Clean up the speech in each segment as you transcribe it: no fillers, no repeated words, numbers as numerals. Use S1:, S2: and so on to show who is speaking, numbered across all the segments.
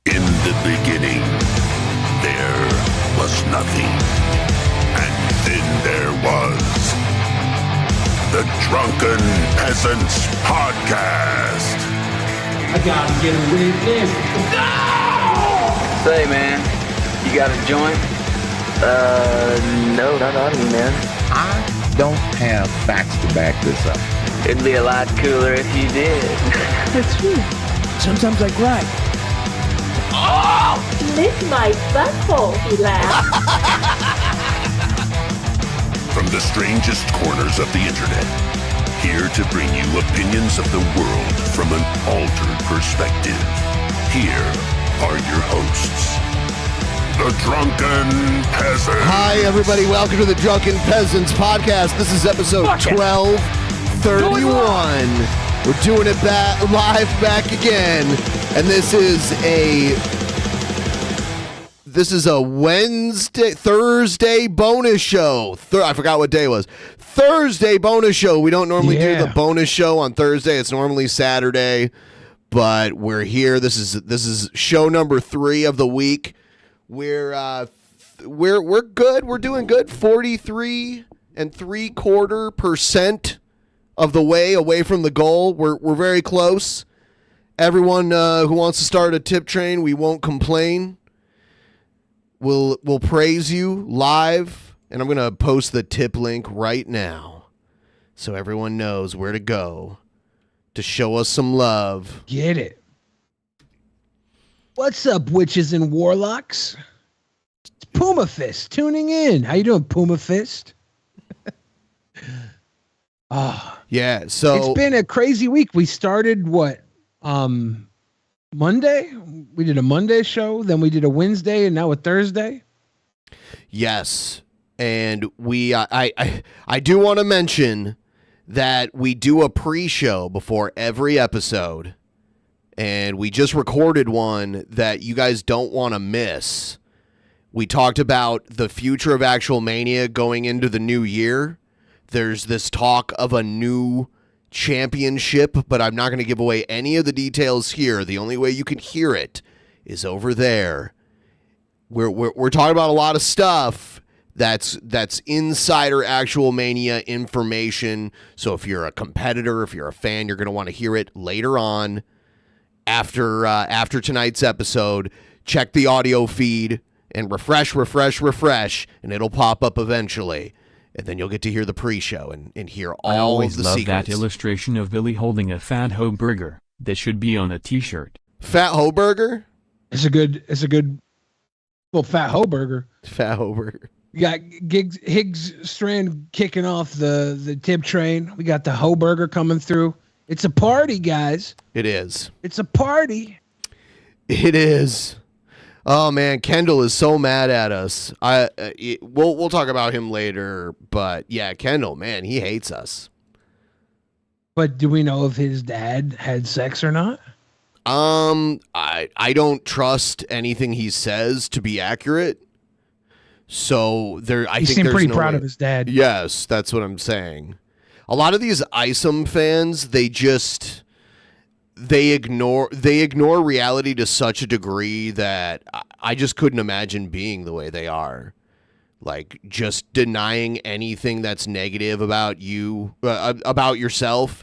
S1: In the beginning, there was nothing. And then there was the Drunken Peasants Podcast.
S2: I gotta get a witness. No!
S3: Say, man, you got a joint? No, not on me, man.
S4: I don't have facts to back this up.
S3: It'd be a lot cooler if you did.
S5: That's true. Sometimes I cry.
S6: Oh! Lick my butthole, he laughed.
S1: From the strangest corners of the internet, here to bring you opinions of the world from an altered perspective. Here are your hosts, the Drunken Peasants.
S7: Hi, everybody. Welcome to the Drunken Peasants Podcast. This is episode 1231. We're doing it live back again, and this is a Thursday bonus show. I forgot what day it was. Thursday bonus show. We don't normally do the bonus show on Thursday. It's normally Saturday, but we're here. This is show number 3 of the week. We're good. We're doing good. 43.75% of the way away from the goal. We're very close. Everyone who wants to start a tip train, we won't complain. We'll praise you live, and I'm going to post the tip link right now so everyone knows where to go to show us some love.
S5: Get it. What's up, witches and warlocks? It's Puma Fist tuning in. How you doing, Puma Fist?
S7: Yeah, so
S5: it's been a crazy week. We started Monday? We did a Monday show, then we did a Wednesday, and now a Thursday.
S7: Yes, and I do want to mention that we do a pre-show before every episode, and we just recorded one that you guys don't want to miss. We talked about the future of Actual Mania going into the new year. There's this talk of a new championship, but I'm not going to give away any of the details here. The only way you can hear it is over there. We're talking about a lot of stuff that's insider Actual Mania information. So if you're a competitor, if you're a fan, you're going to want to hear it later on after tonight's episode. Check the audio feed and refresh, and it'll pop up eventually. And then you'll get to hear the pre-show and hear all of the secrets. I always love that
S8: illustration of Billy holding a fat hoe burger. That should be on a t-shirt.
S7: Fat hoe burger?
S5: It's a good well, fat hoe burger.
S7: Fat hoe burger.
S5: We got Higgs Strand kicking off the tip train. We got the hoe burger coming through. It's a party, guys.
S7: It is.
S5: It's a party.
S7: It is. Oh man, Kendall is so mad at us. We'll talk about him later, but yeah, Kendall, man, he hates us.
S5: But do we know if his dad had sex or not?
S7: I don't trust anything he says to be accurate. So
S5: he seemed pretty proud of his dad.
S7: Yes, that's what I'm saying. A lot of these ISOM fans, they ignore reality to such a degree that I just couldn't imagine being the way they are. Like just denying anything that's negative about you, about yourself,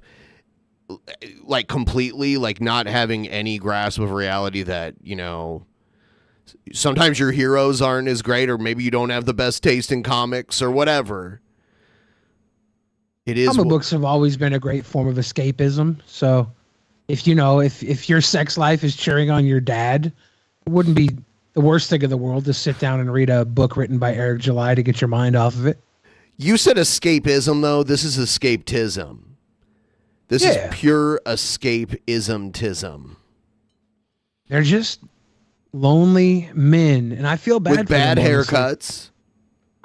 S7: like completely, like not having any grasp of reality that, you know, sometimes your heroes aren't as great, or maybe you don't have the best taste in comics or whatever. It is.
S5: Comic books have always been a great form of escapism. So if your sex life is cheering on your dad, it wouldn't be the worst thing in the world to sit down and read a book written by Eric July to get your mind off of it.
S7: You said escapism, though. This is escapism. This is pure escapism-tism.
S5: They're just lonely men, and I feel bad
S7: with
S5: for
S7: bad
S5: them,
S7: haircuts.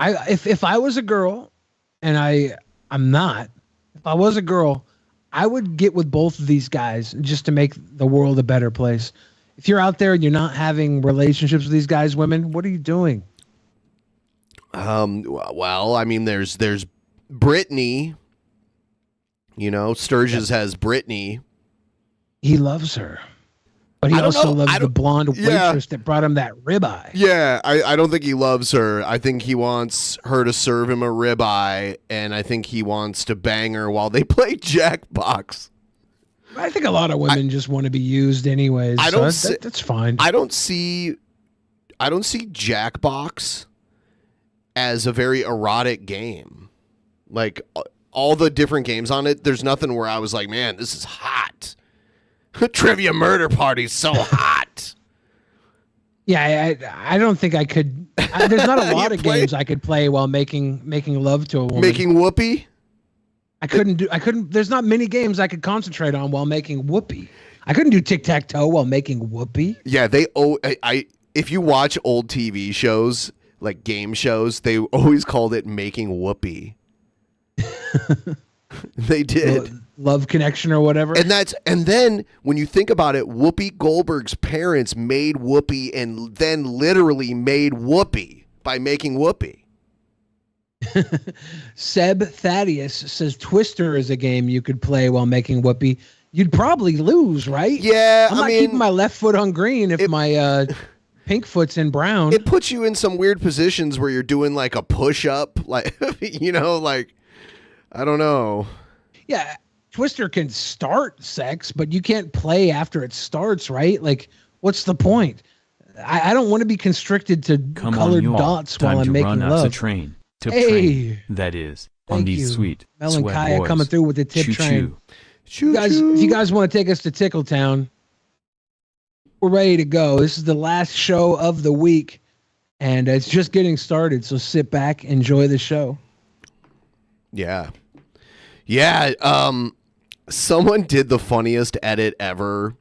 S5: If I was a girl, and I'm not. If I was a girl, I would get with both of these guys just to make the world a better place. If you're out there and you're not having relationships with these guys, women, what are you doing?
S7: Well, I mean, there's Brittany. You know, Sturgis has Brittany.
S5: He loves her. But he
S7: I don't
S5: also
S7: know.
S5: loves the blonde
S7: Yeah.
S5: waitress that brought him that ribeye.
S7: Yeah, I don't think he loves her. I think he wants her to serve him a ribeye, and I think he wants to bang her while they play Jackbox.
S5: I think a lot of women just want to be used anyways.
S7: I don't
S5: so
S7: see-
S5: that's fine.
S7: I don't see Jackbox as a very erotic game. Like all the different games on it, there's nothing where I was like, man, this is hot. Trivia Murder Party's so hot.
S5: Yeah, I don't think I could. There's not a lot
S7: You
S5: of
S7: play-
S5: games I could play while making love to a woman.
S7: Making whoopee?
S5: I couldn't. There's not many games I could concentrate on while making whoopee. I couldn't do tic tac toe while making whoopee.
S7: Yeah, if you watch old TV shows, like game shows, they always called it making whoopee. They did.
S5: Love Connection or whatever.
S7: And then when you think about it, Whoopi Goldberg's parents made Whoopi and then literally made Whoopi by making Whoopi.
S5: Seb Thaddeus says Twister is a game you could play while making whoopee. You'd probably lose, right?
S7: Yeah,
S5: I'm not keeping my left foot on green if my pink foot's in brown.
S7: It puts you in some weird positions where you're doing like a push up, like like I don't know.
S5: Yeah, Twister can start sex, but you can't play after it starts, right? Like, what's the point? I don't want to be constricted to
S8: Come
S5: colored
S8: on, y'all.
S5: dots
S8: Time
S5: while I'm
S8: to
S5: making
S8: run
S5: love.
S8: us a train. Tip
S5: Hey.
S8: train. That is on
S5: Thank
S8: these
S5: you.
S8: sweet
S5: Mel and
S8: sweat
S5: Kaya
S8: boys.
S5: coming through with the tip
S8: Choo
S5: train.
S8: choo.
S5: If you guys want to take us to Tickletown, we're ready to go. This is the last show of the week, and it's just getting started. So sit back, enjoy the show.
S7: Yeah. Someone did the funniest edit ever.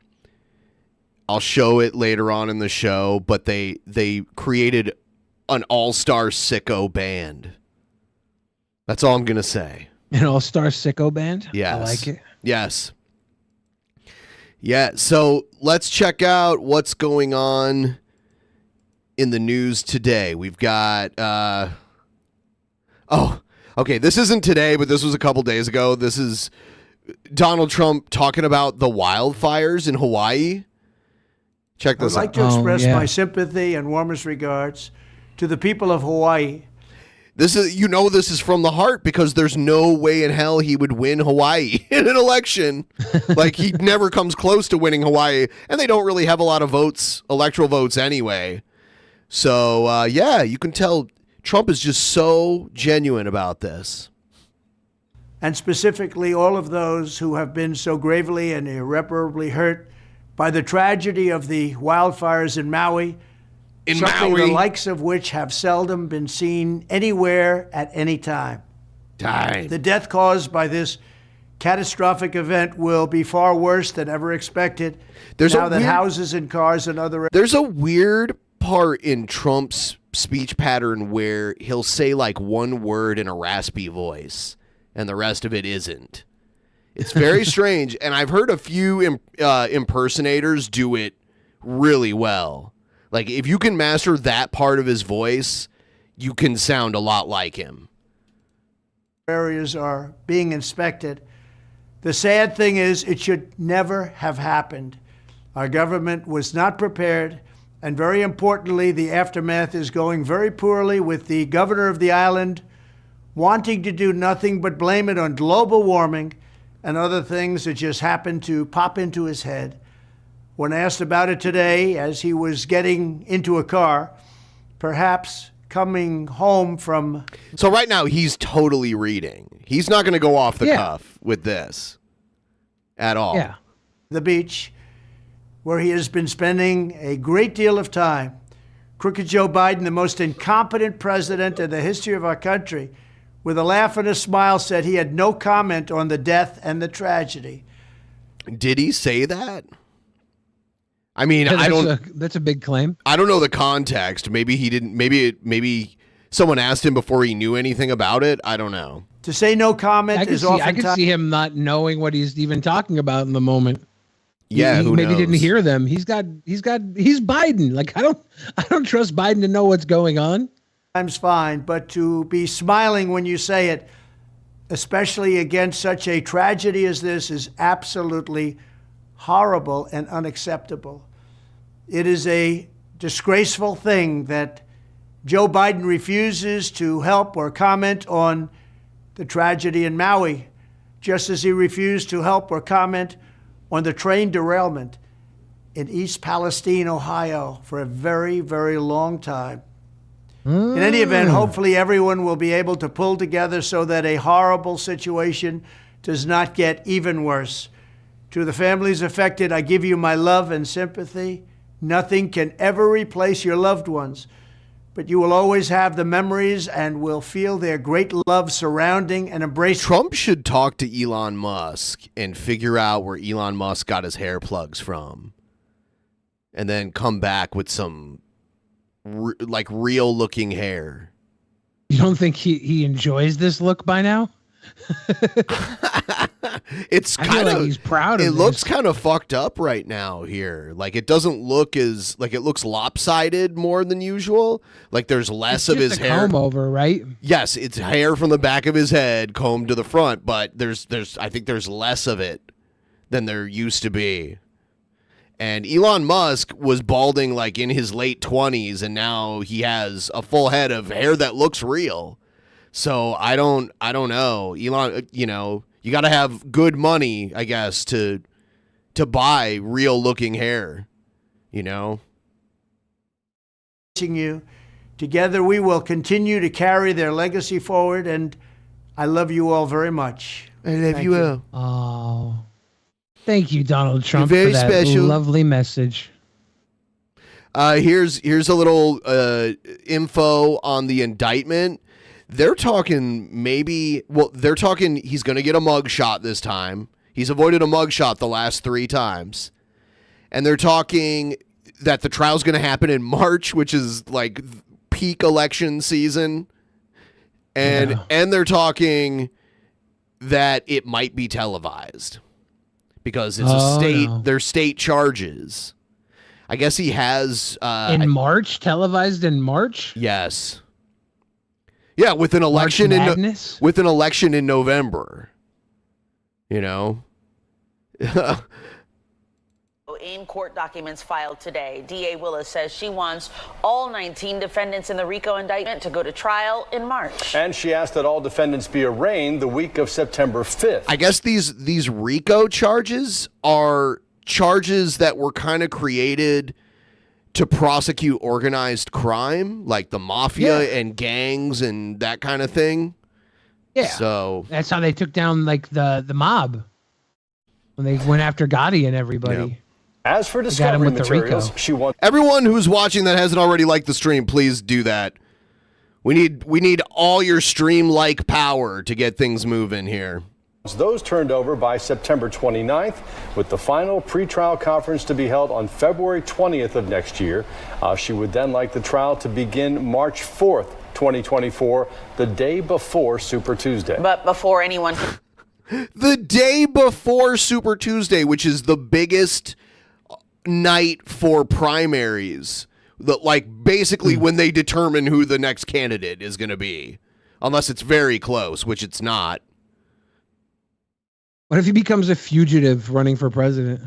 S7: I'll show it later on in the show, but they created an all-star SICKO band. That's all I'm going to say.
S5: An all-star SICKO band?
S7: Yes.
S5: I like it.
S7: Yes. Yeah, so let's check out what's going on in the news today. We've got okay, this isn't today, but this was a couple days ago. This is Donald Trump talking about the wildfires in Hawaii. Check this
S9: I'd like
S7: out.
S9: to express my sympathy and warmest regards to the people of Hawaii.
S7: This is from the heart because there's no way in hell he would win Hawaii in an election. Like he never comes close to winning Hawaii, and they don't really have a lot of votes, electoral votes anyway. So you can tell Trump is just so genuine about this.
S9: And specifically all of those who have been so gravely and irreparably hurt by the tragedy of the wildfires in Maui. Something the likes of which have seldom been seen anywhere at any time. The death caused by this catastrophic event will be far worse than ever expected. Now that houses and cars and other...
S7: There's a weird part in Trump's speech pattern where he'll say like one word in a raspy voice and the rest of it isn't. It's very strange, and I've heard a few impersonators do it really well. Like, if you can master that part of his voice, you can sound a lot like him.
S9: Areas are being inspected. The sad thing is, it should never have happened. Our government was not prepared, and very importantly, the aftermath is going very poorly with the governor of the island wanting to do nothing but blame it on global warming and other things that just happened to pop into his head. When asked about it today, as he was getting into a car, perhaps coming home from...
S7: So right now, he's totally reading. He's not going to go off the cuff with this at all.
S5: Yeah.
S9: The beach, where he has been spending a great deal of time. Crooked Joe Biden, the most incompetent president in the history of our country, with a laugh and a smile, said he had no comment on the death and the tragedy.
S7: Did he say that? I mean,
S5: that's a big claim.
S7: I don't know the context. Maybe he didn't. Maybe someone asked him before he knew anything about it. I don't know.
S9: To say no comment is often...
S5: I could see him not knowing what he's even talking about in the moment.
S7: Yeah,
S5: he maybe didn't hear them. He's Biden. Like I don't trust Biden to know what's going on.
S9: Time's fine, but to be smiling when you say it, especially against such a tragedy as this, is absolutely horrible and unacceptable. It is a disgraceful thing that Joe Biden refuses to help or comment on the tragedy in Maui, just as he refused to help or comment on the train derailment in East Palestine, Ohio, for a very, very long time. In any event, hopefully everyone will be able to pull together so that a horrible situation does not get even worse. To the families affected, I give you my love and sympathy. Nothing can ever replace your loved ones, but you will always have the memories and will feel their great love surrounding and embracing.
S7: Trump should talk to Elon Musk and figure out where Elon Musk got his hair plugs from, and then come back with some like real looking hair.
S5: You don't think he enjoys this look by now?
S7: It's kind of
S5: like he's proud of
S7: it.
S5: This.
S7: Looks kind of fucked up right now here. Like it doesn't look as like it looks lopsided more than usual. Like there's less
S5: it's
S7: of his
S5: just a
S7: hair
S5: comb over, right?
S7: Yes, it's hair from the back of his head combed to the front, but there's I think there's less of it than there used to be. And Elon Musk was balding like in his late 20s, and now he has a full head of hair that looks real. So I don't know. Elon, you know, you got to have good money, I guess, to buy real looking hair, you know.
S9: You. Together we will continue to carry their legacy forward, and I love you all very much.
S7: I love you all.
S5: Oh, thank you, Donald Trump,
S7: You're very
S5: for that
S7: special.
S5: lovely message.
S7: Here's a little info on the indictment. They're talking they're talking he's going to get a mugshot this time. He's avoided a mugshot the last 3 times. And they're talking that the trial's going to happen in March, which is like peak election season. And they're talking that it might be televised because it's they're state charges. I guess he has
S5: in March, televised in March?
S7: Yes. Yeah, with an election in November. You know.
S10: In court documents filed today, DA Willis says she wants all 19 defendants in the RICO indictment to go to trial in March.
S11: And she asked that all defendants be arraigned the week of September 5th.
S7: I guess these RICO charges are charges that were kind of created to prosecute organized crime, like the mafia and gangs and that kind of thing.
S5: Yeah.
S7: So
S5: that's how they took down like the mob when they went after Gotti and everybody.
S7: Yep.
S11: As for discovery materials, she wants
S7: everyone who's watching that hasn't already liked the stream, please do that. We need all your stream-like power to get things moving here.
S11: Those turned over by September 29th, with the final pretrial conference to be held on February 20th of next year. She would then like the trial to begin March 4th, 2024, the day before Super Tuesday.
S10: But before anyone
S7: the day before Super Tuesday, which is the biggest night for primaries, like basically when they determine who the next candidate is going to be, unless it's very close, which it's not.
S5: What if he becomes a fugitive running for president?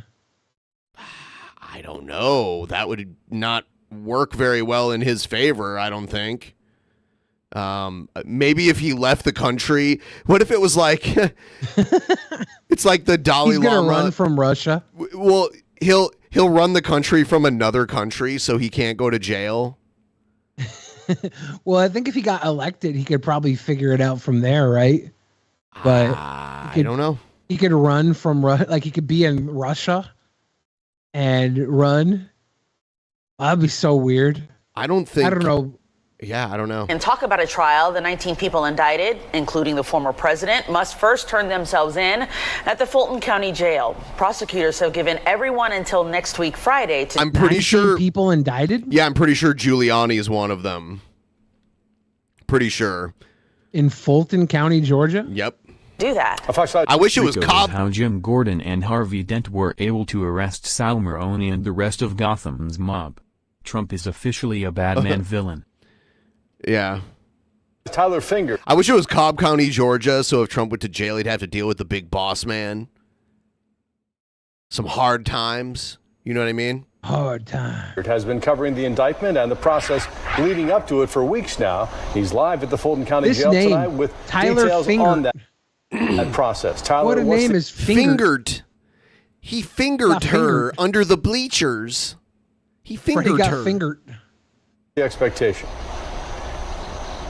S7: I don't know. That would not work very well in his favor, I don't think. Maybe if he left the country. What if it was like it's like the Dalai Lama.
S5: He's gonna run from Russia.
S7: Well, he'll run the country from another country so he can't go to jail.
S5: Well, I think if he got elected, he could probably figure it out from there, right? But
S7: I don't know.
S5: He could run from like he could be in Russia and run. That'd be so weird.
S7: I don't know.
S5: Yeah,
S7: I don't know.
S10: and talk about a trial, the 19 people indicted, including the former president, must first turn themselves in at the Fulton County Jail. Prosecutors have given everyone until next week, Friday.
S7: I'm pretty sure
S5: people indicted.
S7: Yeah, I'm pretty sure Giuliani is one of them. Pretty sure.
S5: In Fulton County, Georgia.
S7: Yep.
S10: Do that.
S7: I wish it was
S8: RICO
S7: Cobb.
S8: is how Jim Gordon and Harvey Dent were able to arrest Sal Maroni and the rest of Gotham's mob. Trump is officially a Batman villain.
S7: Yeah.
S11: Tyler Finger.
S7: I wish it was Cobb County, Georgia, so if Trump went to jail, he'd have to deal with the big boss man. Some hard times. You know what I mean?
S5: Hard time.
S11: Has been covering the indictment and the process leading up to it for weeks now. He's live at the Fulton County Jail tonight with
S5: Tyler
S11: details
S5: Fingered.
S11: on that process. Tyler,
S5: What a name is
S7: Fingered. He fingered her under the bleachers. He fingered her.
S5: Fingered.
S11: The expectation.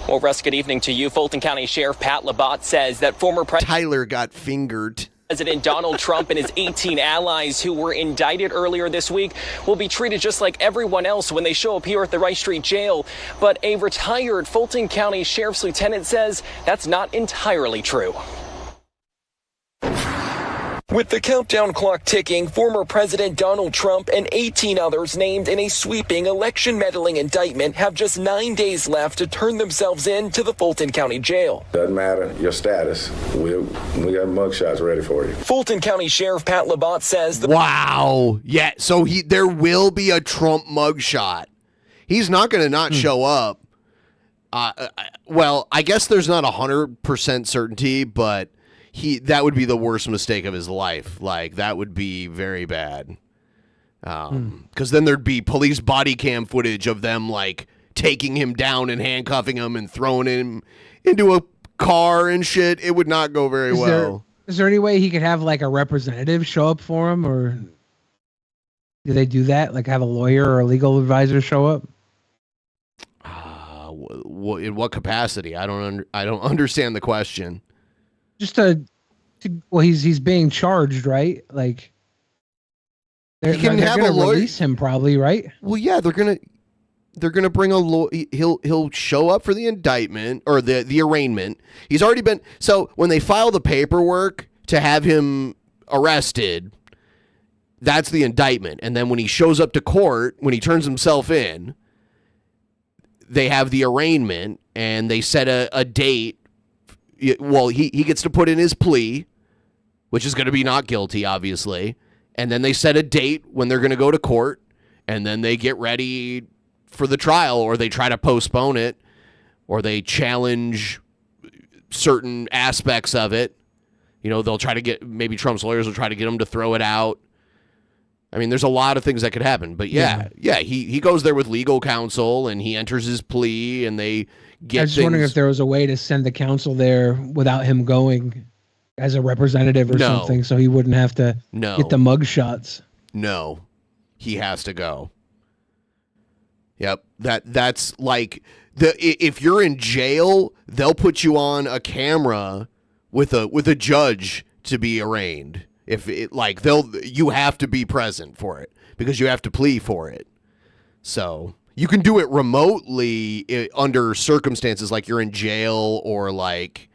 S12: Well, Russ, good evening to you. Fulton County Sheriff Pat Labatt says that former
S7: Tyler got fingered.
S12: President Donald Trump and his 18 allies who were indicted earlier this week will be treated just like everyone else when they show up here at the Rice Street Jail. But a retired Fulton County Sheriff's lieutenant says that's not entirely true. With the countdown clock ticking, former President Donald Trump and 18 others named in a sweeping election meddling indictment have just 9 days left to turn themselves in to the Fulton County Jail.
S13: Doesn't matter your status. We got mugshots ready for you.
S12: Fulton County Sheriff Pat Labatt says
S7: Wow. Yeah, so there will be a Trump mugshot. He's not going to not show up. Well, I guess there's not 100% certainty, but that would be the worst mistake of his life. Like, that would be very bad. Because then there'd be police body cam footage of them, like, taking him down and handcuffing him and throwing him into a car and shit. It would not go very well.
S5: Is there any way he could have, like, a representative show up for him? Or do they do that? Like, have a lawyer or a legal advisor show up?
S7: In what capacity? I don't understand the question.
S5: Just well, he's being charged, right? Like, they're gonna release him probably, right?
S7: Well, yeah, they're gonna bring a lawyer. He'll show up for the indictment or the arraignment. He's already been. So when they file the paperwork to have him arrested, that's the indictment. And then when he shows up to court, when he turns himself in, they have the arraignment and they set a date. Well, he gets to put in his plea, which is going to be not guilty, obviously. And then they set a date when they're going to go to court, and then they get ready for the trial, or they try to postpone it, or they challenge certain aspects of it. You know, they'll try to maybe Trump's lawyers will try to get him to throw it out. I mean, there's a lot of things that could happen. But yeah, he goes there with legal counsel, and he enters his plea, and they
S5: I was just wondering if there was a way to send the counsel there without him going as a representative or something, so he wouldn't have to get the mug shots.
S7: No, he has to go. Yep, that's like if you're in jail, they'll put you on a camera with a judge to be arraigned. You have to be present for it because you have to plea for it. So you can do it remotely under circumstances like you're in jail or like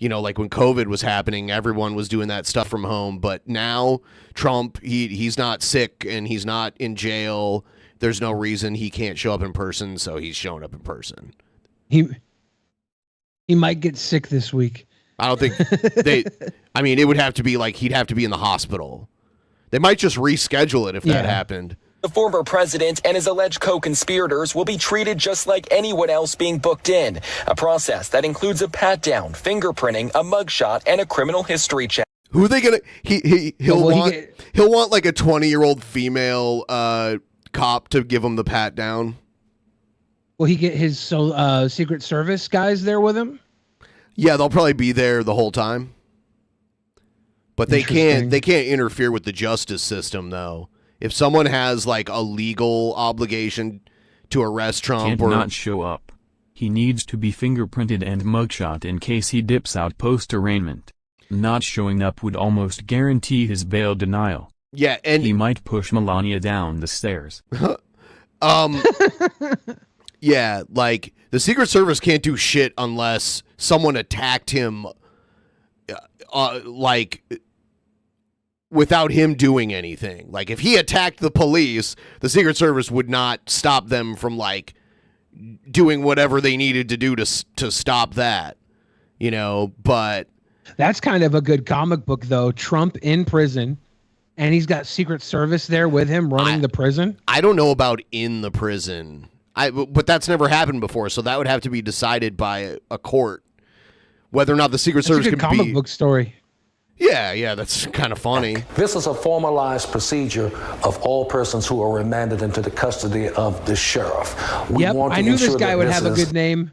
S7: when COVID was happening, everyone was doing that stuff from home. But now Trump, he's not sick and he's not in jail. There's no reason he can't show up in person, so he's showing up in person.
S5: He might get sick this week.
S7: I don't think it would have to be like he'd have to be in the hospital. They might just reschedule it if that happened.
S12: The former president and his alleged co-conspirators will be treated just like anyone else being booked in, a process that includes a pat-down, fingerprinting, a mugshot, and a criminal history check.
S7: Who are they gonna? He'll want like a 20-year-old female cop to give him the pat-down.
S5: Will he get his Secret Service guys there with him?
S7: Yeah, they'll probably be there the whole time. But they can't interfere with the justice system though. If someone has like a legal obligation to arrest Trump
S8: can't not show up. He needs to be fingerprinted and mugshot in case he dips out post-arraignment. Not showing up would almost guarantee his bail denial.
S7: Yeah, and
S8: he might push Melania down the stairs.
S7: Yeah, like the Secret Service can't do shit unless someone attacked him without him doing anything. Like if he attacked the police, the Secret Service would not stop them from like doing whatever they needed to do to stop that. But
S5: that's kind of a good comic book though. Trump in prison and he's got Secret Service there with him running the prison.
S7: I don't know about in the prison. But that's never happened before, so that would have to be decided by a court whether or not the Secret Service
S5: can be. Comic book story.
S7: Yeah, that's kind of funny.
S14: This is a formalized procedure of all persons who are remanded into the custody of the sheriff.
S5: I knew this guy would have a good name.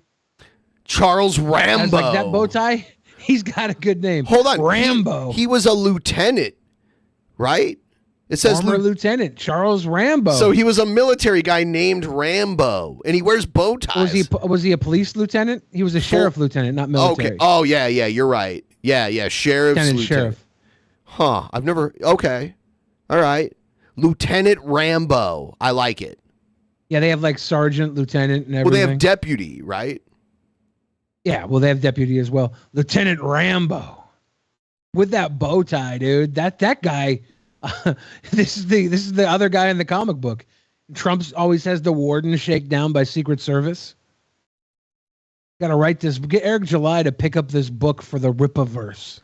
S7: Charles Rambo.
S5: Like that bow tie. He's got a good name.
S7: Hold on,
S5: Rambo.
S7: He was a lieutenant, right? It says
S5: former lieutenant Charles Rambo.
S7: So he was a military guy named Rambo, and he wears bow ties.
S5: Was he a police lieutenant? He was a sheriff lieutenant, not military.
S7: Okay. Oh yeah, you're right. Yeah, sheriff's lieutenant.
S5: Sheriff.
S7: Huh. I've never. Okay. All right. Lieutenant Rambo. I like it.
S5: Yeah, they have like sergeant, lieutenant, and everything.
S7: Well, they have deputy, right?
S5: Yeah. Well, they have deputy as well. Lieutenant Rambo. With that bow tie, dude. That guy. This is the other guy in the comic book. Trump's always has the warden shake down by Secret Service. Got to write this. Get Eric July to pick up this book for the Rippaverse.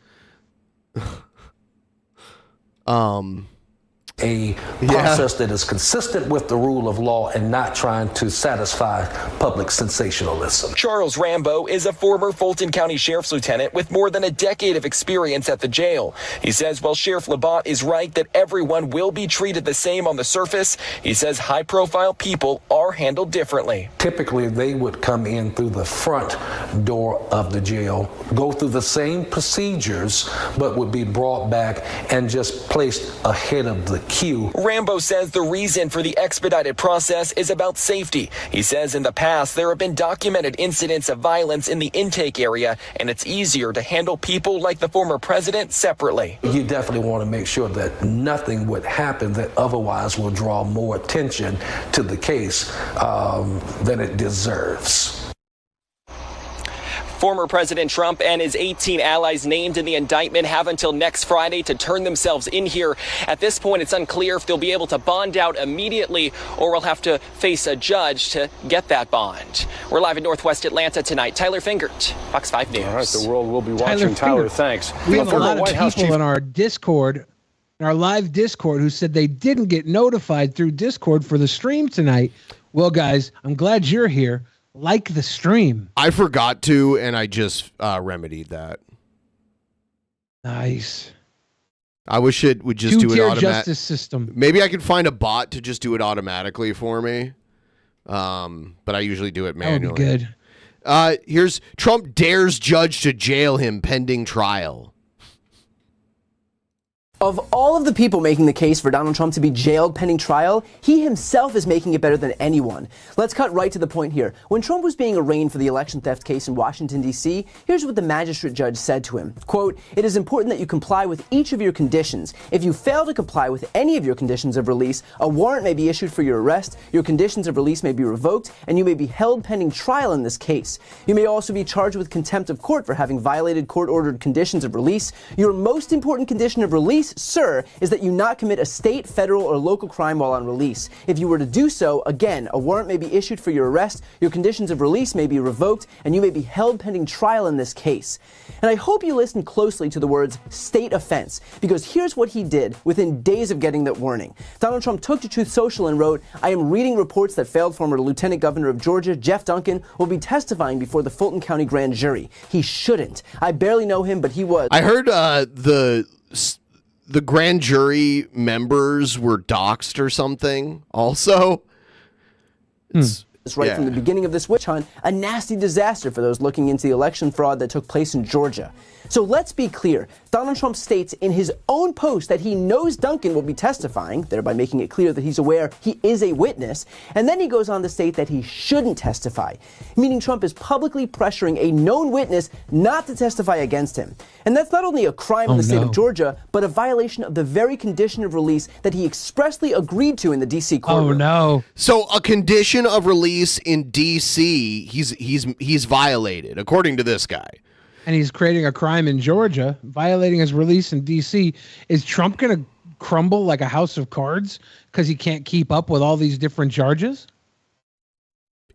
S14: A process that is consistent with the rule of law and not trying to satisfy public sensationalism.
S12: Charles Rambo is a former Fulton County Sheriff's Lieutenant with more than a decade of experience at the jail. He says while Sheriff Labatt is right that everyone will be treated the same on the surface, he says high-profile people are handled differently.
S14: Typically, they would come in through the front door of the jail, go through the same procedures, but would be brought back and just placed ahead of the queue.
S12: Rambo says the reason for the expedited process is about safety. He says in the past there have been documented incidents of violence in the intake area, and it's easier to handle people like the former president separately.
S14: You definitely want to make sure that nothing would happen that otherwise will draw more attention to the case than it deserves.
S12: Former President Trump and his 18 allies named in the indictment have until next Friday to turn themselves in here. At this point, it's unclear if they'll be able to bond out immediately or will have to face a judge to get that bond. We're live in Northwest Atlanta tonight. Tyler Fingert, Fox 5 News.
S11: All right, the world will be watching. Tyler, thanks.
S5: We have a lot of people in our Discord, in our live Discord, who said they didn't get notified through Discord for the stream tonight. Well, guys, I'm glad you're here. Like the stream.
S7: I forgot to, and I just remedied that.
S5: Nice.
S7: I wish it would just do it automatically.
S5: Justice system.
S7: Maybe I could find a bot to just do it automatically for me. But I usually do it manually.
S5: That would be good.
S7: Here's Trump dares judge to jail him pending trial.
S15: Of all of the people making the case for Donald Trump to be jailed pending trial, he himself is making it better than anyone. Let's cut right to the point here. When Trump was being arraigned for the election theft case in Washington, D.C., here's what the magistrate judge said to him. Quote, "It is important that you comply with each of your conditions. If you fail to comply with any of your conditions of release, a warrant may be issued for your arrest, your conditions of release may be revoked, and you may be held pending trial in this case. You may also be charged with contempt of court for having violated court-ordered conditions of release. Your most important condition of release, sir, is that you not commit a state, federal, or local crime while on release. If you were to do so, again, a warrant may be issued for your arrest, your conditions of release may be revoked, and you may be held pending trial in this case." And I hope you listen closely to the words state offense, because here's what he did within days of getting that warning. Donald Trump took to Truth Social and wrote, "I am reading reports that failed former Lieutenant Governor of Georgia, Jeff Duncan, will be testifying before the Fulton County grand jury. He shouldn't. I barely know him, but he was."
S7: I heard the grand jury members were doxxed or something also.
S15: Right from the beginning of this witch hunt, a nasty disaster for those looking into the election fraud that took place in Georgia. So let's be clear. Donald Trump states in his own post that he knows Duncan will be testifying, thereby making it clear that he's aware he is a witness. And then he goes on to state that he shouldn't testify, meaning Trump is publicly pressuring a known witness not to testify against him. And that's not only a crime in the state of Georgia, but a violation of the very condition of release that he expressly agreed to in the D.C. courtroom.
S5: Oh, no.
S7: So a condition of release in D.C. he's violated, according to this guy.
S5: And he's creating a crime in Georgia, violating his release in D.C. Is Trump going to crumble like a house of cards because he can't keep up with all these different charges?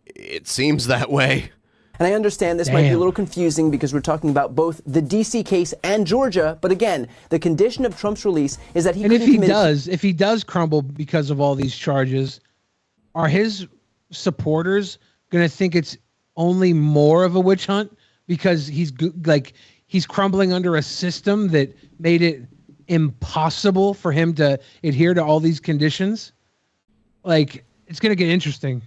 S7: It seems that way.
S15: And I understand this might be a little confusing because we're talking about both the D.C. case and Georgia. But again, the condition of Trump's release is that he
S5: couldn't commit. If he does crumble because of all these charges, are his supporters going to think it's only more of a witch hunt? Because he's like he's crumbling under a system that made it impossible for him to adhere to all these conditions. Like, it's going to get interesting.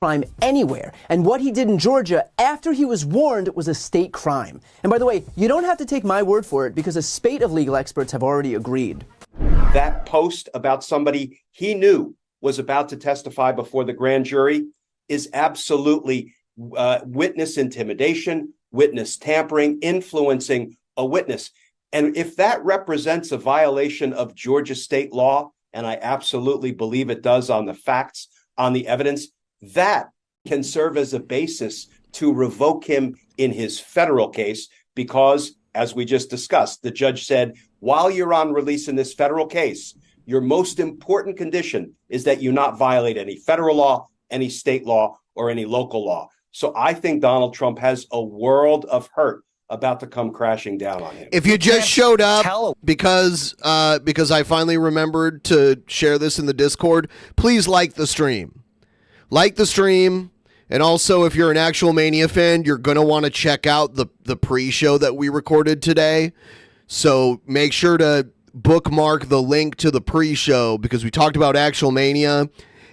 S15: Crime anywhere. And what he did in Georgia after he was warned was a state crime. And by the way, you don't have to take my word for it because a spate of legal experts have already agreed.
S16: That post about somebody he knew was about to testify before the grand jury is absolutely witness intimidation, witness tampering, influencing a witness. And if that represents a violation of Georgia state law, and I absolutely believe it does on the facts, on the evidence, that can serve as a basis to revoke him in his federal case because, as we just discussed, the judge said, while you're on release in this federal case, your most important condition is that you not violate any federal law, any state law, or any local law. So I think Donald Trump has a world of hurt about to come crashing down on him.
S7: If you just showed up because I finally remembered to share this in the Discord, please like the stream. Like the stream, and also if you're an Actual Mania fan, you're going to want to check out the pre-show that we recorded today. So make sure to bookmark the link to the pre-show because we talked about Actual Mania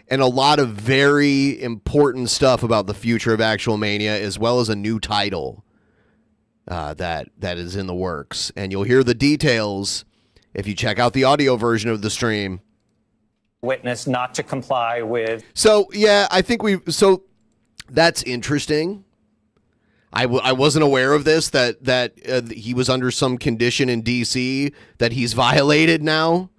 S7: and a lot of very important stuff about the future of Actual Mania, as well as a new title that is in the works. And you'll hear the details if you check out the audio version of the stream.
S17: Witness not to comply with.
S7: So, yeah, I think so that's interesting. I wasn't aware of this, that he was under some condition in D.C. that he's violated now.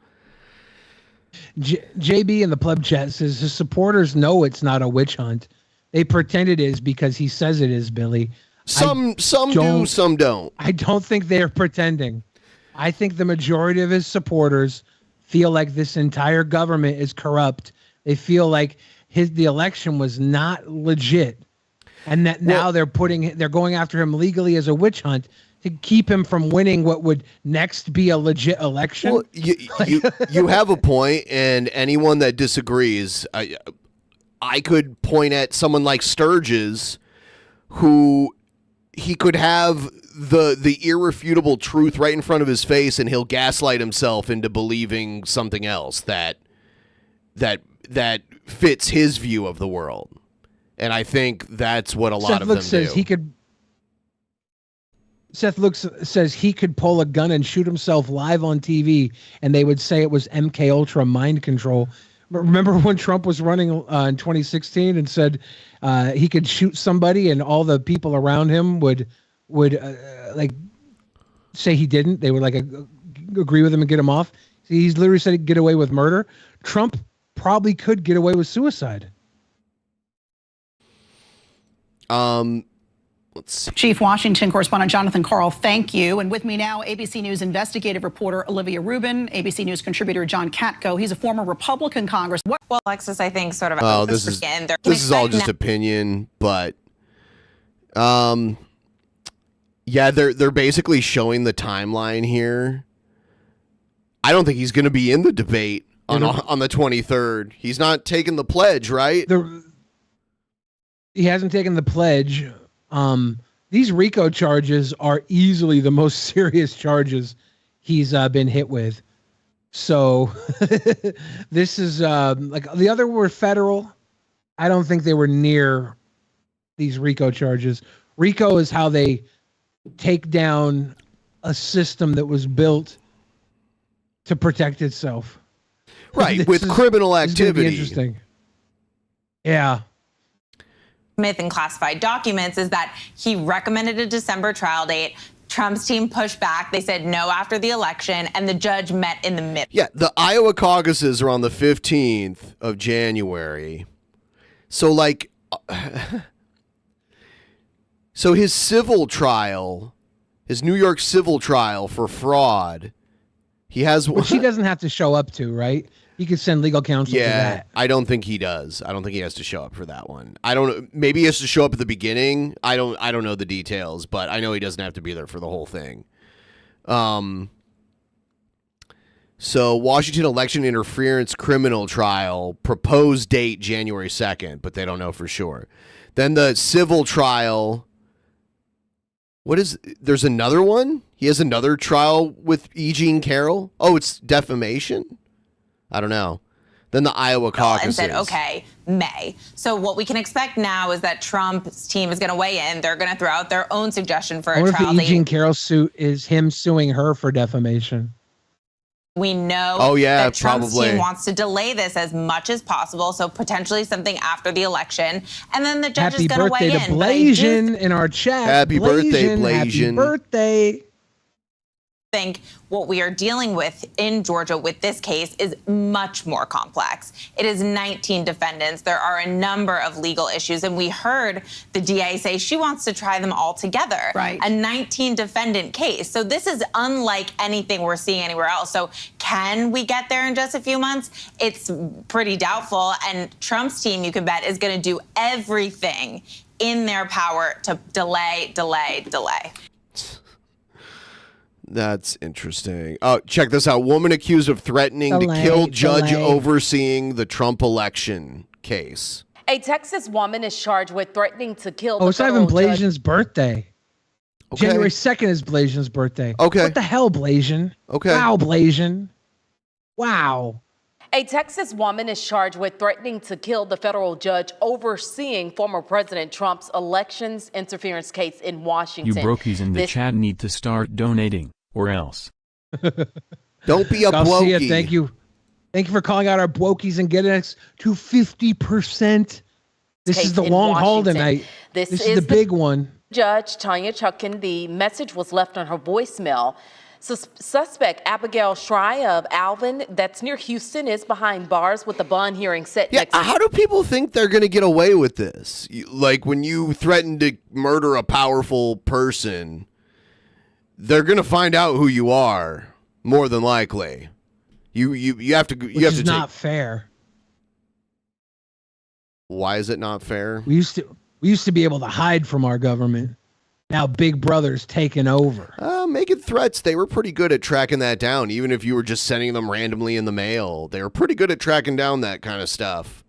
S5: JB in the pleb chat says his supporters know it's not a witch hunt. They pretend it is because he says it is, Billy.
S7: Some do, some don't.
S5: I don't think they're pretending. I think the majority of his supporters feel like this entire government is corrupt. They feel like the election was not legit, and that now they're going after him legally as a witch hunt to keep him from winning what would next be a legit election.
S7: Well, you have a point, and anyone that disagrees, I could point at someone like Sturgis, who he could have the irrefutable truth right in front of his face, and he'll gaslight himself into believing something else that fits his view of the world. And I think that's what a lot of them do.
S5: Seth Looks says he could pull a gun and shoot himself live on TV, and they would say it was MK Ultra mind control. Remember when Trump was running in 2016 and said he could shoot somebody, and all the people around him would like say he didn't? They would like agree with him and get him off. He's literally said he'd get away with murder. Trump probably could get away with suicide.
S7: Let's see.
S18: Chief Washington correspondent Jonathan Karl, thank you. And with me now, ABC News investigative reporter Olivia Rubin, ABC News contributor John Katko. He's a former Republican congressman.
S19: Well, Alexis, I think sort of.
S7: This is all just opinion, but yeah, they're basically showing the timeline here. I don't think he's going to be in the debate on the 23rd. He's not taking the pledge, right?
S5: He hasn't taken the pledge. These RICO charges are easily the most serious charges he's been hit with. So this is like the other were federal. I don't think they were near these RICO charges. RICO is how they take down a system that was built to protect itself.
S7: Right, with criminal activity.
S5: Interesting. Yeah.
S19: Smith in classified documents is that he recommended a December trial date. Trump's team pushed back. They said no after the election, and the judge met in the middle.
S7: Yeah, the Iowa caucuses are on the 15th of January. So, like, so his civil trial, his New York civil trial for fraud, he has one.
S5: Which he doesn't have to show up to, right? He could send legal counsel to that.
S7: I don't think he does. I don't think he has to show up for that one. I don't. Maybe he has to show up at the beginning. I don't know the details, but I know he doesn't have to be there for the whole thing. So Washington election interference criminal trial, proposed date January 2nd, but they don't know for sure. Then the civil trial There's another one? He has another trial with E. Jean Carroll? Oh, it's defamation? I don't know. Then the Iowa caucuses.
S19: And said, okay, May. So what we can expect now is that Trump's team is going to weigh in. They're going to throw out their own suggestion for a trial
S5: date.
S19: E.
S5: Jean Carroll's suit is him suing her for defamation.
S19: We know that Trump's team wants to delay this as much as possible, so potentially something after the election. And then the judge is going to weigh in.
S5: Happy birthday to Blasian in our chat.
S7: Happy birthday, Blasian.
S5: Happy birthday.
S19: I think what we are dealing with in Georgia with this case is much more complex. It is 19 defendants. There are a number of legal issues, and we heard the DA say she wants to try them all together.
S18: Right.
S19: A 19 defendant case. So this is unlike anything we're seeing anywhere else. So can we get there in just a few months? It's pretty doubtful, and Trump's team, you can bet, is going to do everything in their power to delay.
S7: That's interesting. Oh, check this out. Woman accused of threatening to kill judge overseeing the Trump election case.
S20: A Texas woman is charged with threatening to kill
S5: it's not even Blasian's birthday.
S7: Okay.
S5: January 2nd is Blasian's birthday.
S7: Okay.
S5: What the hell, Blasian?
S7: Okay.
S5: Wow, Blasian. Wow.
S20: A Texas woman is charged with threatening to kill the federal judge overseeing former President Trump's elections interference case in Washington.
S8: You brokies in the chat need to start donating, or else.
S7: Don't be a
S5: Garcia,
S7: blokey.
S5: thank you. Thank you for calling out our blokies and getting us to 50%. This is the long haul tonight. This is the big one.
S20: Judge Tanya Chutkin, the message was left on her voicemail. Suspect Abigail Shry of Alvin, that's near Houston, is behind bars with the bond hearing set next.
S7: How do people think they're going to get away with this? Like when you threaten to murder a powerful person, they're going to find out who you are, more than likely. You have to.
S5: Which is not fair.
S7: Why is it not fair?
S5: We used to be able to hide from our government. Now Big Brother's taken over.
S7: Making threats, they were pretty good at tracking that down. Even if you were just sending them randomly in the mail, they were pretty good at tracking down that kind of stuff.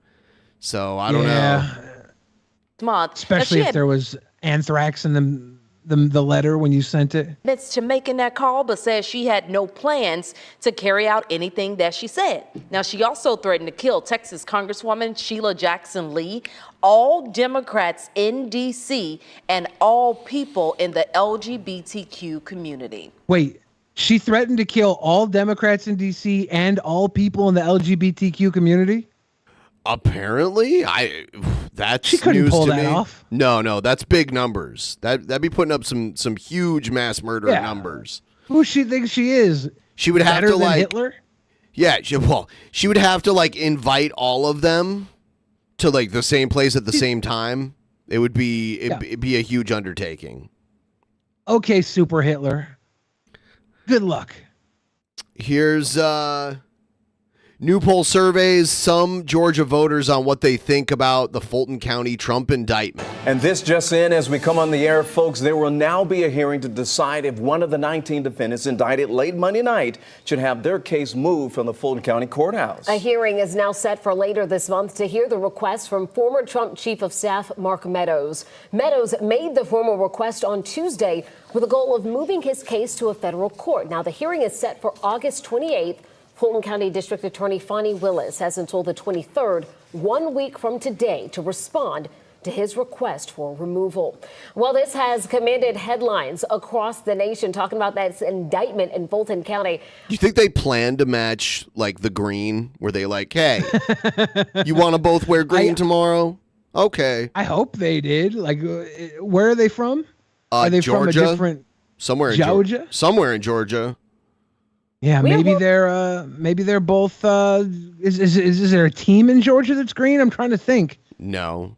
S7: So I don't know.
S5: Especially if there was anthrax in the letter when you sent it.
S20: Admits to making that call, but says she had no plans to carry out anything that she said. Now, she also threatened to kill Texas Congresswoman Sheila Jackson Lee, all Democrats in D.C., and all people in the LGBTQ community.
S5: Wait, she threatened to kill all Democrats in D.C. and all people in the LGBTQ community?
S7: Apparently, that's
S5: she couldn't
S7: news
S5: pull
S7: to
S5: that
S7: me.
S5: off.
S7: No, that's big numbers. That'd be putting up some huge mass murder numbers.
S5: Who she thinks she is?
S7: She would have
S5: Better
S7: to
S5: than
S7: like
S5: Hitler?
S7: Yeah, she would have to like invite all of them to like the same place at the same time. It'd be a huge undertaking.
S5: Okay, Super Hitler. Good luck.
S7: Here's new poll surveys some Georgia voters on what they think about the Fulton County Trump indictment.
S21: And this just in, as we come on the air, folks, there will now be a hearing to decide if one of the 19 defendants indicted late Monday night should have their case moved from the Fulton County Courthouse.
S22: A hearing is now set for later this month to hear the request from former Trump Chief of Staff Mark Meadows. Meadows made the formal request on Tuesday with the goal of moving his case to a federal court. Now, the hearing is set for August 28th. Fulton County District Attorney Fonnie Willis has until the 23rd, 1 week from today, to respond to his request for removal. Well, this has commanded headlines across the nation, talking about that indictment in Fulton County.
S7: Do you think they plan to match like the green where they like, hey, you want to both wear green tomorrow? Okay.
S5: I hope they did. Like, where are they from? Are they
S7: Georgia?
S5: from a different
S7: somewhere in
S5: Georgia?
S7: Somewhere in Georgia.
S5: Yeah, maybe they're both. Is there a team in Georgia that's green? I'm trying to think.
S7: No.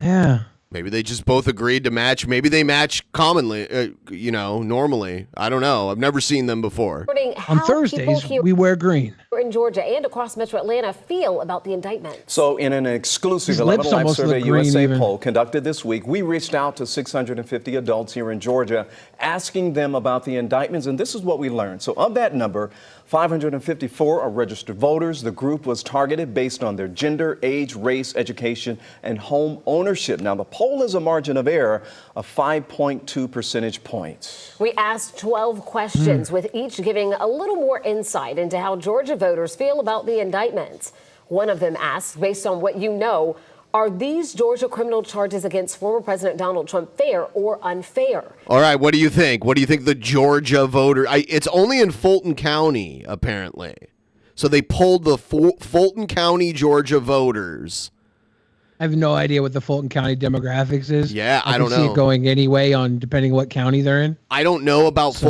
S5: Yeah.
S7: Maybe they just both agreed to match. Maybe they match commonly, normally. I don't know. I've never seen them before.
S5: On Thursdays, we wear green.
S22: In Georgia and across Metro Atlanta feel about the indictment.
S21: So in an exclusive
S5: His
S21: 11
S5: lips
S21: Life
S5: almost
S21: Survey
S5: look green
S21: USA
S5: even.
S21: poll conducted this week, we reached out to 650 adults here in Georgia, asking them about the indictments, and this is what we learned. So of that number, 554 are registered voters. The group was targeted based on their gender, age, race, education, and home ownership. Now, the poll poll has a margin of error of 5.2 percentage points.
S22: We asked 12 questions, with each giving a little more insight into how Georgia voters feel about the indictment. One of them asked, based on what you know, are these Georgia criminal charges against former President Donald Trump fair or unfair?
S7: All right, what do you think? What do you think the Georgia voter... it's only in Fulton County, apparently. So they polled the Fulton County, Georgia voters.
S5: I have no idea what the Fulton County demographics is.
S7: Yeah, I don't
S5: can see
S7: know.
S5: it going any way on depending what county they're in.
S7: I don't know about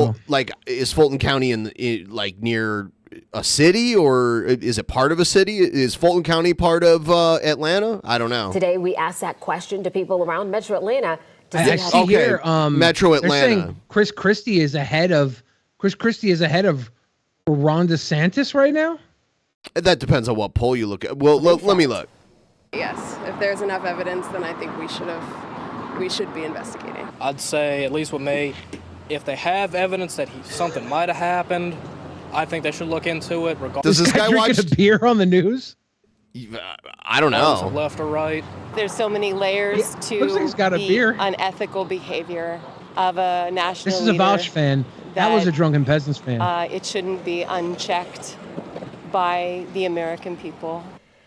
S7: is Fulton County like near a city, or is it part of a city? Is Fulton County part of Atlanta? I don't know.
S22: Today, we asked that question to people around Metro Atlanta.
S5: I see here,
S7: Metro
S5: they're
S7: Atlanta.
S5: saying Chris Christie is ahead of Ron DeSantis right now.
S7: That depends on what poll you look at. Well, let me look.
S2: Yes, if there's enough evidence, then I think we should be investigating.
S4: I'd say, at least with me, if they have evidence that something might have happened, I think they should look into it.
S7: Does this guy watch
S5: a beer on the news?
S7: I don't know.
S4: Left or right?
S2: There's so many layers to
S5: looks like he's got a
S2: the
S5: beer.
S2: unethical behavior of a national
S5: This is a
S2: leader.
S5: Vouch fan. That was a Drunken Peasants fan.
S2: It shouldn't be unchecked by the American people.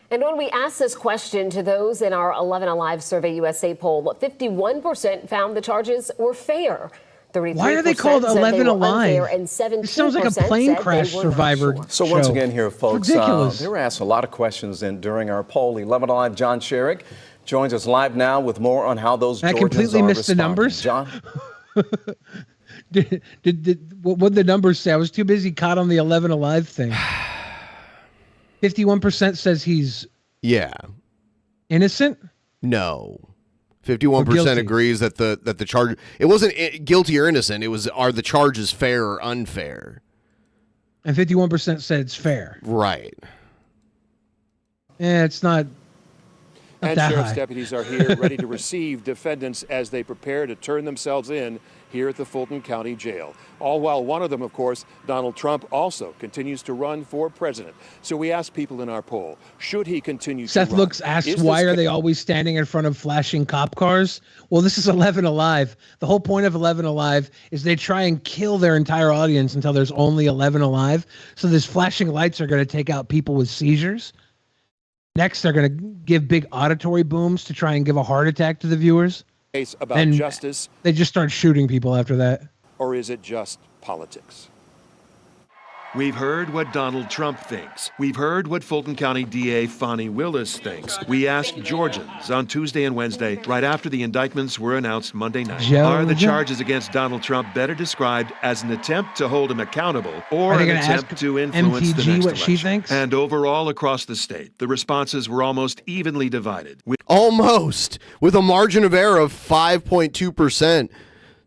S22: And when we asked this question to those in our 11 Alive Survey USA poll, 51% found the charges were fair.
S5: Why are they called 11 Alive?
S22: And 17%
S5: It sounds like a plane
S22: said
S5: crash
S22: they were
S5: survivor.
S21: So once
S5: show.
S21: again here, folks,
S5: Ridiculous.
S21: they were asked a lot of questions during our poll. 11 Alive John Sherrick joins us live now with more on how those
S5: I
S21: Georgians
S5: completely
S21: are
S5: missed the
S21: responding.
S5: numbers.
S21: John?
S5: What did the numbers say? I was too busy caught on the 11 Alive thing. 51% says he's innocent.
S7: No. 51% agrees that the charge, it wasn't guilty or innocent. It was, are the charges fair or unfair?
S5: And 51% said it's fair.
S7: Right.
S5: Yeah, it's not
S23: And
S5: that
S23: sheriff's
S5: high.
S23: deputies are here ready to receive defendants as they prepare to turn themselves in here at the Fulton County Jail. All while one of them, of course, Donald Trump, also continues to run for president. So we asked people in our poll, should he continue
S5: Seth
S23: to run?
S5: looks asks,
S23: Is
S5: why
S23: this
S5: are they always standing in front of flashing cop cars? Well, this is 11 Alive. The whole point of 11 Alive is they try and kill their entire audience until there's only 11 alive. So these flashing lights are going to take out people with seizures. Next, they're going to give big auditory booms to try and give a heart attack to the viewers.
S23: case about
S5: And
S23: justice,
S5: they just start shooting people after that.
S23: or is it just politics?
S24: We've heard what Donald Trump thinks. We've heard what Fulton County DA Fonnie Willis thinks. We asked Georgians on Tuesday and Wednesday, right after the indictments were announced Monday night. Are the charges against Donald Trump better described as an attempt to hold him accountable or
S5: Are they
S24: an
S5: gonna
S24: attempt
S5: ask
S24: to influence the
S5: MTG
S24: next
S5: what she
S24: election?
S5: thinks?
S24: And overall across the state, the responses were almost evenly divided.
S7: Almost, with a margin of error of 5.2%.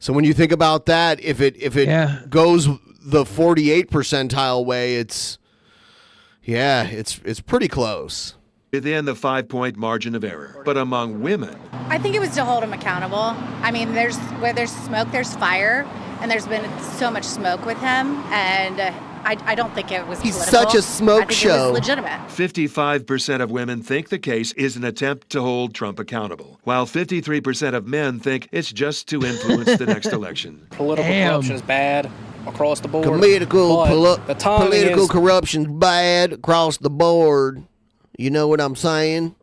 S7: So when you think about that, if it goes the 48 percentile way, it's pretty close.
S24: Within the 5-point margin of error. But among women,
S25: I think it was to hold him accountable. I mean, where there's smoke, there's fire, and there's been so much smoke with him, and I don't think it was political.
S7: such a smoke
S25: I think
S7: show.
S25: It was legitimate.
S24: 55% of women think the case is an attempt to hold Trump accountable, while 53% of men think it's just to influence the next election.
S4: Political corruption is bad across the board.
S7: Political
S4: is,
S7: corruption's bad across the board. You know what I'm saying?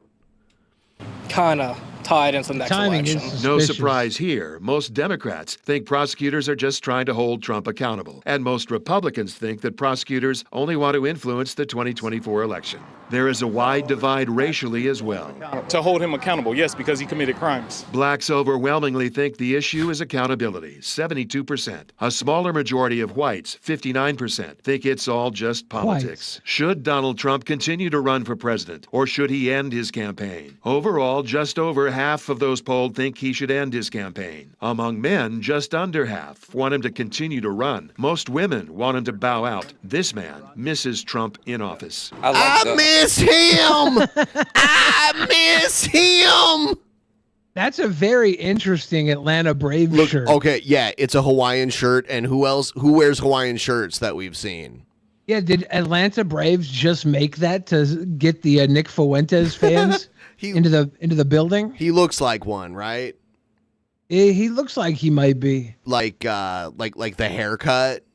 S4: kind of tied into the next election.
S24: No surprise here. Most Democrats think prosecutors are just trying to hold Trump accountable. And most Republicans think that prosecutors only want to influence the 2024 election. There is a wide divide racially as well.
S26: To hold him accountable, yes, because he committed crimes.
S24: Blacks overwhelmingly think the issue is accountability, 72%. A smaller majority of whites, 59%, think it's all just politics. Should Donald Trump continue to run for president, or should he end his campaign? Overall, just over half of those polled think he should end his campaign. Among men, just under half want him to continue to run. Most women want him to bow out. This man misses Trump in office.
S7: I miss him. I miss him.
S5: That's a very interesting Atlanta Braves shirt.
S7: Okay, yeah, it's a Hawaiian shirt, and who wears Hawaiian shirts that we've seen?
S5: Yeah, did Atlanta Braves just make that to get the Nick Fuentes fans? into the building.
S7: He looks like one, right?
S5: He looks like he might be.
S7: Like the haircut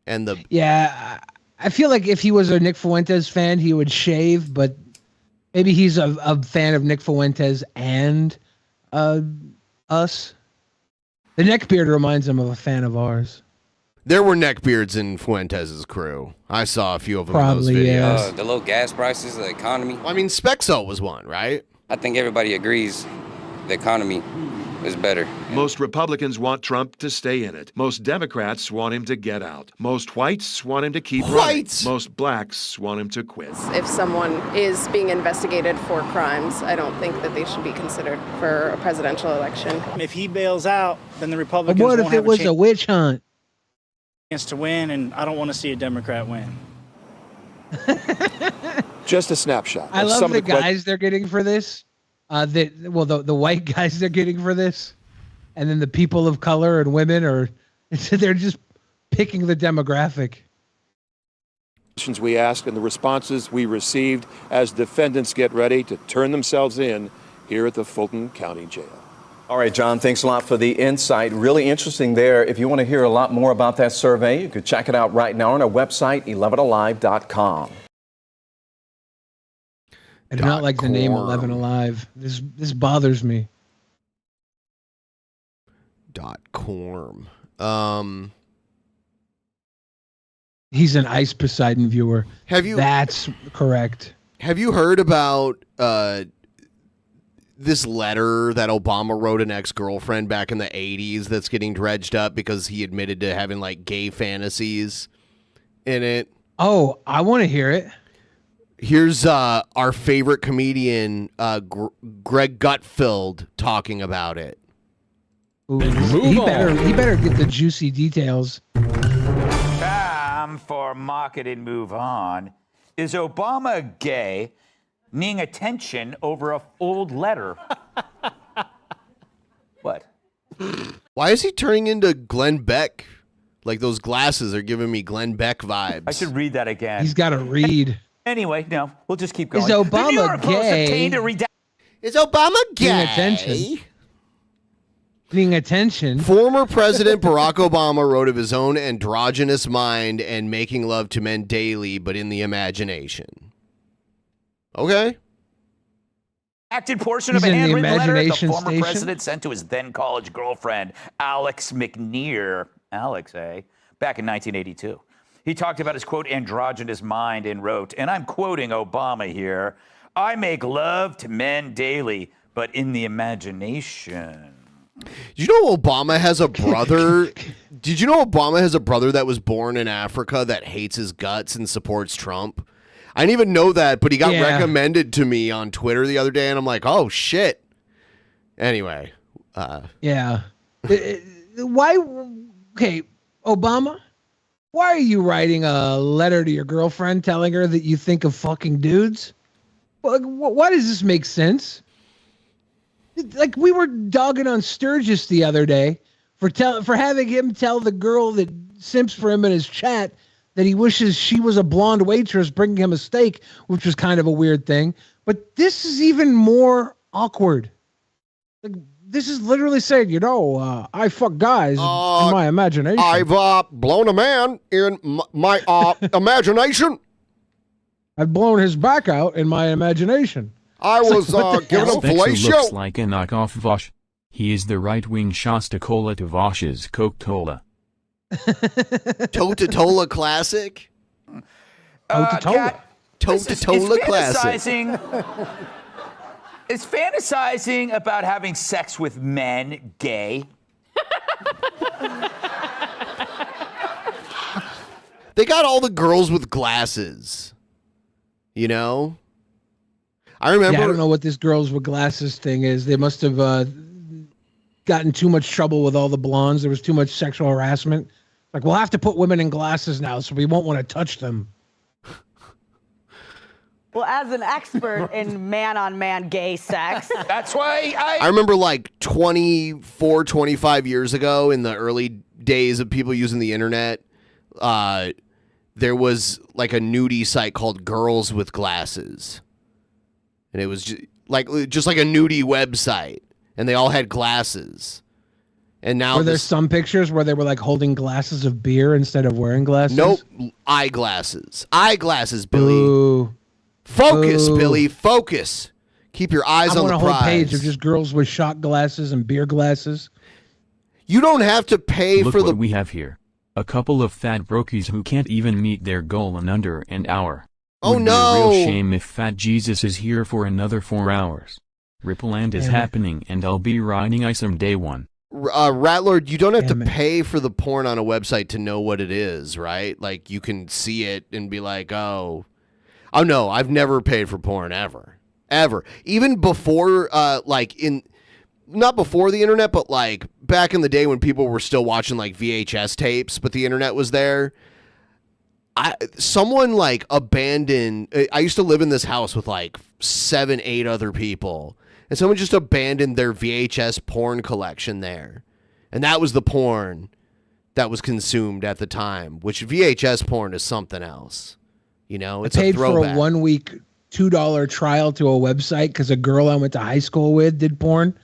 S7: and the.
S5: Yeah, I feel like if he was a Nick Fuentes fan, he would shave, but maybe he's a fan of Nick Fuentes and us. The neckbeard reminds him of a fan of ours.
S7: There were neckbeards in Fuentes' crew. I saw a few of them
S5: Probably,
S7: in those videos.
S5: yeah.
S1: The low gas prices, the economy.
S7: I mean, Spexo was one, right?
S1: I think everybody agrees the economy is better.
S24: Most Republicans want Trump to stay in it. Most Democrats want him to get out. Most whites want him to keep running. Most blacks want him to quit.
S2: If someone is being investigated for crimes, I don't think that they should be considered for a presidential election.
S3: If he bails out, then the
S5: But
S3: Republicans
S5: what
S3: won't
S5: if it
S3: have
S5: was a witch hunt?
S3: chance to win, and I don't want to see a Democrat win.
S23: Just a snapshot.
S5: I
S23: of
S5: love
S23: some
S5: the
S23: of the
S5: guys they're getting for this. The white guys they're getting for this, and then the people of color and women they're just picking the demographic.
S23: questions we asked and the responses we received as defendants get ready to turn themselves in here at the Fulton County Jail.
S21: All right, John, thanks a lot for the insight. Really interesting there. If you want to hear a lot more about that survey, you could check it out right now on our website, 11alive.com.
S5: I do not like the name 11 Alive. This bothers me.
S7: .corm.
S5: He's an Ice Poseidon viewer.
S7: Have you?
S5: That's correct.
S7: Have you heard about this letter that Obama wrote an ex-girlfriend back in the 80s that's getting dredged up because he admitted to having like gay fantasies in it?
S5: Oh, I want to hear it.
S7: Here's our favorite comedian, Greg Gutfeld, talking about it.
S5: Ooh, he better get the juicy details.
S6: Time for market and move on. Is Obama gay? Needing attention over an old letter. What?
S7: Why is he turning into Glenn Beck? Like those glasses are giving me Glenn Beck vibes.
S6: I should read that again.
S5: He's got to read.
S6: Anyway, no, we'll just keep going.
S5: Is Obama
S6: The New York Post
S5: gay?
S6: obtained a
S7: Is Obama gay?
S5: Paying attention. Paying attention.
S7: Former President Barack Obama wrote of his own androgynous mind and making love to men daily, but in the imagination. Okay.
S6: Acted portion
S5: He's
S6: of a
S5: in the
S6: handwritten letter the
S5: imagination
S6: former
S5: station?
S6: president sent to his then college girlfriend, Alex McNear. Alex, eh? Back in 1982. He talked about his, quote, androgynous mind and wrote, and I'm quoting Obama here, I make love to men daily, but in the imagination.
S7: Did you know Obama has a brother? Did you know Obama has a brother that was born in Africa that hates his guts and supports Trump? I didn't even know that, but he got recommended to me on Twitter the other day, and I'm like, oh, shit. Anyway.
S5: Yeah. Why? Okay, Obama, why are you writing a letter to your girlfriend telling her that you think of fucking dudes? Why does this make sense? Like, we were dogging on Sturgis the other day for having him tell the girl that simps for him in his chat that he wishes she was a blonde waitress bringing him a steak, which was kind of a weird thing. But this is even more awkward. Like, this is literally saying, I fuck guys in my imagination.
S7: I've blown a man in my imagination.
S5: I've blown his back out in my imagination.
S7: I was giving him filet
S8: Spexo looks like a knockoff Vosh. He is the right-wing Shasta-Cola to Vosh's Coca-Cola.
S7: Totatola Classic?
S6: Kat,
S7: Totatola Classic.
S6: Is fantasizing about having sex with men gay?
S7: They got all the girls with glasses. You know? I remember.
S5: Yeah, I don't know what this girls with glasses thing is. They must have gotten too much trouble with all the blondes. There was too much sexual harassment. Like, we'll have to put women in glasses now, so we won't want to touch them.
S9: Well, as an expert in man-on-man gay sex.
S6: That's why
S7: I remember like 24, 25 years ago in the early days of people using the internet, there was like a nudie site called Girls with Glasses. And it was just like just like a nudie website, and they all had glasses. And now
S5: were there some pictures where they were like holding glasses of beer instead of wearing glasses?
S7: Nope, eyeglasses. Eyeglasses, Billy.
S5: Ooh.
S7: Focus,
S5: Ooh.
S7: Billy. Focus. Keep your eyes on the prize.
S5: I want a whole page of just girls with shot glasses and beer glasses.
S7: You don't have to pay
S8: Look
S7: for
S8: what we have here. A couple of fat brokies who can't even meet their goal in under an hour.
S7: Oh,
S8: Would
S7: no.
S8: be a real shame if Fat Jesus is here for another 4 hours. Rippleland is
S7: Damn it.
S8: happening and I'll be riding ice on day 1.
S7: Ratlord, you don't have to pay for the porn on a website to know what it is, right? Like, you can see it and be like, oh no, I've never paid for porn ever. Even before, not before the internet, but like back in the day when people were still watching like VHS tapes, but the internet was there. Someone like abandoned, I used to live in this house with like 7, 8 other people. And someone just abandoned their VHS porn collection there. And that was the porn that was consumed at the time, which VHS porn is something else. You know, it's
S5: I paid
S7: a throwback.
S5: for a 1 week $2 trial to a website because a girl I went to high school with did porn,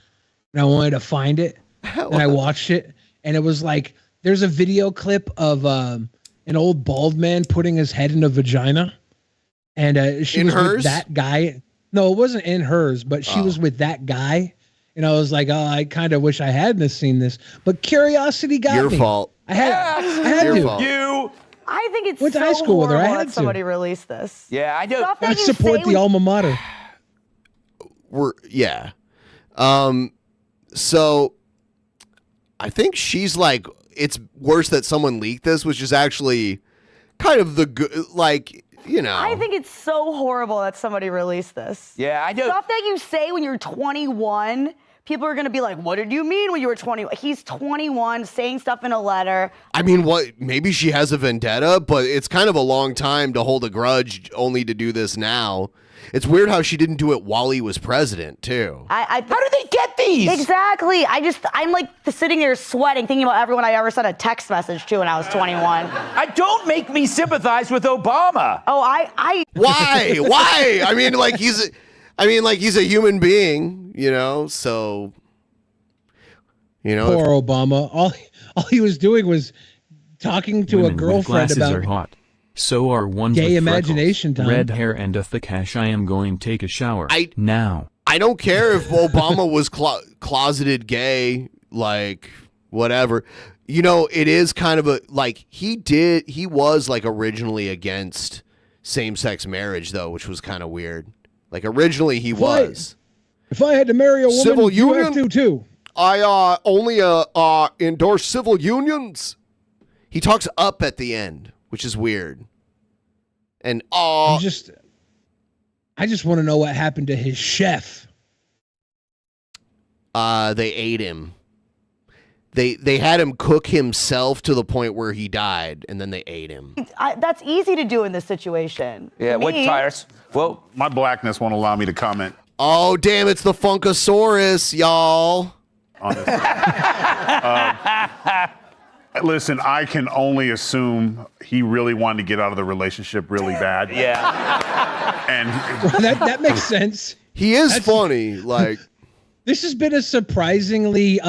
S5: and I wanted to find it. And I watched it, and it was like there's a video clip of an old bald man putting his head in a vagina, and she was with that guy. No, it wasn't in hers, but she was with that guy. And I was like, oh, I kind of wish I hadn't seen this. But curiosity got
S7: Your
S5: me.
S7: fault.
S5: I had
S7: Your
S5: to.
S7: fault.
S9: I think it's
S5: Went to
S9: so
S5: high school with her. I
S9: horrible
S5: had
S9: that
S5: to.
S9: somebody released this.
S6: Yeah, I do.
S9: Stuff that
S5: Let's
S9: you
S5: support
S9: say
S5: the
S9: when-
S5: alma mater.
S7: Yeah. So I think she's like, it's worse that someone leaked this, which is actually kind of the good, like, you know.
S9: I think it's so horrible that somebody released this.
S6: Yeah, I do.
S9: Stuff that you say when you're 21, people are going to be like, what did you mean when you were 21? He's 21, saying stuff in a letter.
S7: I mean, maybe she has a vendetta, but it's kind of a long time to hold a grudge only to do this now. It's weird how she didn't do it while he was president, too.
S9: How do they get these? Exactly. I'm like sitting there sweating, thinking about everyone I ever sent a text message to when I was 21.
S6: Don't make me sympathize with Obama.
S9: Oh,
S7: Why? Why? I mean, like he's a human being, you know. So, you know,
S5: Poor Obama. All he was doing was talking to
S8: Women
S5: a
S8: with
S5: girlfriend
S8: glasses
S5: about
S8: are hot. So are ones
S5: gay
S8: with
S5: imagination
S8: freckles,
S5: time.
S8: red hair, and a thick ash. I am going to take a shower now.
S7: I don't care if Obama was closeted gay, like whatever. You know, it is kind of he was like originally against same-sex marriage though, which was kind of weird. Like originally he was.
S5: If I had to marry a woman,
S7: Civil
S5: you
S7: union?
S5: have to too.
S7: I only endorse civil unions. He talks up at the end, which is weird. And
S5: I just want to know what happened to his chef.
S7: They ate him. They had him cook himself to the point where he died, and then they ate him.
S9: That's easy to do in this situation.
S6: Yeah,
S9: To
S6: what
S9: me-
S6: tires? Well,
S24: my blackness won't allow me to comment.
S7: Oh, damn, it's the Funkasaurus, y'all.
S24: Listen, I can only assume he really wanted to get out of the relationship really bad.
S6: Yeah.
S24: And
S5: that makes sense.
S7: He is funny. Like,
S5: this has been a surprisingly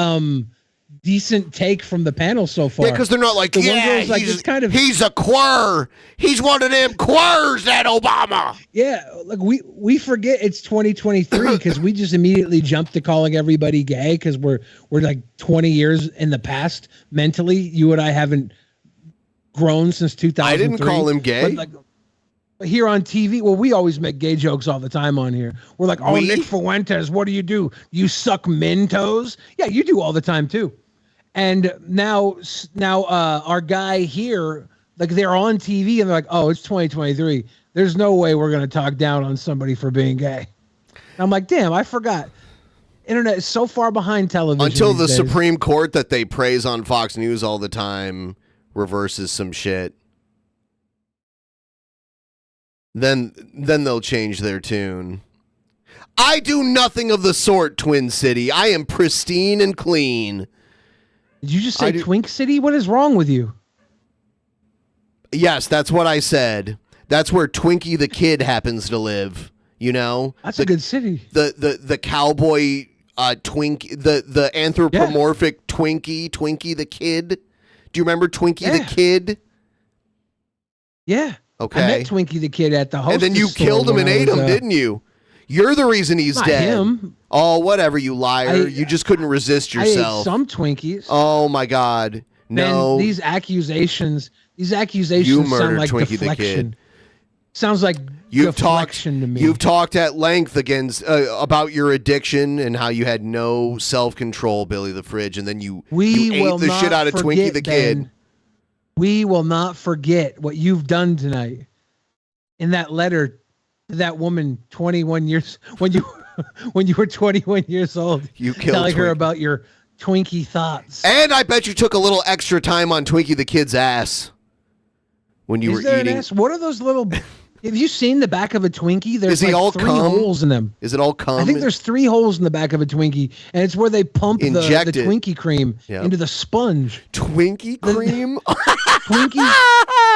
S5: decent take from the panel so far.
S7: yeah, because they're not like,
S5: The one
S7: yeah,
S5: girl's like,
S7: he's,
S5: it's kind of
S7: he's a queer. He's one of them queers, that Obama.
S5: Yeah, like we forget it's 2023 because we just immediately jump to calling everybody gay because we're like 20 years in the past mentally. You and I haven't grown since 2003.
S7: I didn't call him gay.
S5: But here on TV, well, we always make gay jokes all the time on here. We're like, oh,
S7: We?
S5: Nick Fuentes, what do? You suck men toes? Yeah, you do all the time too. And now our guy here, like they're on TV and they're like, oh, it's 2023. There's no way we're going to talk down on somebody for being gay. And I'm like, damn, I forgot. Internet is so far behind television.
S7: Until the
S5: these days.
S7: Supreme Court that they praise on Fox News all the time reverses some shit. Then they'll change their tune. I do nothing of the sort, Twin City. I am pristine and clean.
S5: Did you just say Twink City? What is wrong with you?
S7: Yes, that's what I said. That's where Twinkie the Kid happens to live. You know,
S5: That's a good city.
S7: The cowboy Twinkie, the anthropomorphic Twinkie the kid. Do you remember Twinkie the kid?
S5: Yeah.
S7: Okay.
S5: I met Twinkie the kid at the hostess
S7: And then you
S5: store
S7: killed him
S5: when
S7: and
S5: I
S7: ate
S5: was,
S7: him, didn't you? You're the reason he's
S5: Not
S7: dead.
S5: him.
S7: Oh, whatever, you liar. You just couldn't resist
S5: I ate
S7: yourself.
S5: some Twinkies.
S7: Oh my God. No.
S5: Man, these accusations
S7: You
S5: sound
S7: murdered
S5: like
S7: Twinkie the
S5: deflection.
S7: kid.
S5: Sounds like deflection to me.
S7: You've talked at length about your addiction and how you had no self-control, Billy the Fridge, and then you ate the shit out of Twinkie the kid.
S5: Ben, we will not forget what you've done tonight. In that letter to that woman 21 years when you were 21 years old,
S7: you killed
S5: telling her
S7: Twinkie.
S5: about your Twinkie thoughts.
S7: And I bet you took a little extra time on Twinkie the kid's ass when you
S5: Is
S7: were
S5: there
S7: eating.
S5: An ass? What are those little? Have you seen the back of a Twinkie? There's
S7: Is he
S5: like
S7: all
S5: 3
S7: cum?
S5: holes in them.
S7: Is it all cum?
S5: I think there's 3 holes in the back of a Twinkie, and it's where they pump the
S7: Inject it.
S5: Twinkie cream
S7: Yep.
S5: into the sponge.
S7: Twinkie cream?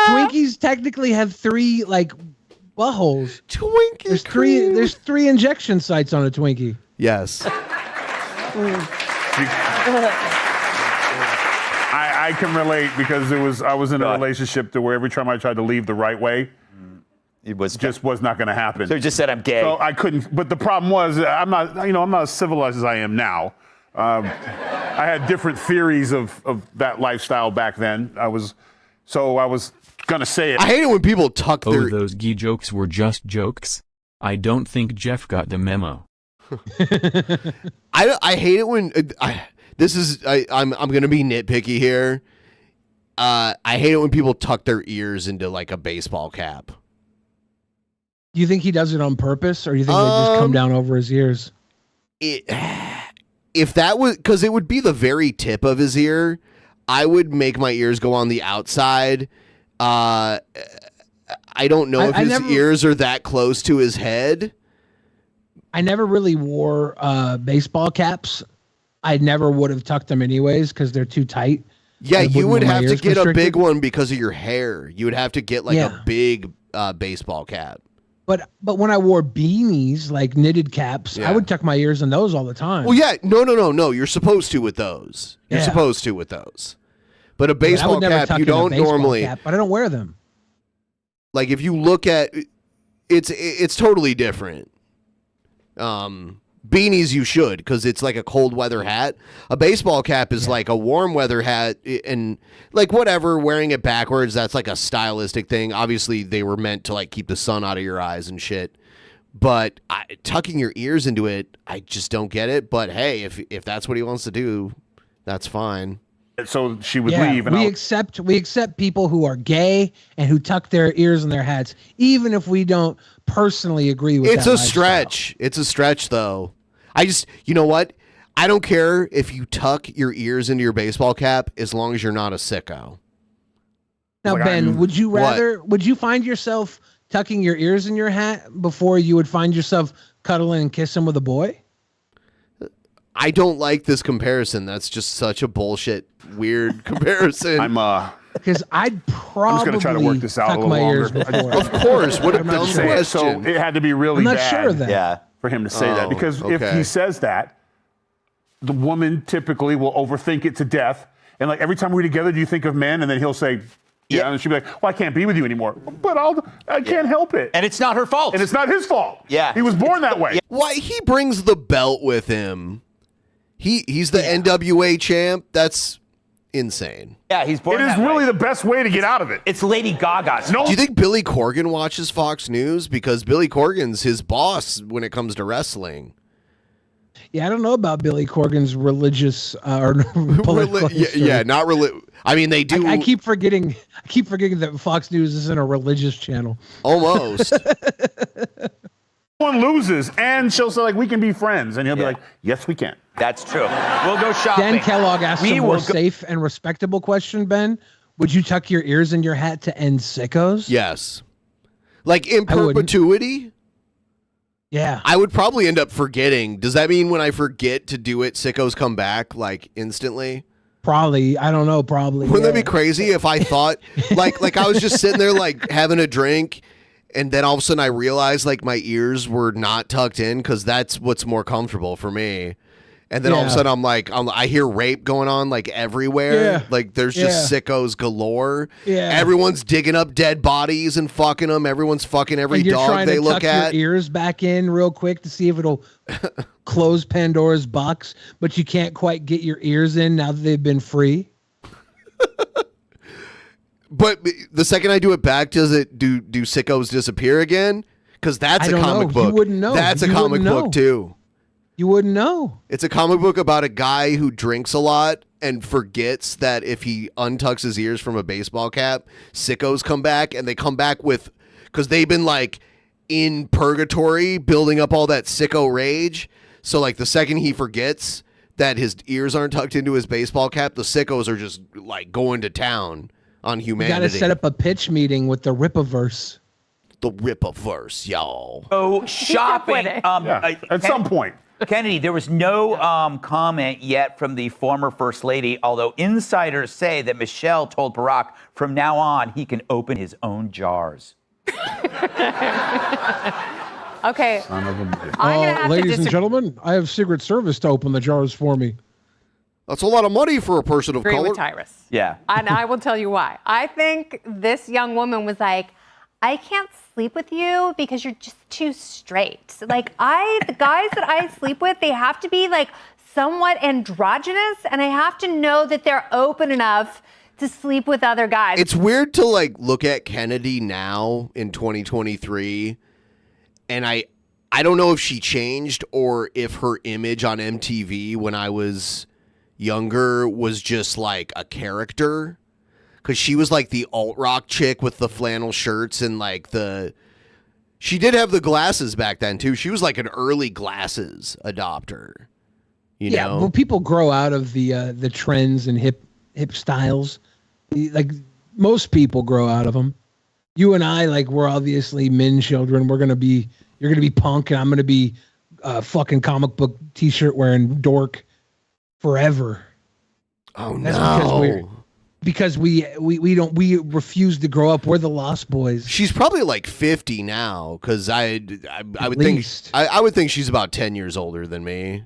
S5: Twinkies technically have 3 like buttholes.
S7: Twinkie
S5: there's
S7: cream.
S5: 3 there's 3 injection sites on a Twinkie.
S7: Yes.
S10: I can relate because I was in a relationship to where every time I tried to leave the right way, it was not going to happen.
S6: So he just said, I'm gay.
S10: So I couldn't. But the problem was, I'm not as civilized as I am now. I had different theories of that lifestyle back then. I was gonna say it.
S7: I hate it when people tuck their.
S8: Those gay jokes were just jokes. I don't think Jeff got the memo.
S7: I hate it when I'm gonna be nitpicky here. I hate it when people tuck their ears into like a baseball cap.
S5: Do you think he does it on purpose, or do you think they just come down over his ears?
S7: If that was because it would be the very tip of his ear, I would make my ears go on the outside. I don't know if his ears are that close to his head.
S5: I never really wore baseball caps. I never would have tucked them anyways because they're too tight.
S7: Yeah, you would have to get a
S5: constricted.
S7: big one because of your hair. You would have to get like a big baseball cap.
S5: But when I wore beanies, like knitted caps, I would tuck my ears in those all the time.
S7: Well, yeah, no. You're supposed to with those. You're
S5: Yeah.
S7: supposed to with those. But a
S5: But I would
S7: baseball
S5: never
S7: cap,
S5: tuck
S7: you
S5: in a
S7: don't
S5: baseball
S7: normally.
S5: cap, but I don't wear them.
S7: Like if you look at, it's totally different. Beanies you should because it's like a cold weather hat. A baseball cap is like a warm weather hat, and like whatever, wearing it backwards, that's like a stylistic thing. Obviously they were meant to like keep the sun out of your eyes and shit, but tucking your ears into it, I just don't get it. But hey, if that's what he wants to do, that's fine.
S10: So she would leave, and
S5: we accept people who are gay and who tuck their ears in their hats, even if we don't personally agree with.
S7: It's
S5: that
S7: a
S5: lifestyle.
S7: stretch. It's a stretch, though. You know what? I don't care if you tuck your ears into your baseball cap as long as you're not a sicko.
S5: Now,
S7: Like,
S5: Ben, would you
S7: What?
S5: rather? Would you find yourself tucking your ears in your hat before you would find yourself cuddling and kissing with a boy?
S7: I don't like this comparison. That's just such a bullshit, weird comparison.
S5: Because I'd probably.
S10: I'm just gonna try to work this out a
S5: tuck
S10: little
S5: my
S10: longer.
S5: ears before.
S7: Of course, what a
S5: I'm not
S7: dumb
S5: sure.
S7: question.
S10: So it had to be really
S5: I'm not
S10: bad
S5: sure of that.
S10: for him to say that.
S7: Oh,
S10: Because if
S7: okay.
S10: he says that, the woman typically will overthink it to death. And like every time we're together, do you think of men? And then he'll say, yeah. And she'll be like, well, I can't be with you anymore. But I can't help it.
S6: And it's not her fault.
S10: And it's not his fault.
S6: Yeah.
S10: He was born that way.
S7: Why he brings the belt with him? He's the NWA champ. That's insane.
S6: Yeah, he's born
S10: It is
S6: that way.
S10: really the best way to get out of it.
S6: It's Lady Gaga's.
S7: Do you think Billy Corgan watches Fox News? Because Billy Corgan's his boss when it comes to wrestling.
S5: Yeah, I don't know about Billy Corgan's religious or political history.
S7: Yeah, not religious. I mean, they do.
S5: I keep forgetting. I keep forgetting that Fox News isn't a religious channel.
S7: Almost.
S10: Someone loses, and she'll say, like, we can be friends. And he'll be like, yes, we can.
S6: That's true. We'll go shopping.
S5: Dan Kellogg asked
S6: We
S5: a more
S6: will go-
S5: safe and respectable question, Ben. Would you tuck your ears in your hat to end sickos?
S7: Yes. Like in
S5: I wouldn't.
S7: perpetuity?
S5: Yeah.
S7: I would probably end up forgetting. Does that mean when I forget to do it, sickos come back like instantly?
S5: Probably. I don't know. Probably.
S7: Wouldn't that
S5: yeah.
S7: be crazy if I thought like I was just sitting there like having a drink And then all of a sudden I realized like my ears were not tucked in because that's what's more comfortable for me. And then all of a sudden I'm like, I hear rape going on like everywhere.
S5: Yeah.
S7: Like there's just sickos galore.
S5: Yeah.
S7: Everyone's digging up dead bodies and fucking them. Everyone's fucking every
S5: And you're
S7: dog
S5: trying
S7: they
S5: to
S7: look
S5: tuck
S7: at.
S5: your ears back in real quick to see if it'll close Pandora's box, but you can't quite get your ears in now that they've been free.
S7: But the second I do it back, do sickos disappear again? Because that's
S5: I
S7: a
S5: don't
S7: comic
S5: know.
S7: book.
S5: You wouldn't know.
S7: That's a
S5: You
S7: comic
S5: wouldn't
S7: book
S5: know.
S7: too.
S5: You wouldn't know.
S7: It's a comic book about a guy who drinks a lot and forgets that if he untucks his ears from a baseball cap, sickos come back, and they come back with, because they've been like in purgatory building up all that sicko rage. So like the second he forgets that his ears aren't tucked into his baseball cap, the sickos are just like going to town on
S5: You
S7: humanity.
S5: got to set up a pitch meeting with the Ripaverse.
S7: The Ripaverse, y'all.
S6: So shopping.
S10: At some point.
S6: Kennedy, there was no comment yet from the former First Lady, although insiders say that Michelle told Barack from now on he can open his own jars.
S11: Okay.
S10: Son of a bitch.
S11: I'm gonna have to
S5: Ladies and
S11: disagree.
S5: gentlemen, I have Secret Service to open the jars for me.
S7: That's a lot of money for a person of
S11: Agree
S7: color.
S11: with Tyrus.
S6: Yeah.
S11: And I will tell you why. I think this young woman was like, I can't sleep with you because you're just too straight. Like the guys that I sleep with, they have to be like somewhat androgynous, and I have to know that they're open enough to sleep with other guys.
S7: It's weird to like look at Kennedy now in 2023, and I don't know if she changed or if her image on MTV when I was younger was just like a character. Because she was like the alt-rock chick with the flannel shirts and like she did have the glasses back then too. She was like an early glasses adopter. You know?
S5: Well, people grow out of the trends and hip styles. Like most people grow out of them. You and I, like, we're obviously men children. You're gonna be punk, and I'm gonna be fucking comic book t-shirt wearing dork forever.
S7: Oh
S5: That's
S7: no.
S5: because we refuse to grow up. We're the Lost Boys.
S7: She's probably like 50 now, because I would
S5: least.
S7: think I would think she's about 10 years older than me.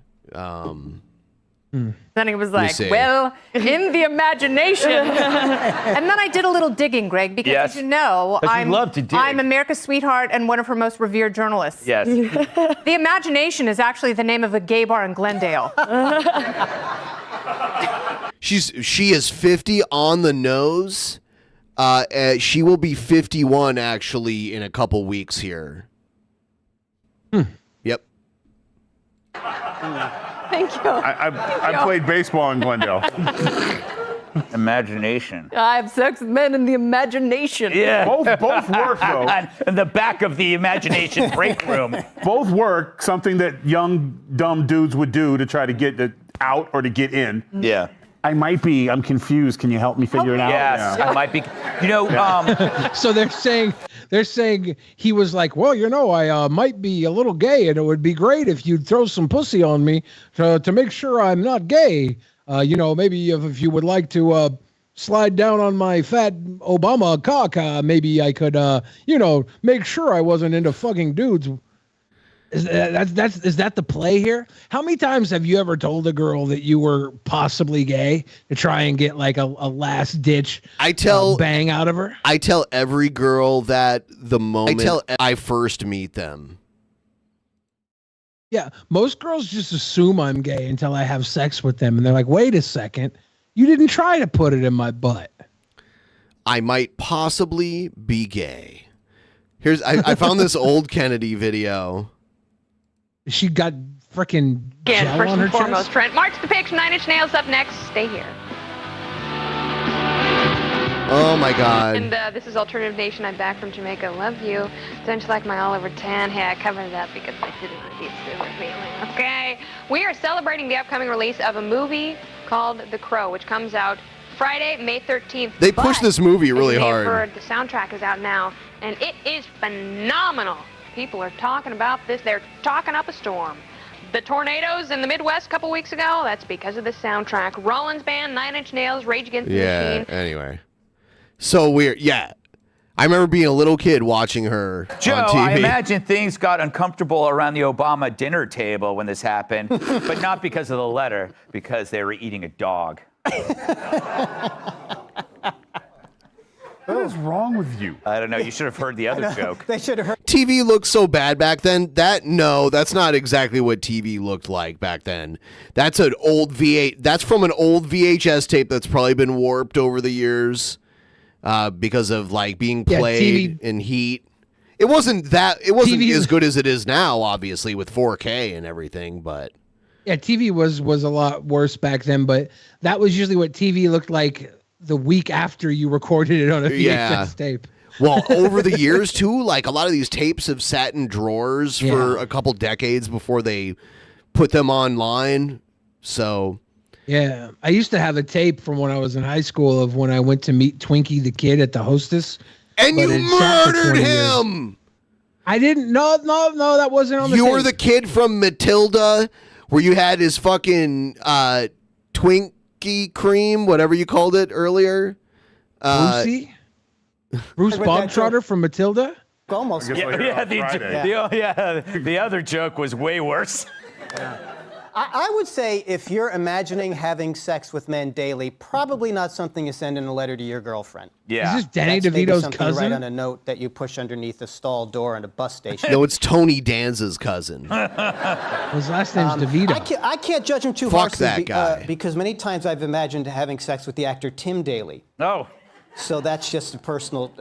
S11: Then he was
S7: Let me
S11: like,
S7: see.
S11: well, in the imagination. And then I did a little digging, Greg, because
S6: Yes.
S11: as you know,
S6: 'Cause you love to dig.
S11: I'm America's sweetheart and one of her most revered journalists.
S6: Yes.
S11: The Imagination is actually the name of a gay bar in Glendale.
S7: She is 50 on the nose. She will be 51 actually in a couple weeks here. Yep.
S11: Thank you.
S10: I played baseball in Glendale.
S6: Imagination.
S11: I have sex with men in the imagination.
S6: Yeah.
S10: Both work, though.
S6: In the back of the imagination break room.
S10: Both work, something that young, dumb dudes would do to try to get out or to get in.
S6: Yeah.
S10: I'm confused. Can you help me figure it out?
S6: Yes,
S10: Yeah.
S6: I might be. You know,
S5: So they're saying he was like, well, you know, I might be a little gay, and it would be great if you'd throw some pussy on me to make sure I'm not gay. You know, maybe if you would like to slide down on my fat Obama cock, maybe I could, make sure I wasn't into fucking dudes. Is that the play here? How many times have you ever told a girl that you were possibly gay to try and get like a last ditch bang out of her?
S7: I tell every girl that the moment I first meet them.
S5: Yeah, most girls just assume I'm gay until I have sex with them, and they're like, wait a second, you didn't try to put it in my butt.
S7: I might possibly be gay. I found this old Kennedy video.
S5: She got freaking
S12: Again,
S5: gel
S12: first
S5: on her
S12: and foremost,
S5: chest.
S12: Trent, March the Picks, 9 Inch Nails up next. Stay here.
S7: Oh my God.
S12: And this is Alternative Nation. I'm back from Jamaica. Love you. Don't you like my Oliver tan? Hey, I covered it up because I didn't want you to see the feeling. Okay. We are celebrating the upcoming release of a movie called The Crow, which comes out Friday, May 13th.
S7: They pushed this movie really
S12: as you may have
S7: hard.
S12: heard, the soundtrack is out now, and it is phenomenal. People are talking about this. They're talking up a storm. The tornadoes in the Midwest a couple weeks ago, that's because of the soundtrack. Rollins Band, 9 Inch Nails, Rage Against the
S7: Yeah,
S12: Machine.
S7: anyway. So weird. Yeah. I remember being a little kid watching her
S6: Joe,
S7: on TV.
S6: I imagine things got uncomfortable around the Obama dinner table when this happened, but not because of the letter, because they were eating a dog.
S10: What is wrong with you?
S6: I don't know. You should have heard the other joke.
S13: They should have heard.
S7: TV looked so bad back then. That's not exactly what TV looked like back then. That's an old That's from an old VHS tape that's probably been warped over the years because of like being played in heat. It wasn't TV as good as it is now, obviously with 4K and everything. But
S5: yeah, TV was a lot worse back then. But that was usually what TV looked like the week after you recorded it on a VHS tape.
S7: Well, over the years too, like a lot of these tapes have sat in drawers for a couple decades before they put them online. So
S5: yeah, I used to have a tape from when I was in high school of when I went to meet Twinkie the kid at the Hostess.
S7: And you murdered him.
S5: I didn't. No, that wasn't on the tape.
S7: You were the kid from Matilda where you had his fucking Twinkie cream, whatever you called it earlier.
S5: Brucey? Bruce Bogtrotter from Matilda?
S13: Almost.
S6: The other joke was way worse.
S13: I would say if you're imagining having sex with men daily, probably not something you send in a letter to your girlfriend.
S6: Yeah.
S5: Is this Danny
S13: That's maybe
S5: DeVito's
S13: something
S5: cousin?
S13: You write on a note that you push underneath a stall door in a bus station.
S7: No, it's Tony Danza's cousin.
S5: His last name's DeVito.
S13: I can't judge him too
S7: Fuck
S13: harshly
S7: that guy.
S13: because many times I've imagined having sex with the actor Tim Daly.
S6: Oh.
S13: So that's just a personal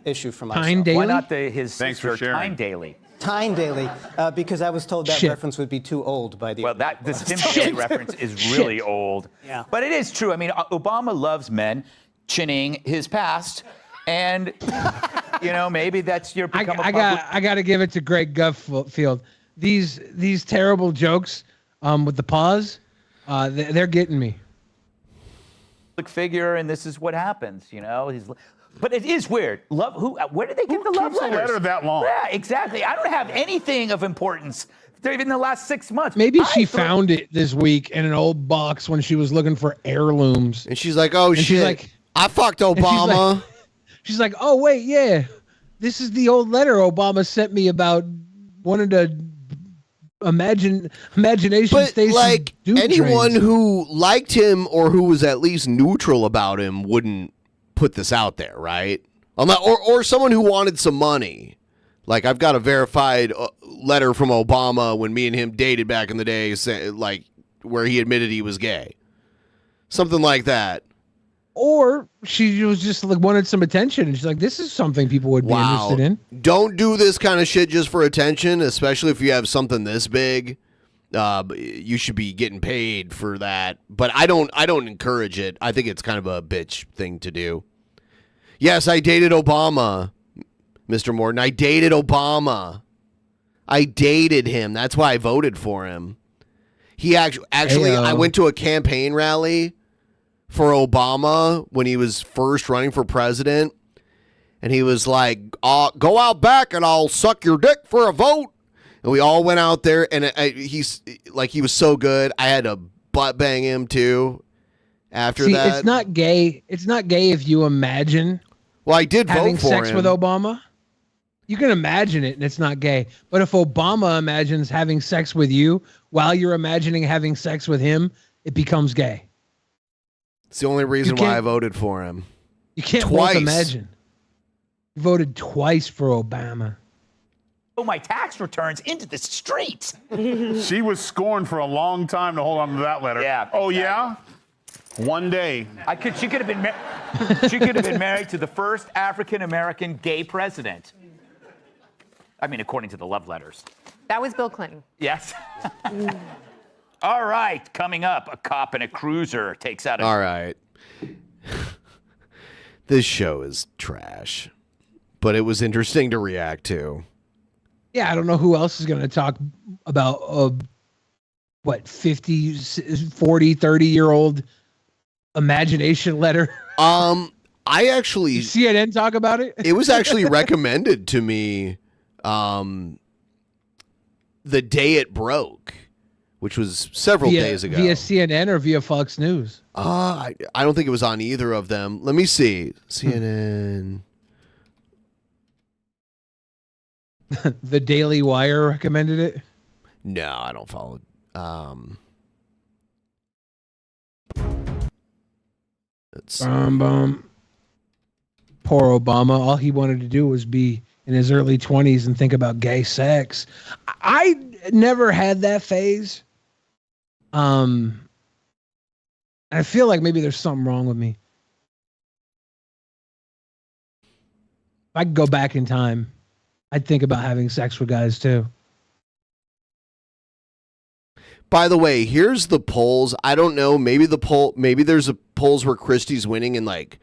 S13: issue for myself.
S5: Tyne Daly?
S6: Why not his
S10: Thanks for
S6: sister,
S10: sharing.
S6: Tyne Daly?
S13: Tyne Daly, because I was told that reference would be too old by the.
S6: Well, this Tim Daly reference is really old.
S13: Yeah.
S6: But it is true. I mean, Obama loves men, chinning his past, and maybe that's your.
S5: I got to give it to Greg Guffield. These terrible jokes with the pause, they're getting me.
S6: Figure, and this is what happens. But it is weird. Where did they get the love
S10: keeps a
S6: letters?
S10: letter that long?
S6: Yeah, exactly. I don't have anything of importance. Even in the last 6 months.
S5: Maybe she found it this week in an old box when she was looking for heirlooms.
S7: And she's like, "Oh shit!
S5: She's like,
S7: I fucked Obama."
S5: She's like, "Oh wait, yeah, this is the old letter Obama sent me about wanting to imagination
S7: But
S5: station."
S7: like
S5: dude
S7: anyone
S5: trains.
S7: who liked him or who was at least neutral about him wouldn't put this out there, right? Or someone who wanted some money. Like I've got a verified letter from Obama when me and him dated back in the day, like where he admitted he was gay. Something like that.
S5: Or she was just like wanted some attention, and she's like, "This is something people would be interested in."
S7: Don't do this kind of shit just for attention, especially if you have something this big. You should be getting paid for that. But I don't encourage it. I think it's kind of a bitch thing to do. Yes, I dated Obama, Mr. Morton. I dated Obama. I dated him. That's why I voted for him. He actually, I went to a campaign rally for Obama when he was first running for president. And he was like, go out back and I'll suck your dick for a vote. And we all went out there, and he was so good. I had to butt bang him too. After that,
S5: it's not gay. It's not gay if you imagine.
S7: Well, I did
S5: having
S7: vote for
S5: sex
S7: him.
S5: with Obama. You can imagine it, and it's not gay. But if Obama imagines having sex with you while you're imagining having sex with him, it becomes gay.
S7: It's the only reason why I voted for him.
S5: You can't
S7: Twice.
S5: both imagine. You voted twice for Obama.
S6: My tax returns into the streets.
S10: She was scorned for a long time to hold on to that letter.
S6: Yeah.
S10: Oh yeah. One day.
S6: She could have been. She could have been married to the first African American gay president. I mean, according to the love letters.
S11: That was Bill Clinton.
S6: Yes. All right. Coming up, a cop in a cruiser takes out a.
S7: All right. This show is trash, but it was interesting to react to.
S5: Yeah, I don't know who else is going to talk about 50, 40, 30-year-old imagination letter.
S7: I actually
S5: CNN talk about it.
S7: It was actually recommended to me the day it broke, which was several days ago.
S5: Via CNN or via Fox News?
S7: I don't think it was on either of them. Let me see. CNN.
S5: The Daily Wire recommended it.
S7: No, I don't follow.
S5: Poor Obama. All he wanted to do was be in his early 20s and think about gay sex. I never had that phase. I feel like maybe there's something wrong with me. If I could go back in time, I'd think about having sex with guys too.
S7: By the way, here's the polls. I don't know. Maybe there's a polls where Christie's winning in like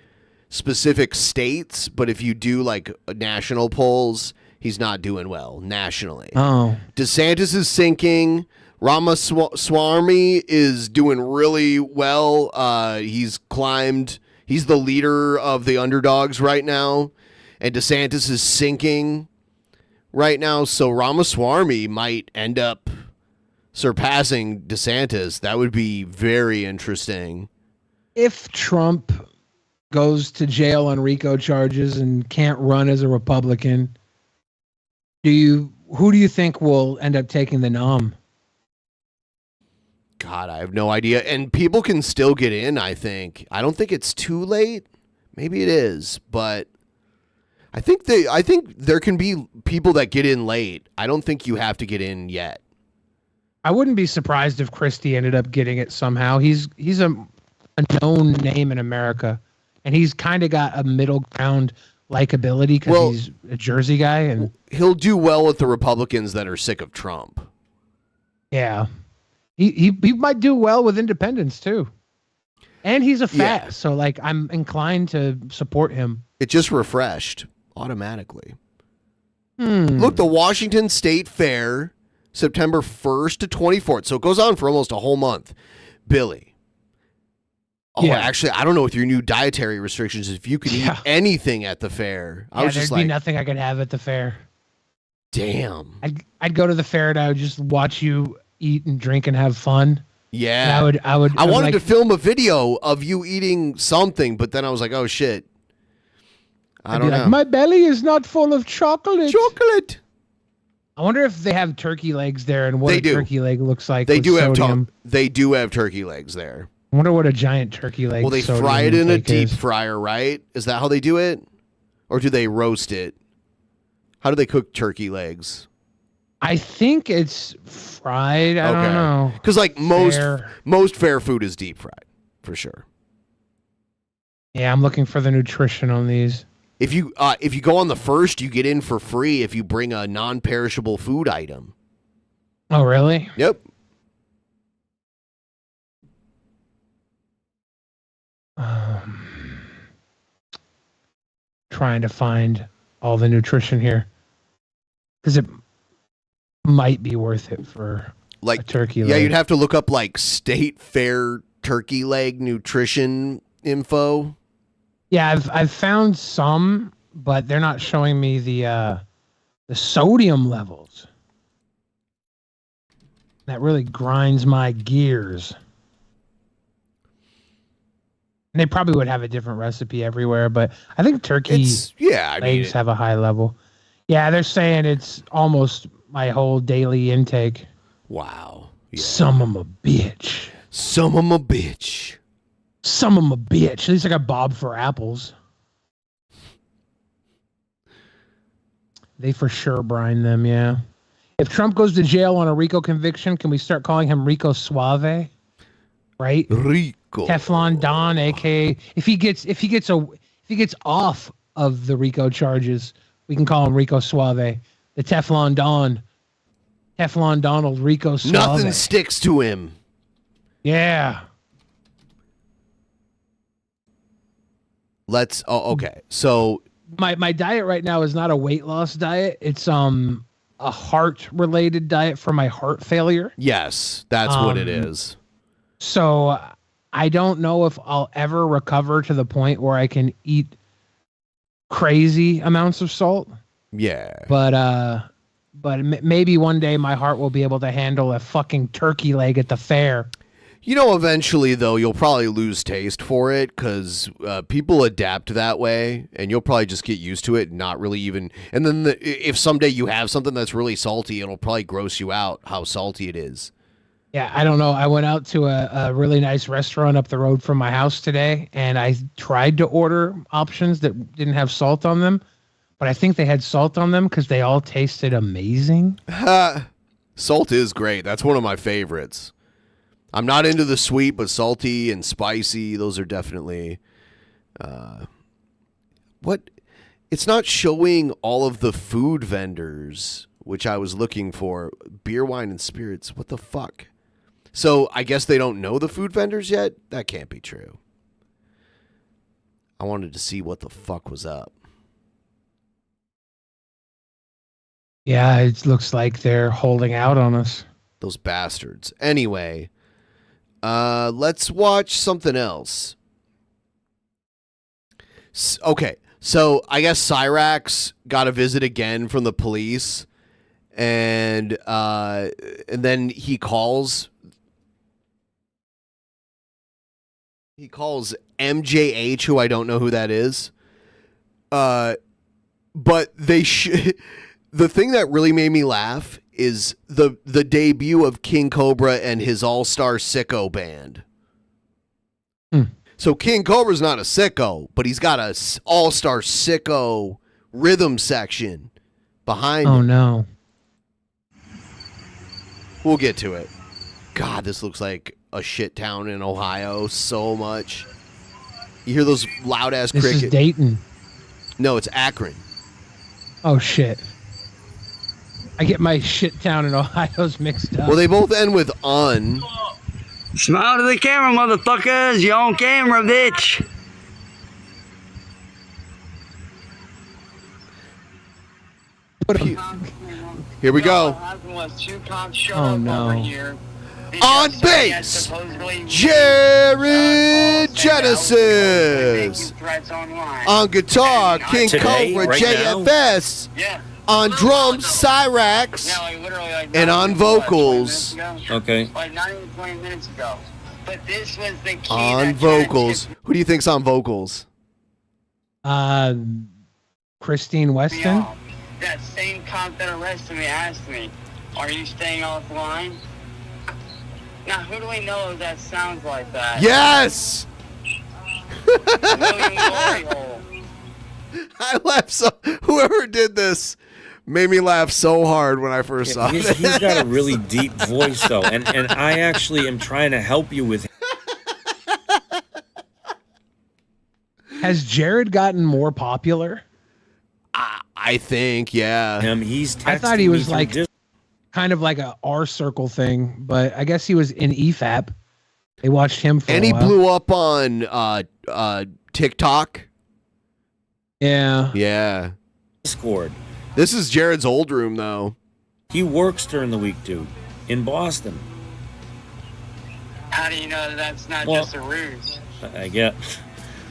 S7: specific states, but if you do like national polls, he's not doing well nationally.
S5: Oh.
S7: DeSantis is sinking. Ramaswamy is doing really well. He's climbed. He's the leader of the underdogs right now, and DeSantis is sinking right now. So Ramaswamy might end up surpassing DeSantis. That would be very interesting.
S5: If Trump goes to jail on RICO charges and can't run as a Republican, who do you think will end up taking the nom?
S7: God, I have no idea. And people can still get in, I think. I don't think it's too late. Maybe it is, but I think there can be people that get in late. I don't think you have to get in yet.
S5: I wouldn't be surprised if Christie ended up getting it somehow. He's a known name in America, and he's kind of got a middle ground likability because he's a Jersey guy, and
S7: he'll do well with the Republicans that are sick of Trump.
S5: Yeah, he might do well with independents too, and he's a fat, so like I'm inclined to support him.
S7: It just refreshed automatically. Look, the Washington State Fair, September 1st to 24th. So it goes on for almost a whole month. Billy. Oh,
S5: Yeah.
S7: actually, I don't know with your new dietary restrictions if you could eat anything at the fair. I was
S5: there'd
S7: just
S5: be
S7: like,
S5: nothing I could have at the fair.
S7: damn.
S5: I'd go to the fair and I would just watch you eat and drink and have fun.
S7: Yeah.
S5: And I
S7: wanted
S5: like,
S7: to film a video of you eating something, but then I was like, oh shit. I
S5: I'd
S7: don't
S5: be
S7: know.
S5: like, my belly is not full of chocolate.
S7: Chocolate.
S5: I wonder if they have turkey legs there and what
S7: They
S5: a
S7: do.
S5: turkey leg looks like.
S7: They
S5: with
S7: do have
S5: sodium.
S7: they do have turkey legs there.
S5: I wonder what a giant turkey leg.
S7: Well, they
S5: sodium
S7: fry it in a
S5: intake
S7: deep
S5: is.
S7: fryer, right? Is that how they do it? Or do they roast it? How do they cook turkey legs?
S5: I think it's fried. I don't know.
S7: Because like most
S5: Fair.
S7: fair food is deep fried, for sure.
S5: Yeah, I'm looking for the nutrition on these.
S7: If you go on the first, you get in for free if you bring a non-perishable food item.
S5: Oh, really?
S7: Yep.
S5: Trying to find all the nutrition here because it might be worth it for
S7: Like
S5: a turkey
S7: Yeah,
S5: leg.
S7: you'd have to look up like state fair turkey leg nutrition info.
S5: Yeah, I've found some, but they're not showing me the sodium levels. That really grinds my gears. And they probably would have a different recipe everywhere, but I think turkey legs have a high level. Yeah, they're saying it's almost my whole daily intake.
S7: Wow.
S5: Some of 'em a bitch.
S7: Some of 'em a bitch.
S5: Some of 'em a bitch. At least I got Bob for apples. They for sure brine them, yeah. If Trump goes to jail on a RICO conviction, can we start calling him Rico Suave? Right?
S7: Rico.
S5: Teflon Don, aka if he gets off of the RICO charges, we can call him Rico Suave. The Teflon Don. Teflon Donald Rico Suave.
S7: Nothing sticks to him.
S5: Yeah.
S7: Okay. So
S5: My diet right now is not a weight loss diet. It's a heart related diet for my heart failure.
S7: yes, that's what it is.
S5: So I don't know if I'll ever recover to the point where I can eat crazy amounts of salt.
S7: Yeah.
S5: But maybe one day my heart will be able to handle a fucking turkey leg at the fair.
S7: You know, eventually, though, you'll probably lose taste for it because people adapt that way, and you'll probably just get used to it and not really even... And then if someday you have something that's really salty, it'll probably gross you out how salty it is.
S5: Yeah, I don't know. I went out to a really nice restaurant up the road from my house today, and I tried to order options that didn't have salt on them, but I think they had salt on them because they all tasted amazing.
S7: Salt is great. That's one of my favorites. I'm not into the sweet, but salty and spicy, those are definitely... What? It's not showing all of the food vendors, which I was looking for. Beer, wine, and spirits. What the fuck? So I guess they don't know the food vendors yet? That can't be true. I wanted to see what the fuck was up.
S5: Yeah, it looks like they're holding out on us.
S7: Those bastards. Anyway... let's watch something else. Okay, so I guess Cyrax got a visit again from the police, and then he calls MJH, who I don't know who that is. But the thing that really made me laugh is the debut of King Cobra and his all-star SICKO band. So King Cobra's not a sicko, but he's got a all-star SICKO rhythm section behind him.
S5: Oh, no.
S7: We'll get to it. God, this looks like a shit town in Ohio so much. You hear those loud-ass crickets?
S5: This is Dayton.
S7: No, it's Akron.
S5: Oh, shit. I get my shit town in Ohio's mixed up.
S7: Well, they both end with "un."
S14: Smile to the camera, motherfuckers. You're on camera, bitch.
S7: Here we go.
S5: Oh, no.
S7: On bass, Jared Genesis. On guitar, King Cobra JFS. On drums, Cyrax. And on vocals.
S14: Okay.
S7: On vocals. Who do you think's on vocals?
S5: Christine Weston.
S15: That same cop that arrested me asked me, "Are you staying offline?" Now, who do we know that sounds like that?
S7: Yes! I laughed so... Whoever did this made me laugh so hard when I first saw it.
S14: He's got a really deep voice, though, and I actually am trying to help you with.
S5: Has Jared gotten more popular?
S7: I think, yeah.
S5: I thought he was like kind of like a R Circle thing, but I guess he was in EFAP. They watched him for
S7: and
S5: a
S7: he
S5: while.
S7: blew up on TikTok.
S5: Yeah.
S7: Yeah.
S14: Discord.
S7: This is Jared's old room, though.
S14: He works during the week, dude, in Boston.
S15: How do you know that's not just a ruse?
S14: I get.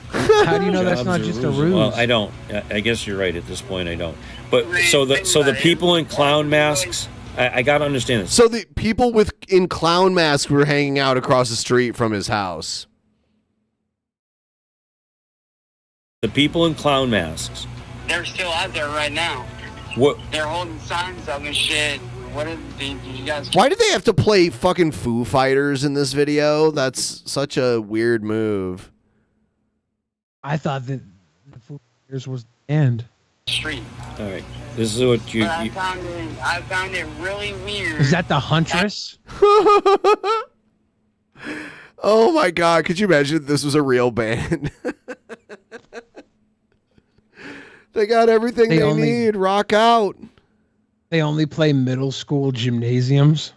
S5: How do you know that's not just a ruse?
S14: Well, I don't. I guess you're right at this point. I don't. But so the people in clown masks. I gotta understand this.
S7: So the people in clown masks were hanging out across the street from his house.
S14: The people in clown masks.
S15: They're still out there right now.
S14: What?
S15: They're holding signs up and shit. What did you guys?
S7: Why did they have to play fucking Foo Fighters in this video? That's such a weird move.
S5: I thought that the Foo Fighters was the end.
S15: Street.
S14: All right. This is what you.
S15: But I found it really weird.
S5: Is that the Huntress?
S7: Oh my God! Could you imagine if this was a real band? They got everything they need. Rock out.
S5: They only play middle school gymnasiums.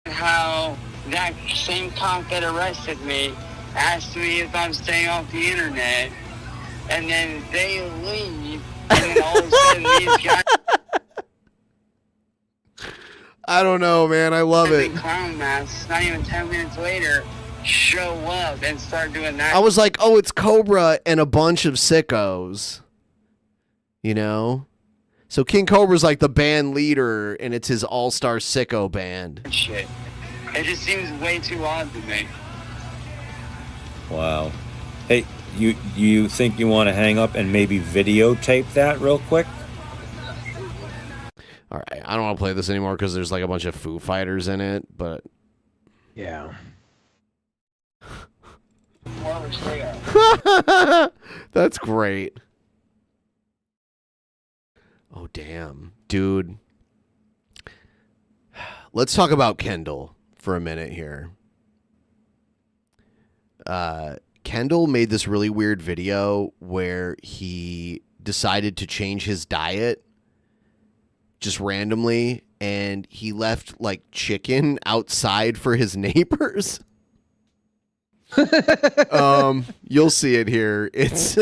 S15: How that same cop that arrested me asked me if I'm staying off the internet, and then they leave, and then all of a sudden these guys.
S7: I don't know, man. I love it.
S15: Clown masks. Not even 10 minutes later, show up and start doing that.
S7: I was like, oh, it's Cobra and a bunch of sickos. You know? So King Cobra's like the band leader, and it's his all-star sicko band.
S15: Shit. It just seems way too odd to me.
S14: Wow. Hey, you think you want to hang up and maybe videotape that real quick?
S7: All right, I don't want to play this anymore because there's like a bunch of Foo Fighters in it, but
S5: yeah.
S7: That's great. Oh, damn. Dude. Let's talk about Kendall for a minute here. Kendall made this really weird video where he decided to change his diet just randomly, and he left like chicken outside for his neighbors. You'll see it here. It's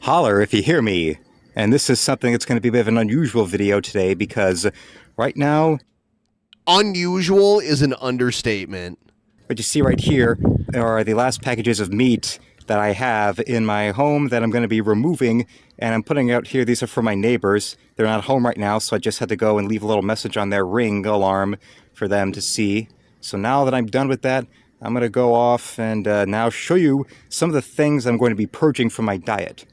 S16: Holler if you hear me. And this is something that's going to be a bit of an unusual video today because right now...
S7: Unusual is an understatement.
S16: What you see right here are the last packages of meat that I have in my home that I'm going to be removing, and I'm putting out here. These are for my neighbors. They're not home right now, so I just had to go and leave a little message on their Ring alarm for them to see. So now that I'm done with that, I'm going to go off and now show you some of the things I'm going to be purging from my diet.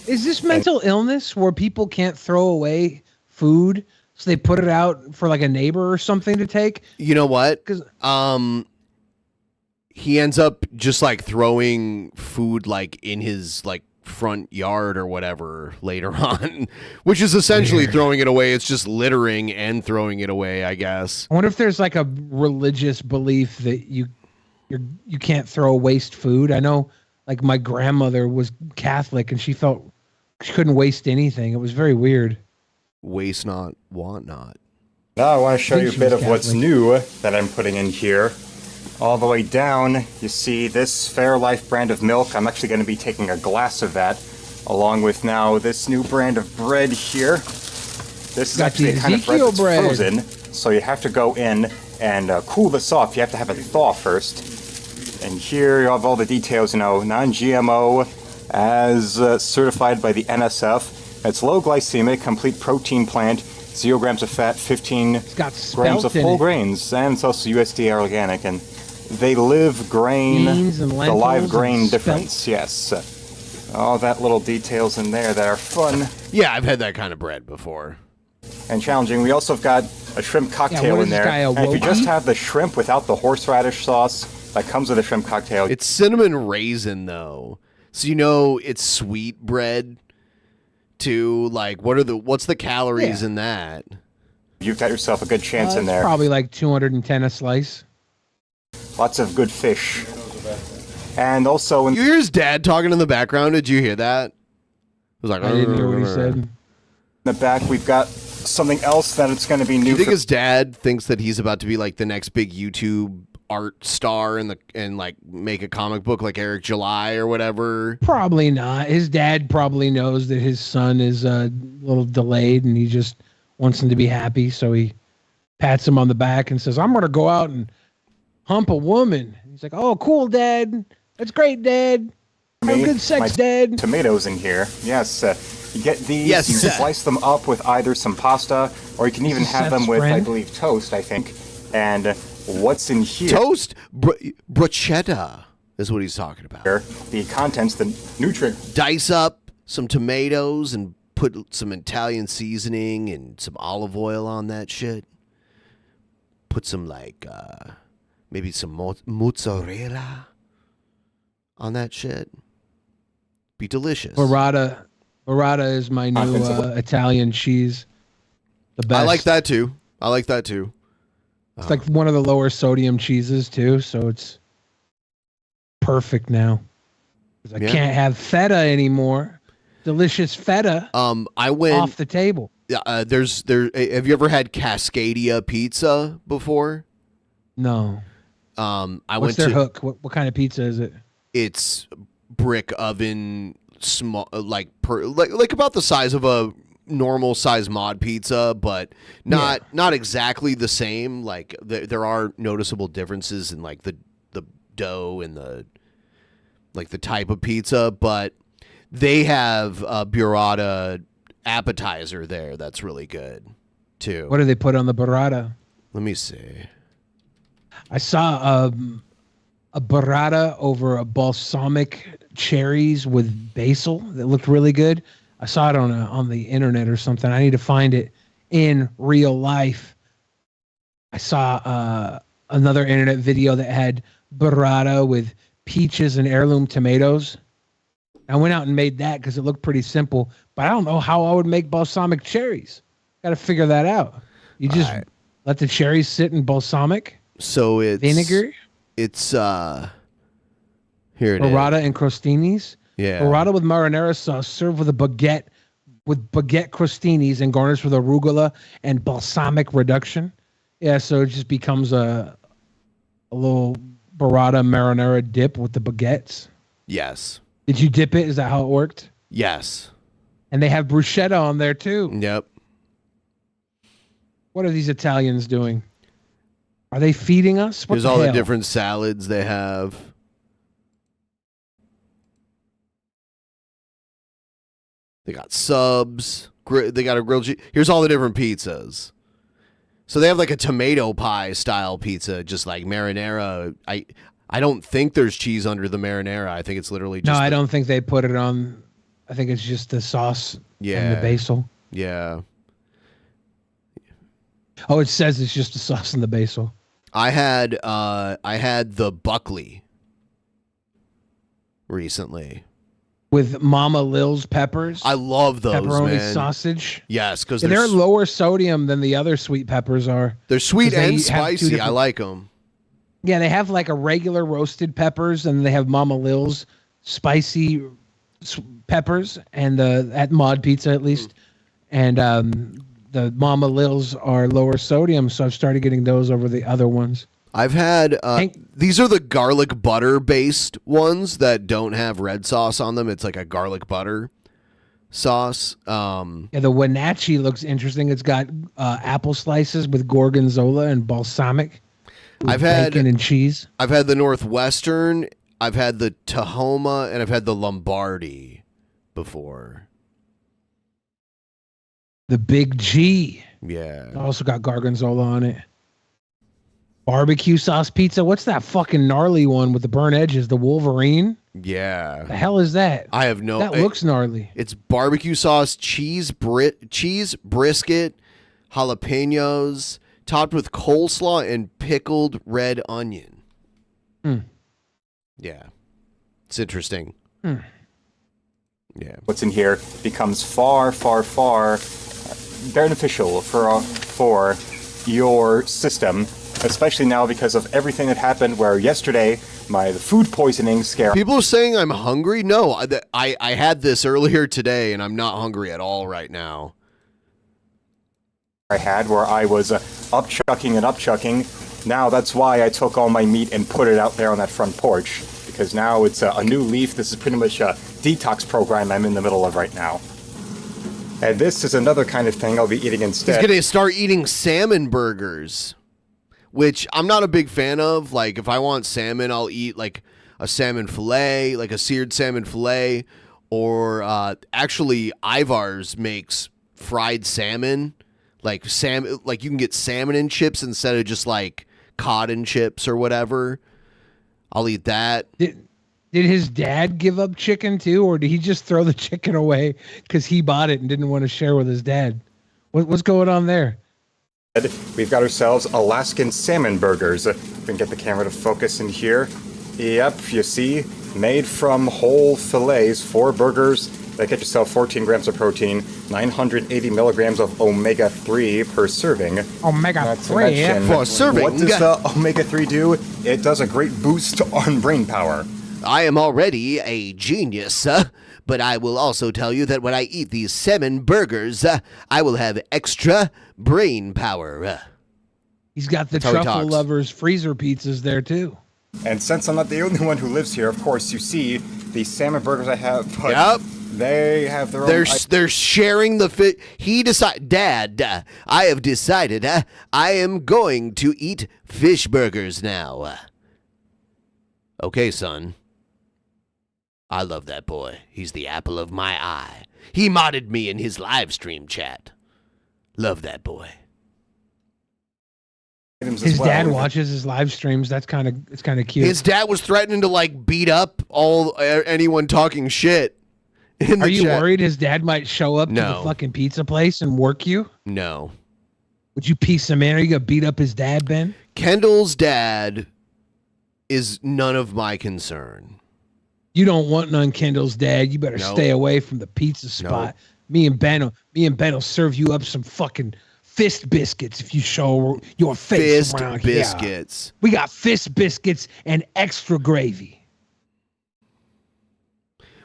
S5: Is this mental illness where people can't throw away food, so they put it out for like a neighbor or something to take?
S7: You know what? He ends up just like throwing food like in his like front yard or whatever later on, which is essentially throwing it away. It's just littering and throwing it away, I guess.
S5: I wonder if there's like a religious belief that you can't throw waste food. I know like my grandmother was Catholic and she felt she couldn't waste anything. It was very weird.
S7: Waste not, want not.
S16: Now I want to show you a bit of what's new that I'm putting in here. All the way down, you see this Fairlife brand of milk. I'm actually going to be taking a glass of that, along with now this new brand of bread here. This is actually a kind of bread that's frozen, so you have to go in and cool this off. You have to have it thaw first. And here you have all the details, you know, non-GMO, as certified by the NSF. It's low glycemic, complete protein plant, 0 grams of fat, 15 grams of whole grains, and it's also USDA organic. And they live grain, the live grain difference, yes. All that little details in there that are fun.
S7: Yeah, I've had that kind of bread before.
S16: And challenging. We also have got a shrimp cocktail in there. And if you just have the shrimp without the horseradish sauce that comes with a shrimp cocktail.
S7: It's cinnamon raisin though. So you know it's sweet bread too. Like what's the calories in that?
S16: You've got yourself a good chance in there.
S5: Probably like 210 a slice.
S16: Lots of good fish. And also...
S7: You hear his dad talking in the background? Did you hear that? It was like...
S5: I didn't hear what he said.
S16: In the back, we've got something else that it's going to be new.
S7: Do you think his dad thinks that he's about to be like the next big YouTube art star and like make a comic book like Eric July or whatever?
S5: Probably not. His dad probably knows that his son is a little delayed and he just wants him to be happy. So he pats him on the back and says, I'm going to go out and hump a woman. He's like, oh, cool, Dad. That's great, Dad. Have good sex, Dad.
S16: Tomatoes in here. Yes. You get these,
S7: Yes.
S16: you slice them up with either some pasta, or you can even have them with, I believe, toast, I think. And what's in here?
S7: Toast? Bruschetta is what he's talking about.
S16: The contents, the nutrient.
S7: Dice up some tomatoes and put some Italian seasoning and some olive oil on that shit. Put some like... maybe some mozzarella on that shit. Be delicious.
S5: Burrata is my new Italian cheese. The best.
S7: I like that too.
S5: It's like one of the lower sodium cheeses too, so it's perfect now. 'Cause I can't have feta anymore. Delicious feta.
S7: I went
S5: off the table.
S7: Have you ever had Cascadia pizza before?
S5: No.
S7: What's
S5: their hook? What kind of pizza is it?
S7: It's brick oven, small, like about the size of a normal size mod pizza, but not exactly the same. Like there are noticeable differences in like the dough and the type of pizza, but they have a burrata appetizer there that's really good. too.
S5: What do they put on the burrata?
S7: Let me see.
S5: I saw a burrata over a balsamic cherries with basil that looked really good. I saw it on the internet or something. I need to find it in real life. I saw another internet video that had burrata with peaches and heirloom tomatoes. I went out and made that because it looked pretty simple, but I don't know how I would make balsamic cherries. Got to figure that out. You just let the cherries sit in balsamic.
S7: So it's
S5: vinegar.
S7: It's here it is.
S5: Burrata and crostinis.
S7: Yeah.
S5: Burrata with marinara sauce served with baguette crostinis and garnished with arugula and balsamic reduction. Yeah, so it just becomes a little burrata marinara dip with the baguettes.
S7: Yes.
S5: Did you dip it? Is that how it worked?
S7: Yes.
S5: And they have bruschetta on there too.
S7: Yep.
S5: What are these Italians doing? Are they feeding us? What
S7: There's
S5: the
S7: all the
S5: hell?
S7: different salads they have. They got subs. They got a grilled cheese. Here's all the different pizzas. So they have like a tomato pie style pizza, just like marinara. I don't think there's cheese under the marinara. I think it's literally just
S5: No, I don't think they put it on. I think it's just the sauce and the basil.
S7: Yeah.
S5: Oh, it says it's just the sauce and the basil.
S7: I had the Buckley recently
S5: with Mama Lil's peppers.
S7: I love those,
S5: pepperoni
S7: man.
S5: sausage.
S7: Yes, because
S5: they're lower sodium than the other sweet peppers are.
S7: They're sweet
S5: 'Cause they
S7: and
S5: have two
S7: spicy. I
S5: different-
S7: like them.
S5: Yeah, they have like a regular roasted peppers, and they have Mama Lil's spicy peppers, and at Mod Pizza at least, and the Mama Lil's are lower sodium, so I've started getting those over the other ones.
S7: I've had these are the garlic butter based ones that don't have red sauce on them. It's like a garlic butter sauce.
S5: Yeah, the Wenatchee looks interesting. It's got apple slices with gorgonzola and balsamic.
S7: I've had
S5: bacon and cheese.
S7: I've had the Northwestern. I've had the Tahoma, and I've had the Lombardi before.
S5: The Big G.
S7: Yeah.
S5: Also got gorgonzola on it. Barbecue sauce pizza. What's that fucking gnarly one with the burnt edges? The Wolverine?
S7: Yeah.
S5: The hell is that?
S7: I have no.
S5: That looks gnarly.
S7: It's barbecue sauce, cheese brisket, jalapenos, topped with coleslaw and pickled red onion. Yeah. It's interesting. Yeah.
S16: What's in here becomes far, far, far beneficial for your system, especially now because of everything that happened where yesterday the food poisoning scare.
S7: People are saying I'm hungry. No, I had this earlier today and I'm not hungry at all right now.
S16: I had where I was upchucking and upchucking. Now that's why I took all my meat and put it out there on that front porch, because now it's a new leaf. This is pretty much a detox program I'm in the middle of right now. And this is another kind of thing I'll be eating instead.
S7: He's going to start eating salmon burgers, which I'm not a big fan of. Like, if I want salmon, I'll eat like a salmon fillet, like a seared salmon fillet, or actually Ivar's makes fried salmon. Like you can get salmon and chips instead of just like cod and chips or whatever. I'll eat that.
S5: Did his dad give up chicken too, or did he just throw the chicken away because he bought it and didn't want to share with his dad? What's going on there?
S16: We've got ourselves Alaskan salmon burgers. We can get the camera to focus in here. Yep, you see, made from whole fillets, 4 burgers. They get yourself 14 grams of protein, 980 milligrams of omega-3 per serving.
S5: Omega-3
S7: for serving.
S16: What does the omega-3 do? It does a great boost on brain power.
S7: I am already a genius, but I will also tell you that when I eat these salmon burgers, I will have extra brain power.
S5: He's got the
S7: That's how he
S5: truffle
S7: talks.
S5: lovers freezer pizzas there too.
S16: And since I'm not the only one who lives here, of course, you see the salmon burgers I have. But
S7: Yep.
S16: They have their own.
S7: They're sharing the fit. Dad, I have decided I am going to eat fish burgers now. Okay, son. I love that boy. He's the apple of my eye. He modded me in his live stream chat. Love that boy.
S5: His dad watches his live streams. It's kind of cute.
S7: His dad was threatening to like beat up anyone talking shit.
S5: Are you worried his dad might show up to the fucking pizza place and work you?
S7: No.
S5: Would you piece him in? Are you gonna beat up his dad, Ben?
S7: Kendall's dad is none of my concern.
S5: You don't want none, Kendall's dad. You better stay away from the pizza spot. Me and Ben will serve you up some fucking fist biscuits if you show your face around here.
S7: Fist biscuits.
S5: We got fist biscuits and extra gravy.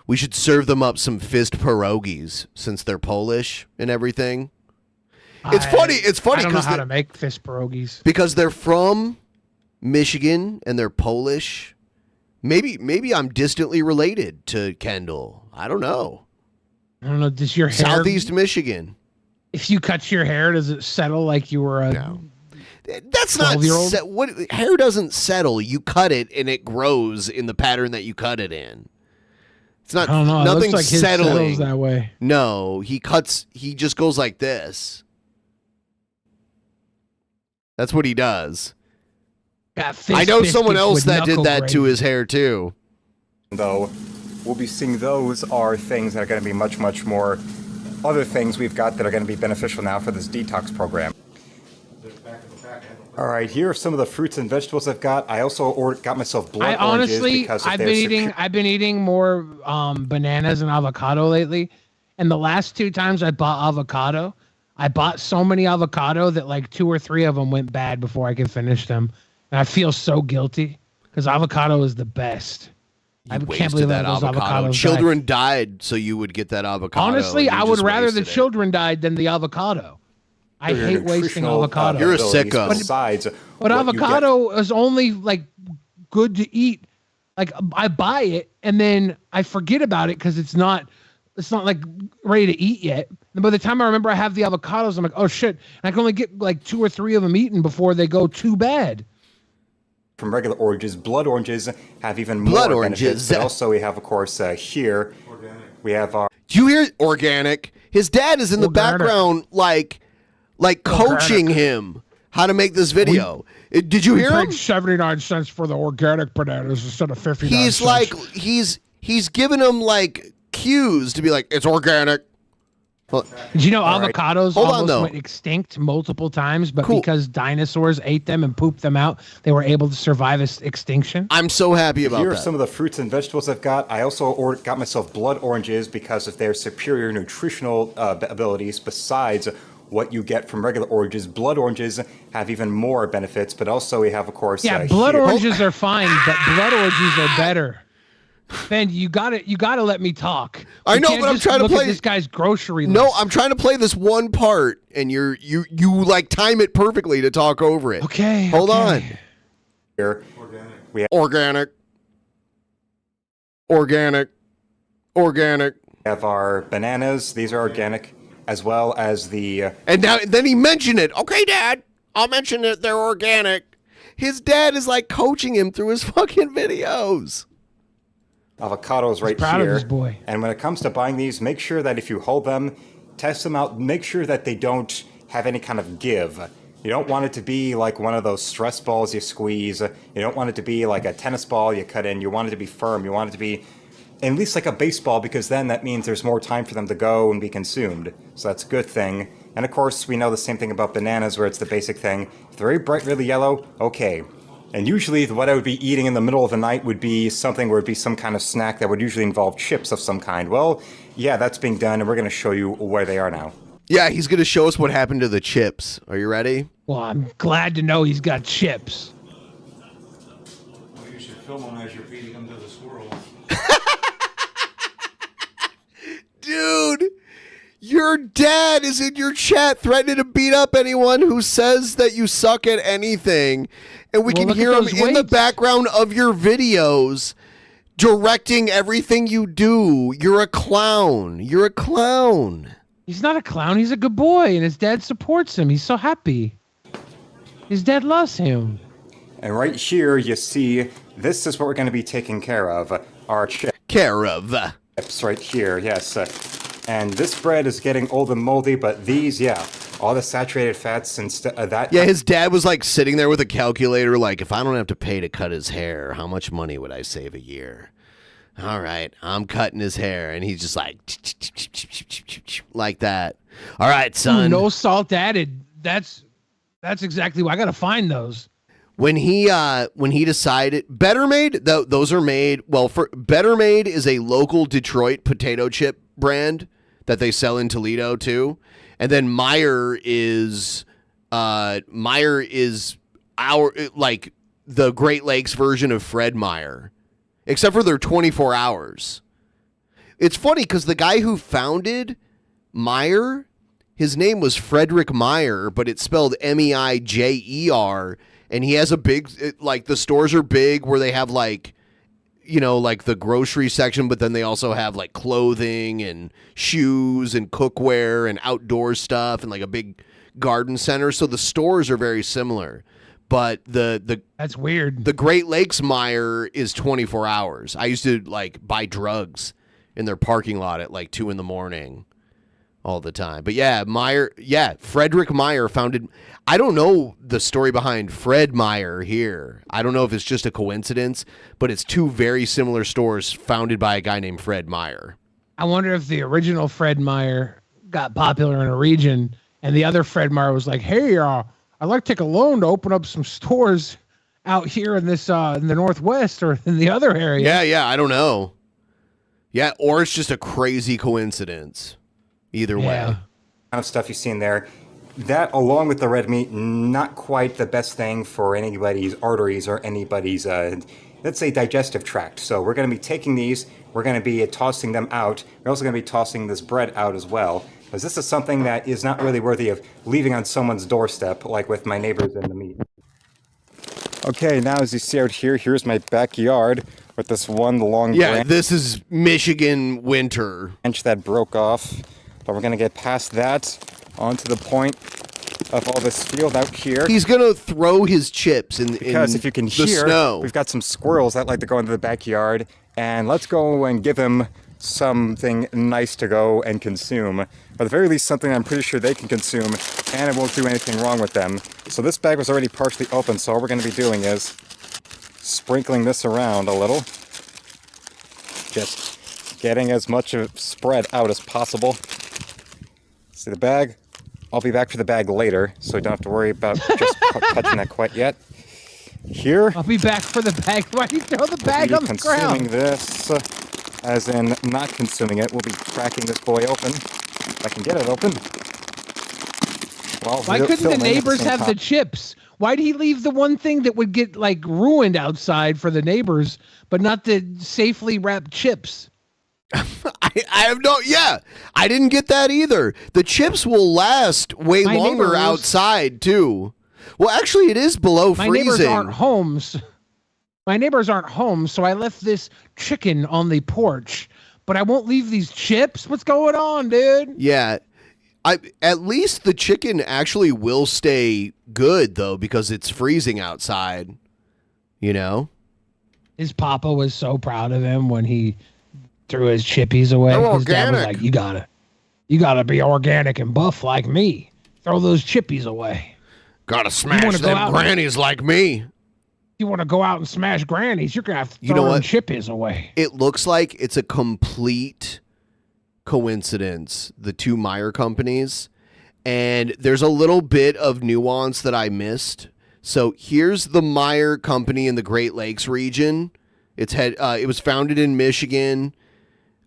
S7: We should serve them up some fist pierogies since they're Polish and everything. It's funny.
S5: I don't know how to make fist pierogies
S7: because they're from Michigan and they're Polish. Maybe I'm distantly related to Kendall. I don't know.
S5: I don't know. Does your hair
S7: Southeast Michigan?
S5: If you cut your hair, does it settle like you were a
S7: That's not what hair doesn't settle. You cut it and it grows in the pattern that you cut it in. It's not.
S5: I don't know.
S7: Nothing
S5: it looks like his
S7: settling
S5: settles that way.
S7: No, he just goes like this. That's what he does. I know someone else that did that to his hair too.
S16: Though we'll be seeing those are things that are going to be much, much more other things we've got that are going to be beneficial now for this detox program. All right, here are some of the fruits and vegetables I've got. I also got myself blood oranges because
S5: I've been eating more bananas and avocado lately. And the last 2 times I bought avocado, I bought so many avocado that like 2 or 3 of them went bad before I could finish them. And I feel so guilty because avocado is the best. I can't believe that those avocados
S7: Children died so you would get that avocado.
S5: Honestly, I would rather the children died than the avocado. I hate wasting avocado.
S7: You're a sicko.
S5: But avocado is only like good to eat. Like I buy it and then I forget about it because it's not like ready to eat yet. And by the time I remember I have the avocados, I'm like, oh shit! And I can only get like 2 or 3 of them eaten before they go too bad.
S16: From regular oranges, blood oranges have even more benefits. But also, we have, of course, here we have our.
S7: Do you hear organic? His dad is in the background, like coaching him how to make this video. Did you hear him?
S5: 79 cents for the organic bananas instead of 59
S7: He's
S5: cents.
S7: like he's giving him like cues to be like it's organic.
S5: Did you know avocados almost went extinct multiple times, but because dinosaurs ate them and pooped them out, they were able to survive extinction?
S7: I'm so happy about that.
S16: Here are some of the fruits and vegetables I've got. I also got myself blood oranges because of their superior nutritional abilities besides what you get from regular oranges. Blood oranges have even more benefits, but also we have, of course...
S5: blood oranges are fine, but blood oranges are better. Ben, you gotta let me talk.
S7: I know, but I'm trying to play
S5: this guy's grocery list.
S7: No, I'm trying to play this one part, and you like time it perfectly to talk over it.
S5: Okay.
S7: Hold on.
S16: Here we have
S7: organic.
S16: We have our bananas. These are organic, as well as the.
S7: And then he mentioned it. Okay, Dad, I'll mention it. They're organic. His dad is like coaching him through his fucking videos.
S16: Avocados right
S5: proud
S16: here.
S5: Of his boy.
S16: And when it comes to buying these, make sure that if you hold them, test them out, make sure that they don't have any kind of give. You don't want it to be like one of those stress balls you squeeze. You don't want it to be like a tennis ball you cut in. You want it to be firm. You want it to be at least like a baseball, because then that means there's more time for them to go and be consumed. So that's a good thing. And of course, we know the same thing about bananas, where it's the basic thing. If they're very bright, really yellow, okay. And usually what I would be eating in the middle of the night would be something where it'd be some kind of snack that would usually involve chips of some kind. Well, yeah, that's being done, and we're going to show you where they are now.
S7: Yeah, he's going to show us what happened to the chips. Are you ready?
S5: Well, I'm glad to know he's got chips.
S14: Well, you should film them as you're feeding them to the squirrels.
S7: Dude, your dad is in your chat threatening to beat up anyone who says that you suck at anything. And we can hear him in the background of your videos directing everything you do. You're a clown. You're a clown.
S5: He's not a clown. He's a good boy, and his dad supports him. He's so happy. His dad loves him.
S16: And right here, you see, this is what we're going to be taking care of. Our chips right here, yes. And this bread is getting old and moldy, but these, yeah, all the saturated fats and that.
S7: Yeah, his dad was like sitting there with a calculator, like, if I don't have to pay to cut his hair, how much money would I save a year? All right, I'm cutting his hair, and he's just like that. All right, son.
S5: No salt added. That's exactly why I gotta find those.
S7: When he decided Better Made, those are made for Better Made is a local Detroit potato chip brand that they sell in Toledo too, and then Meyer is our like the Great Lakes version of Fred Meyer, except for they're 24 hours. It's funny because the guy who founded Meyer, his name was Frederick Meyer, but it's spelled Meijer, and he has a big, like the stores are big where they have like, you know, like the grocery section, but then they also have like clothing and shoes and cookware and outdoor stuff and like a big garden center. So the stores are very similar, but
S5: that's weird.
S7: The Great Lakes Meyer is 24 hours. I used to like buy drugs in their parking lot at like 2 a.m. all the time. But yeah, Frederick Meyer founded. I don't know the story behind Fred Meyer here. I don't know if it's just a coincidence, but it's two very similar stores founded by a guy named Fred Meyer.
S5: I wonder if the original Fred Meyer got popular in a region, and the other Fred Meyer was like, "Hey, I'd like to take a loan to open up some stores out here in this in the Northwest or in the other area."
S7: Yeah, I don't know. Yeah, or it's just a crazy coincidence. Either way.
S16: Kind of stuff you see in there. That, along with the red meat, not quite the best thing for anybody's arteries or anybody's, let's say, digestive tract. So we're going to be taking these, we're going to be tossing them out. We're also going to be tossing this bread out as well, because this is something that is not really worthy of leaving on someone's doorstep, like with my neighbors and the meat. Okay, now as you see out here, here's my backyard with this one long branch.
S7: This is Michigan winter.
S16: Branch that broke off. But we're going to get past that onto the point of all this field out here.
S7: He's going to throw his chips
S16: because if you can
S7: the
S16: hear,
S7: snow.
S16: We've got some squirrels that like to go into the backyard, and let's go and give them something nice to go and consume. Or at the very least, something I'm pretty sure they can consume, and it won't do anything wrong with them. So this bag was already partially open, so all we're going to be doing is sprinkling this around a little. Just getting as much of spread out as possible. See the bag? I'll be back for the bag later, so you don't have to worry about just touching that quite yet. Here.
S5: I'll be back for the bag. Why do you throw the bag on the ground?
S16: Consuming this, as in not consuming it. We'll be cracking this boy open. If I can get it open.
S5: Why couldn't the neighbors have the chips? Why did he leave the one thing that would get like ruined outside for the neighbors, but not the safely wrapped chips?
S7: I have no, I didn't get that either. The chips will last way longer outside too. Well, actually, it is below freezing.
S5: My neighbors aren't home, so I left this chicken on the porch, but I won't leave these chips. What's going on, dude?
S7: Yeah. At least the chicken actually will stay good though, because it's freezing outside, you know?
S5: His papa was so proud of him when he threw his chippies away. His dad was like, you gotta be organic and buff like me. Throw those chippies away.
S7: Gotta smash them grannies like me.
S5: You want to go out and smash grannies, you're gonna have to throw them chippies away.
S7: It looks like it's a complete coincidence, the two Meyer companies, and there's a little bit of nuance that I missed. So here's the Meyer company in the Great Lakes region. It was founded in Michigan.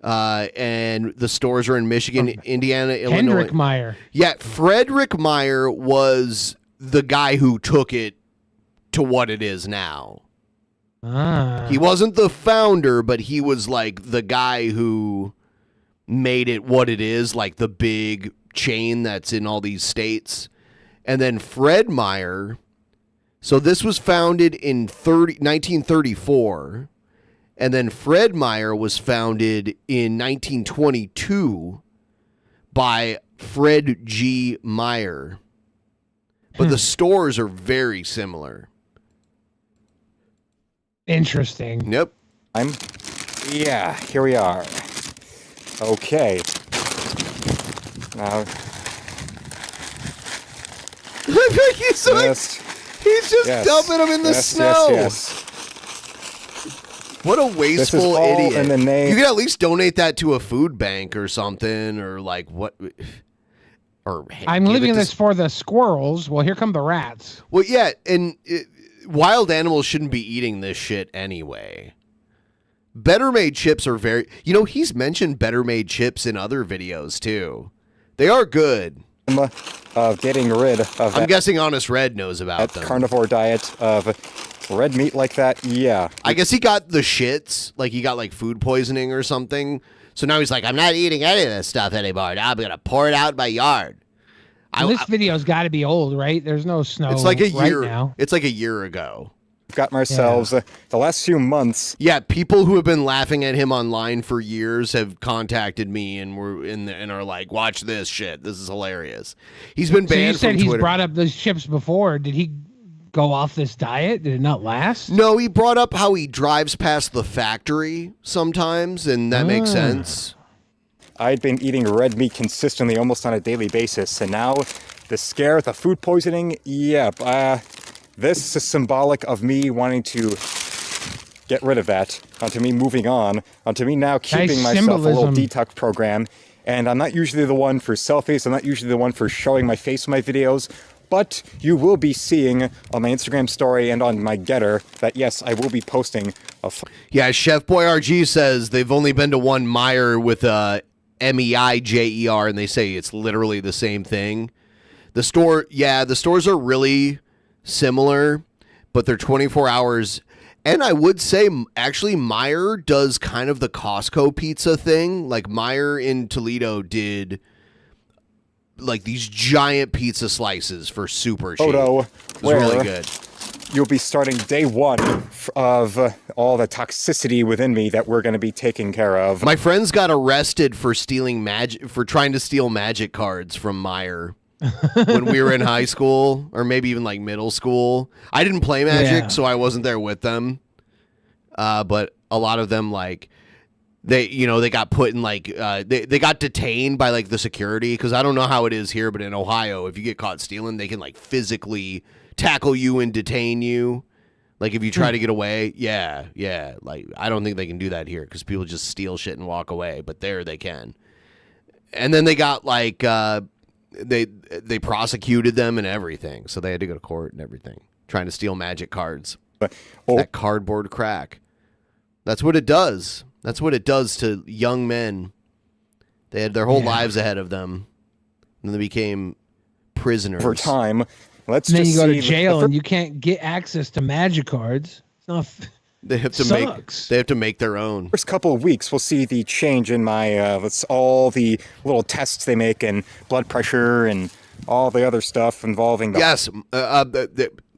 S7: And the stores are in Michigan, Indiana, Illinois.
S5: Kendrick Meyer.
S7: Yeah, Frederick Meyer was the guy who took it to what it is now. He wasn't the founder, but he was like the guy who made it what it is, like the big chain that's in all these states. And then Fred Meyer. So this was founded in 1934. And then Fred Meyer was founded in 1922 by Fred G. Meyer. But the stores are very similar.
S5: Interesting.
S7: Yep.
S16: Here we are. Okay. Now,
S7: he's just dumping them in the snow.
S16: Yes.
S7: What a wasteful
S16: all
S7: idiot.
S16: in the name-
S7: You could at least donate that to a food bank or something, or like what? Or
S5: I'm
S7: give
S5: leaving
S7: it to
S5: this for the squirrels. Well, here come the rats.
S7: Well, yeah, and wild animals shouldn't be eating this shit anyway. Better made chips are very. He's mentioned better made chips in other videos too. They are good.
S16: Of getting rid of
S7: I'm
S16: that,
S7: guessing Honest Red knows about them.
S16: carnivore diet of red meat like that. Yeah.
S7: I guess he got the shits, like he got like food poisoning or something. So now he's like, I'm not eating any of this stuff anymore. Now I'm gonna pour it out in my yard.
S5: This video's got to be old, right? There's no snow.
S7: It's like a
S5: right
S7: year.
S5: now.
S7: It's like a year ago.
S16: We've got ourselves the last few months.
S7: Yeah, people who have been laughing at him online for years have contacted me and are like, watch this shit. This is hilarious. He's been
S5: So you
S7: banned
S5: said
S7: from
S5: he's
S7: Twitter.
S5: brought up those chips before. Did he go off this diet? Did it not last?
S7: No, he brought up how he drives past the factory sometimes, and that makes sense.
S16: I'd been eating red meat consistently almost on a daily basis, and now the scare, the food poisoning, this is symbolic of me wanting to get rid of that, onto me moving on, onto me now keeping myself a little detox program. And I'm not usually the one for selfies, I'm not usually the one for showing my face in my videos, but you will be seeing on my Instagram story and on my Getter that yes, I will be posting a...
S7: Yeah, Chef Boy RG says they've only been to one Meijer with MEIJER, and they say it's literally the same thing. The stores are really similar, but they're 24 hours. And I would say, actually, Meijer does kind of the Costco pizza thing. Like, Meijer in Toledo did, like, these giant pizza slices for super cheap.
S16: Photo
S7: It was really good.
S16: You'll be starting day one of all the toxicity within me that we're going to be taking care of.
S7: My friends got arrested for trying to steal magic cards from Meijer. When we were in high school, or maybe even like middle school. I didn't play Magic, so I wasn't there with them. But a lot of them, like, they got put in like they got detained by like the security, because I don't know how it is here, but in Ohio, if you get caught stealing, they can like physically tackle you and detain you. Like if you try to get away, yeah. Like I don't think they can do that here because people just steal shit and walk away, but there they can. And then they got like. They prosecuted them and everything, so they had to go to court and everything, trying to steal magic cards. That cardboard crack. That's what it does. That's what it does to young men. They had their whole lives ahead of them, and they became prisoners.
S16: For time,
S5: then you go to jail and you can't get access to magic cards. It's not.
S7: They have to make their own.
S16: First couple of weeks, we'll see the change in my all the little tests they make and blood pressure and all the other stuff involving the...
S7: Yes,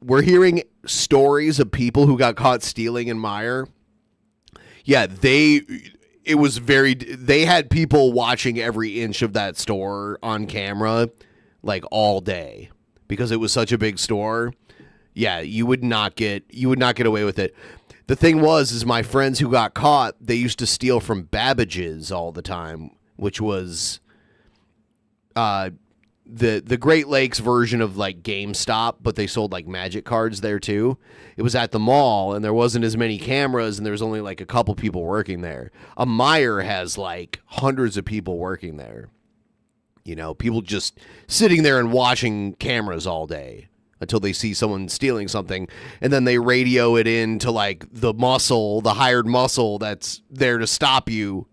S7: we're hearing stories of people who got caught stealing in Meijer. Yeah, they had people watching every inch of that store on camera like all day because it was such a big store. Yeah, you would not get away with it. The thing is my friends who got caught, they used to steal from Babbage's all the time, which was the Great Lakes version of like GameStop, but they sold like magic cards there too. It was at the mall, and there wasn't as many cameras, and there was only like a couple people working there. A Meijer has like hundreds of people working there. People just sitting there and watching cameras all day until they see someone stealing something, and then they radio it in to like the hired muscle that's there to stop you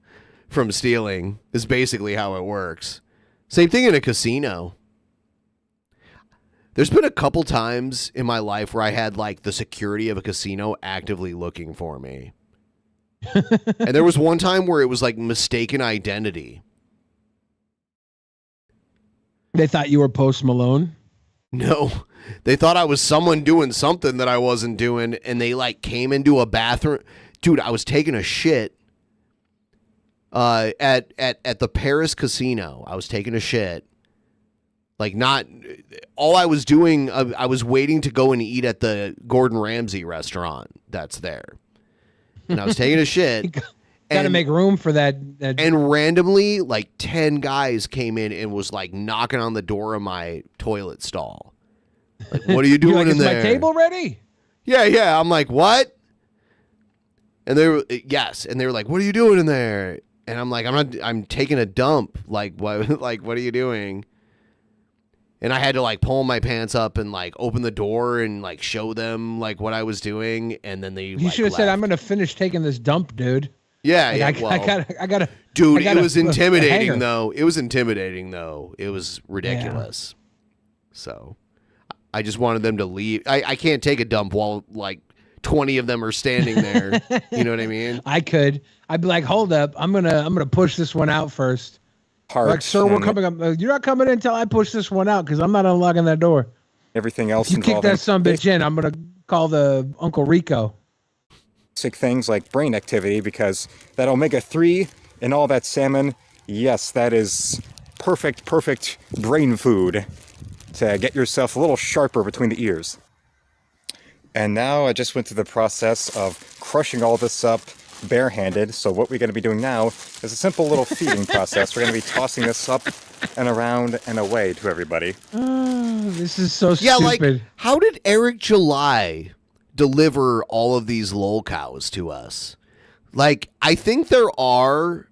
S7: from stealing, is basically how it works. Same thing in a casino. There's been a couple times in my life where I had like the security of a casino actively looking for me. And there was one time where it was like mistaken identity.
S5: They thought you were Post Malone?
S7: No. They thought I was someone doing something that I wasn't doing, and they like came into a bathroom. Dude, I was taking a shit at the Paris casino. I was taking a shit. Like, not all I was doing, I was waiting to go and eat at the Gordon Ramsay restaurant that's there. And I was taking a shit.
S5: Got to make room for that.
S7: And randomly, like 10 guys came in and was like knocking on the door of my toilet stall. Like, what are you doing
S5: You're like,
S7: in
S5: is
S7: there?
S5: my table ready?
S7: Yeah. I'm like, what? And they were yes, and they were like, what are you doing in there? And I'm like, I'm taking a dump. Like, what? Like, what are you doing? And I had to like pull my pants up and like open the door and like show them like what I was doing, and then they.
S5: You should have said, "I'm gonna finish taking this dump, dude."
S7: Yeah,
S5: Like,
S7: yeah.
S5: I gotta.
S7: Dude,
S5: I gotta
S7: it was
S5: a hanger.
S7: intimidating though. It was intimidating though. It was ridiculous. So, I just wanted them to leave. I can't take a dump while like 20 of them are standing there. You know what I mean?
S5: I could. I'd be like, hold up, I'm gonna push this one out first. Like, sir, we're coming up. You're not coming in until I push this one out because I'm not unlocking that door.
S16: Everything else
S5: If you kick
S16: involving
S5: that son bitch in, I'm gonna call the Uncle Rico.
S16: basic things like brain activity, because that omega-3 and all that salmon, yes, that is perfect brain food to get yourself a little sharper between the ears. And now I just went through the process of crushing all this up barehanded. So what we're going to be doing now is a simple little feeding process. We're going to be tossing this up and around and away to everybody.
S5: This is so
S7: Yeah,
S5: stupid.
S7: like how did Eric July deliver all of these lol cows to us? Like, I think there are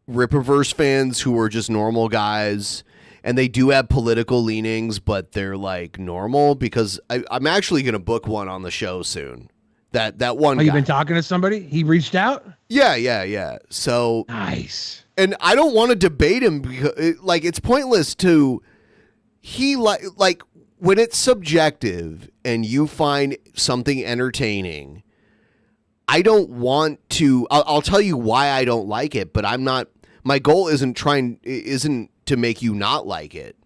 S7: Rippaverse fans who are just normal guys, and they do have political leanings, but they're like normal, because I'm actually going to book one on the show soon. That one guy.
S5: You've been talking to somebody? He reached out?
S7: Yeah. So
S5: nice.
S7: And I don't want to debate him because it's pointless to. He like when it's subjective and you find something entertaining. I don't want to. I'll tell you why I don't like it, but I'm not. My goal isn't to make you not like it.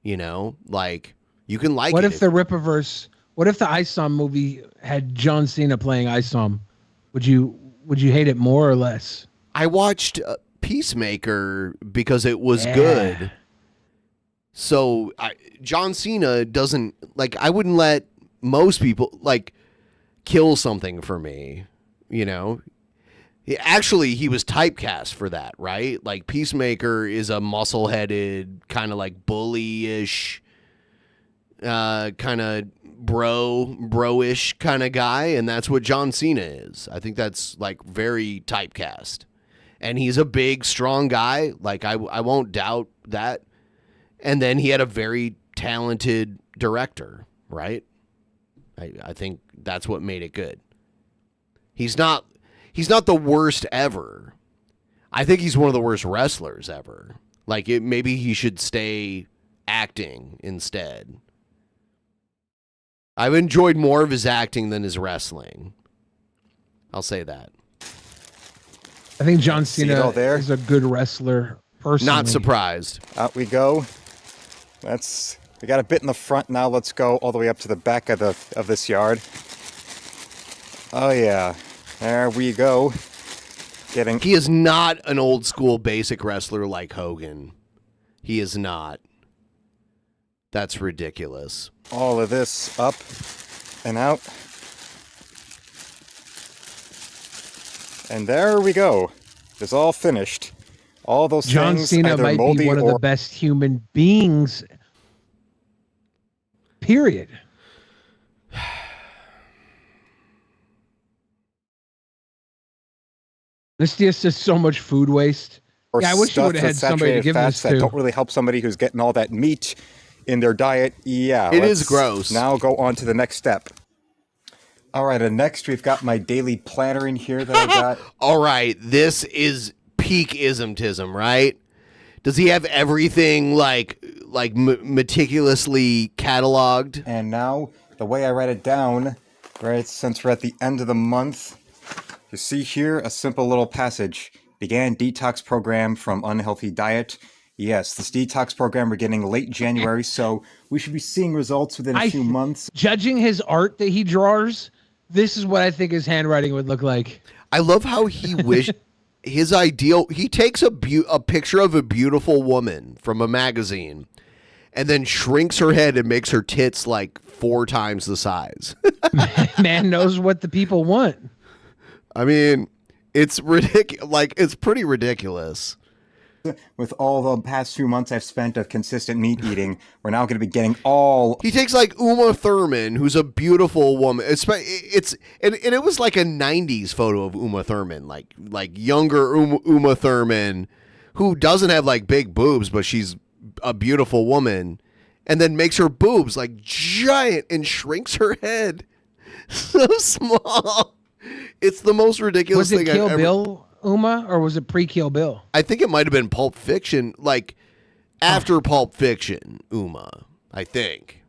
S7: You know, like you can like.
S5: What
S7: it
S5: if the Rippaverse? What if the ISOM movie had John Cena playing ISOM? Would you hate it more or less?
S7: I watched Peacemaker because it was good. So John Cena doesn't like. I wouldn't let most people like kill something for me. You know, actually, he was typecast for that, right? Like Peacemaker is a muscle-headed, kind of like bully-ish, kind of bro-ish kind of guy, and that's what John Cena is. I think that's like very typecast, and he's a big, strong guy. Like I won't doubt that. And then he had a very talented director, right? I think that's what made it good. He's not the worst ever. I think he's one of the worst wrestlers ever. Like maybe he should stay acting instead. I've enjoyed more of his acting than his wrestling. I'll say that.
S5: I think John Cena is a good wrestler. Personally,
S7: not surprised.
S16: Out we go. We got a bit in the front now. Let's go all the way up to the back of this yard. Oh yeah, there we go.
S7: He is not an old school basic wrestler like Hogan. He is not. That's ridiculous.
S16: All of this up and out. And there we go. It's all finished. All those
S5: John
S16: things
S5: Cena
S16: either
S5: might
S16: moldy
S5: be one of
S16: or
S5: the best human beings. Period. This is just so much food waste. Yeah, I wish you would have had somebody to give this
S16: that
S5: to.
S16: don't really help somebody who's getting all that meat in their diet. Yeah,
S7: it is gross.
S16: Now go on to the next step. All right, and next we've got my daily planner in here that I got.
S7: All right, this is peak ismtism, right? Does he have everything like meticulously cataloged?
S16: And now the way I write it down, right, since we're at the end of the month, you see here a simple little passage. Began detox program from unhealthy diet. Yes, this detox program we're getting late January, so we should be seeing results within a few months.
S5: Judging his art that he draws, this is what I think his handwriting would look like.
S7: I love how he wished his ideal. He takes a picture of a beautiful woman from a magazine, and then shrinks her head and makes her tits like 4 times the size.
S5: Man knows what the people want.
S7: I mean, it's ridiculous. Like, it's pretty ridiculous.
S16: With all the past few months I've spent of consistent meat eating, we're now going to be getting all.
S7: He takes like Uma Thurman, who's a beautiful woman. And it was like a '90s photo of Uma Thurman, like younger Uma Thurman, who doesn't have like big boobs, but she's a beautiful woman, and then makes her boobs like giant and shrinks her head so small. It's the most ridiculous thing I've ever.
S5: Was it Kill Bill Uma, or was it pre-Kill Bill?
S7: I think it might have been Pulp Fiction, like after Pulp Fiction, Uma, I think.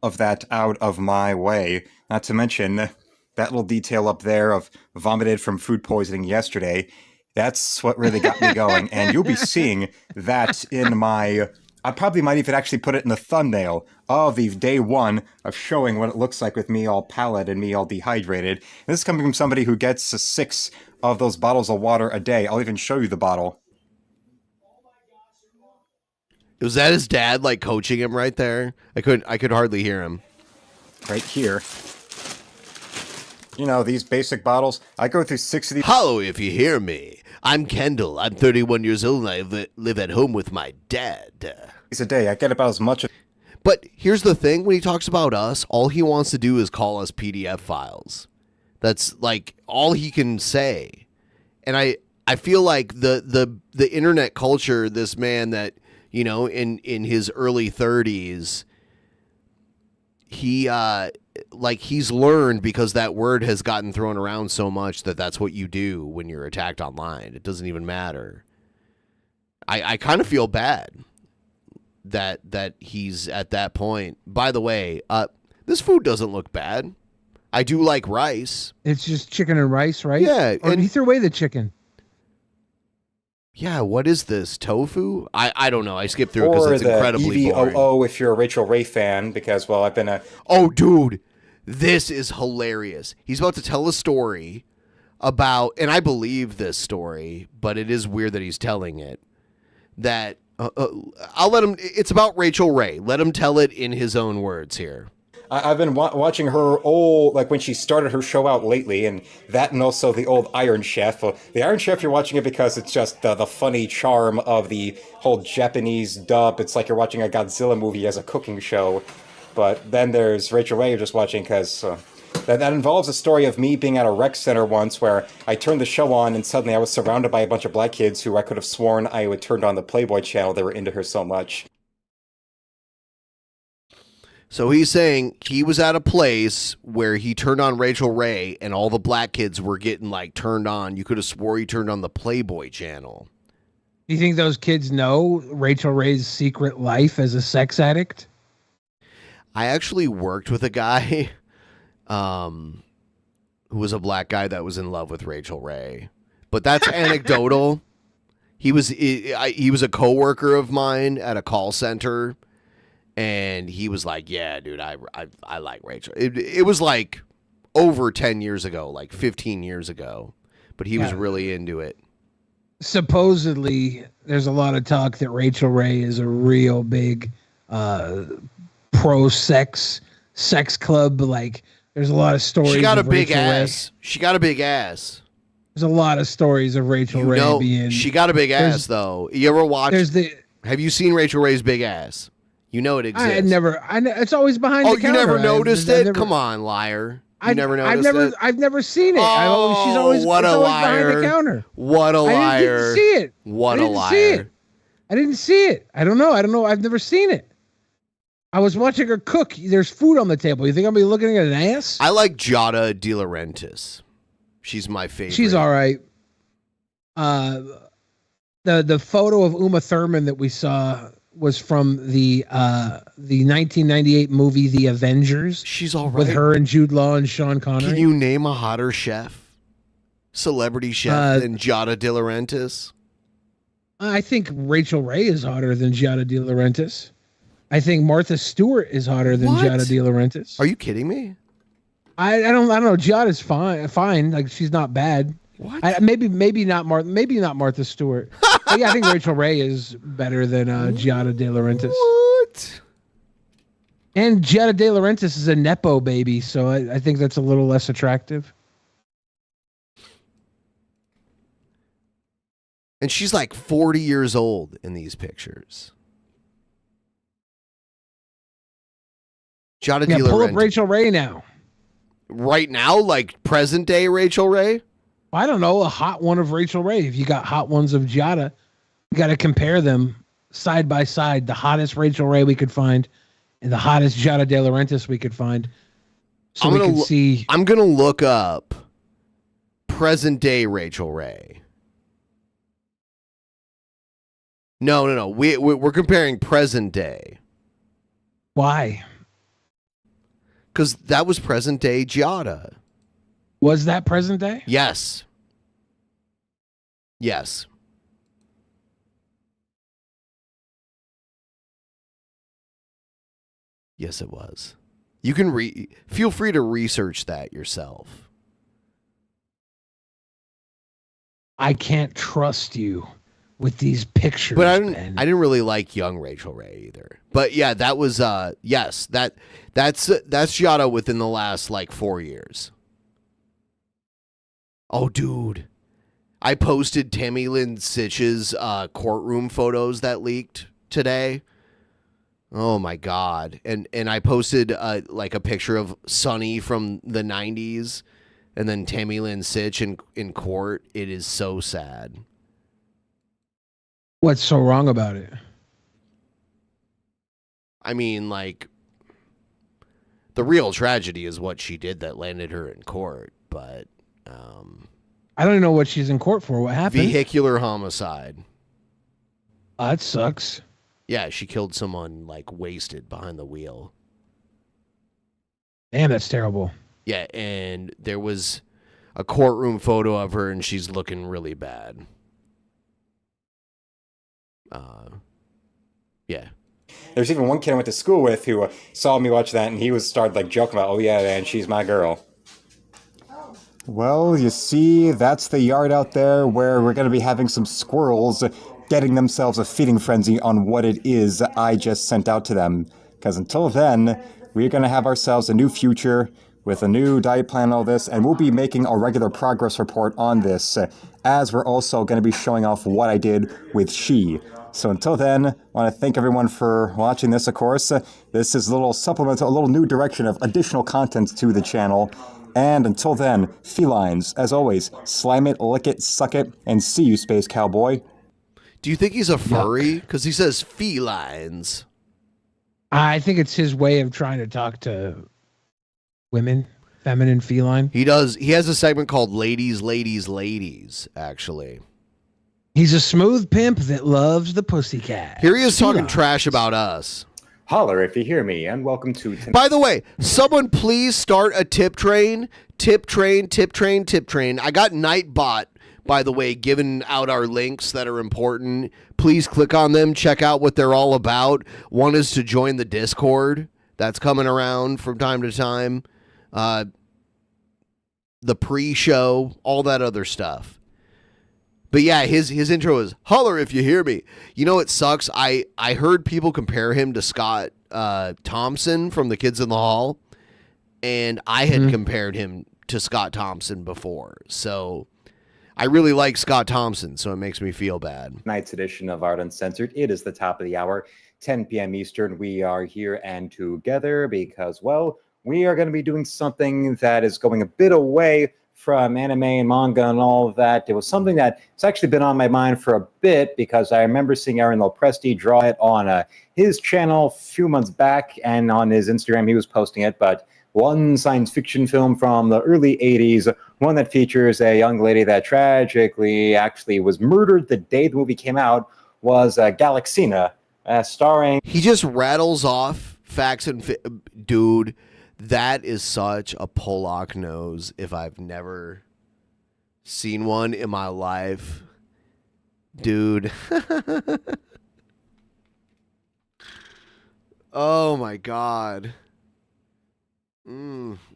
S16: Of that out of my way. Not to mention that little detail up there of vomited from food poisoning yesterday. That's what really got me going. And you'll be seeing that in my... I probably might even actually put it in the thumbnail of the day one of showing what it looks like with me all pallid and me all dehydrated. And this is coming from somebody who gets 6 of those bottles of water a day. I'll even show you the bottle.
S7: Was that his dad like coaching him right there? I could hardly hear him.
S16: Right here. You know, these basic bottles, I go through 6 of these.
S7: Hello, if you hear me. I'm Kendall. I'm 31 years old and I live at home with my dad.
S16: A day. I get about as much.
S7: But here's the thing. When he talks about us, all he wants to do is call us PDF files. That's like all he can say. And I feel like the internet culture, this man that, you know, in his early 30s, he's learned, because that word has gotten thrown around so much, that's what you do when you're attacked online. It doesn't even matter. I kind of feel bad that he's at that point. By the way, this food doesn't look bad. I do like rice.
S5: It's just chicken and rice, right?
S7: Yeah,
S5: and he threw away the chicken.
S7: Yeah, what is this? Tofu? I don't know. I skipped through it because it's incredibly boring.
S16: EVOO if you're a Rachel Ray fan, because, well, I've been a...
S7: Oh, dude, this is hilarious. He's about to tell a story about, and I believe this story, but it is weird that he's telling it, that I'll let him, it's about Rachel Ray. Let him tell it in his own words here.
S16: I've been watching her old, like when she started her show out lately, and that, and also the old Iron Chef. The Iron Chef, you're watching it because it's just the funny charm of the whole Japanese dub. It's like you're watching a Godzilla movie as a cooking show. But then there's Rachel Ray you're just watching because that involves a story of me being at a rec center once where I turned the show on and suddenly I was surrounded by a bunch of black kids who I could have sworn I would turned on the Playboy channel. They were into her so much.
S7: So he's saying he was at a place where he turned on Rachel Ray and all the black kids were getting like turned on. You could have swore he turned on the Playboy channel.
S5: Do you think those kids know Rachel Ray's secret life as a sex addict?
S7: I actually worked with a guy who was a black guy that was in love with Rachel Ray. But that's anecdotal. He was a coworker of mine at a call center. And he was like, yeah, dude, I like Rachel. It was like over 10 years ago, like 15 years ago. But he was really into it.
S5: Supposedly, there's a lot of talk that Rachel Ray is a real big pro-sex club. Like, there's a lot of stories.
S7: She got a
S5: of
S7: big
S5: Rachel
S7: ass.
S5: Ray.
S7: She got a big ass.
S5: There's a lot of stories of Rachel Ray being...
S7: She got a big ass, though. You ever watch... Have you seen Rachel Ray's big ass? You know it exists.
S5: It's always behind the counter.
S7: Oh, you never noticed it? Come on, liar. You never noticed it?
S5: I've never seen it.
S7: Oh,
S5: she's always
S7: what a liar.
S5: Behind the counter.
S7: What a liar.
S5: I didn't see it.
S7: What a liar.
S5: I didn't see it. I don't know. I've never seen it. I was watching her cook. There's food on the table. You think I'm going to be looking at an ass?
S7: I like Giada De Laurentiis. She's my favorite.
S5: She's all right. The photo of Uma Thurman that we saw was from the 1998 movie The Avengers.
S7: She's all right.
S5: With her and Jude Law and Sean Connery.
S7: Can you name a hotter chef? Celebrity chef than Giada De Laurentiis?
S5: I think Rachel Ray is hotter than Giada De Laurentiis. I think Martha Stewart is hotter than Giada De Laurentiis.
S7: Are you kidding me?
S5: I don't know. Giada's fine. Like, she's not bad.
S7: What?
S5: Maybe not Martha Stewart. But yeah, I think Rachel Ray is better than Giada De Laurentiis.
S7: What?
S5: And Giada De Laurentiis is a Nepo baby, so I think that's a little less attractive.
S7: And she's like 40 years old in these pictures. Giada
S5: Yeah,
S7: De
S5: pull up
S7: Laurentiis.
S5: Rachel Ray now.
S7: Right now, like present day Rachel Ray?
S5: I don't know, a hot one of Rachel Ray. If you got hot ones of Giada, you got to compare them side by side. The hottest Rachel Ray we could find and the hottest Giada De Laurentiis we could find. So we can see.
S7: I'm going to look up present day Rachel Ray. No. We're comparing present day.
S5: Why?
S7: Because that was present day Giada.
S5: Was that present day?
S7: Yes. Yes. Yes, it was. You can feel free to research that yourself.
S5: I can't trust you with these pictures.
S7: But I didn't really like young Rachel Ray either. But yeah, that was yes, that's Giada within the last like 4 years. Oh, dude. I posted Tammy Lynn Sitch's courtroom photos that leaked today. Oh my God. And I posted like a picture of Sonny from the 90s and then Tammy Lynn Sitch in court. It is so sad.
S5: What's so wrong about it?
S7: I mean, like, the real tragedy is what she did that landed her in court, but
S5: I don't even know what she's in court for. What happened?
S7: vehicular homicide.
S5: That sucks.
S7: Yeah, she killed someone like wasted behind the wheel.
S5: Damn, that's terrible.
S7: Yeah, and there was a courtroom photo of her and she's looking really bad. Yeah.
S16: There's even one kid I went to school with who saw me watch that, and he started like joking about, "Oh yeah, man, she's my girl." Well, you see, that's the yard out there where we're going to be having some squirrels getting themselves a feeding frenzy on what it is I just sent out to them. Because until then, we're going to have ourselves a new future with a new diet plan and all this, and we'll be making a regular progress report on this, as we're also going to be showing off what I did with she. So until then, I want to thank everyone for watching this, of course. This is a little supplement, a little new direction of additional content to the channel. And until then, felines, as always, slime it, lick it, suck it, and see you, Space Cowboy.
S7: Do you think he's a furry? Because he says felines.
S5: I think it's his way of trying to talk to women, feminine, feline.
S7: He does. He has a segment called Ladies, Ladies, Ladies, actually.
S5: He's a smooth pimp that loves the pussycat.
S7: Here he is talking trash about us.
S16: Holler if you hear me, and welcome to...
S7: By the way, someone please start a tip train. Tip train, tip train, tip train. I got Nightbot, by the way, giving out our links that are important. Please click on them. Check out what they're all about. One is to join the Discord. That's coming around from time to time. The pre-show, all that other stuff. But yeah, his intro is holler if you hear me. You know, it sucks. I heard people compare him to Scott Thompson from The Kids in the Hall, and I had compared him to Scott Thompson before. So I really like Scott Thompson, so it makes me feel bad.
S16: Tonight's edition of Art Uncensored. It is the top of the hour, 10 p.m. Eastern. We are here and together because, well, we are going to be doing something that is going a bit away from anime and manga and all of that. It was something that has actually been on my mind for a bit because I remember seeing Aaron Lopresti draw it on his channel a few months back, and on his Instagram he was posting it. But one science fiction film from the early 80s, one that features a young lady that tragically actually was murdered the day the movie came out, was Galaxina, starring...
S7: He just rattles off facts and... Dude... That is such a Pollock nose if I've never seen one in my life. Dude. Oh my God.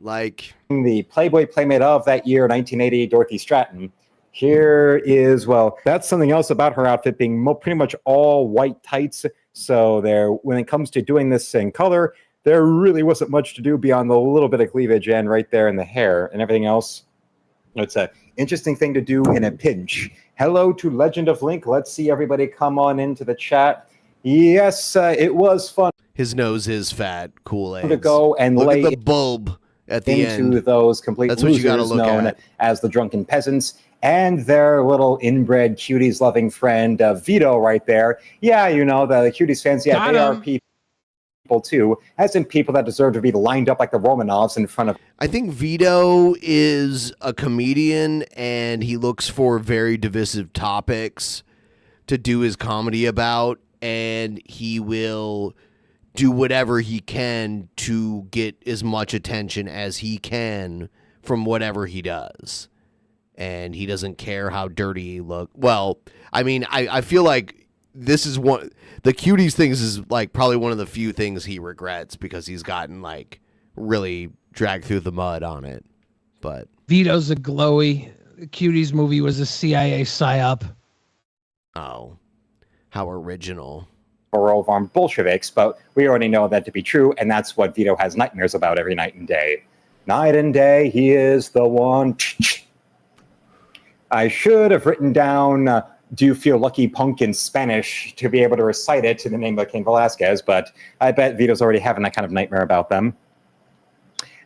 S7: Like...
S16: The Playboy Playmate of that year, 1980, Dorothy Stratton. Here is, well, that's something else about her outfit being pretty much all white tights. So there, when it comes to doing this in color, there really wasn't much to do beyond the little bit of cleavage and right there in the hair, and everything else. It's interesting thing to do in a pinch. Hello to Legend of Link. Let's see everybody come on into the chat. Yes, it was fun.
S7: His nose is fat. Kool-Aid.
S16: To go and
S7: look
S16: lay
S7: at the bulb at the
S16: into
S7: end.
S16: those complete
S7: That's what you gotta
S16: losers
S7: look
S16: known
S7: at.
S16: as the Drunken Peasants and their little inbred cuties loving friend Vito right there. Yeah, you know, the cuties fans, yeah,
S5: Got
S16: they are
S5: him.
S16: people too, as in people that deserve to be lined up like the Romanovs in front of.
S7: I think Vito is a comedian and he looks for very divisive topics to do his comedy about, and he will do whatever he can to get as much attention as he can from whatever he does. And he doesn't care how dirty he looks. Well, I mean, I feel like this is one, the cuties things is like probably one of the few things he regrets because he's gotten like really dragged through the mud on it. But
S5: Vito's a glowy. The Cuties movie was a CIA psyop.
S7: oh, how original.
S16: Over on Bolsheviks, but we already know that to be true, and that's what Vito has nightmares about every night and day. Night and day, he is the one. I should have written down Do You Feel Lucky Punk in Spanish to be able to recite it to the name of King Velasquez, but I bet Vito's already having that kind of nightmare about them.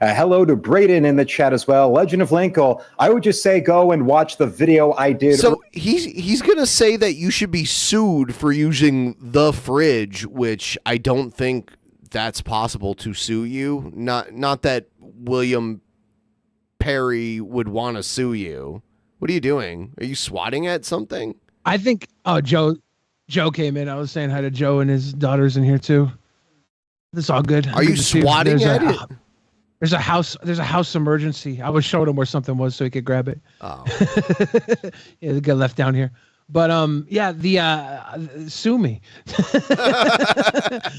S16: Hello to Braden in the chat as well. Legend of Linkle. I would just say go and watch the video I did.
S7: So he's gonna say that you should be sued for using the fridge, which I don't think that's possible to sue you. Not that William Perry would want to sue you. What are you doing? Are you swatting at something?
S5: I think. Oh, Joe came in. I was saying hi to Joe and his daughters in here too. It's all good.
S7: Are you swatting at it?
S5: There's a house emergency. I was showing him where something was so he could grab it.
S7: Oh.
S5: Yeah, it got left down here. But yeah, sue me. That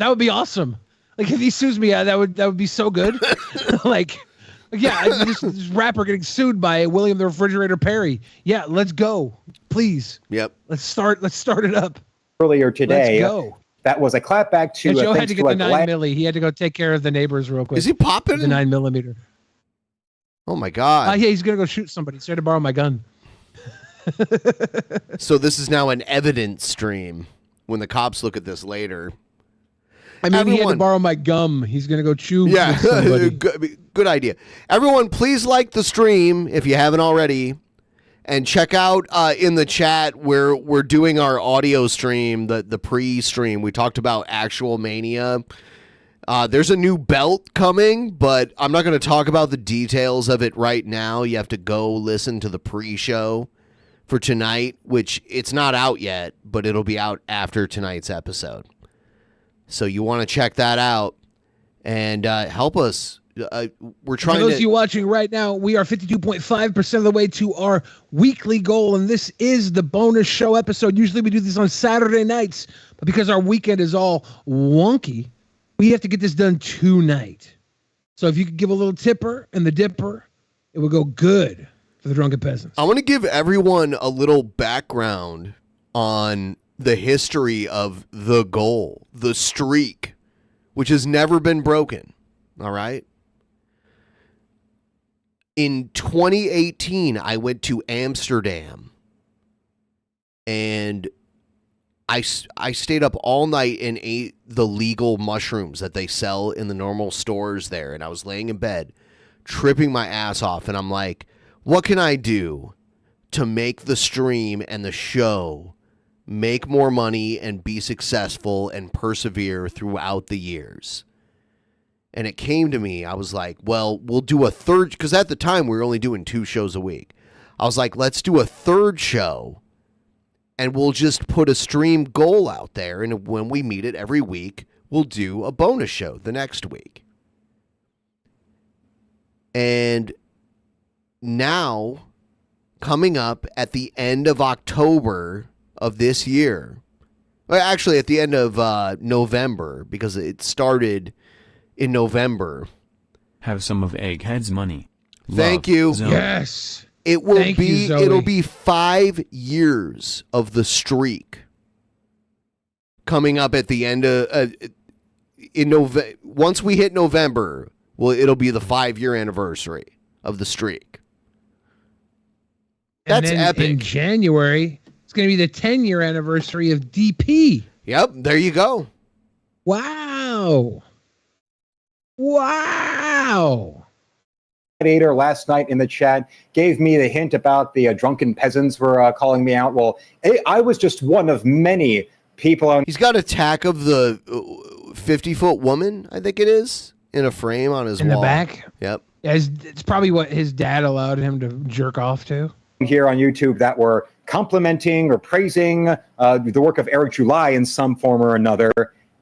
S5: would be awesome. Like if he sues me, that would be so good. Like yeah, this rapper getting sued by William the Refrigerator Perry. Yeah, let's go. Please.
S7: Yep.
S5: Let's start it up.
S16: Earlier today.
S5: Let's go.
S16: That was a clapback to.
S5: Yeah, Joe had
S16: thanks
S5: to get
S16: to
S5: the
S16: a
S5: 9 milli. He had to go take care of the neighbors real quick.
S7: Is he popping?
S5: The 9mm.
S7: Oh my God.
S5: Yeah, he's gonna go shoot somebody. So I had to borrow my gun.
S7: So this is now an evidence stream when the cops look at this later.
S5: I mean, he had to borrow my gum. He's gonna go chew.
S7: Yeah,
S5: with somebody.
S7: good idea. Everyone, please like the stream if you haven't already, and check out in the chat where we're doing our audio stream, the pre-stream. We talked about Actual Mania. There's a new belt coming, but I'm not going to talk about the details of it right now. You have to go listen to the pre-show for tonight, which it's not out yet, but it'll be out after tonight's episode. So you want to check that out and help us. We're trying
S5: For those
S7: to.
S5: of you watching right now, we are 52.5% of the way to our weekly goal, and this is the bonus show episode. Usually we do this on Saturday nights, but because our weekend is all wonky, we have to get this done tonight. So if you could give a little tipper and the dipper, it would go good for the Drunken Peasants.
S7: I want to give everyone a little background on the history of the goal, the streak, which has never been broken. All right. In 2018, I went to Amsterdam and I stayed up all night and ate the legal mushrooms that they sell in the normal stores there. And I was laying in bed, tripping my ass off. And I'm like, what can I do to make the stream and the show make more money and be successful and persevere throughout the years? And it came to me, I was like, well, we'll do a third, because at the time we were only doing 2 shows a week. I was like, let's do a third show and we'll just put a stream goal out there. And when we meet it every week, we'll do a bonus show the next week. And now, coming up at the end of October of this year, well, actually at the end of November, because it started in November.
S8: Have some of Egghead's money.
S7: Thank
S8: Love,
S7: you.
S8: Zone.
S5: Yes.
S7: It will
S5: Thank
S7: be
S5: you, Zoe.
S7: it'll be 5 years of the streak coming up at the end of in November. Once we hit November, well, it'll be the 5-year anniversary of the streak.
S5: And
S7: That's
S5: then
S7: epic.
S5: in January, it's going to be the 10-year anniversary of DP.
S7: Yep, there you go.
S5: Wow. Wow.
S17: Last night in the chat gave me the hint about the drunken peasants were calling me out. Well, I was just one of many people on.
S7: He's got Attack of the 50-foot woman, I think it is, in a frame on his
S5: In
S7: wall.
S5: the back?
S7: Yep.
S5: It's probably what his dad allowed him to jerk off to.
S17: Here on YouTube that were complimenting or praising the work of Eric July in some form or another.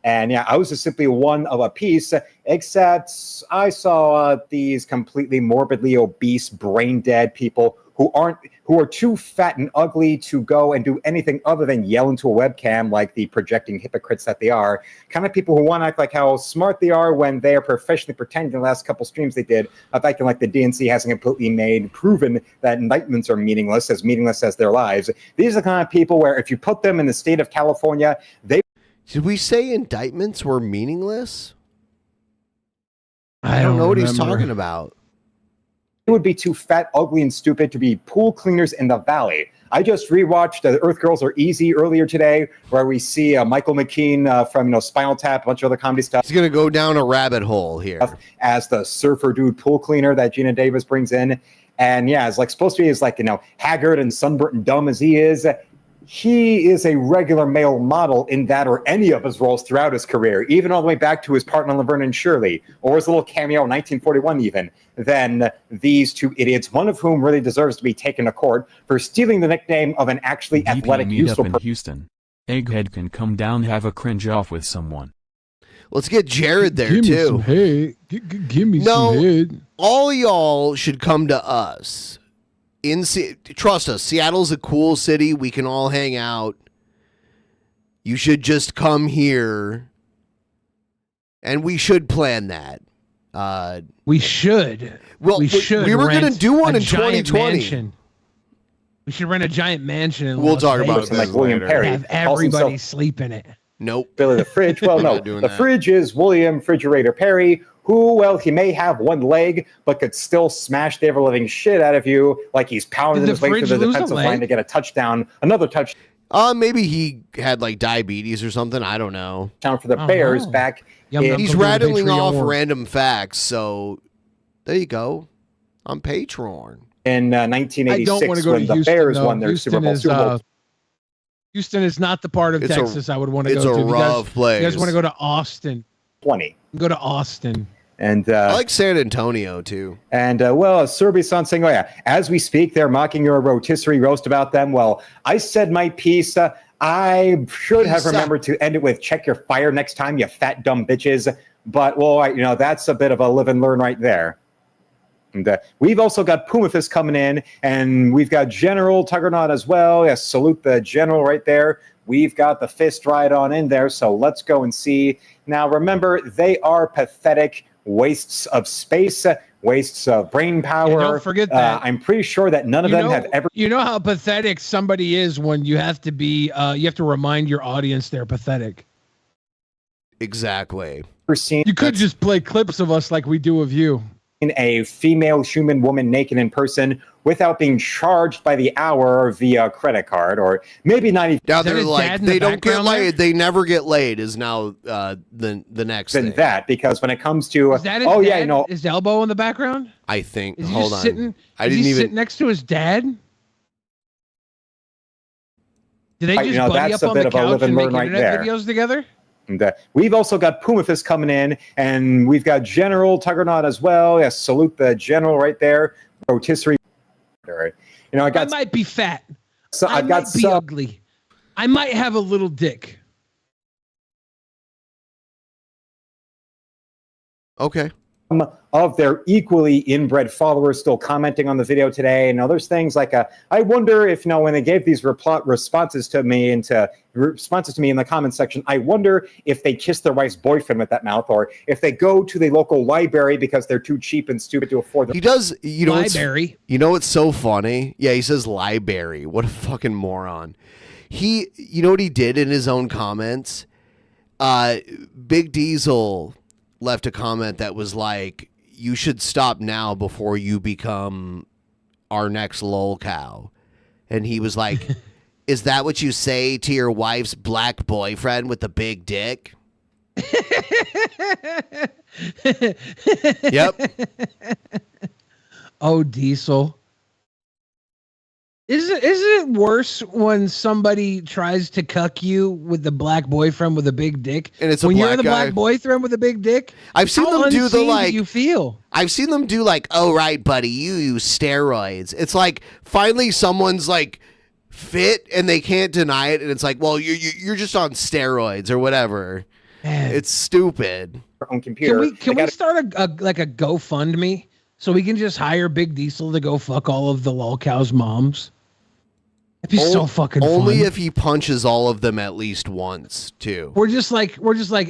S17: And yeah, I was just simply one of a piece, except I saw these completely morbidly obese, brain-dead people who are too fat and ugly to go and do anything other than yell into a webcam like the projecting hypocrites that they are. Kind of people who want to act like how smart they are when they are professionally pretending the last couple streams they did of acting like the DNC hasn't completely proven that indictments are meaningless as their lives. These are the kind of people where if you put them in the state of California, they...
S7: Did we say indictments were meaningless? I don't know what he's talking about.
S17: It would be too fat, ugly, and stupid to be pool cleaners in the valley. I just rewatched Earth Girls Are Easy earlier today, where we see Michael McKean from Spinal Tap, a bunch of other comedy stuff.
S7: He's gonna go down a rabbit hole here
S17: as the surfer dude pool cleaner that Gina Davis brings in, and yeah, it's like supposed to be as like haggard and sunburnt and dumb as he is. He is a regular male model in that or any of his roles throughout his career, even all the way back to his part on Laverne and Shirley, or his little cameo in 1941 even. Then these two idiots, one of whom really deserves to be taken to court for stealing the nickname of an actually athletic,
S8: meet
S17: useful
S8: up in
S17: person.
S8: Houston. Egghead can come down, have a cringe off with someone.
S7: Let's get Jared there
S5: Give me
S7: too.
S5: some head. Give me some head.
S7: All y'all should come to us. Trust us, Seattle's a cool city. We can all hang out. You should just come here, and we should plan that.
S5: We should.
S7: Well,
S5: we should.
S7: We were going to
S5: rent
S7: do one
S5: a
S7: in
S5: giant
S7: 2020.
S5: mansion. We should rent a giant mansion. In
S7: We'll
S5: Las
S7: talk about
S5: Vegas.
S7: this
S17: like William
S7: later.
S17: Perry.
S5: Have
S17: calls
S5: everybody
S17: himself
S5: sleep in it.
S7: Nope.
S17: Billy the Fridge. Well, no,
S7: doing
S17: the
S7: that.
S17: Fridge is William Refrigerator Perry, who, well, he may have one leg, but could still smash the ever-living shit out of you like he's pounding
S5: Did
S17: his
S5: the
S17: way through
S5: Fridge
S17: the
S5: lose a
S17: defensive
S5: leg?
S17: line to get a touchdown, another touchdown
S7: Maybe he had like diabetes or something. I don't know.
S17: for the Bears back.
S7: He's rattling off random facts. So there you go on Patreon.
S17: In
S5: I don't want
S17: 1986
S5: to go
S17: when
S5: to
S17: the
S5: Houston.
S17: Bears
S5: though.
S17: won their
S5: Houston
S17: Super Bowl.
S5: Houston is not the part of
S7: It's a-
S5: Texas I would want to go
S7: it's
S5: to.
S7: a
S5: If you guys-
S7: rough
S5: if You guys
S7: place.
S5: want to go to Austin?
S17: 20.
S5: Go to Austin.
S17: And
S7: I like San Antonio too.
S17: And well, Serbi's-san saying, "Oh yeah, as we speak, they're mocking your rotisserie roast about them." Well, I said my piece. I should have remembered to end it with "Check your fire next time, you fat dumb bitches." But well, that's a bit of a live and learn right there. And we've also got Puma Fist coming in, and we've got General Tuggernaut as well. Yes, salute the general right there. We've got the fist right on in there, so let's go and see. Now, remember, they are pathetic wastes of space, wastes of brain power.
S5: don't forget that.
S17: I'm pretty sure that none of them have ever.
S5: You know how pathetic somebody is when you have to be. You have to remind your audience they're pathetic.
S7: Exactly.
S5: You could just play clips of us like we do of you.
S17: A female human woman naked in person without being charged by the hour via credit card, or maybe not even.
S7: Now they're like they don't get laid. They never get laid. Is now the next
S17: than
S7: thing.
S17: that, because when it comes to
S5: Is that his dad? His elbow in the background?
S7: I think.
S5: Is he
S7: Hold
S5: just
S7: on.
S5: sitting?
S7: I
S5: is
S7: didn't
S5: he
S7: even.
S5: sitting next to his dad? Did they
S17: Right,
S5: just buddy
S17: that's
S5: up
S17: a
S5: on
S17: bit
S5: the
S17: of a
S5: couch
S17: live and
S5: and make
S17: learn right
S5: internet
S17: there.
S5: videos together?
S17: And we've also got Puma Fist coming in, and we've got General Tuggernaut as well. Yes, salute the general right there. Rotisserie. I got.
S5: I might be fat.
S17: So
S5: I
S17: I've got
S5: might be
S17: some.
S5: ugly. I might have a little dick.
S7: Okay.
S17: Of their equally inbred followers still commenting on the video today, and there's things like I wonder if when they gave these responses to me in the comment section, I wonder if they kissed their wife's boyfriend with that mouth, or if they go to the local library because they're too cheap and stupid to afford them.
S7: He does.
S5: Library.
S7: You know what's so funny? Yeah, he says library. What a fucking moron. You know what he did in his own comments? Big Diesel left a comment that was like, you should stop now before you become our next lol cow. and he was like, "Is that what you say to your wife's black boyfriend with the big dick?" Yep.
S5: Oh, Diesel. Isn't it worse when somebody tries to cuck you with the black boyfriend with a big dick?
S7: And it's a
S5: when
S7: black
S5: you're the
S7: guy.
S5: black boyfriend with a big dick?
S7: I've seen
S5: how
S7: them do the
S5: unseen
S7: like.
S5: Do you feel?
S7: I've seen them do like, "Oh right, buddy, you use steroids." It's like finally someone's like fit and they can't deny it, and it's like, "Well, you're just on steroids or whatever."
S5: Man.
S7: It's stupid.
S17: Own computer.
S5: Can we start a GoFundMe so we can just hire Big Diesel to go fuck all of the lolcow's moms? That'd be so fucking
S7: only
S5: fun.
S7: if he punches all of them at least once, too.
S5: We're just like,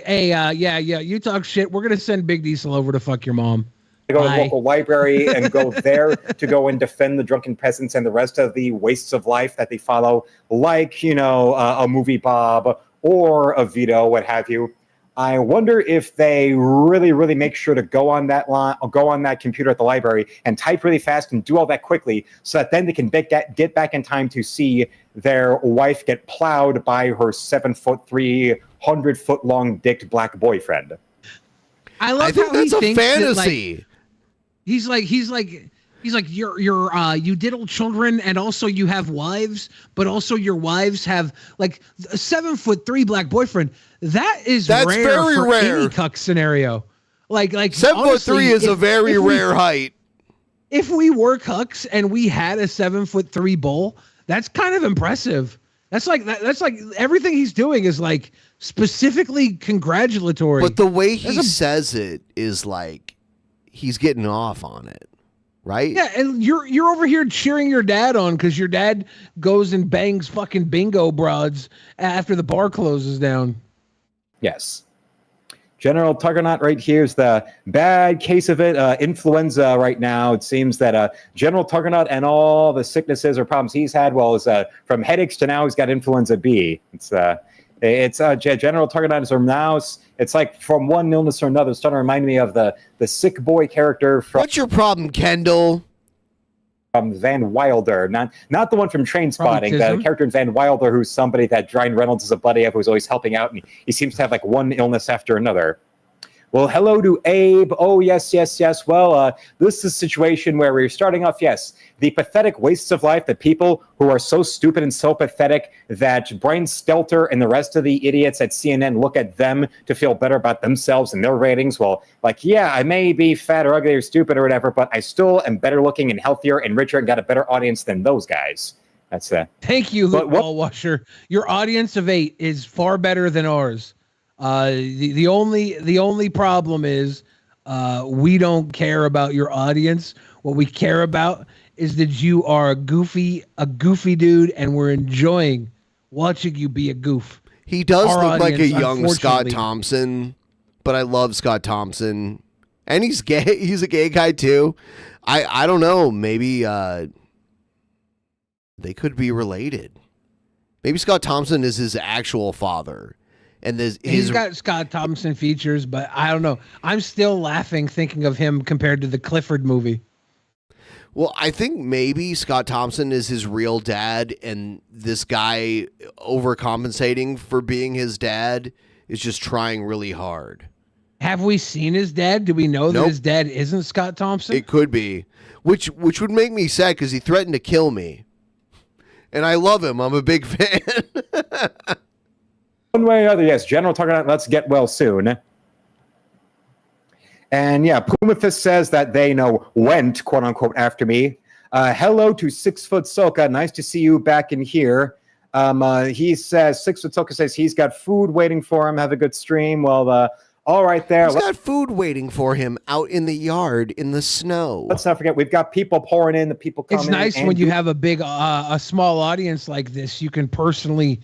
S5: hey, yeah, you talk shit. We're gonna send Big Diesel over to fuck your mom.
S17: To go to
S5: Bye.
S17: the local library and go there to go and defend the drunken peasants and the rest of the wastes of life that they follow, like, a movie Bob or a Vito, what have you. I wonder if they really, really make sure to go on that line, or go on that computer at the library and type really fast and do all that quickly, so that then they can get back in time to see their wife get plowed by her 7'3", 100-foot-long dicked black boyfriend.
S5: I love
S7: think
S5: how
S7: that's
S5: he
S7: a
S5: thinks that,
S7: fantasy.
S5: he's like you diddle children, and also you have wives, but also your wives have like a 7'3" black boyfriend. That's rare
S7: very
S5: for
S7: rare.
S5: any cuck scenario. Like
S7: 7'3"
S5: honestly,
S7: is a very rare height.
S5: If we were cucks and we had a 7'3" bull, that's kind of impressive. That's like everything he's doing is like specifically congratulatory.
S7: But the way he says it is like he's getting off on it, right?
S5: Yeah, and you're over here cheering your dad on because your dad goes and bangs fucking bingo broads after the bar closes down.
S17: Yes. General Tuggernaut right here is the bad case of it. Influenza right now. It seems that General Tuggernaut and all the sicknesses or problems he's had, well, is from headaches to now he's got influenza B. It's General Tuggernaut is now. It's like from one illness or another. It's starting to remind me of the sick boy character from.
S7: What's your problem, Kendall?
S17: Van Wilder, not the one from Train Spotting, the character in Van Wilder who's somebody that Ryan Reynolds is a buddy of, who's always helping out, and he seems to have like one illness after another. Well, hello to Abe. Oh, yes. Well, this is a situation where we're starting off, yes, the pathetic wastes of life, the people who are so stupid and so pathetic that Brian Stelter and the rest of the idiots at CNN look at them to feel better about themselves and their ratings. Well, like, yeah, I may be fat or ugly or stupid or whatever, but I still am better looking and healthier and richer and got a better audience than those guys. That's
S5: Thank you, Luke Ballwasher. Your audience of 8 is far better than ours. The only problem is we don't care about your audience. What we care about is that you are a goofy dude, and we're enjoying watching you be a goof.
S7: He does look like a young Scott
S5: unfortunately-
S7: Thompson, but I love Scott Thompson, and he's gay. He's a gay guy too. I don't know. Maybe they could be related. Maybe Scott Thompson is his actual father. And
S5: he's got Scott Thompson features, but I don't know. I'm still laughing thinking of him compared to the Clifford movie.
S7: Well, I think maybe Scott Thompson is his real dad, and this guy overcompensating for being his dad is just trying really hard.
S5: Have we seen his dad? Do we know that his dad isn't Scott Thompson?
S7: It could be, which would make me sad because he threatened to kill me, and I love him. I'm a big fan.
S17: One way or other, yes, General Tuggernaut, let's get well soon. And yeah, Pumathus says that they went, quote unquote, after me. Hello to 6 Foot Soka. Nice to see you back in here. He says, 6 Foot Soka says he's got food waiting for him. Have a good stream. Well, all right there.
S7: He's got food waiting for him out in the yard in the snow.
S17: Let's not forget, we've got people pouring in, the people coming in.
S5: It's nice when you have a small audience like this. You can personally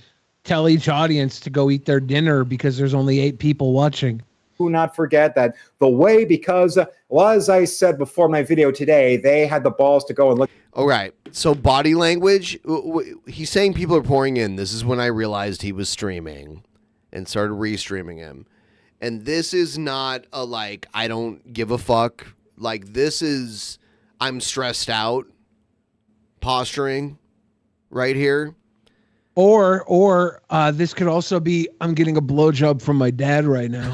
S5: tell each audience to go eat their dinner because there's only 8 people watching.
S17: Do not forget that the way, because, well, as I said before my video today, they had the balls to go and look.
S7: All right. So body language, he's saying people are pouring in. This is when I realized he was streaming and started restreaming him. And this is not a like, I don't give a fuck. Like, this is, I'm stressed out posturing. right here.
S5: Or this could also be, I'm getting a blowjob from my dad right now.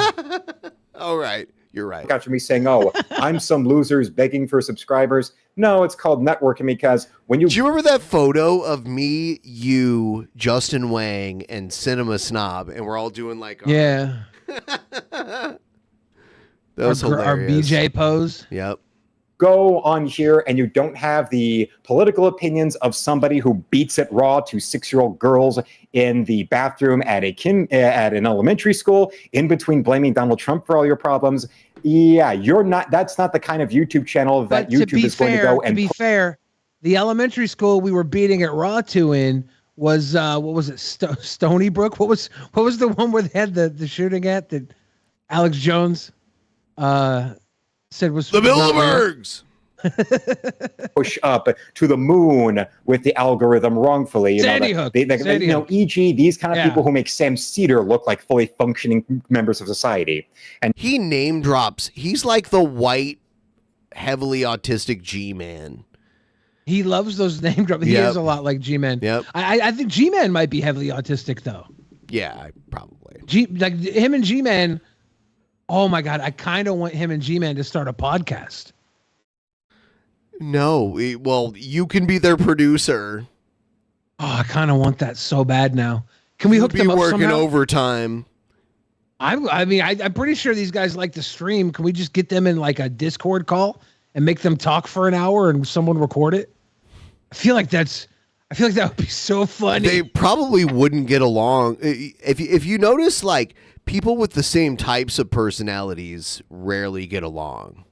S7: All right. You're right.
S17: After me saying, "Oh, I'm some losers begging for subscribers." No, it's called networking because when you.
S7: Do you remember that photo of me, you, Justin Wang, and Cinema Snob, and we're all doing like.
S5: Yeah.
S7: That was
S5: our
S7: hilarious.
S5: BJ pose.
S7: Yep.
S17: Go on here and you don't have the political opinions of somebody who beats it raw to 6-year-old girls in the bathroom at an elementary school, in between blaming Donald Trump for all your problems. Yeah, you're not. That's not the kind of YouTube channel that YouTube is going to go and.
S5: To be fair, the elementary school we were beating it raw to in was what was it? Stony Brook. What was the one where they had the shooting at that Alex Jones said was
S7: the Bilderbergs.
S17: Push up to the moon with the algorithm wrongfully.
S5: Sandy Hook.
S17: E.g., these kind of
S5: Yeah.
S17: people who make Sam Cedar look like fully functioning members of society. And
S7: he name drops. He's like the white, heavily autistic G-man.
S5: He loves those name drops. He
S7: Yep.
S5: is a lot like G-Man.
S7: Yep.
S5: I think G-Man might be heavily autistic though.
S7: Yeah, probably.
S5: Like him and G-Man. Oh my God, I kind of want him and G-Man to start a podcast.
S7: No, well, you can be their producer.
S5: Oh, I kind of want that so bad now. Can we hook them up
S7: working
S5: somehow?
S7: overtime.
S5: I mean, I'm pretty sure these guys like to stream. Can we just get them in like a Discord call and make them talk for an hour and someone record it? I feel like that would be so funny.
S7: They probably wouldn't get along. If you notice, like, people with the same types of personalities rarely get along.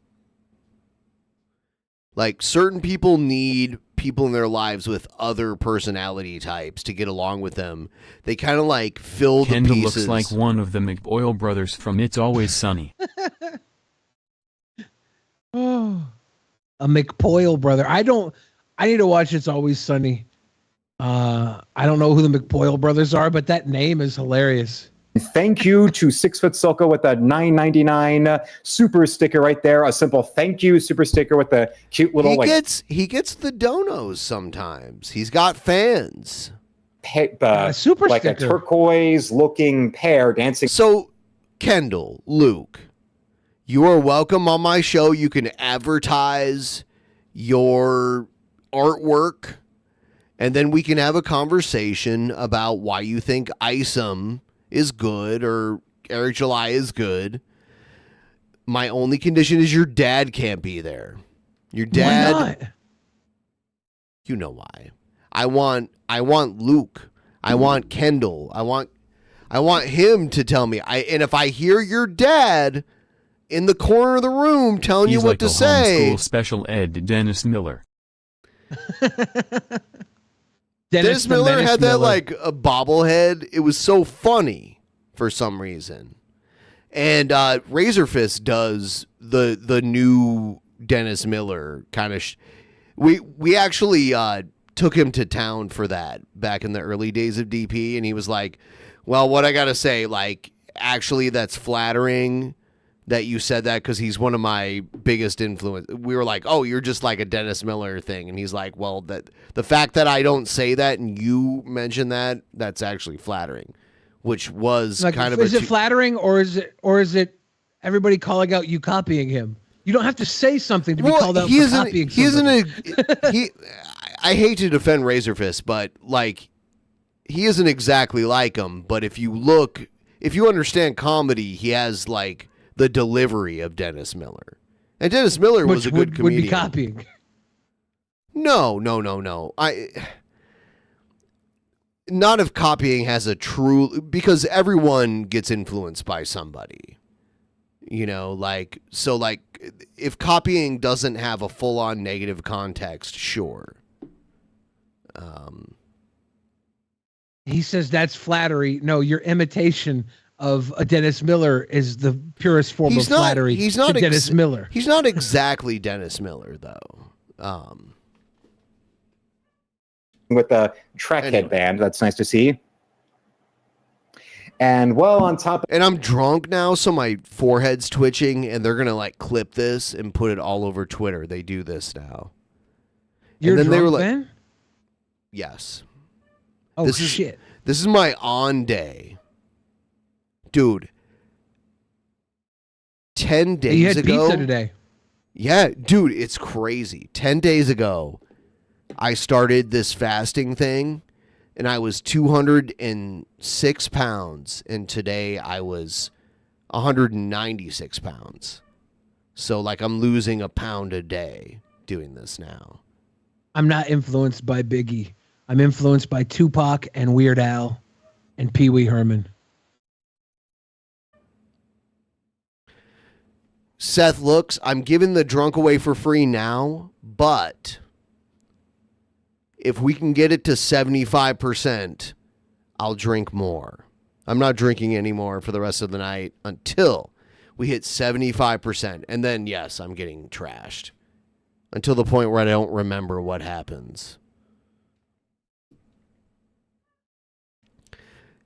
S7: Like, certain people need people in their lives with other personality types to get along with them. They kind of like fill
S8: Kendall
S7: the pieces.
S8: looks like one of the McBoyle brothers from It's Always Sunny.
S5: Oh, a McPoyle brother. I need to watch It's Always Sunny. I don't know who the McPoyle brothers are, but that name is hilarious.
S17: thank you to 6-Foot Silko with a $9.99 super sticker right there. A simple thank you super sticker with the cute little
S7: he gets the donos sometimes. He's got fans.
S5: Super
S17: like
S5: sticker.
S17: a turquoise looking pair dancing.
S7: So, Kendall, Luke, you are welcome on my show. You can advertise your artwork, and then we can have a conversation about why you think Isom is good or Eric July is good. My only condition is your dad can't be there. Your dad.
S5: Why not?
S7: You know why. I want Luke. I want Kendall. I want him to tell me. And if I hear your dad in the corner of the room telling
S8: He's
S7: you what
S8: like
S7: to
S8: a
S7: say.
S8: homeschool special ed Dennis Miller.
S7: Dennis Miller had that like a bobblehead. It was so funny for some reason. And Razorfist does the new Dennis Miller kind of. We actually took him to town for that back in the early days of DP, and he was like, "Well, what I gotta say, like, actually, that's flattering that you said that because he's one of my biggest influence." We were like, "Oh, you're just like a Dennis Miller thing," and he's like, "Well, that the fact that I don't say that and you mention that, that's actually flattering," which was
S5: Like,
S7: kind of
S5: is it flattering or is it everybody calling out you copying him? You don't have to say something to be called out for copying somebody.
S7: I hate to defend Razorfist, but like he isn't exactly like him. But if you understand comedy, he has like the delivery of Dennis Miller, and Dennis Miller was a good comedian.
S5: Would be copying.
S7: No. Not if copying has a true, because everyone gets influenced by somebody. You know, like, so like if copying doesn't have a full on negative context, sure.
S5: He says that's flattery. No, your imitation of a Dennis Miller is the purest form of flattery.
S7: He's not
S5: to Dennis Miller.
S7: He's not exactly Dennis Miller though.
S17: With the Trek headband, that's nice to see. And well, on top,
S7: and I'm drunk now, so my forehead's twitching, and they're gonna like clip this and put it all over Twitter. They do this now.
S5: You're
S7: and then
S5: drunk,
S7: they were like,
S5: Ben?
S7: yes.
S5: Oh,
S7: This is my on day. Dude. 10 days
S5: You had
S7: ago.
S5: pizza today.
S7: Yeah, dude, it's crazy. 10 days ago, I started this fasting thing, and I was 206 pounds, and today I was 196 pounds. So, like, I'm losing a pound a day doing this now.
S5: I'm not influenced by Biggie. I'm influenced by Tupac and Weird Al and Pee Wee Herman.
S7: Seth looks, I'm giving the drunk away for free now, but if we can get it to 75%, I'll drink more. I'm not drinking anymore for the rest of the night until we hit 75%. And then, yes, I'm getting trashed until the point where I don't remember what happens.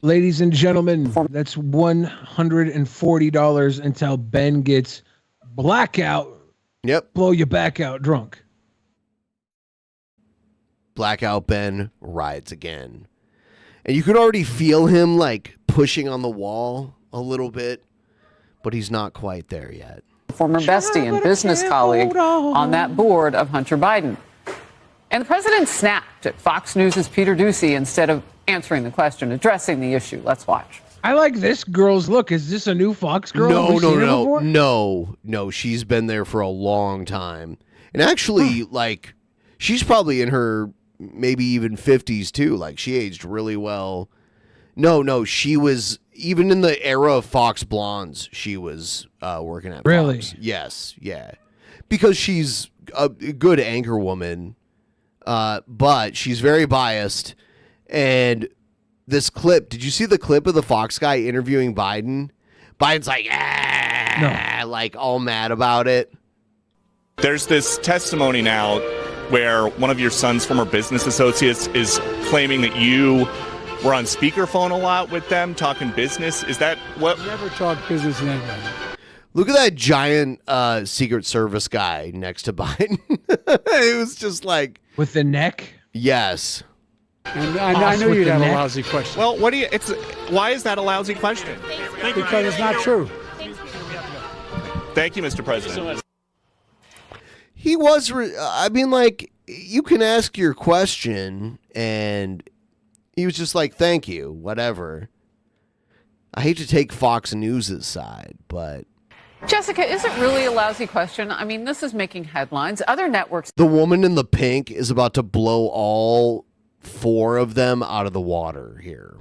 S5: Ladies and gentlemen, that's $140 until Ben gets blackout.
S7: Yep.
S5: Blow your back out drunk.
S7: Blackout Ben rides again. And you could already feel him like pushing on the wall a little bit, but he's not quite there yet.
S4: Former bestie and business colleague on that board of Hunter Biden. And the president snapped at Fox News' Peter Doocy instead of answering the question, addressing the issue. Let's watch.
S5: I like this girl's look. Is this a new Fox girl?
S7: No. She's been there for a long time. And actually, like, she's probably in her maybe even 50s too. Like, she aged really well. No, she was, even in the era of Fox Blondes, she was working at
S5: Really?
S7: Fox. Yes, yeah. Because she's a good anchor woman, but she's very biased. And this clip, did you see the clip of the Fox guy interviewing Biden? Biden's like, like all mad about it.
S26: There's this testimony now where one of your son's former business associates is claiming that you were on speakerphone a lot with them talking business. Is that what?
S18: Never talk business in anybody.
S7: Look at that giant Secret Service guy next to Biden. It was just like,
S5: with the neck?
S7: Yes.
S18: And I knew you'd have a lousy question.
S26: Well, why is that a lousy question?
S18: Because it's not true.
S26: Thank you, Mr. President.
S7: He was, I mean, like, you can ask your question, and he was just like, thank you, whatever. I hate to take Fox News' side, but...
S4: Jessica, is it really a lousy question? I mean, this is making headlines. Other networks...
S7: The woman in the pink is about to blow all 4 of them out of the water here.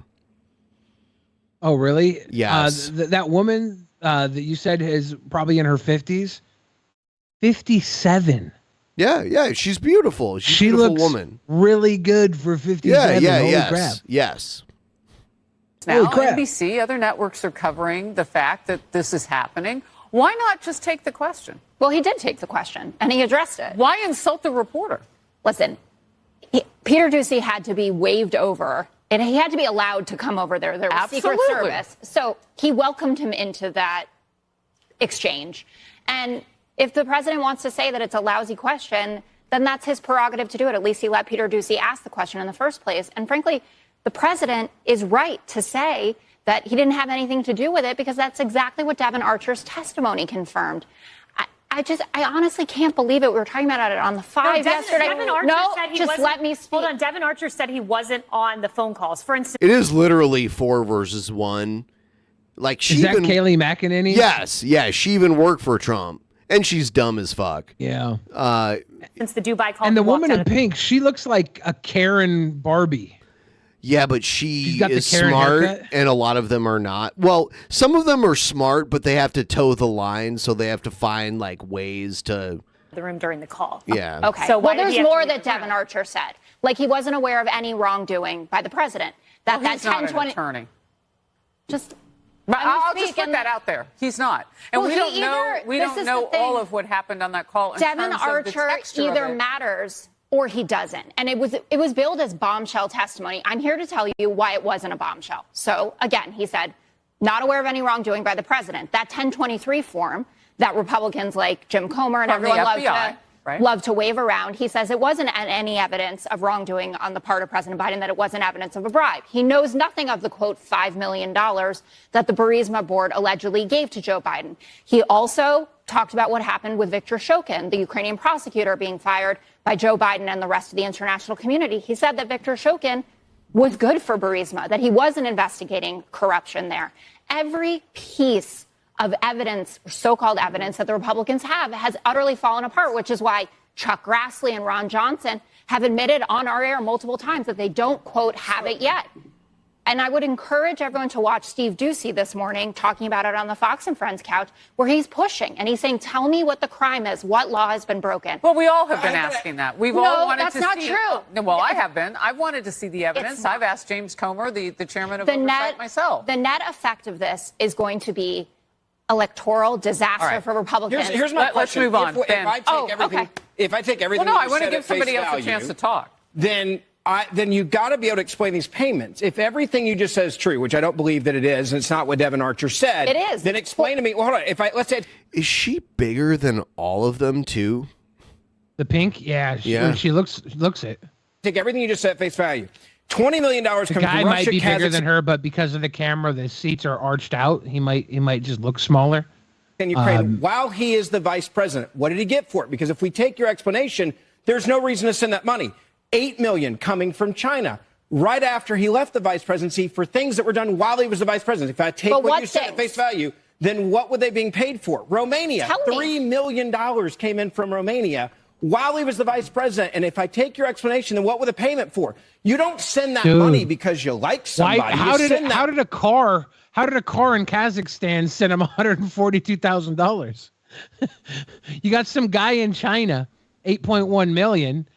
S5: Oh, really?
S7: Yes.
S5: That woman that you said is probably in her 50s. 57.
S7: Yeah, she's beautiful. She's a beautiful
S5: looks
S7: woman.
S5: Really good for 57. Holy crap.
S7: Yes.
S4: Now, NBC, other networks are covering the fact that this is happening. Why not just take the question?
S19: Well, he did take the question, and he addressed it.
S4: Why insult the reporter?
S19: Listen, Peter Doocy had to be waved over, and he had to be allowed to come over there. There was Secret Service. So he welcomed him into that exchange. And if the president wants to say that it's a lousy question, then that's his prerogative to do it. At least he let Peter Doocy ask the question in the first place. And frankly, the president is right to say that he didn't have anything to do with it because that's exactly what Devin Archer's testimony confirmed. I honestly can't believe it. We were talking about it on the 5 yesterday.
S20: Devin Archer said he wasn't,
S19: let me speak.
S20: Hold on. Devin Archer said he wasn't on the phone calls. For instance,
S7: It is literally 4 versus 1. Like, she
S5: Is that
S7: even,
S5: Kayleigh McEnany?
S7: Yes, yeah, she even worked for Trump. And she's dumb as fuck.
S5: Yeah.
S20: since the Dubai call.
S5: And the
S20: he walked
S5: woman
S20: out
S5: in
S20: of-
S5: pink, she looks like a Karen Barbie.
S7: Yeah, but she
S5: got the
S7: is
S5: Karen
S7: smart,
S5: haircut?
S7: and a lot of them are not. Well, some of them are smart, but they have to toe the line, so they have to find like ways to.
S20: The room during the call.
S7: Yeah.
S19: Okay.
S20: So
S19: well,
S20: why did he
S19: there's
S20: have to
S19: more
S20: leave
S19: that
S20: the room?
S19: Devin Archer said. Like he wasn't aware of any wrongdoing by the president. That
S4: Well, he's
S19: that
S4: not
S19: 10,
S4: an
S19: 20
S4: attorney.
S19: Just.
S4: But I'll
S19: speak
S4: just put
S19: and-
S4: that out there. He's not, and
S19: Well,
S4: we
S19: he
S4: don't know.
S19: either-
S4: We
S19: this
S4: don't
S19: is
S4: know
S19: the thing.
S4: all of what happened on that call. In
S19: Devin
S4: terms of the
S19: Archer
S4: texture of
S19: either
S4: it.
S19: matters or he doesn't. And it was billed as bombshell testimony. I'm here to tell you why it wasn't a bombshell. So again, he said, not aware of any wrongdoing by the president. That 1023 form that Republicans like Jim Comer and
S4: From the
S19: everyone loves
S4: FBI.
S19: to
S4: right?
S19: love to wave around. He says it wasn't any evidence of wrongdoing on the part of President Biden, that it wasn't evidence of a bribe. He knows nothing of the, quote, $5 million that the Burisma board allegedly gave to Joe Biden. He also talked about what happened with Viktor Shokin, the Ukrainian prosecutor being fired by Joe Biden and the rest of the international community. He said that Viktor Shokin was good for Burisma, that he wasn't investigating corruption there. Every piece of evidence, so-called evidence, that the Republicans have has utterly fallen apart, which is why Chuck Grassley and Ron Johnson have admitted on our air multiple times that they don't, quote, have it yet. And I would encourage everyone to watch Steve Doocy this morning talking about it on the Fox and Friends couch, where he's pushing and he's saying, tell me what the crime is, what law has been broken.
S4: Well, we all have been asking that. We've all wanted to see.
S19: No, that's not true.
S4: Well, I have been. I've wanted to see the evidence. I've asked James Comer, the chairman of Oversight, myself.
S19: The net effect of this is going to be electoral disaster for Republicans.
S1: Here's my question.
S4: Let's move on.
S1: If I take everything,
S4: well, no, I want to give somebody else a chance to talk.
S1: Then you got to be able to explain these payments. If everything you just said is true, which I don't believe that it is, and it's not what Devin Archer said.
S19: It is.
S1: Then explain to me. Well, hold on. Let's say,
S7: is she bigger than all of them too?
S5: The pink, yeah. She looks it.
S1: Take everything you just said at face value. $20 million comes from
S5: The guy
S1: Russia,
S5: might be bigger
S1: Kazakhstan,
S5: than her, but because of the camera, the seats are arched out. He might just look smaller.
S1: and Ukraine while he is the vice president. What did he get for it? Because if we take your explanation, there's no reason to send that money. $8 million coming from China right after he left the vice presidency for things that were done while he was the vice president. If I take what you said at face value, then what were they being paid for? Romania, $3 million came in from Romania while he was the vice president. And if I take your explanation, then what were the payment for? You don't send that money because you like somebody.
S5: How did a car in Kazakhstan send him $142,000? You got some guy in China, 8.1 million,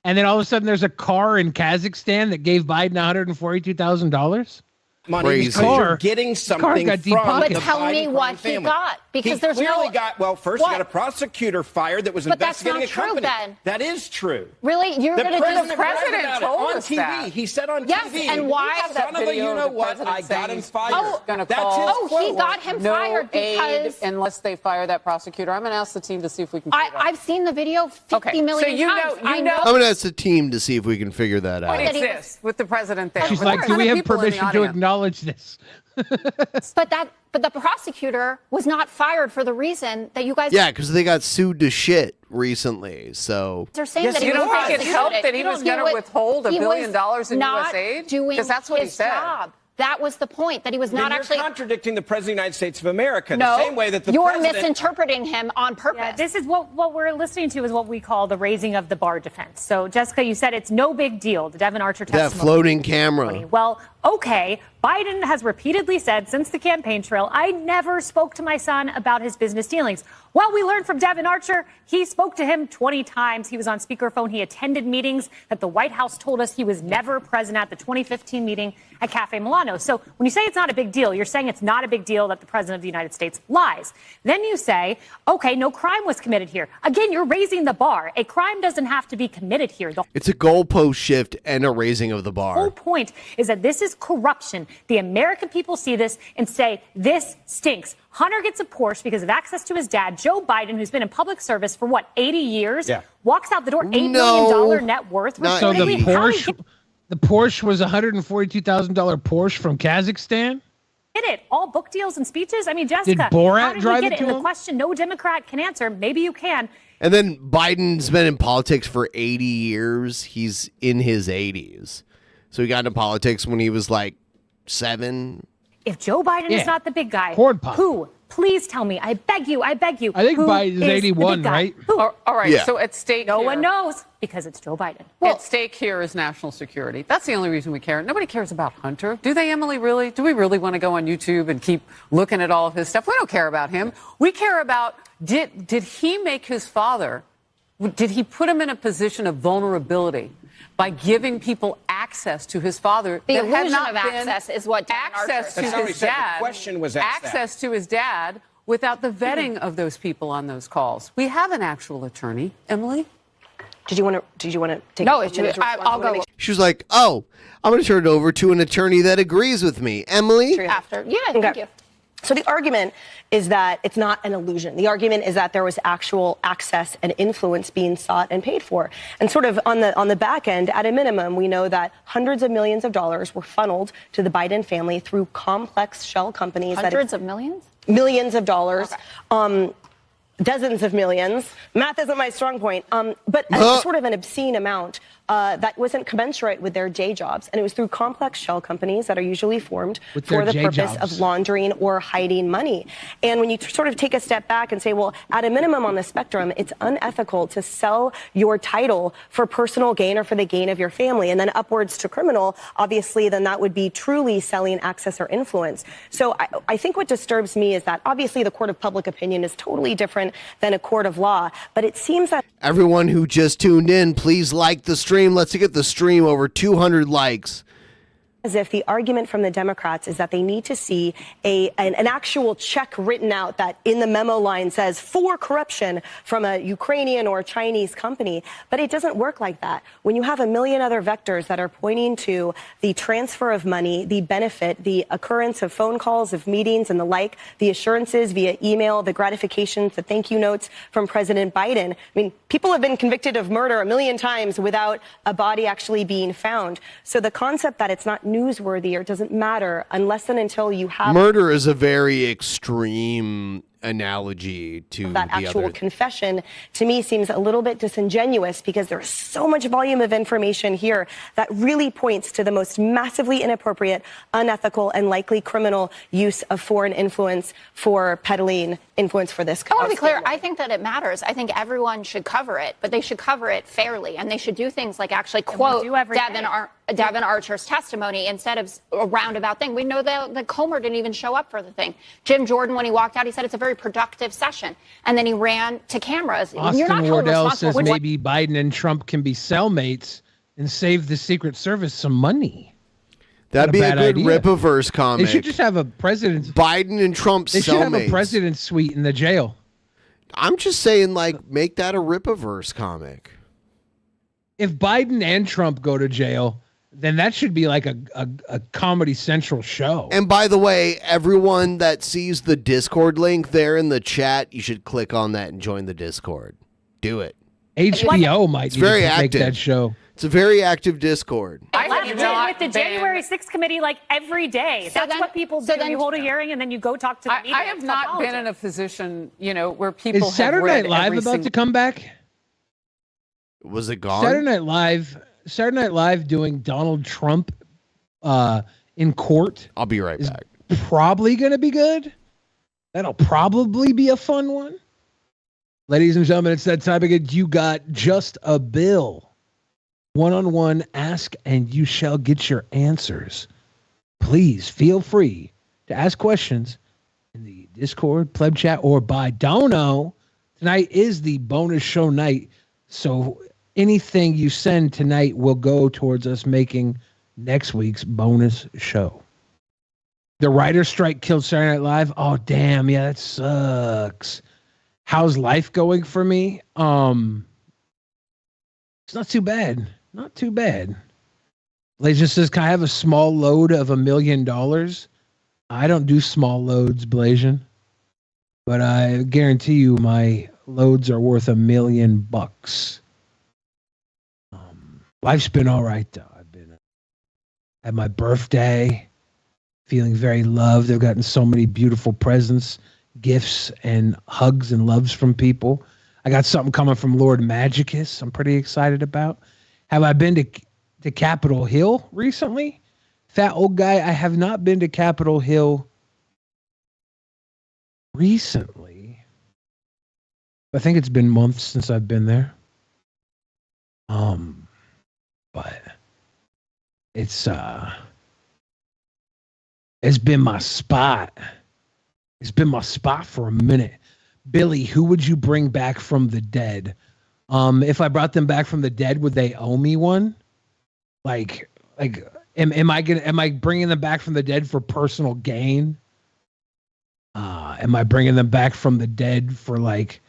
S5: and then all of a sudden there's a car in Kazakhstan that gave Biden $142,000?
S1: Money because you're getting something from the
S19: But tell me
S1: Biden
S19: what
S1: family.
S19: he got, because
S1: he
S19: there's
S1: clearly
S19: no.
S1: got. Well, first he got a prosecutor fired that was
S19: But that's
S1: investigating
S19: not
S1: a company.
S19: true, Ben.
S1: That is true.
S19: Really, you're going to just
S1: the president told us TV. That. He said on
S19: yes,
S1: TV.
S19: and why?
S1: Son of a, you know what? I got him fired.
S19: He got him fired because
S4: unless they fire that prosecutor. I'm going to ask the team to see if we can.
S19: I've seen the video 50 million times.
S4: You know.
S7: I'm going to ask the team to see if we can figure that out.
S4: It exists with the president there.
S5: She's like, do we have permission to acknowledge this?
S19: But the prosecutor was not fired for the reason that you guys.
S7: Yeah, because they got sued to shit recently. So
S19: they're saying that
S4: you don't think it helped that he was going to withhold $1 billion in U.S. aid?
S19: Because
S4: that's what he said.
S19: Job. That was the point, that he was not actually
S1: contradicting the president of the United States of America.
S19: No,
S1: the same way that the
S19: you're
S1: president...
S19: misinterpreting him on purpose.
S20: Yeah, this is what we're listening to is what we call the raising of the bar defense. So, Jessica, you said it's no big deal. The Devin Archer testimony.
S7: That floating camera.
S20: Well, okay. Biden has repeatedly said since the campaign trail, I never spoke to my son about his business dealings. Well, we learned from Devin Archer, he spoke to him 20 times. He was on speakerphone. He attended meetings that the White House told us he was never present at, the 2015 meeting at Cafe Milano. So when you say it's not a big deal, you're saying it's not a big deal that the president of the United States lies. Then you say, okay, no crime was committed here. Again, you're raising the bar. A crime doesn't have to be committed here.
S7: It's a goalpost shift and a raising of the bar.
S20: The whole point is that this is corruption. The American people see this and say, this stinks. Hunter gets a Porsche because of access to his dad. Joe Biden, who's been in public service for, 80 years, walks out the door, $8 million net worth.
S5: So the Porsche was $142,000 Porsche from Kazakhstan?
S20: Did it? All book deals and speeches? I mean, Jessica,
S5: did Borat
S20: how did
S5: drive
S20: we get
S5: it to
S20: And
S5: him?
S20: the question no Democrat can answer. Maybe you can.
S7: And then Biden's been in politics for 80 years. He's in his 80s. So he got into politics when he was like 7.
S20: If Joe Biden is not the big guy, who? Please tell me. I beg you. I beg you.
S5: I think
S20: who
S5: Biden's
S20: is
S5: 81,
S20: the big guy?
S5: right?
S20: Who?
S4: All right.
S7: Yeah.
S4: So at stake
S20: No
S4: here,
S20: one knows because it's Joe Biden.
S4: At stake here is national security. That's the only reason we care. Nobody cares about Hunter. Do they, Emily, really? Do we really want to go on YouTube and keep looking at all of his stuff? We don't care about him. We care about, did he make his father, did he put him in a position of vulnerability by giving people access to his father?
S19: The
S4: that had
S19: illusion
S4: not
S19: of
S4: been
S19: access is what Dan
S4: access
S19: Archer
S4: to
S19: said.
S4: his dad.
S1: The question was
S4: access to his dad without the vetting of those people on those calls. We have an actual attorney, Emily.
S2: Did you want to take?
S19: No, I'll go.
S7: She was like, oh, I'm going to turn it over to an attorney that agrees with me. Emily?
S19: After. Yeah, thank you.
S2: So the argument is that it's not an illusion. The argument is that there was actual access and influence being sought and paid for. And sort of on the back end, at a minimum, we know that hundreds of millions of dollars were funneled to the Biden family through complex shell companies.
S19: Hundreds of millions?
S2: Millions of dollars. Okay. Dozens of millions. Math isn't my strong point. But sort of an obscene amount that wasn't commensurate with their day jobs. And it was through complex shell companies that are usually formed for the purpose of laundering or hiding money. And when you sort of take a step back and say, well, at a minimum on the spectrum, it's unethical to sell your title for personal gain or for the gain of your family. And then upwards to criminal, obviously, then that would be truly selling access or influence. So I think what disturbs me is that obviously the court of public opinion is totally different than a court of law. But it seems that
S7: Everyone who just tuned in, please like the stream. Let's get the stream over 200 likes.
S2: As if the argument from the Democrats is that they need to see an actual check written out that in the memo line says for corruption from a Ukrainian or Chinese company. But it doesn't work like that. When you have a million other vectors that are pointing to the transfer of money, the benefit, the occurrence of phone calls, of meetings and the like, the assurances via email, the gratifications, the thank you notes from President Biden. I mean, people have been convicted of murder a million times without a body actually being found. So the concept that it's not newsworthy or doesn't matter unless and until you have
S7: Murder is a very extreme analogy to
S2: that
S7: the
S2: actual
S7: other.
S2: confession, to me seems a little bit disingenuous because there's so much volume of information here that really points to the most massively inappropriate, unethical, and likely criminal use of foreign influence for peddling influence for this
S19: I want to be clear. I think that it matters. I think everyone should cover it, but they should cover it fairly, and they should do things like actually quote Devin Archer's testimony instead of a roundabout thing. We know that Comer didn't even show up for the thing. Jim Jordan, when he walked out, he said it's a very productive session, and then he ran to cameras. You're not held
S5: Wardell
S19: responsible.
S5: says maybe Biden and Trump can be cellmates and save the Secret Service some money.
S7: That'd be a good
S5: idea.
S7: Rip-a-verse comic.
S5: They should just have a president.
S7: Biden and Trump
S5: They should have a
S7: cellmates.
S5: president suite in the jail.
S7: I'm just saying, like, make that a Rip-a-verse comic.
S5: If Biden and Trump go to jail, then that should be like a Comedy Central show.
S7: And by the way, everyone that sees the Discord link there in the chat, you should click on that and join the Discord. Do it.
S5: HBO might
S7: It's
S5: need
S7: very
S5: to make
S7: active.
S5: that show.
S7: It's a very active Discord.
S20: I with the January 6th committee like every day. That's what people do. You hold a hearing and then you go talk to the media.
S4: I have not been in a position, where people
S5: Is Saturday
S4: have read
S5: Night Live
S4: every
S5: about to
S4: single-
S5: come back?
S7: Was it gone?
S5: Saturday Night Live doing Donald Trump in court.
S7: I'll be right back.
S5: Probably going to be good. That'll probably be a fun one. Ladies and gentlemen, it's that time again. You got just a bill. One-on-one, ask and you shall get your answers. Please feel free to ask questions in the Discord, Pleb Chat, or by Dono. Tonight is the bonus show night, so anything you send tonight will go towards us making next week's bonus show. The writer's strike killed Saturday Night Live. Oh, damn. Yeah, that sucks. How's life going for me? It's not too bad. Not too bad. Laser says, can I have a small load of $1 million? I don't do small loads, Blasian. But I guarantee you my loads are worth $1 million. Life's been all right, though. I've been at my birthday, feeling very loved. I've gotten so many beautiful presents, gifts, and hugs and loves from people. I got something coming from Lord Magicus I'm pretty excited about. Have I been to Capitol Hill recently? Fat old guy, I have not been to Capitol Hill recently. I think it's been months since I've been there. But it's been my spot. It's been my spot for a minute. Billy, who would you bring back from the dead? If I brought them back from the dead, would they owe me one? Am I bringing them back from the dead for personal gain? Am I bringing them back from the dead for like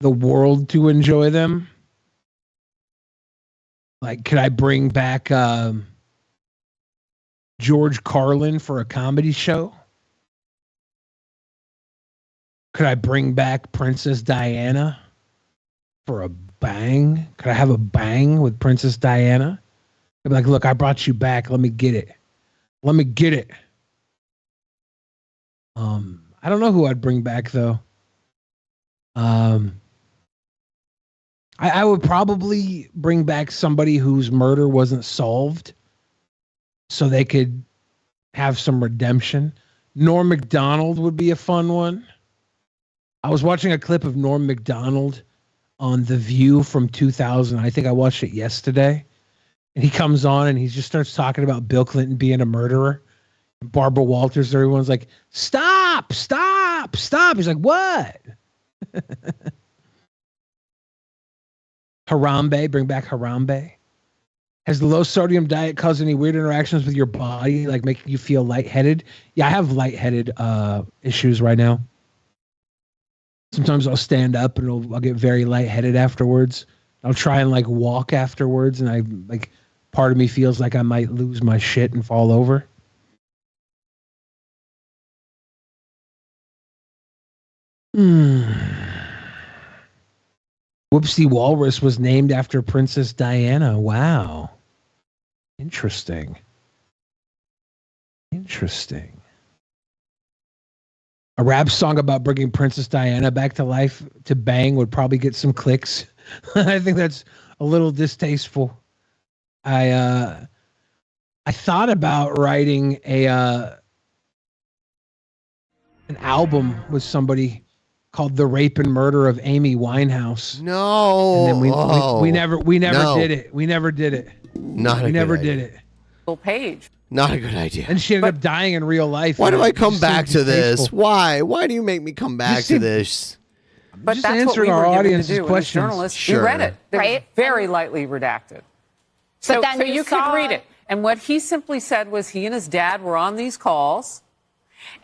S5: the world to enjoy them? Like, could I bring back George Carlin for a comedy show? Could I bring back Princess Diana for a bang? Could I have a bang with Princess Diana? I'd be like, look, I brought you back. Let me get it. Let me get it. I don't know who I'd bring back though. I would probably bring back somebody whose murder wasn't solved so they could have some redemption. Norm Macdonald would be a fun one. I was watching a clip of Norm Macdonald on The View from 2000. I think I watched it yesterday. And he comes on and he just starts talking about Bill Clinton being a murderer. And Barbara Walters, everyone's like, stop, stop, stop. He's like, what? Harambe, bring back Harambe. Has the low sodium diet caused any weird interactions with your body, like making you feel lightheaded? Yeah, I have lightheaded issues right now. Sometimes I'll stand up and I'll get very lightheaded afterwards. I'll try and like walk afterwards, and I like part of me feels like I might lose my shit and fall over. Whoopsie Walrus was named after Princess Diana. Wow. Interesting. Interesting. A rap song about bringing Princess Diana back to life to bang would probably get some clicks. I think that's a little distasteful. I thought about writing an album with somebody called "The Rape and Murder of Amy Winehouse."
S7: No,
S5: and then we never did it. We never did it.
S7: Not
S5: we
S7: a
S5: never
S7: good
S5: did
S7: idea.
S5: it.
S4: Page.
S7: Not a good idea.
S5: And she ended up dying in real life.
S7: Why do I come
S5: Just
S7: back
S5: so
S7: to this?
S5: distasteful.
S7: Why? Why do you make me come back to this?
S4: But
S5: Just
S4: that's what
S5: answering
S4: we
S5: our
S4: were given to
S5: audience's
S4: do.
S5: questions.
S4: As journalists,
S7: Sure.
S4: we read it. It was
S19: Right?
S4: very lightly redacted.
S19: But
S4: So,
S19: then
S4: so
S19: you
S4: you
S19: saw-
S4: could read it. And what he simply said was he and his dad were on these calls,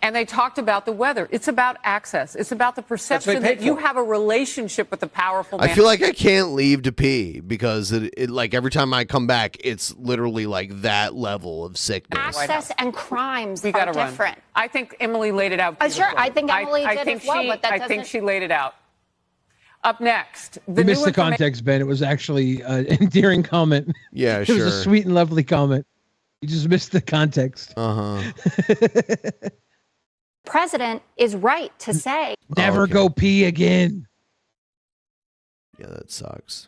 S4: and they talked about the weather. It's about access. It's about the perception that you have a relationship with a powerful man.
S7: I feel like I can't leave to pee because it like every time I come back, it's literally like that level of sickness.
S19: Access and crimes
S4: we
S19: are
S4: gotta run.
S19: different.
S4: I think Emily laid it out.
S19: Sure,
S4: beautifully.
S19: I think Emily did
S4: think
S19: as well, but that
S4: I think
S19: doesn't-
S4: she laid it out. Up next,
S5: You
S4: the
S5: missed
S4: new
S5: the
S4: information.
S5: context, Ben. It was actually an endearing comment.
S7: Yeah,
S5: It was a
S7: sure.
S5: sweet and lovely comment. You just missed the context.
S19: President is right to say
S5: Never go pee again.
S7: Yeah, that sucks.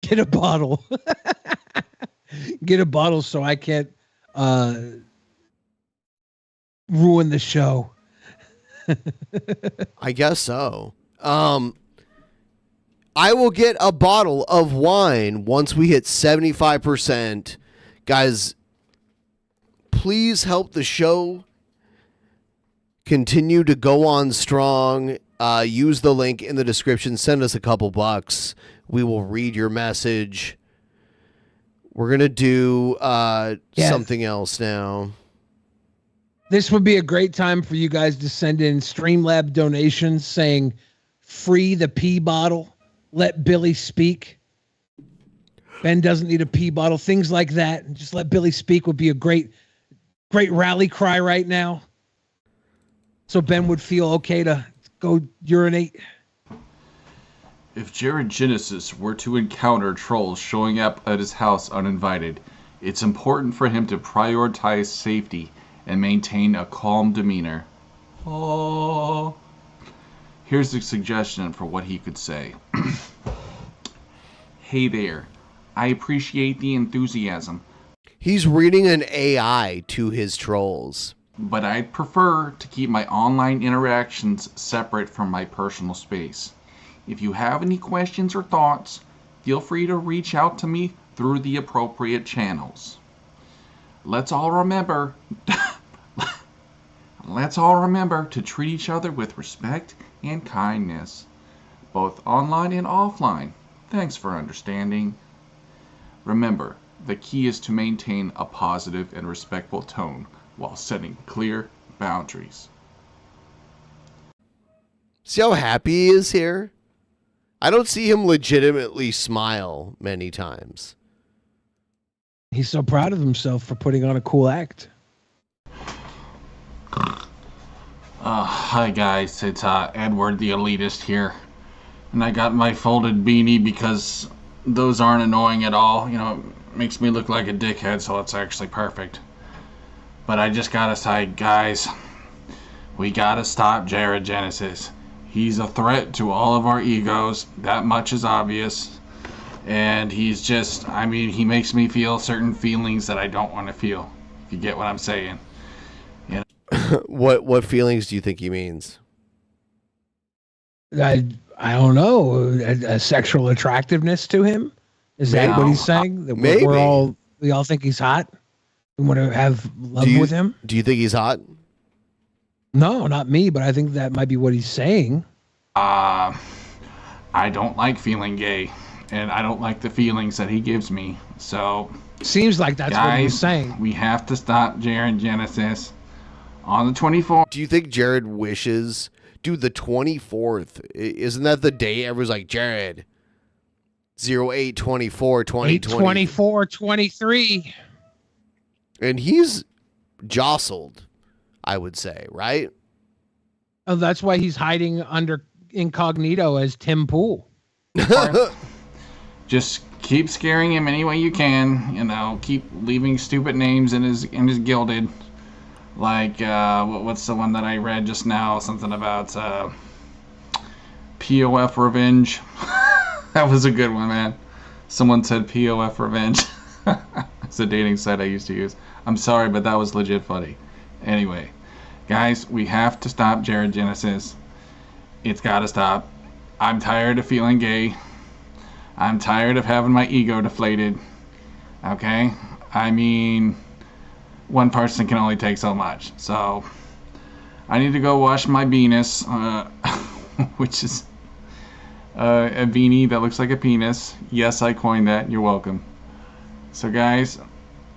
S5: Get a bottle. Get a bottle so I can't ruin the show.
S7: I guess so. I will get a bottle of wine once we hit 75%. Guys, please help the show continue to go on strong. Use the link in the description. Send us a couple bucks. We will read your message. We're going to do something else now.
S5: This would be a great time for you guys to send in Streamlab donations saying free the pee bottle. Let Billy speak. Ben doesn't need a pee bottle. Things like that. Just let Billy speak would be a great rally cry right now. So Ben would feel okay to go urinate.
S3: If Jared Genesis were to encounter trolls showing up at his house uninvited, it's important for him to prioritize safety and maintain a calm demeanor. Oh. Here's a suggestion for what he could say. Hey there. I appreciate the enthusiasm,
S7: He's reading an AI to his trolls.
S3: but I'd prefer to keep my online interactions separate from my personal space. If you have any questions or thoughts, feel free to reach out to me through the appropriate channels. Let's all remember to treat each other with respect and kindness, both online and offline. Thanks for understanding. Remember, the key is to maintain a positive and respectful tone while setting clear boundaries.
S7: See how happy he is here? I don't see him legitimately smile many times.
S5: He's so proud of himself for putting on a cool act.
S3: Hi guys, it's Edward the Elitist here. And I got my folded beanie because those aren't annoying at all. You know, it makes me look like a dickhead, so it's actually perfect. But I just gotta say, guys, we gotta stop Jared Genesis. He's a threat to all of our egos. That much is obvious. And he's just, I mean, he makes me feel certain feelings that I don't want to feel. If you get what I'm saying. You know?
S7: What feelings do you think he means?
S5: I don't know. A sexual attractiveness to him? Is that what he's saying? That
S7: maybe.
S5: We all think he's hot? We want to have love with him?
S7: Do you think he's hot?
S5: No, not me, but I think that might be what he's saying.
S3: I don't like feeling gay. And I don't like the feelings that he gives me. So
S5: seems like that's
S3: guys,
S5: what he's saying.
S3: We have to stop Jared Genesis on the 24th.
S7: Do you think Jared wishes, dude, the 24th, isn't that the day everyone's like, Jared, 08/24/2020.
S5: 8/24/23.
S7: And he's jostled, I would say, right?
S5: Oh, that's why he's hiding under incognito as Tim Pool.
S3: Just keep scaring him any way you can. You know, keep leaving stupid names in his gilded. Like what's the one that I read just now? Something about POF Revenge. That was a good one, man. Someone said POF Revenge. It's a dating site I used to use. I'm sorry, but that was legit funny. Anyway, guys, we have to stop Jared Genesis. It's got to stop. I'm tired of feeling gay. I'm tired of having my ego deflated. Okay? I mean, one person can only take so much. So, I need to go wash my penis, which is a beanie that looks like a penis. Yes, I coined that. You're welcome. So, guys,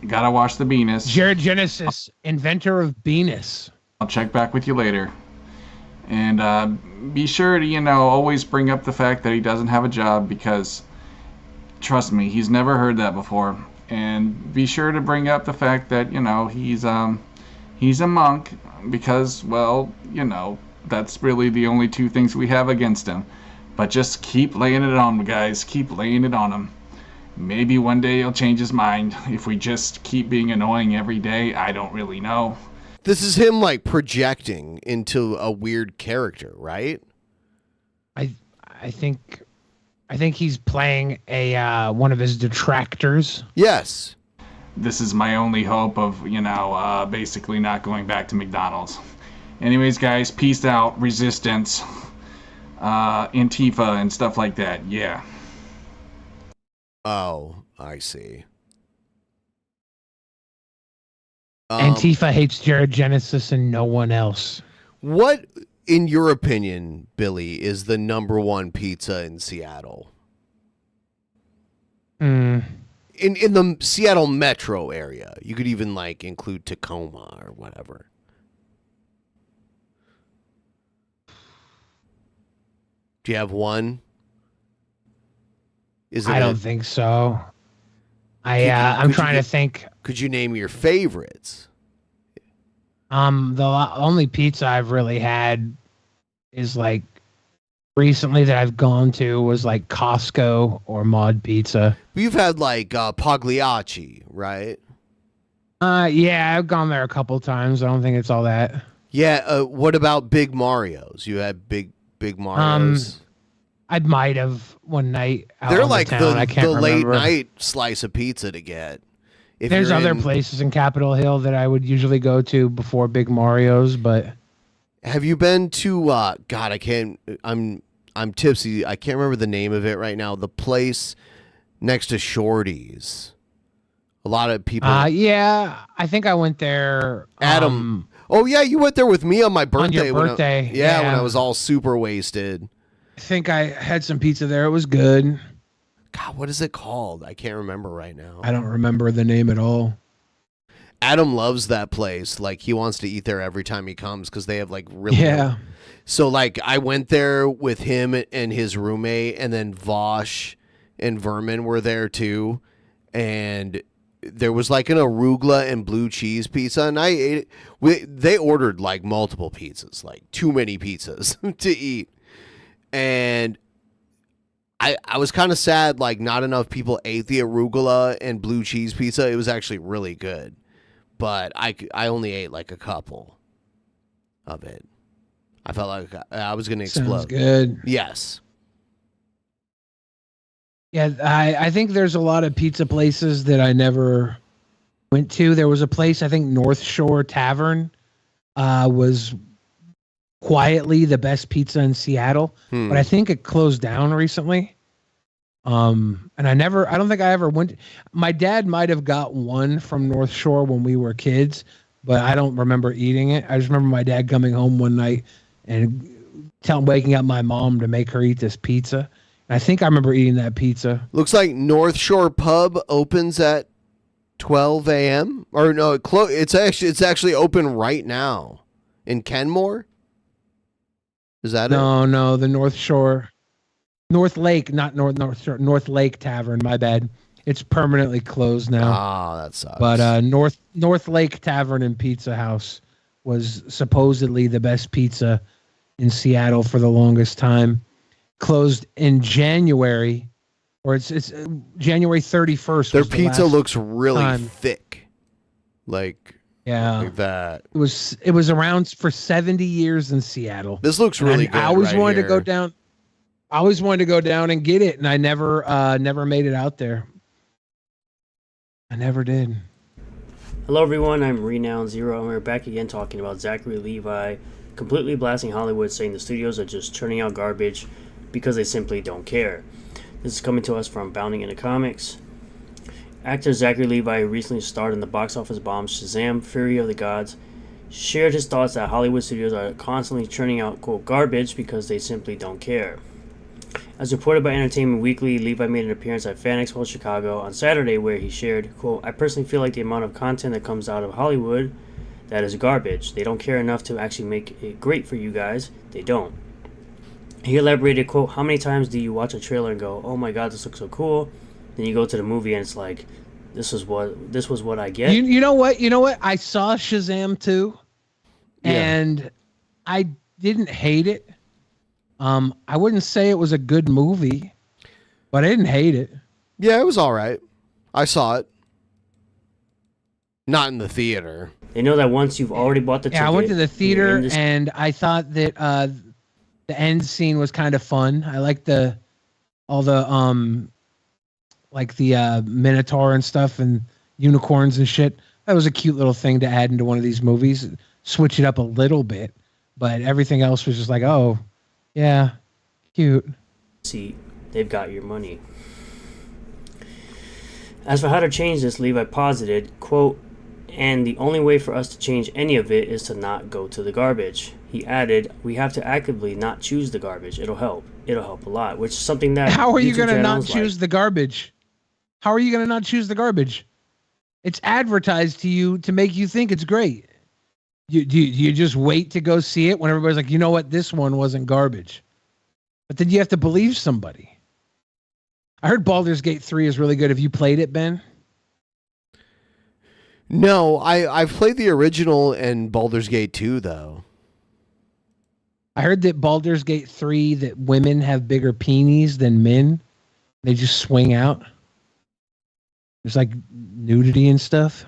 S3: gotta wash the penis.
S5: Jared Genesis, inventor of penis.
S3: I'll check back with you later. And be sure to, you know, always bring up the fact that he doesn't have a job because, trust me, he's never heard that before. And be sure to bring up the fact that, you know, he's a monk because, well, you know, that's really the only two things we have against him. But just keep laying it on him, guys. Keep laying it on him. Maybe one day he'll change his mind if we just keep being annoying every day. I don't really know.
S7: This is him like projecting into a weird character, right?
S5: I think he's playing a one of his detractors.
S7: Yes.
S3: This is my only hope of, you know, basically not going back to McDonald's. Anyways, guys, peace out, resistance, Antifa and stuff like that. Yeah.
S7: Oh, I see.
S5: Antifa hates Jared Genesis and no one else.
S7: What, in your opinion, Billy, is the #1 pizza in Seattle? In the Seattle metro area. You could even like include Tacoma or whatever. Do you have one?
S5: I don't think so. I'm trying to think.
S7: Could you name your favorites?
S5: The only pizza I've really had is like recently that I've gone to was like Costco or Mod Pizza.
S7: You've had like Pagliacci, right?
S5: Yeah, I've gone there a couple times. I don't think it's all that.
S7: Yeah. What about Big Mario's? You had Big Mario's.
S5: I might have one night.
S7: They're like the late
S5: remember.
S7: night slice of pizza to get. If
S5: There's
S7: you're
S5: other
S7: in-
S5: places in Capitol Hill that I would usually go to before Big Mario's, but
S7: Have you been to? God, I can't. I'm tipsy. I can't remember the name of it right now. The place next to Shorty's. A lot of people.
S5: yeah, I think I went there.
S7: Adam. Oh yeah, you went there with me on my birthday.
S5: your
S7: when
S5: birthday,
S7: when
S5: yeah.
S7: I was all super wasted.
S5: I think I had some pizza there. It was good.
S7: God, what is it called? I can't remember right now.
S5: I don't remember the name at all.
S7: Adam loves that place. Like he wants to eat there every time he comes because they have like really.
S5: Yeah.
S7: So like I went there with him and his roommate, and then Vosh and Vermin were there too, and there was like an arugula and blue cheese pizza, and I ate it. They ordered like multiple pizzas, like too many pizzas to eat. And I was kind of sad, like not enough people ate the arugula and blue cheese pizza. It was actually really good, but I only ate like a couple of it. I felt like I was going to explode.
S5: Sounds good.
S7: Yes.
S5: Yeah, I think there's a lot of pizza places that I never went to. There was a place, I think North Shore Tavern was quietly the best pizza in Seattle, but I think it closed down recently. And I don't think I ever went. My dad might have got one from North Shore when we were kids, but I don't remember eating it. I just remember my dad coming home one night and waking up my mom to make her eat this pizza. And I think I remember eating that pizza.
S7: Looks like North Shore Pub opens at 12 a.m. Or no, it's actually open right now in Kenmore. Is that
S5: No, the North Shore, North Lake, not North Shore, North Lake Tavern. My bad. It's permanently closed now.
S7: Ah, that sucks.
S5: But North Lake Tavern and Pizza House was supposedly the best pizza in Seattle for the longest time. Closed in January, or it's January 31st.
S7: Their pizza looks really thick, like that.
S5: It was around for 70 years in Seattle.
S7: This looks really good.
S5: I always
S7: right
S5: wanted
S7: here.
S5: to go down. I always wanted to go down and get it, and I never made it out there. I never did.
S9: Hello everyone, I'm Renown Zero, and we're back again talking about Zachary Levi completely blasting Hollywood, saying the studios are just churning out garbage because they simply don't care. This is coming to us from Bounding into Comics. Actor Zachary Levi, who recently starred in the box office bomb Shazam! Fury of the Gods, shared his thoughts that Hollywood studios are constantly churning out, quote, garbage because they simply don't care. As reported by Entertainment Weekly, Levi made an appearance at Fan Expo Chicago on Saturday where he shared, quote, I personally feel like the amount of content that comes out of Hollywood, that is garbage. They don't care enough to actually make it great for you guys. They don't. He elaborated, quote, how many times do you watch a trailer and go, oh my god, this looks so cool? Then you go to the movie and it's like, this was what I get.
S5: You know what? I saw Shazam 2, and I didn't hate it. I wouldn't say it was a good movie, but I didn't hate it.
S7: Yeah, it was all right. I saw it. Not in the theater.
S9: They know that once you've already bought the ticket.
S5: Yeah, I went to the theater, and I thought that the end scene was kind of fun. I liked all the Minotaur and stuff and unicorns and shit. That was a cute little thing to add into one of these movies. Switch it up a little bit, but everything else was just like, oh, yeah, cute.
S9: See, they've got your money. As for how to change this, Levi posited, quote, and the only way for us to change any of it is to not go to the garbage. He added, we have to actively not choose the garbage. It'll help. It'll help a lot, which is something that...
S5: How are you going to not
S9: channels
S5: choose the garbage? How are you going to not choose the garbage? It's advertised to you to make you think it's great. You just wait to go see it when everybody's like, you know what, this one wasn't garbage. But then you have to believe somebody. I heard Baldur's Gate 3 is really good. Have you played it, Ben?
S7: No, I've played the original and Baldur's Gate 2, though.
S5: I heard that Baldur's Gate 3, that women have bigger peenies than men. They just swing out. There's like nudity and stuff.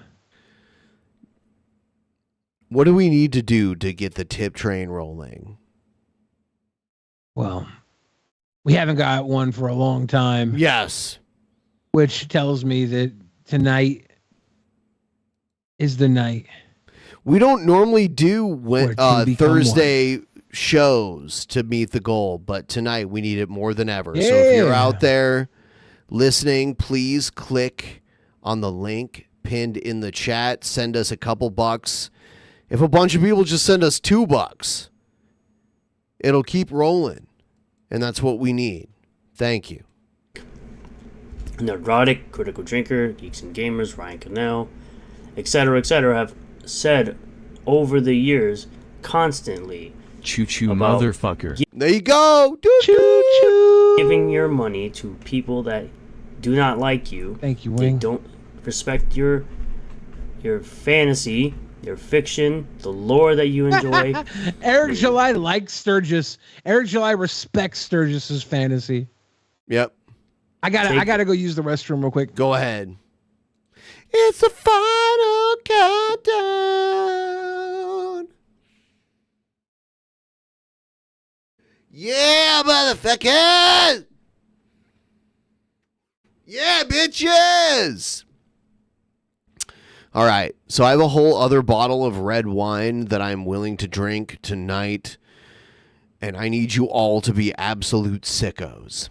S7: What do we need to do to get the tip train rolling?
S5: Well, we haven't got one for a long time.
S7: Yes.
S5: Which tells me that tonight is the night.
S7: We don't normally do Thursday shows to meet the goal, but tonight we need it more than ever. So if you're out there listening, please click on the link pinned in the chat. Send us a couple bucks. If a bunch of people just send us $2, it'll keep rolling. And that's what we need. Thank you.
S9: Neurotic, Critical Drinker, Geeks and Gamers, Ryan Cannell, etc., have said over the years constantly.
S8: Choo-choo, motherfucker.
S7: There you go.
S9: Giving your money to people that do not like you.
S5: Thank you,
S9: They
S5: Wing.
S9: don't respect your fantasy, your fiction, the lore that you enjoy.
S5: Eric July likes Sturgis. Eric July respects Sturgis's fantasy.
S7: Yep.
S5: I gotta go use the restroom real quick.
S7: Go ahead. It's the final countdown. Yeah, motherfuckers! Yeah, bitches! All right, so I have a whole other bottle of red wine that I'm willing to drink tonight, and I need you all to be absolute sickos.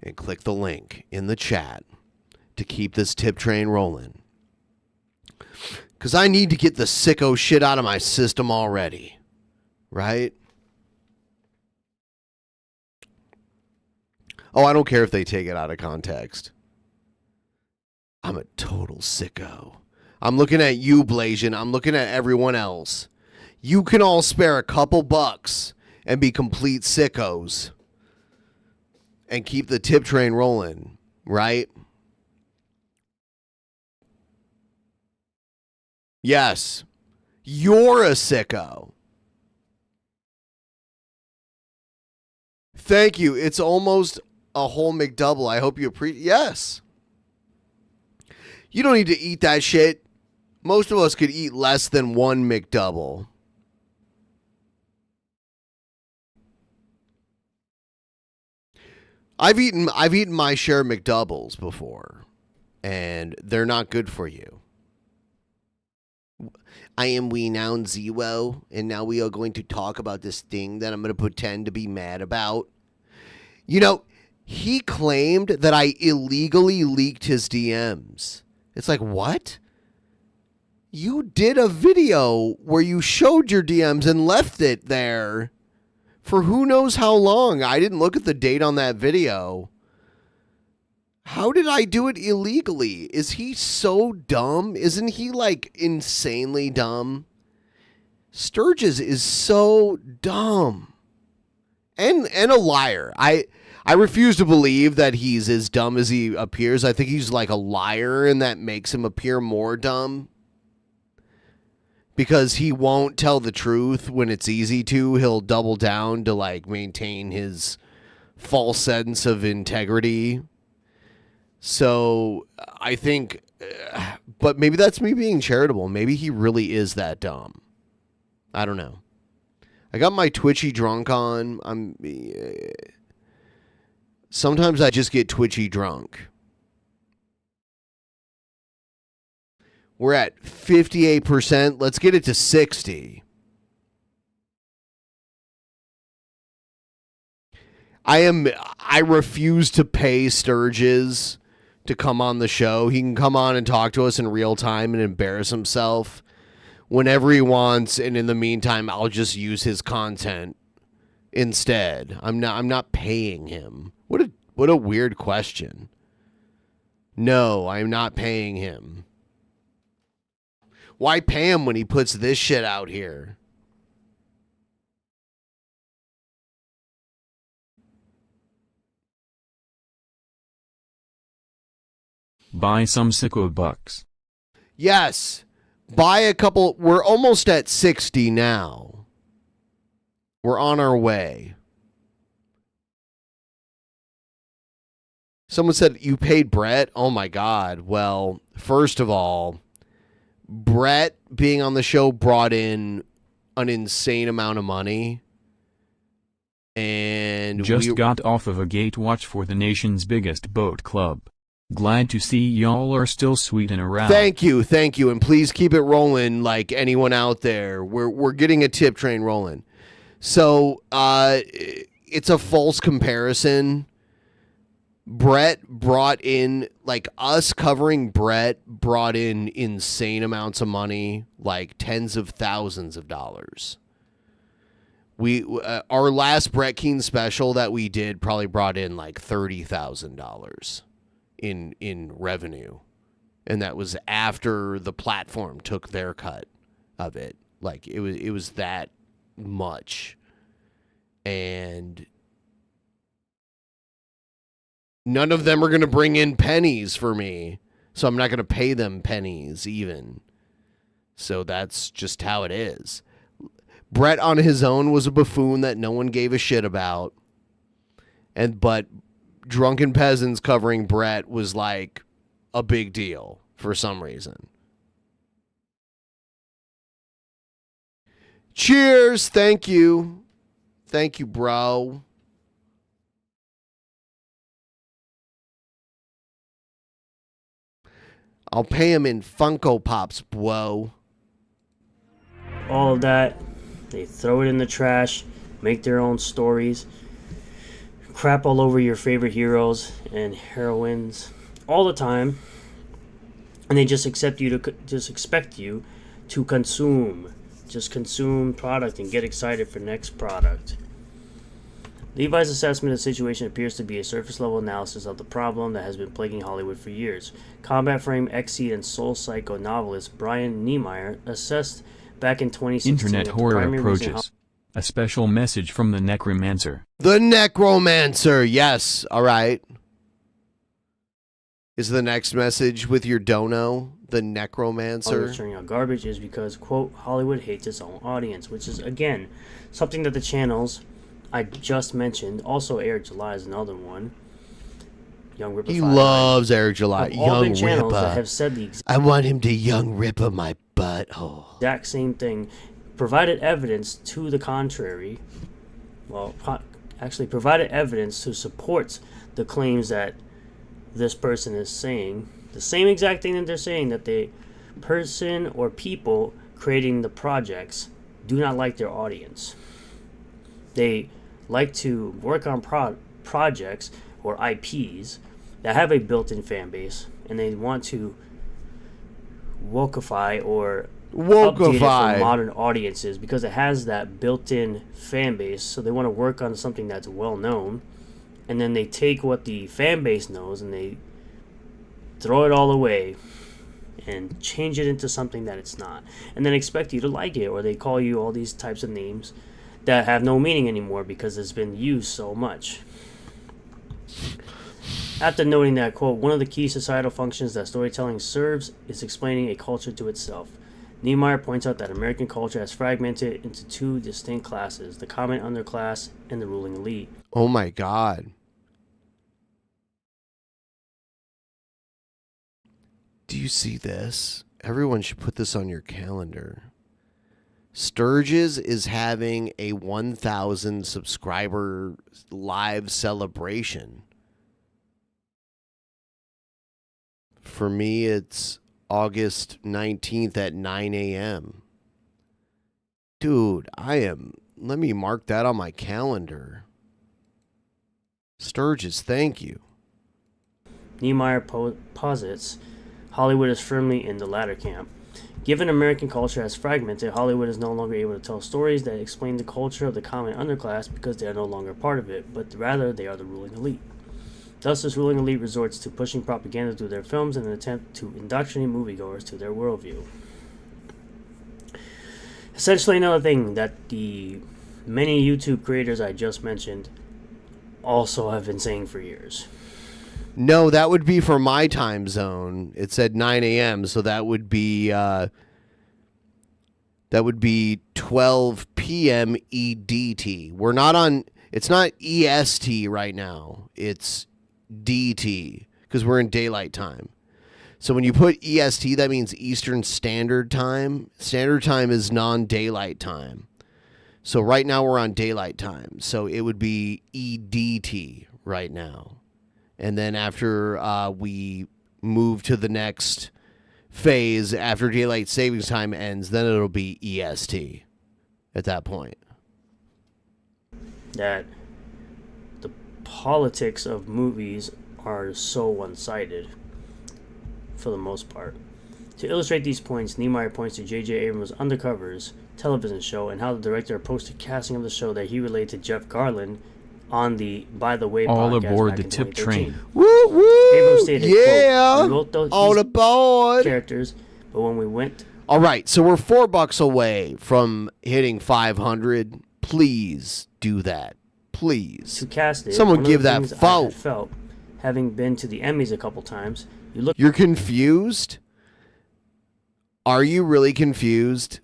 S7: And click the link in the chat to keep this tip train rolling. Because I need to get the sicko shit out of my system already. Right? Oh, I don't care if they take it out of context. I'm a total sicko. I'm looking at you, Blasian. I'm looking at everyone else. You can all spare a couple bucks and be complete sickos. And keep the tip train rolling, right? Yes. You're a sicko. Thank you. It's almost a whole McDouble. I hope you appreciate. Yes. You don't need to eat that shit. Most of us could eat less than one McDouble. I've eaten my share of McDoubles before, and they're not good for you. I am renowned Zero, and now we are going to talk about this thing that I'm going to pretend to be mad about. You know, he claimed that I illegally leaked his DMs. It's like, what? You did a video where you showed your DMs and left it there for who knows how long. I didn't look at the date on that video. How did I do it illegally? Is he so dumb? Isn't he like insanely dumb? Sturgis is so dumb. And a liar. I refuse to believe that he's as dumb as he appears. I think he's like a liar, and that makes him appear more dumb. Because he won't tell the truth when it's easy to. He'll double down to like maintain his false sense of integrity. So I think, but maybe that's me being charitable. Maybe he really is that dumb. I don't know. I got my twitchy drunk on. Sometimes I just get twitchy drunk. We're at 58%. Let's get it to 60. I refuse to pay Sturgis to come on the show. He can come on and talk to us in real time and embarrass himself whenever he wants, and in the meantime, I'll just use his content instead. I'm not paying him. What a weird question. No, I'm not paying him. Why pay him when he puts this shit out here?
S8: Buy some sicko bucks.
S7: Yes. Buy a couple. We're almost at 60 now. We're on our way. Someone said, you paid Brett? Oh my God. Well, first of all, Brett being on the show brought in an insane amount of money. And
S8: just got off of a gate watch for the nation's biggest boat club. Glad to see y'all are still sweet and around.
S7: Thank you, and please keep it rolling. Like anyone out there, we're getting a tip train rolling. So it's a false comparison. Brett brought in, like, us covering Brett brought in insane amounts of money, like tens of thousands of dollars. We our last Brett Keane special that we did probably brought in like $30,000 in revenue, and that was after the platform took their cut of it. Like it was that much, and none of them are going to bring in pennies for me So I'm not going to pay them pennies even. So that's just how it is. Brett on his own was a buffoon that no one gave a shit about. But Drunken Peasants covering Brett was like a big deal for some reason. Cheers. Thank you. Thank you, bro. I'll pay him in Funko Pops, bro.
S9: All of that, they throw it in the trash, make their own stories, crap all over your favorite heroes and heroines all the time, and they just expect you to consume. Just consume product and get excited for next product. Levi's assessment of the situation appears to be a surface-level analysis of the problem that has been plaguing Hollywood for years. Combat Frame, Exceed, and Soul Psycho novelist Brian Niemeyer assessed back in 2016...
S8: Internet horror approaches. A special message from the Necromancer.
S7: The Necromancer, yes. All right. Is the next message with your dono the Necromancer?
S9: Hollywood turning out garbage is because, quote, Hollywood hates its own audience, which is, again, something that the channels I just mentioned, also Eric July is another one. Young Ripper.
S7: He loves Eric July.
S9: All
S7: Young
S9: big channels
S7: Ripper.
S9: that have said the
S7: I want him to Young Ripper my butthole.
S9: exact same thing, provided evidence to the contrary. Well, actually provided evidence to support the claims that this person is saying. The same exact thing that they're saying, that the person or people creating the projects do not like their audience. They like to work on projects or IPs that have a built-in fan base, and they want to wokeify or update it for modern audiences because it has that built-in fan base. So they want to work on something that's well-known, and then they take what the fan base knows and they throw it all away and change it into something that it's not, and then expect you to like it, or they call you all these types of names that have no meaning anymore because it's been used so much. After noting that, quote, one of the key societal functions that storytelling serves is explaining a culture to itself. Niemeyer points out that American culture has fragmented into two distinct classes, the common underclass and the ruling elite.
S7: Oh my God. Do you see this? Everyone should put this on your calendar. Sturgis is having a 1,000 subscriber live celebration. For me, it's August 19th at 9 a.m. Dude, let me mark that on my calendar. Sturgis, thank you.
S9: Niemeyer posits Hollywood is firmly in the latter camp. Given American culture has fragmented, Hollywood is no longer able to tell stories that explain the culture of the common underclass because they are no longer part of it, but rather they are the ruling elite. Thus, this ruling elite resorts to pushing propaganda through their films in an attempt to indoctrinate moviegoers to their worldview. Essentially, another thing that the many YouTube creators I just mentioned also have been saying for years.
S7: No, that would be for my time zone. It said 9 a.m., so that would be 12 p.m. EDT. We're not on. It's not EST right now. It's DT because we're in daylight time. So when you put EST, that means Eastern Standard Time. Standard Time is non-daylight time. So right now we're on daylight time. So it would be EDT right now. And then after we move to the next phase, after daylight savings time ends, then it'll be EST at that point.
S9: That the politics of movies are so one-sided for the most part. To illustrate these points, Niemeyer points to J.J. Abrams' Undercovers television show and how the director approached the casting of the show that he relayed to Jeff Garland on the By the Way
S8: all
S9: podcast
S8: aboard
S9: back
S8: the
S9: in
S8: tip
S9: 2013.
S8: train.
S7: Woo woo!
S9: Abrams stated,
S7: yeah,
S9: quote, "We wrote those
S7: all aboard
S9: characters, but when we went..."
S7: All right, so we're $4 away from hitting 500. Please do that. Please.
S9: To cast it,
S7: Someone
S9: one
S7: give
S9: of the
S7: that
S9: things I
S7: vote.
S9: had felt, having been to the Emmys a couple times,
S7: You're confused? Are you really confused?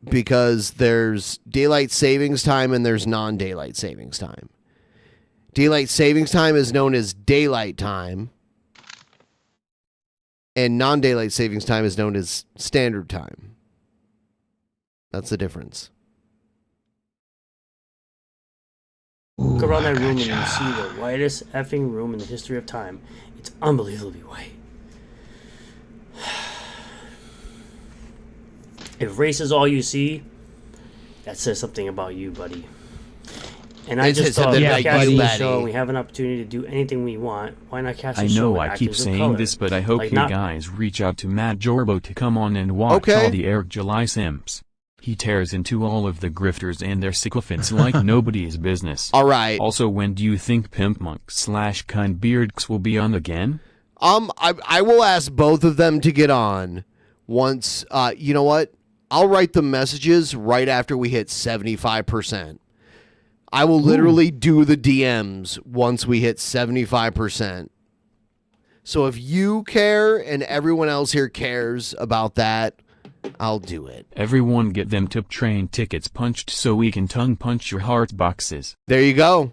S7: Because there's daylight savings time and there's non-daylight savings time. Daylight savings time is known as daylight time, and non-daylight savings time is known as standard time. That's the difference.
S9: Look around that room and you see the whitest effing room in the history of time. It's unbelievably white. If race is all you see, that says something about you, buddy. And I just thought, yeah, casting a show, we have an opportunity to do anything we want. Why not cast a
S8: I
S9: show
S8: know
S9: with
S8: I keep
S9: actors of
S8: saying
S9: color?
S8: this, but I hope
S9: Like,
S8: you
S9: not-
S8: guys reach out to Matt Jorbo to come on and watch all the Eric July simps. He tears into all of the grifters and their sycophants like nobody's business.
S7: All right.
S8: Also, when do you think Pimp Monk / Cunbeardx will be on again?
S7: I will ask both of them to get on once. You know what? I'll write the messages right after we hit 75%. I will literally do the DMs once we hit 75%. So if you care and everyone else here cares about that, I'll do it.
S8: Everyone get them tip train tickets punched so we can tongue punch your heart boxes.
S7: There you go.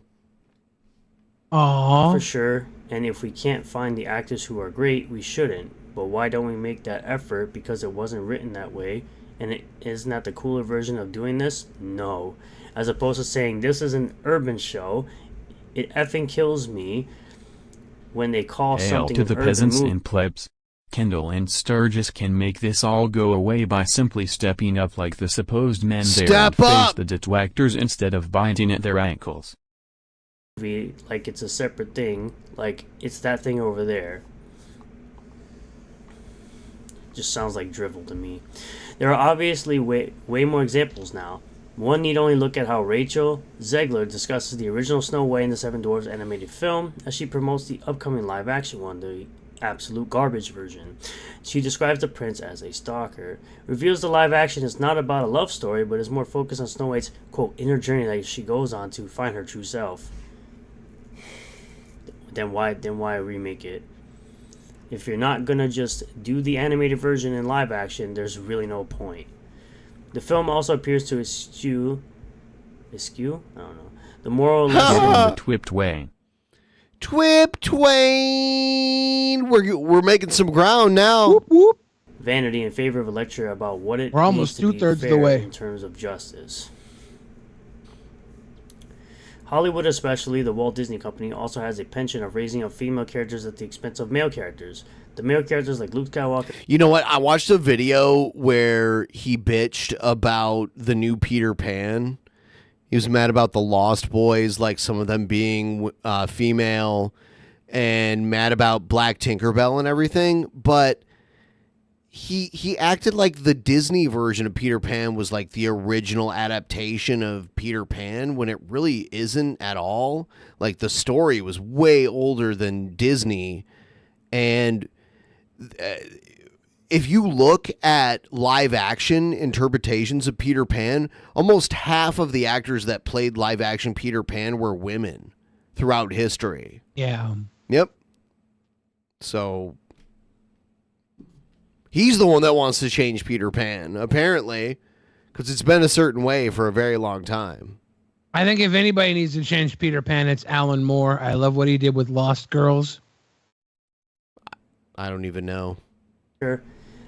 S9: For sure. And if we can't find the actors who are great, we shouldn't. But why don't we make that effort because it wasn't written that way? And isn't that the cooler version of doing this? No. As opposed to saying this is an urban show, it effing kills me when they call
S8: Hail
S9: something
S8: to
S9: an
S8: the
S9: urban
S8: peasants
S9: movie.
S8: and plebs. Kendall and Sturgis can make this all go away by simply stepping up like the supposed men there and
S7: Step
S8: face
S7: up!
S8: the detractors instead of biting at their ankles.
S9: Like it's a separate thing, like it's that thing over there. Just sounds like drivel to me. There are obviously way more examples now. One need only look at how Rachel Zegler discusses the original Snow White and the Seven Dwarfs animated film as she promotes the upcoming live-action one, the absolute garbage version. She describes the prince as a stalker, reveals the live-action is not about a love story, but is more focused on Snow White's, quote, inner journey that she goes on to find her true self. Then why remake it? If you're not gonna just do the animated version in live action, there's really no point. The film also appears to eschew? I don't know. The moral lesson.
S8: the Twip Twain.
S7: Twip Twain. We're making some ground now.
S9: Vanity in favor of a lecture about what it
S5: We're almost
S9: means to be
S5: 2/3 the
S9: fair
S5: way.
S9: in terms of justice. Hollywood, especially the Walt Disney Company, also has a penchant of raising up female characters at the expense of male characters. The male characters like Luke Skywalker.
S7: You know what? I watched a video where he bitched about the new Peter Pan. He was mad about the Lost Boys, like some of them being female, and mad about Black Tinkerbell and everything. But he acted like the Disney version of Peter Pan was like the original adaptation of Peter Pan when it really isn't at all. Like the story was way older than Disney. And if you look at live action interpretations of Peter Pan, almost half of the actors that played live action Peter Pan were women throughout history.
S5: Yeah.
S7: Yep. So he's the one that wants to change Peter Pan, apparently, because it's been a certain way for a very long time.
S5: I think if anybody needs to change Peter Pan, it's Alan Moore. I love what he did with Lost Girls.
S7: I don't even know.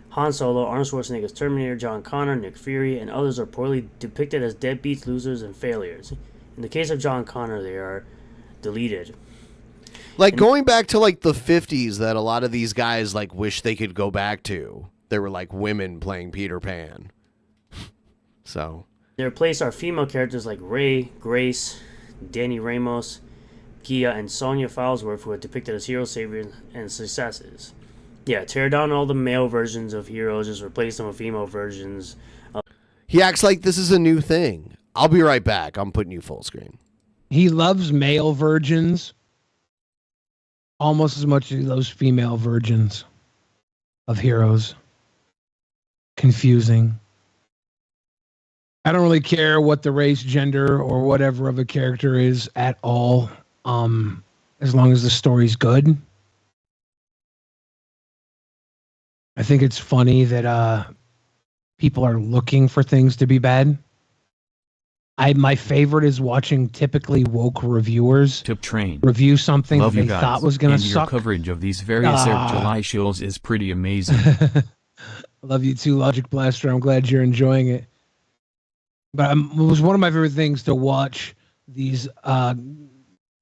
S9: Han Solo, Arnold Schwarzenegger's Terminator, John Connor, Nick Fury, and others are poorly depicted as deadbeats, losers, and failures. In the case of John Connor, they are deleted.
S7: Like going back to like the 50s that a lot of these guys like wish they could go back to. There were like women playing Peter Pan. So
S9: Their place are female characters like Ray, Grace, Danny Ramos, Gia, and Sonia Falsworth, who are depicted as heroes, saviors, and successes. Yeah, tear down all the male versions of heroes, just replace them with female versions.
S7: he acts like this is a new thing. I'll be right back. I'm putting you full screen.
S5: He loves male virgins almost as much as he loves female virgins of heroes. Confusing. I don't really care what the race, gender, or whatever of a character is at all. As long as the story's good. I think it's funny that people are looking for things to be bad. My favorite is watching typically woke reviewers
S8: Tip train.
S5: review something
S8: Love
S5: that
S8: you
S5: they
S8: guys.
S5: thought was going to
S8: and
S5: suck.
S8: Your coverage of these various July shows is pretty amazing.
S5: Love you too, Logic Blaster. I'm glad you're enjoying it. But it was one of my favorite things to watch these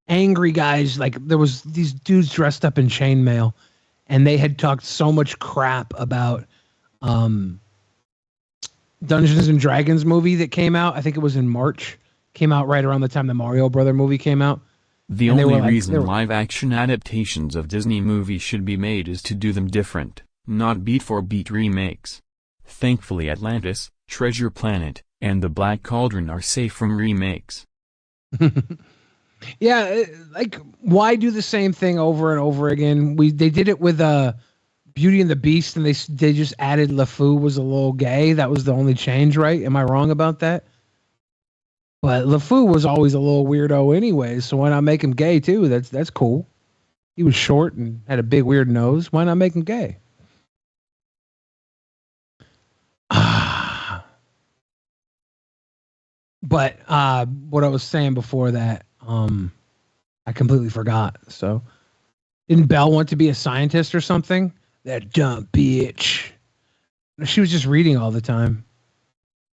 S5: angry guys. Like there was these dudes dressed up in chainmail, and they had talked so much crap about Dungeons and Dragons movie that came out. I think it was in March. Came out right around the time the Mario Brother movie came out.
S8: The only reason live-action adaptations of Disney movies should be made is to do them different, not beat-for-beat remakes. Thankfully Atlantis, Treasure Planet, and The Black Cauldron are safe from remakes.
S5: Yeah, like why do the same thing over and over again? They did it with Beauty and the Beast, and they just added LeFou was a little gay. That was the only change, right? Am I wrong about that? But LeFou was always a little weirdo anyway, so why not make him gay too? That's cool. He was short and had a big weird nose. Why not make him gay? But what I was saying before that, I completely forgot. So, didn't Belle want to be a scientist or something? That dumb bitch. She was just reading all the time.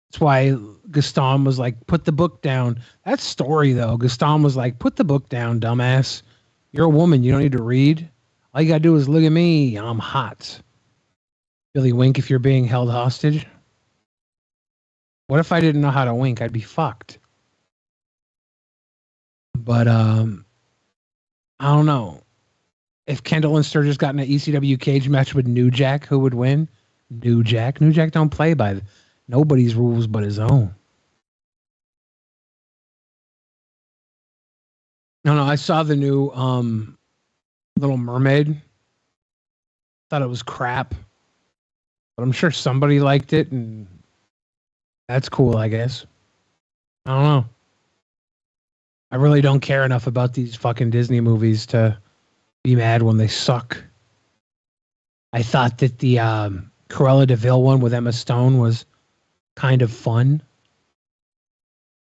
S5: That's why Gaston was like, put the book down. That story, though, Gaston was like, put the book down, dumbass. You're a woman. You don't need to read. All you got to do is look at me. I'm hot. Billy Wink if you're being held hostage. What if I didn't know how to wink? I'd be fucked. But, I don't know. If Kendall and Sturgis got in an ECW cage match with New Jack, who would win? New Jack. New Jack don't play by nobody's rules but his own. No, I saw the new Little Mermaid. Thought it was crap. But I'm sure somebody liked it, and that's cool, I guess. I don't know. I really don't care enough about these fucking Disney movies to be mad when they suck. I thought that the Cruella de Vil one with Emma Stone was kind of fun.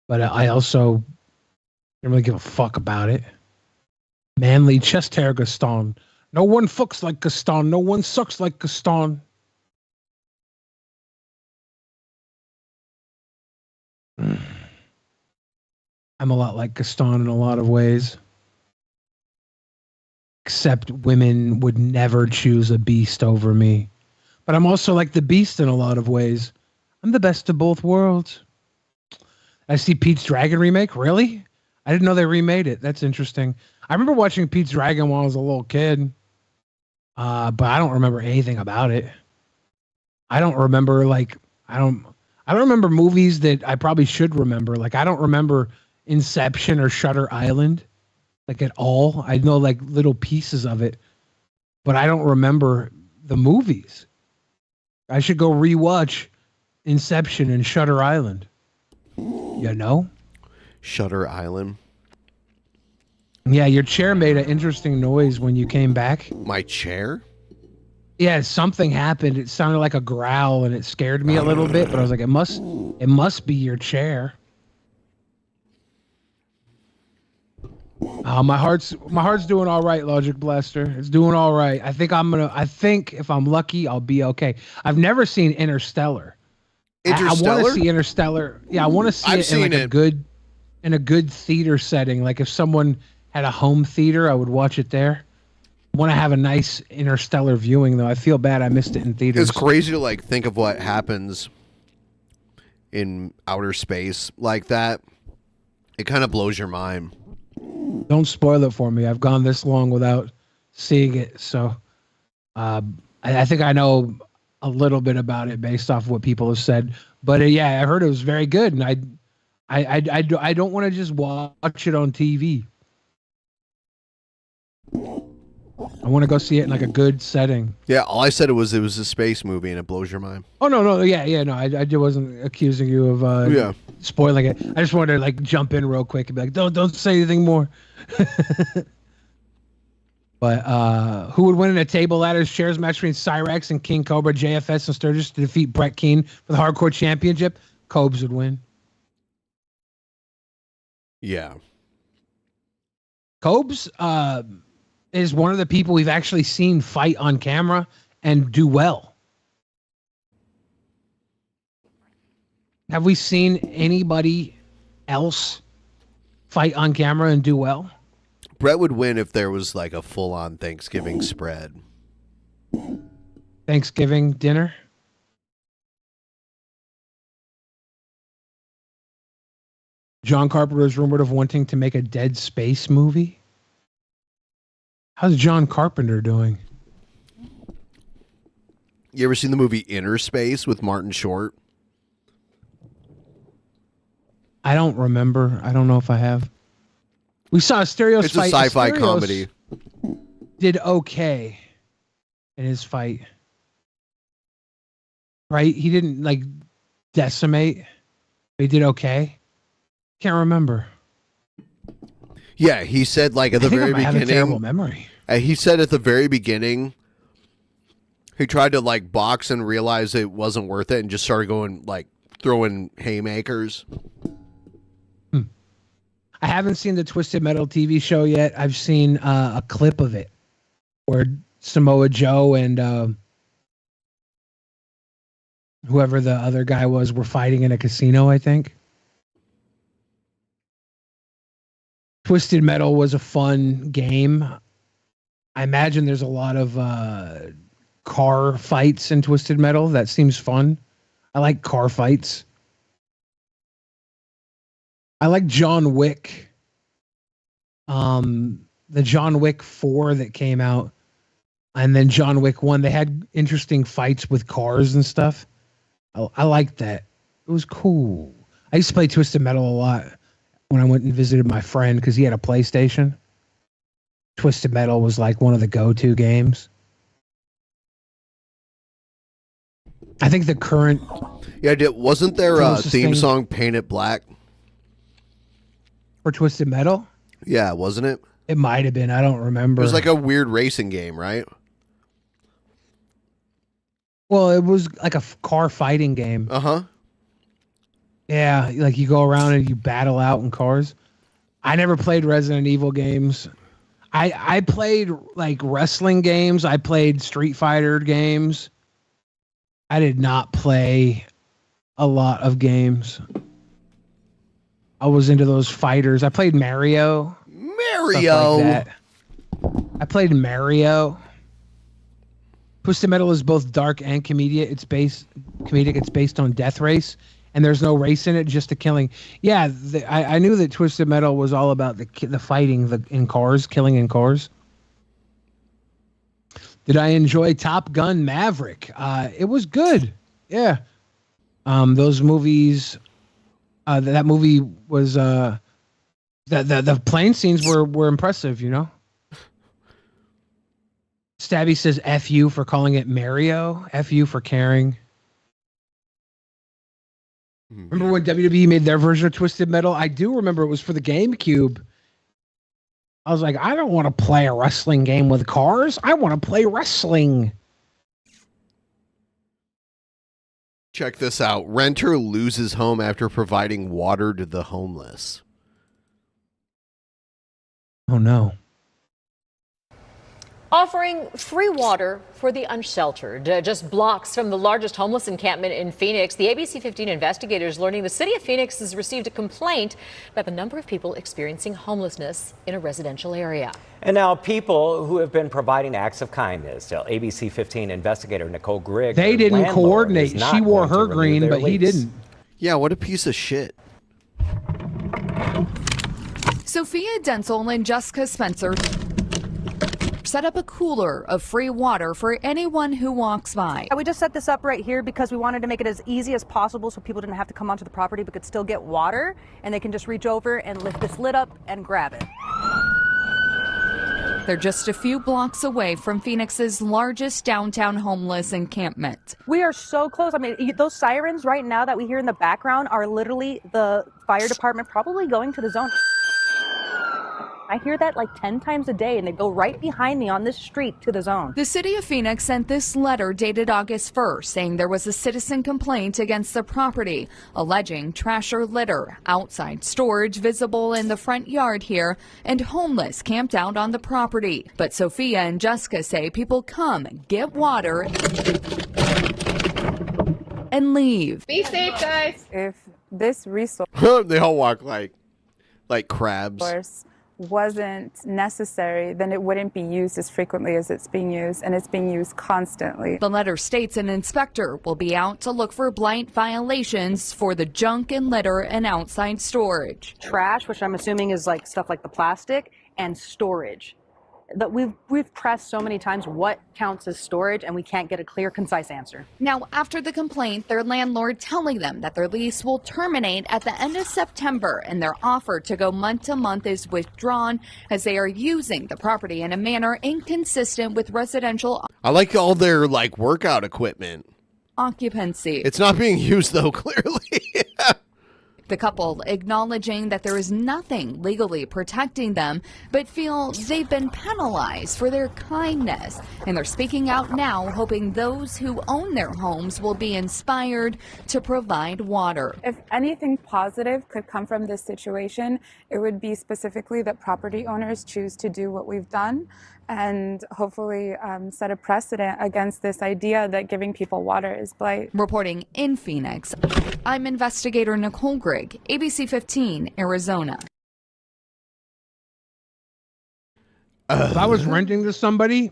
S5: But I also didn't really give a fuck about it. Manly chest hair Gaston. No one fucks like Gaston. No one sucks like Gaston. I'm a lot like Gaston in a lot of ways. Except women would never choose a beast over me. But I'm also like the Beast in a lot of ways. I'm the best of both worlds. I see Pete's Dragon remake. Really? I didn't know they remade it. That's interesting. I remember watching Pete's Dragon when I was a little kid. But I don't remember anything about it. I don't remember I don't remember movies that I probably should remember. Like I don't remember Inception or Shutter Island. Like at all. I know like little pieces of it. But I don't remember the movies. I should go rewatch Inception and Shutter Island. You know?
S7: Shutter Island.
S5: Yeah, your chair made an interesting noise when you came back.
S7: My chair?
S5: Yeah, something happened. It sounded like a growl and it scared me a little bit, but I was like, it must be your chair. My heart's doing all right, Logic Blaster. It's doing all right. I think if I'm lucky, I'll be okay. I've never seen Interstellar. I want to see Interstellar. Yeah, I want to see it in like a good theater setting. Like if someone had a home theater, I would watch it there. I want to have a nice Interstellar viewing though. I feel bad I missed it in theaters.
S7: It's crazy to like think of what happens in outer space like that. It kind of blows your mind.
S5: Don't spoil it for me. I've gone this long without seeing it, so I think I know a little bit about it based off what people have said. But yeah, I heard it was very good, and I don't want to just watch it on TV. I want to go see it in like a good setting.
S7: Yeah, all I said it was a space movie, and it blows your mind.
S5: Oh no, yeah, no, I wasn't accusing you of spoiling it. I just wanted to like jump in real quick and be like, don't say anything more. But who would win in a table ladders chairs match between Cyrex and King Cobra, JFS and Sturgis to defeat Brett Keane for the Hardcore Championship? Cobes would win.
S7: Yeah.
S5: Cobes is one of the people we've actually seen fight on camera and do well. Have we seen anybody else fight on camera and do well?
S7: Brett would win if there was like a full-on Thanksgiving spread.
S5: Thanksgiving dinner? John Carpenter is rumored of wanting to make a Dead Space movie. How's John Carpenter doing?
S7: You ever seen the movie Inner Space with Martin Short?
S5: I don't remember. I don't know if I have. We saw Asterios
S7: It's
S5: fight.
S7: a sci-fi
S5: Asterios
S7: comedy.
S5: Did okay in his fight. Right? He didn't like decimate. But he did okay. Can't remember.
S7: Yeah, he said like at the very
S5: I have a
S7: beginning.
S5: terrible memory.
S7: He said at the very beginning, he tried to like box and realized it wasn't worth it and just started going like throwing haymakers.
S5: I haven't seen the Twisted Metal TV show yet. I've seen a clip of it where Samoa Joe and whoever the other guy was were fighting in a casino, I think. Twisted Metal was a fun game. I imagine there's a lot of car fights in Twisted Metal. That seems fun. I like car fights. I like John Wick. The John Wick 4 that came out, and then John Wick 1. They had interesting fights with cars and stuff. I liked that. It was cool. I used to play Twisted Metal a lot when I went and visited my friend because he had a PlayStation. Twisted Metal was like one of the go-to games. I think the current...
S7: Yeah, wasn't there a
S5: closest
S7: theme
S5: thing-
S7: song Paint It Black?
S5: For Twisted Metal?
S7: Yeah, wasn't it?
S5: It might have been. I don't remember.
S7: It was like a weird racing game, right?
S5: Well, it was like a car fighting game.
S7: Uh-huh.
S5: Yeah, like you go around and you battle out in cars. I never played Resident Evil games. I played like wrestling games. I played Street Fighter games. I did not play a lot of games. I was into those fighters. I played Mario.
S7: Mario.
S5: Like that. I played Mario. Twisted Metal is both dark and comedic. It's based on Death Race, and there's no race in it, just the killing. Yeah, I knew that Twisted Metal was all about the fighting in cars, killing in cars. Did I enjoy Top Gun Maverick? It was good. Yeah. Those movies. That movie was the plane scenes were impressive, you know. Stabby says F you for calling it Mario. F you for caring. Remember when WWE made their version of Twisted Metal? I do remember it was for the GameCube. I was like, I don't want to play a wrestling game with cars. I want to play wrestling.
S7: Check this out. Renter loses home after providing water to the homeless.
S5: Oh, no.
S12: Offering free water for the unsheltered. Just blocks from the largest homeless encampment in Phoenix, the ABC 15 investigators learning the city of Phoenix has received a complaint about the number of people experiencing homelessness in a residential area.
S21: And now people who have been providing acts of kindness. Tell ABC 15 investigator Nicole Grigg.
S5: They didn't coordinate. She wore her green, but he didn't.
S7: Yeah, what a piece of shit.
S22: Sophia Denzel and Jessica Spencer set up a cooler of free water for anyone who walks by.
S23: We just set this up right here because we wanted to make it as easy as possible so people didn't have to come onto the property but could still get water, and they can just reach over and lift this lid up and grab it.
S22: They're just a few blocks away from Phoenix's largest downtown homeless encampment.
S23: We are so close. I mean, those sirens right now that we hear in the background are literally the fire department probably going to the zone. I hear that like 10 times a day, and they go right behind me on this street to the zone.
S22: The city of Phoenix sent this letter dated August 1st saying there was a citizen complaint against the property, alleging trash or litter, outside storage visible in the front yard here, and homeless camped out on the property. But Sophia and Jessica say people come, get water, and leave.
S6: Be safe, guys. If this resource
S7: They all walk like crabs.
S6: wasn't necessary, then it wouldn't be used as frequently as it's being used, and it's being used constantly.
S22: The letter states an inspector will be out to look for blight violations for the junk and litter and outside storage.
S23: Trash, which I'm assuming is like stuff like the plastic, and storage. That we've pressed so many times what counts as storage, and we can't get a clear, concise answer.
S22: Now, after the complaint, their landlord telling them that their lease will terminate at the end of September, and their offer to go month to month is withdrawn as they are using the property in a manner inconsistent with residential
S7: I like all their like workout equipment.
S22: occupancy.
S7: It's not being used though, clearly.
S22: The couple acknowledging that there is nothing legally protecting them, but feel they've been penalized for their kindness. And they're speaking out now, hoping those who own their homes will be inspired to provide water.
S6: If anything positive could come from this situation, it would be specifically that property owners choose to do what we've done and hopefully set a precedent against this idea that giving people water is blight.
S22: Reporting in Phoenix, I'm investigator Nicole Grigg, ABC 15, Arizona.
S5: If I was renting to somebody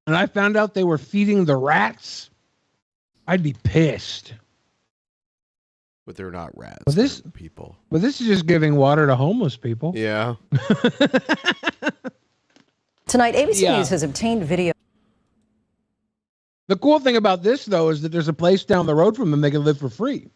S5: and I found out they were feeding the rats, I'd be pissed.
S7: But they're not rats.
S5: Well, this
S7: they're people.
S5: But this is just giving water to homeless people.
S7: Yeah.
S10: Tonight, ABC News has obtained video.
S5: The cool thing about this, though, is that there's a place down the road from them they can live for free.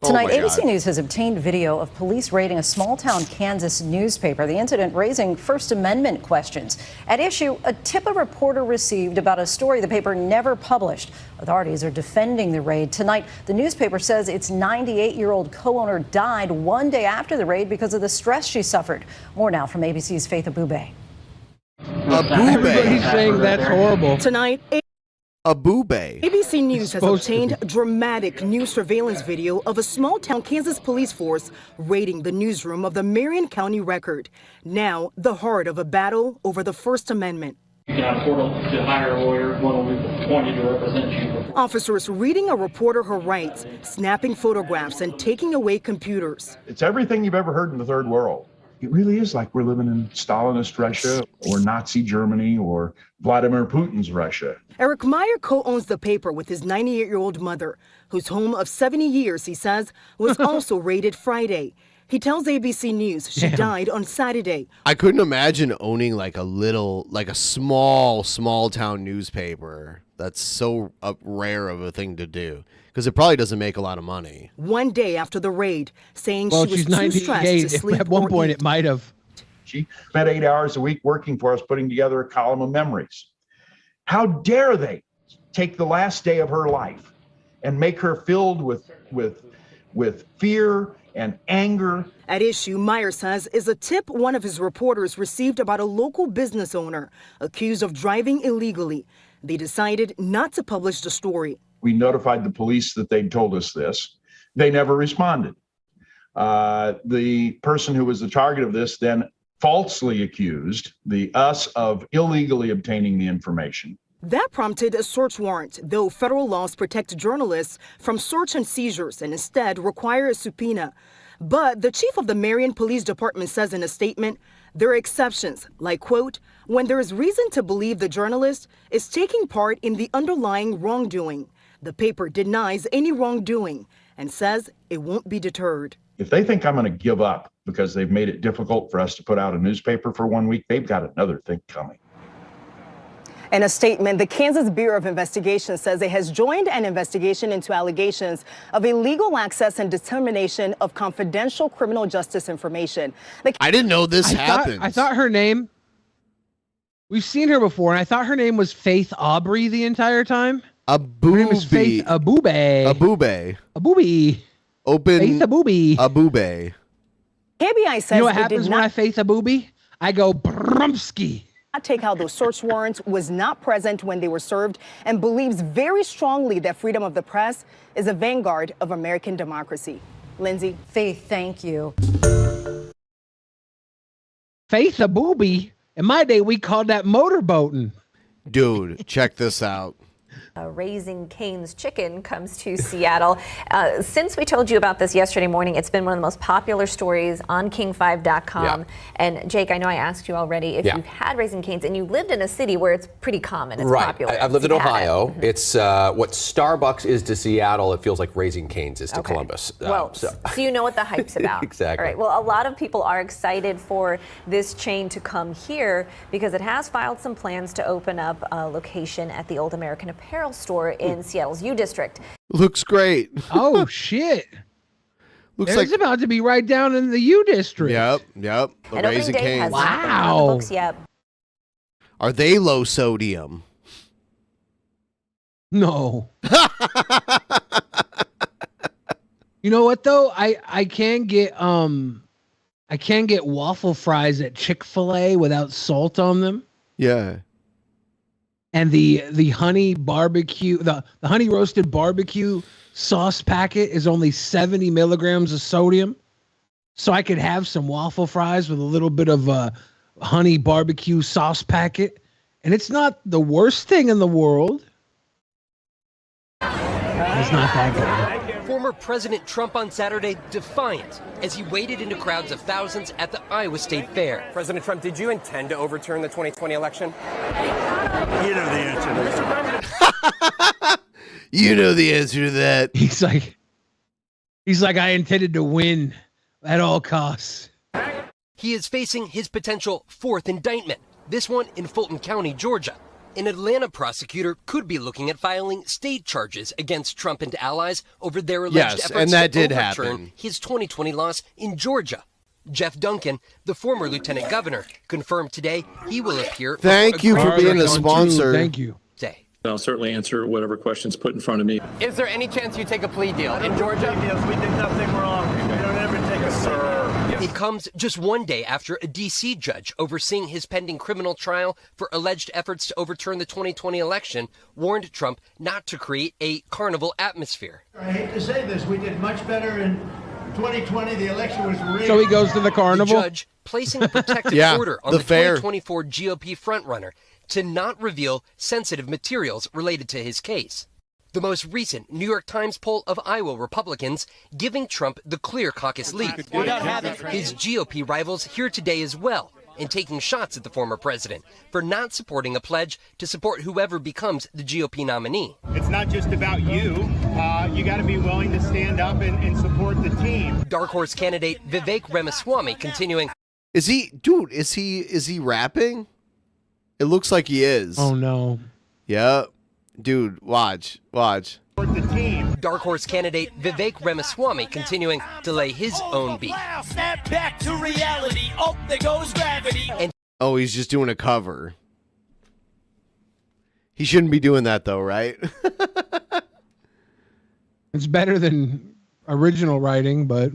S10: Tonight, ABC News has obtained video of police raiding a small-town Kansas newspaper, the incident raising First Amendment questions. At issue, a tip a reporter received about a story the paper never published. Authorities are defending the raid. Tonight, the newspaper says its 98-year-old co-owner died one day after the raid because of the stress she suffered. More now from ABC's Faith Abube.
S5: Everybody's saying that's horrible.
S11: Tonight,
S7: Abube.
S11: ABC News has obtained dramatic news surveillance video of a small-town Kansas police force raiding the newsroom of the Marion County Record. Now, the heart of a battle over the First Amendment.
S13: You can afford to hire a lawyer, one will be appointed to represent you.
S11: Officers reading a reporter her rights, snapping photographs, and taking away computers.
S24: It's everything you've ever heard in the third world. It really is like we're living in Stalinist Russia or Nazi Germany or Vladimir Putin's Russia.
S11: Eric Meyer co-owns the paper with his 98-year-old mother, whose home of 70 years, he says, was also raided Friday. He tells ABC News she died on Saturday.
S7: I couldn't imagine owning like a small town newspaper. That's so rare of a thing to do because it probably doesn't make a lot of money.
S11: One day after the raid, saying
S5: Well,
S11: she was
S5: she's
S11: too stressed
S5: 98.
S11: to sleep
S5: At one
S11: or
S5: point,
S11: eat.
S5: it might have.
S24: She spent 8 hours a week working for us, putting together a column of memories. How dare they take the last day of her life and make her filled with fear and anger.
S11: At issue, Meyer says, is a tip one of his reporters received about a local business owner accused of driving illegally. They decided not to publish the story.
S24: We notified the police that they'd told us this. They never responded. The person who was the target of this then falsely accused us of illegally obtaining the information.
S11: That prompted a search warrant, though federal laws protect journalists from search and seizures and instead require a subpoena. But the chief of the Marion Police Department says in a statement, there are exceptions, like, quote, when there is reason to believe the journalist is taking part in the underlying wrongdoing. The paper denies any wrongdoing and says it won't be deterred.
S24: If they think I'm going to give up because they've made it difficult for us to put out a newspaper for 1 week, they've got another thing coming.
S11: In a statement, the Kansas Bureau of Investigation says it has joined an investigation into allegations of illegal access and dissemination of confidential criminal justice information.
S7: I didn't know this happened.
S5: I thought her name, we've seen her before, and I thought her name was Faith Aubrey the entire time.
S7: Abube.
S5: Her name is Faith Abube.
S7: Abube.
S5: Abube.
S7: Open.
S5: Faith Abube.
S7: Abube.
S11: KBI says
S5: You know what
S11: they
S5: happens
S11: did
S5: when
S11: not
S5: I face a booby? I go brumsky.
S11: take how those search warrants, was not present when they were served, and believes very strongly that freedom of the press is a vanguard of American democracy. Lindsay.
S10: Faith, thank you.
S5: Faith a booby? In my day, we called that motorboating.
S7: Dude, check this out.
S14: Raising Cane's Chicken comes to Seattle. Since we told you about this yesterday morning, it's been one of the most popular stories on King5.com.
S15: Yeah.
S14: And Jake, I know I asked you already if you've had Raising Cane's, and you lived in a city where it's pretty common. It's popular.
S15: I've lived in
S14: You've had
S15: Ohio. It's what Starbucks is to Seattle. It feels like Raising Cane's is to Columbus.
S14: So you know what the hype's about.
S15: Exactly.
S14: All right. Well, a lot of people are excited for this chain to come here because it has filed some plans to open up a location at the Old American Apparel store in Seattle's U District.
S7: Looks great.
S5: Oh, shit.
S7: Looks
S5: It's
S7: like
S5: about to be right down in the U District.
S7: Yep. The
S14: An opening
S7: Raising
S14: date
S7: Cane's.
S14: has not been on the books yet.
S7: Are they low sodium?
S5: No. You know what though? I can get waffle fries at Chick-fil-A without salt on them.
S7: Yeah.
S5: And the honey barbecue, the honey roasted barbecue sauce packet is only 70 milligrams of sodium. So I could have some waffle fries with a little bit of honey barbecue sauce packet. And it's not the worst thing in the world. It's not that good.
S16: Former President Trump on Saturday defiant as he waded into crowds of thousands at the Iowa State Fair.
S17: President Trump, did you intend to overturn the 2020 election?
S18: You know the answer to that.
S7: You know the answer to that.
S5: He's like, I intended to win at all costs.
S16: He is facing his potential fourth indictment, this one in Fulton County, Georgia. An Atlanta prosecutor could be looking at filing state charges against Trump and allies over their alleged efforts to overturn his 2020 loss in Georgia. Jeff Duncan, the former lieutenant governor, confirmed today he will appear.
S7: Thank you for being a sponsor.
S5: Thank you.
S18: I'll certainly answer whatever questions put in front of me.
S17: Is there any chance you take a plea deal in Georgia?
S18: We did nothing wrong. We don't ever take a sir.
S16: It comes just one day after a D.C. judge overseeing his pending criminal trial for alleged efforts to overturn the 2020 election warned Trump not to create a carnival atmosphere.
S18: I hate to say this, we did much better in 2020. The election was rigged.
S5: So he goes to the carnival?
S16: The judge placing a protective order on the 2024 GOP frontrunner to not reveal sensitive materials related to his case. The most recent New York Times poll of Iowa Republicans giving Trump the clear caucus lead. His GOP rivals here today as well, and taking shots at the former president for not supporting a pledge to support whoever becomes the GOP nominee.
S25: It's not just about you. You got to be willing to stand up and support the team.
S16: Dark horse candidate Vivek Ramaswamy continuing.
S7: Is he rapping? It looks like he is.
S5: Oh no.
S7: Yep. Dude, watch.
S16: The team. Dark horse candidate Vivek Ramaswamy continuing to lay his own beat.
S18: Snap back to reality. Oh, there goes gravity.
S16: And
S7: oh, he's just doing a cover. He shouldn't be doing that though, right?
S5: It's better than original writing, but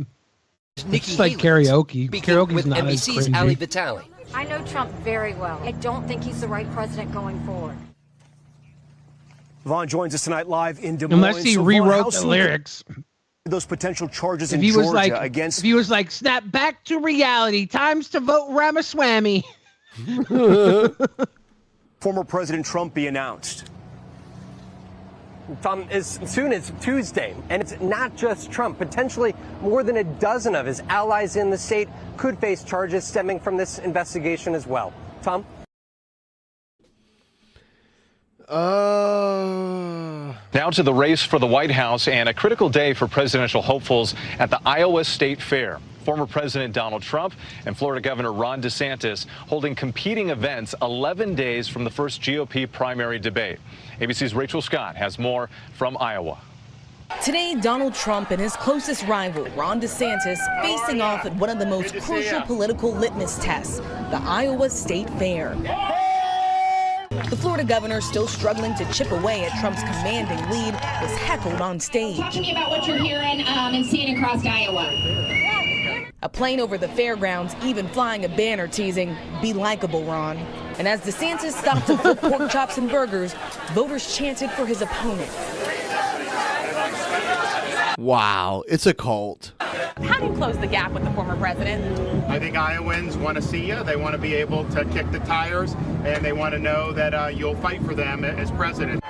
S5: it's like karaoke. Karaoke's
S16: with
S5: not
S16: NBC's
S5: as
S16: Ali
S5: cringy.
S16: Vitale.
S27: I know Trump very well. I don't think he's the right president going forward.
S28: Vaughn joins us tonight live in Des Moines.
S5: Unless he rewrote the lyrics.
S28: Those potential charges
S5: If
S28: in
S5: he was
S28: Georgia
S5: like,
S28: against
S5: if he was like, snap back to reality, times to vote Ramaswamy.
S28: former President Trump be announced.
S17: Tom, as soon as Tuesday, and it's not just Trump. Potentially more than a dozen of his allies in the state could face charges stemming from this investigation as well. Tom?
S29: Now to the race for the White House and a critical day for presidential hopefuls at the Iowa State Fair. Former President Donald Trump and Florida Governor Ron DeSantis holding competing events 11 days from the first GOP primary debate. ABC's Rachel Scott has more from Iowa.
S30: Today, Donald Trump and his closest rival, Ron DeSantis, facing off at one of the most crucial political litmus tests, the Iowa State Fair. The Florida governor, still struggling to chip away at Trump's commanding lead, was heckled on stage.
S31: Talk to me about what you're hearing and seeing across Iowa.
S30: A plane over the fairgrounds, even flying a banner teasing, "Be likable, Ron." And as DeSantis stopped to flip pork chops and burgers, voters chanted for his opponent.
S7: Wow, it's a cult.
S30: How do you close the gap with the former president?
S25: I think Iowans want to see you. They want to be able to kick the tires, and they want to know that you'll fight for them as president.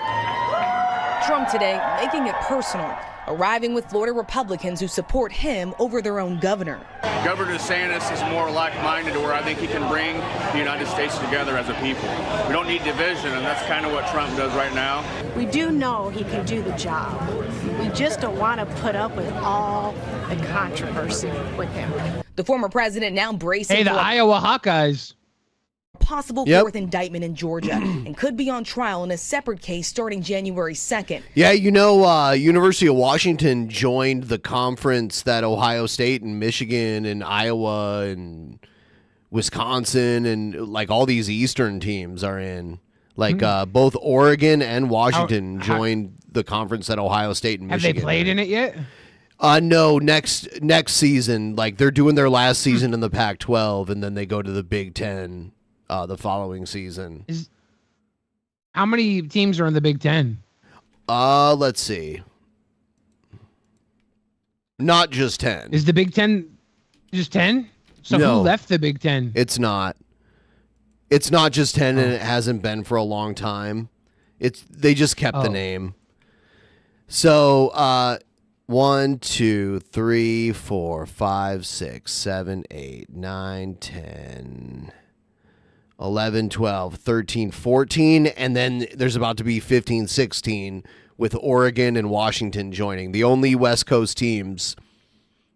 S30: Trump today making it personal, arriving with Florida Republicans who support him over their own governor.
S1: Governor DeSantis is more like-minded to where I think he can bring the United States together as a people. We don't need division, and that's kind of what Trump does right now.
S2: We do know he can do the job. We just don't want to put up with all the controversy with him.
S30: The former president now bracing
S5: Hey, the
S30: for
S5: Iowa Hawkeyes.
S30: possible fourth indictment in Georgia and could be on trial in a separate case starting January 2nd.
S7: Yeah, you know, University of Washington joined the conference that Ohio State and Michigan and Iowa and Wisconsin and like all these Eastern teams are in. Like both Oregon and Washington joined the conference that Ohio State and Michigan.
S5: Have they played in it yet?
S7: No, next season. Like they're doing their last season in the Pac-12, and then they go to the Big Ten the following season.
S5: How many teams are in the Big Ten?
S7: Let's see. Not just 10.
S5: Is the Big Ten just 10? So
S7: No.
S5: who left the Big Ten?
S7: It's not. It's not just 10, and it hasn't been for a long time. They just kept the name. So 1, 2, 3, 4, 5, 6, 7, 8, 9, 10, 11, 12, 13, 14, and then there's about to be 15, 16 with Oregon and Washington joining. The only West Coast teams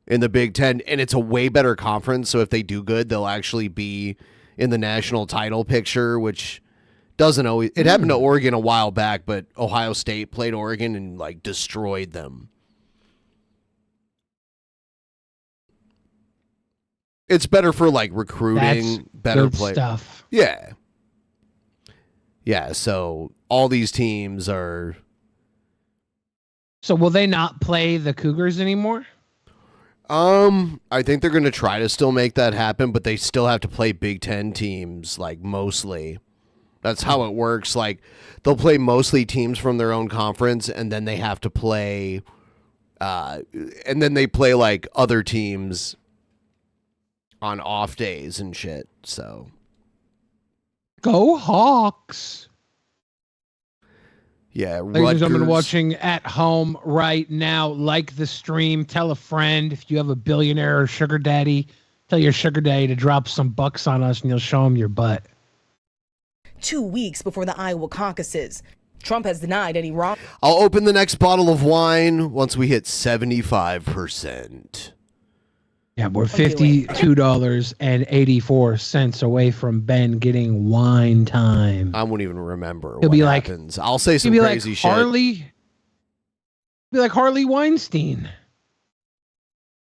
S7: in the Big Ten, and it's a way better conference, so if they do good, they'll actually be in the national title picture, which doesn't always... It happened to Oregon a while back, but Ohio State played Oregon and, like, destroyed them. It's better for, like, recruiting,
S5: That's
S7: better
S5: good
S7: play
S5: stuff.
S7: Yeah. Yeah, so all these teams are...
S5: So will they not play the Cougars anymore?
S7: I think they're going to try to still make that happen, but they still have to play Big Ten teams, like, mostly. That's how it works. Like, they'll play mostly teams from their own conference, and then they have to play, and then they play, like, other teams on off days and shit, so.
S5: Go Hawks!
S7: Yeah,
S5: Ladies and gentlemen
S7: Rutgers.
S5: watching at home right now, like the stream, tell a friend. If you have a billionaire or sugar daddy, tell your sugar daddy to drop some bucks on us and you'll show him your butt.
S30: 2 weeks before the Iowa caucuses, Trump has denied any wrong.
S7: I'll open the next bottle of wine once we hit 75%.
S5: Yeah, we're $52.84 away from Ben getting wine time.
S7: I won't even remember
S5: He'll
S7: what
S5: be like,
S7: happens. I'll say some
S5: he'll be
S7: crazy
S5: like
S7: shit.
S5: Be like Harley Weinstein.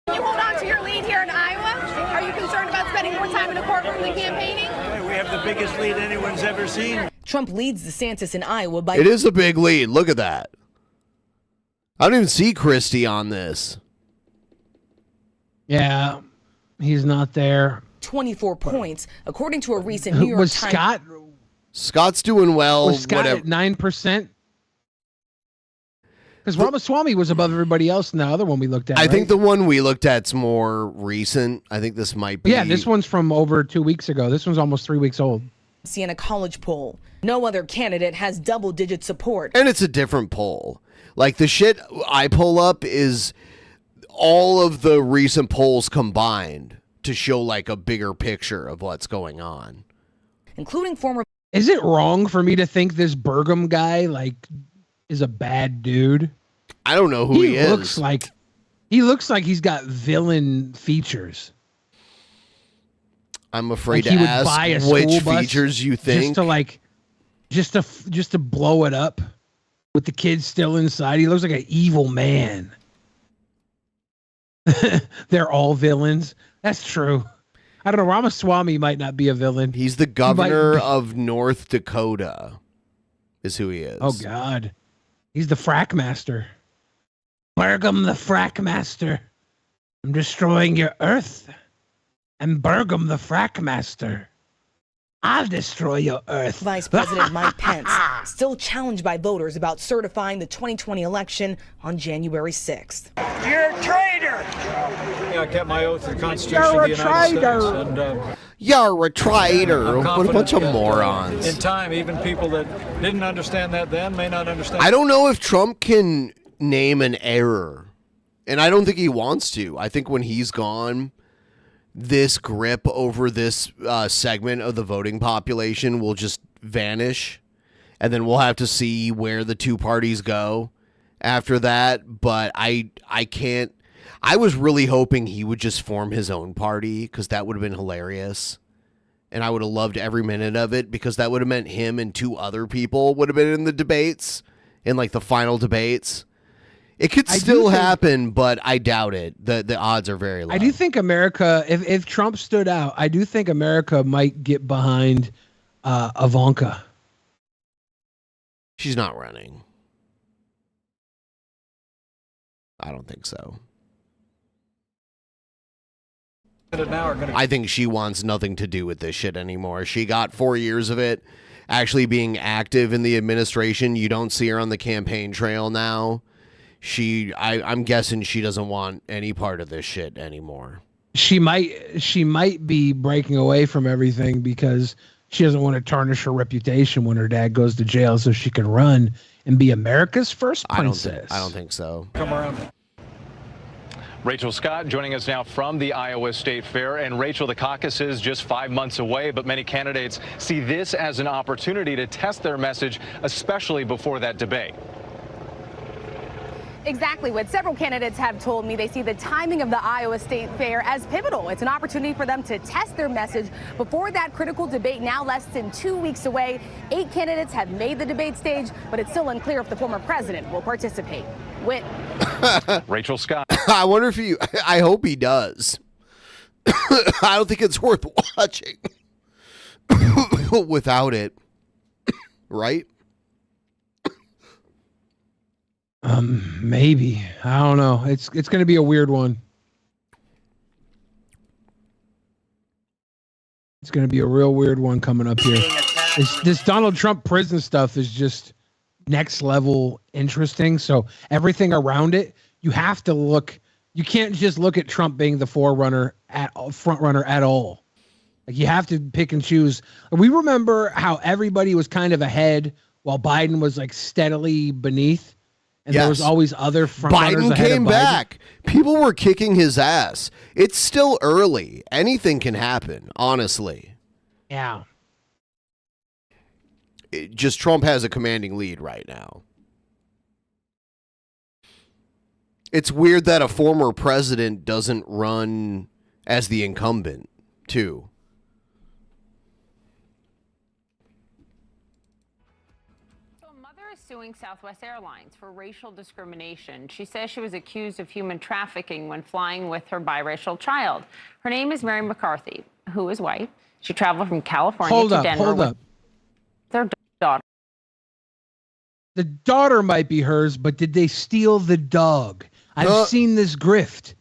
S3: Can you hold on to your lead here in Iowa? Are you concerned about spending more time in a courtroom than campaigning?
S18: We have the biggest lead anyone's ever seen.
S30: Trump leads DeSantis in Iowa by...
S7: It is a big lead. Look at that. I don't even see Christie on this.
S5: Yeah, he's not there.
S30: 24 points, according to a recent New York
S5: Was
S30: Times...
S5: Scott?
S7: Scott's doing well.
S5: Was Scott
S7: whatever.
S5: at 9%? Because Ramaswamy was above everybody else in the other one we looked at.
S7: I
S5: right?
S7: think the one we looked at's more recent. I think this might be.
S5: Yeah, this one's from over 2 weeks ago. This one's almost 3 weeks old.
S30: Siena College poll. No other candidate has double-digit support.
S7: And it's a different poll. Like the shit I pull up is all of the recent polls combined to show like a bigger picture of what's going on.
S30: Including former...
S5: Is it wrong for me to think this Burgum guy like is a bad dude?
S7: I don't know who he is.
S5: He looks like he's got villain features.
S7: I'm afraid
S5: Like he
S7: to
S5: would
S7: ask
S5: buy a
S7: which
S5: school bus
S7: features you think.
S5: just to blow it up with the kids still inside. He looks like an evil man. They're all villains. That's true. I don't know. Ramaswamy might not be a villain.
S7: He's the governor of North Dakota, is who he is.
S5: Oh, God. He's the frack master. Burgum the frack master. I'm destroying your Earth. I'm Bergam the Frack Master. I'll destroy your Earth.
S30: Vice President Mike Pence still challenged by voters about certifying the 2020 election on January 6th.
S18: You're a traitor!
S4: Yeah, I kept my oath to the Constitution of the United States. And,
S7: you're a traitor. What a bunch of morons.
S4: In time, even people that didn't understand that then may not understand.
S7: I don't know if Trump can name an error, and I don't think he wants to. I think when he's gone, this grip over this segment of the voting population will just vanish, and then we'll have to see where the two parties go after that. But I can't. I was really hoping he would just form his own party, because that would have been hilarious, and I would have loved every minute of it, because that would have meant him and two other people would have been in the debates, in like the final debates. It could still happen, but I doubt it. The odds are very low.
S5: I do think America, if Trump stood out, I do think America might get behind Ivanka.
S7: She's not running. I don't think so. I think she wants nothing to do with this shit anymore. She got 4 years of it actually being active in the administration. You don't see her on the campaign trail now. I'm guessing she doesn't want any part of this shit anymore.
S5: She might be breaking away from everything because she doesn't want to tarnish her reputation when her dad goes to jail, so she can run and be America's first princess.
S7: I don't think so.
S4: Come around.
S29: Rachel Scott joining us now from the Iowa State Fair. And Rachel, the caucus is just 5 months away, but many candidates see this as an opportunity to test their message, especially before that debate.
S3: Exactly what several candidates have told me. They see the timing of the Iowa State Fair as pivotal. It's an opportunity for them to test their message before that critical debate, now less than 2 weeks away. 8 candidates have made the debate stage, but it's still unclear if the former president will participate. Whit.
S29: Rachel Scott.
S7: I wonder if I hope he does. I don't think it's worth watching without it. Right?
S5: Maybe. I don't know. It's going to be a weird one. It's going to be a real weird one coming up here. This Donald Trump prison stuff is just next level interesting. So everything around it, you have to look. You can't just look at Trump being the front runner at all. Like, you have to pick and choose. We remember how everybody was kind of ahead while Biden was like steadily beneath. And there was always other front runners
S7: Biden
S5: ahead
S7: came
S5: of Biden.
S7: back. People were kicking his ass. It's still early. Anything can happen, honestly.
S5: Yeah.
S7: Just Trump has a commanding lead right now. It's weird that a former president doesn't run as the incumbent, too.
S6: Suing Southwest Airlines for racial discrimination. She says she was accused of human trafficking when flying with her biracial child. Her name is Mary McCarthy, who is white. She traveled from California to Denver with their daughter.
S5: The daughter might be hers, but did they steal the dog? I've seen this grift.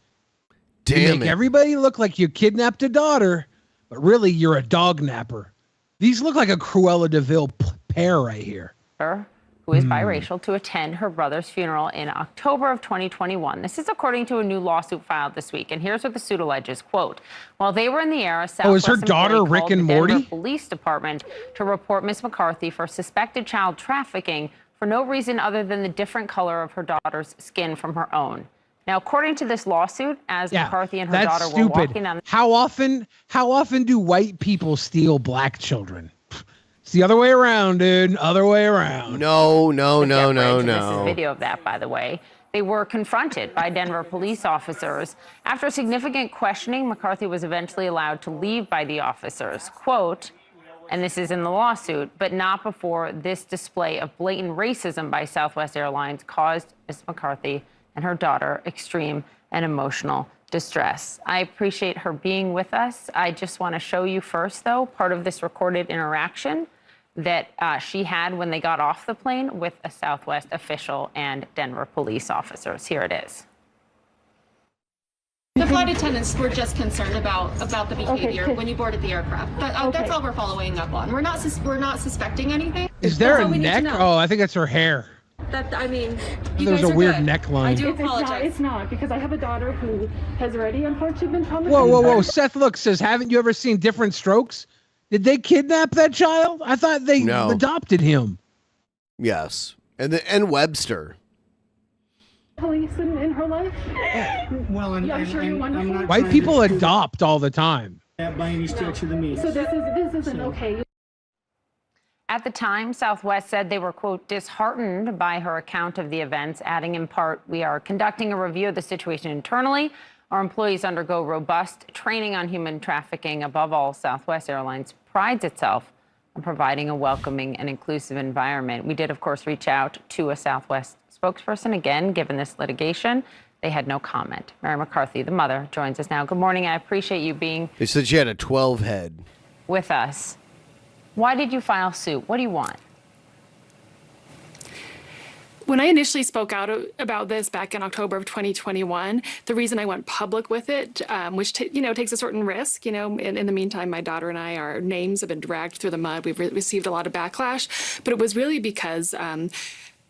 S5: You make everybody look like you kidnapped a daughter, but really you're a dog napper. These look like a Cruella de Vil pair right here.
S6: Who is biracial, to attend her brother's funeral in October of 2021. This is according to a new lawsuit filed this week. And here's what the suit alleges, quote, while they were in the air,
S5: is her daughter Rick and Morty?
S6: Denver Police Department to report Miss McCarthy for suspected child trafficking for no reason other than the different color of her daughter's skin from her own. Now, according to this lawsuit, as McCarthy and her daughter were walking down...
S5: How often do white people steal black children? It's the other way around, dude. Other way around.
S7: No.
S6: This is video of that, by the way. They were confronted by Denver police officers. After significant questioning, McCarthy was eventually allowed to leave by the officers. Quote, and this is in the lawsuit, but not before this display of blatant racism by Southwest Airlines caused Ms. McCarthy and her daughter extreme and emotional distress. I appreciate her being with us. I just want to show you first, though, part of this recorded interaction that she had when they got off the plane with a Southwest official and Denver police officers. Here it is.
S3: The
S8: The flight attendants were just concerned about the behavior when you boarded the aircraft. That's all we're following up on. We're not suspecting anything.
S5: Is there a neck? Oh, I think that's her hair.
S8: There's
S5: a weird neckline.
S8: I do apologize. It's not because I have a daughter who has already unfortunately been traumatized.
S5: Whoa. Seth Look says, haven't you ever seen Different Strokes? Did they kidnap that child? I thought they adopted him.
S7: Yes. And Webster.
S8: Police in her life?
S18: Well,
S8: I'm sure you're wonderful.
S5: White people adopt all the time.
S18: By any stretch of the means.
S8: So this isn't okay.
S6: At the time, Southwest said they were, quote, disheartened by her account of the events, adding in part, we are conducting a review of the situation internally. Our employees undergo robust training on human trafficking. Above all, Southwest Airlines prides itself on providing a welcoming and inclusive environment. We did, of course, reach out to a Southwest spokesperson. Again, given this litigation, they had no comment. Mary McCarthy, the mother, joins us now. Good morning. I appreciate you being
S7: They said she had a 12 head.
S6: with us. Why did you file suit? What do you want?
S8: When I initially spoke out about this back in October of 2021, the reason I went public with it, which takes a certain risk, in the meantime, my daughter and I, our names have been dragged through the mud. We've received a lot of backlash, but it was really because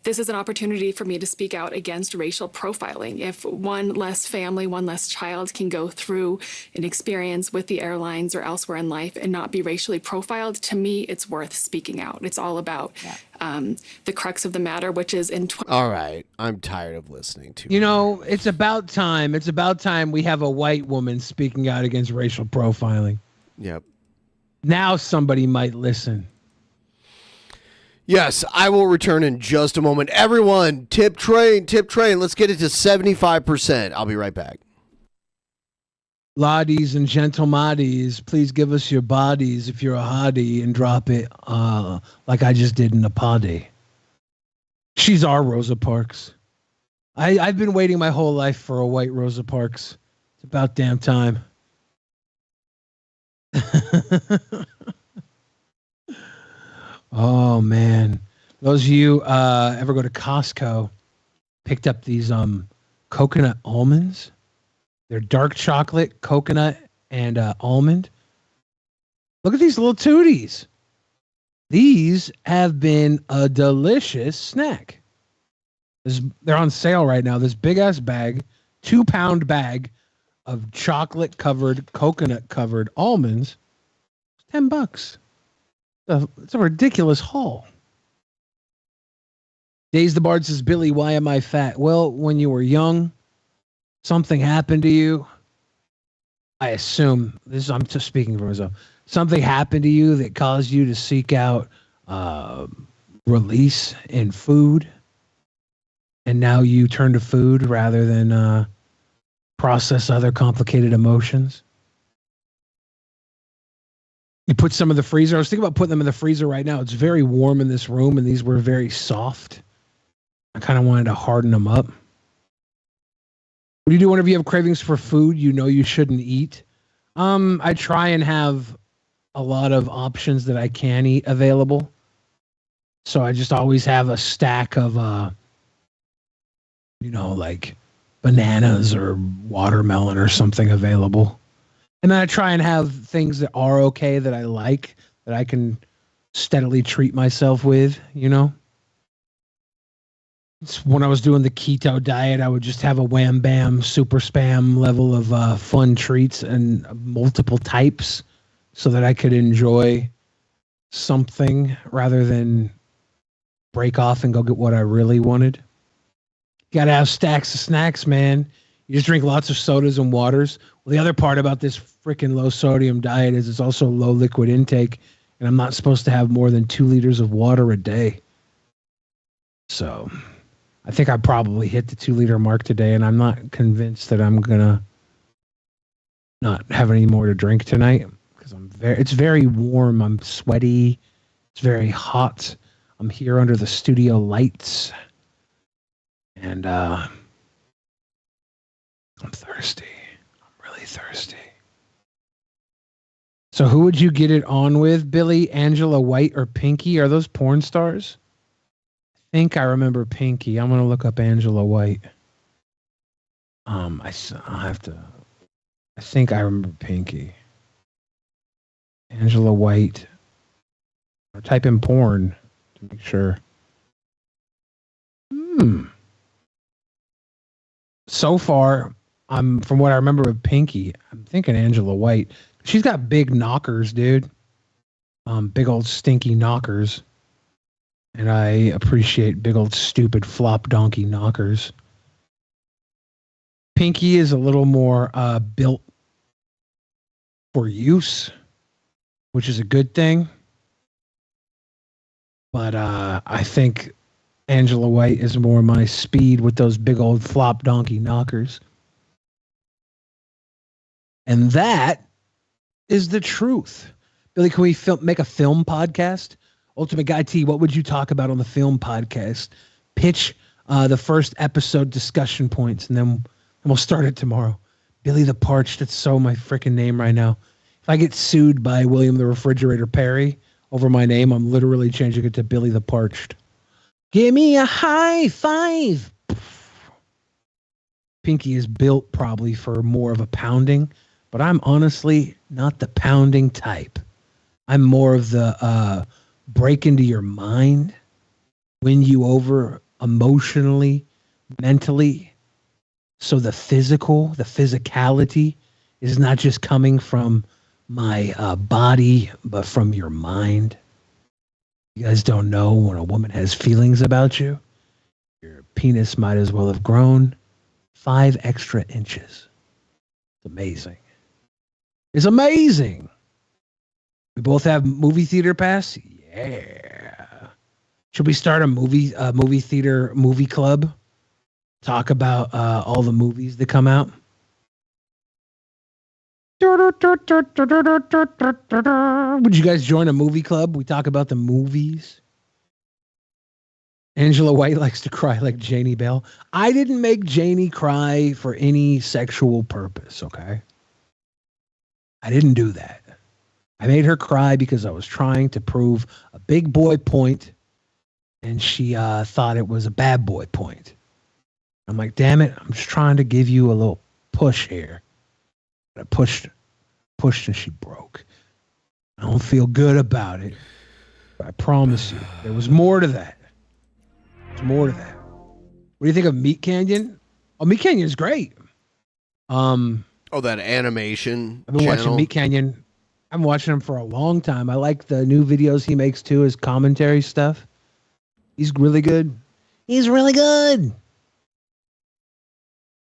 S8: this is an opportunity for me to speak out against racial profiling. If one less family, one less child can go through an experience with the airlines or elsewhere in life and not be racially profiled, to me, it's worth speaking out. It's all about the crux of the matter, which is in...
S7: All right. I'm tired of listening to
S5: it's about time. It's about time we have a white woman speaking out against racial profiling.
S7: Yep.
S5: Now somebody might listen.
S7: Yes, I will return in just a moment. Everyone, tip train. Let's get it to 75%. I'll be right back.
S5: Ladies and gentlemadies, please give us your bodies if you're a hottie and drop it like I just did in a poddy. She's our Rosa Parks. I've been waiting my whole life for a white Rosa Parks. It's about damn time. Oh man, those of you ever go to Costco, picked up these coconut almonds. They're dark chocolate, coconut, and almond. Look at these little tooties. These have been a delicious snack. They're on sale right now. This big ass bag, 2-pound bag of chocolate covered, coconut covered almonds, $10. It's a ridiculous haul. Days the Bard says, Billy, why am I fat? Well, when you were young, something happened to you. I assume, I'm just speaking for myself. Something happened to you that caused you to seek out release in food. And now you turn to food rather than process other complicated emotions. You put some in the freezer. I was thinking about putting them in the freezer right now. It's very warm in this room, and these were very soft. I kind of wanted to harden them up. What do you do whenever you have cravings for food you shouldn't eat? I try and have a lot of options that I can eat available. So I just always have a stack of, like bananas or watermelon or something available. And then I try and have things that are okay, that I like, that I can steadily treat myself with, It's when I was doing the keto diet, I would just have a wham bam super spam level of fun treats and multiple types so that I could enjoy something rather than break off and go get what I really wanted. You gotta have stacks of snacks, man. You just drink lots of sodas and waters. Well, the other part about this freaking low sodium diet is it's also low liquid intake, and I'm not supposed to have more than 2 liters of water a day. So I think I probably hit the 2-liter mark today, and I'm not convinced that I'm gonna not have any more to drink tonight because it's very warm. I'm sweaty. It's very hot. I'm here under the studio lights, and I'm thirsty. I'm really thirsty. So who would you get it on with, Billy, Angela White, or Pinky? Are those porn stars? I think I remember Pinky. I'm going to look up Angela White. I have to I think I remember Pinky. Angela White. Or type in porn to make sure. So far, from what I remember of Pinky, I'm thinking Angela White. She's got big knockers, dude. Big old stinky knockers. And I appreciate big old stupid flop donkey knockers. Pinky is a little more built for use, which is a good thing. But I think Angela White is more my speed with those big old flop donkey knockers. And that is the truth. Billy, can we make a film podcast? Ultimate Guy T, what would you talk about on the film podcast? Pitch the first episode discussion points, and then we'll start it tomorrow. Billy the Parched, that's so my freaking name right now. If I get sued by William the Refrigerator Perry over my name, I'm literally changing it to Billy the Parched. Give me a high five. Pinky is built probably for more of a pounding, but I'm honestly not the pounding type. I'm more of the break into your mind, win you over emotionally, mentally. So the physicality is not just coming from my body, but from your mind. You guys don't know when a woman has feelings about you, your penis might as well have grown 5 extra inches. It's amazing. It's amazing. We both have movie theater pass. Yeah. Should we start a movie theater movie club? Talk about all the movies that come out. Would you guys join a movie club? We talk about the movies. Angela White likes to cry like Janie Bell. I didn't make Janie cry for any sexual purpose, okay? I didn't do that. I made her cry because I was trying to prove a big boy point, and she thought it was a bad boy point. I'm like, damn it, I'm just trying to give you a little push here. I pushed and she broke. I don't feel good about it, but I promise you, there was more to that. There's more to that. What do you think of Meat Canyon? Oh, Meat Canyon is great.
S7: That animation
S5: I've been watching Meat Canyon. I'm watching him for a long time. I like the new videos he makes too, his commentary stuff. He's really good. He's really good.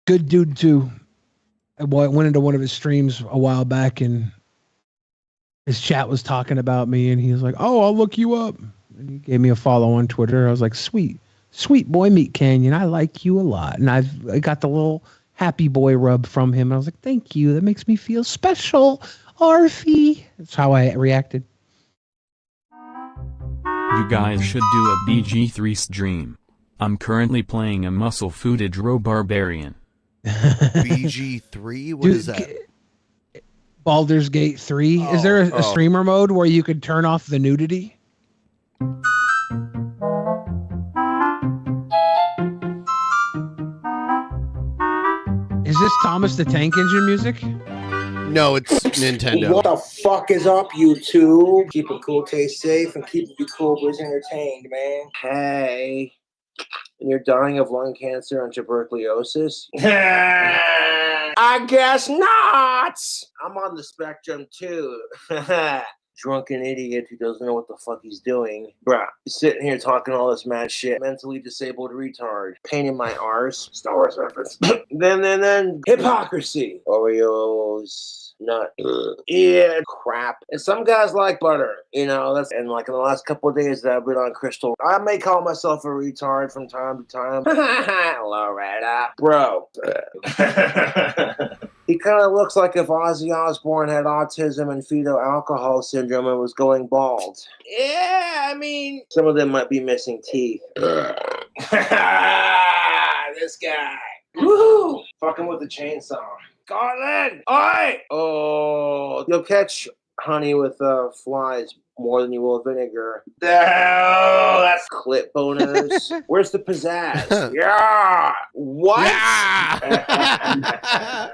S5: Good dude too. I went into one of his streams a while back and his chat was talking about me and he was like, oh, I'll look you up. And he gave me a follow on Twitter. I was like, sweet boy Meat Canyon. I like you a lot. And I got the little happy boy rub from him. I was like, thank you. That makes me feel special. Arfie. That's how I reacted.
S9: You guys should do a BG3 stream. I'm currently playing a muscle footage row barbarian.
S7: BG3? What is that?
S5: Baldur's Gate 3. Is there a streamer mode where you could turn off the nudity? Is this Thomas the Tank Engine music?
S7: No, it's Nintendo.
S12: What the fuck is up, YouTube? Keep it cool, stay safe, and keep you cool boys entertained, man. Hey. And you're dying of lung cancer and tuberculosis? I guess not! I'm on the spectrum, too. Drunken idiot who doesn't know what the fuck he's doing. Bruh, he's sitting here talking all this mad shit. Mentally disabled retard. Pain in my arse. Star Wars reference. then hypocrisy. Oreos. Nut. Yeah, crap. And some guys like butter. You know, and like in the last couple of days that I've been on Crystal, I may call myself a retard from time to time. Loretta. Bro. He kind of looks like if Ozzy Osbourne had autism and fetal alcohol syndrome and was going bald. Yeah, I mean, some of them might be missing teeth. This guy. Woohoo! Fucking with the chainsaw. Garland! Oi! Oh, you'll catch honey with flies more than you will vinegar. Oh, that's clip boners. Where's the pizzazz? Yeah! What? Yeah!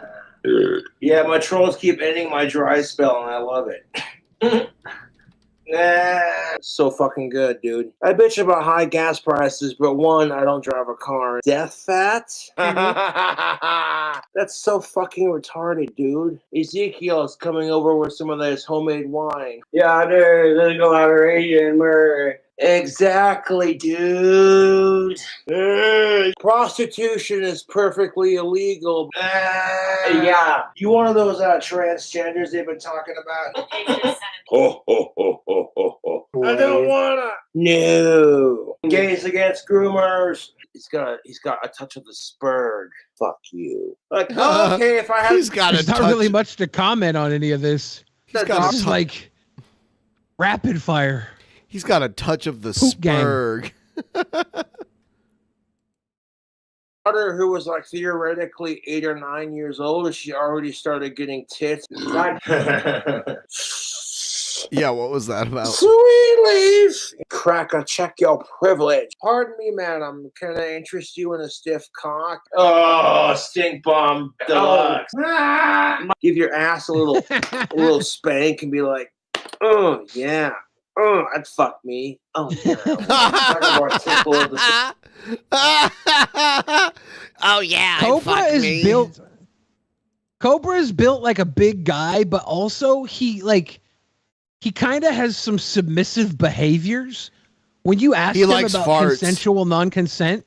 S12: Yeah, my trolls keep ending my dry spell, and I love it. Nah, so fucking good, dude. I bitch about high gas prices, but one, I don't drive a car. Death fat? That's so fucking retarded, dude. Ezekiel is coming over with some of this homemade wine. Yeah, dude, let's go out of Asian murder. Exactly, dude. Prostitution is perfectly illegal. Yeah. You one of those transgenders they've been talking about? Ho, ho, ho, ho, ho, ho. I don't wanna. No. Gays against groomers. He's got a touch of the spurg. Fuck you. Like, okay, if I have.
S5: There's not really much to comment on any of this.
S7: He's got
S5: This is like rapid fire.
S7: He's got a touch of the
S5: Poop gang.
S7: spurg.
S12: Daughter who was like theoretically 8 or 9 years old, and she already started getting tits.
S7: Yeah, what was that about?
S12: Sweet leaf. Cracker, check your privilege. Pardon me, madam. Can I interest you in a stiff cock? Oh, stink bomb deluxe. Give your ass a little spank and be like, oh yeah. Oh, that'd fuck me. Oh yeah.
S7: Oh yeah.
S5: Cobra is built like a big guy, but also he kind of has some submissive behaviors. When you ask him about consensual non-consent,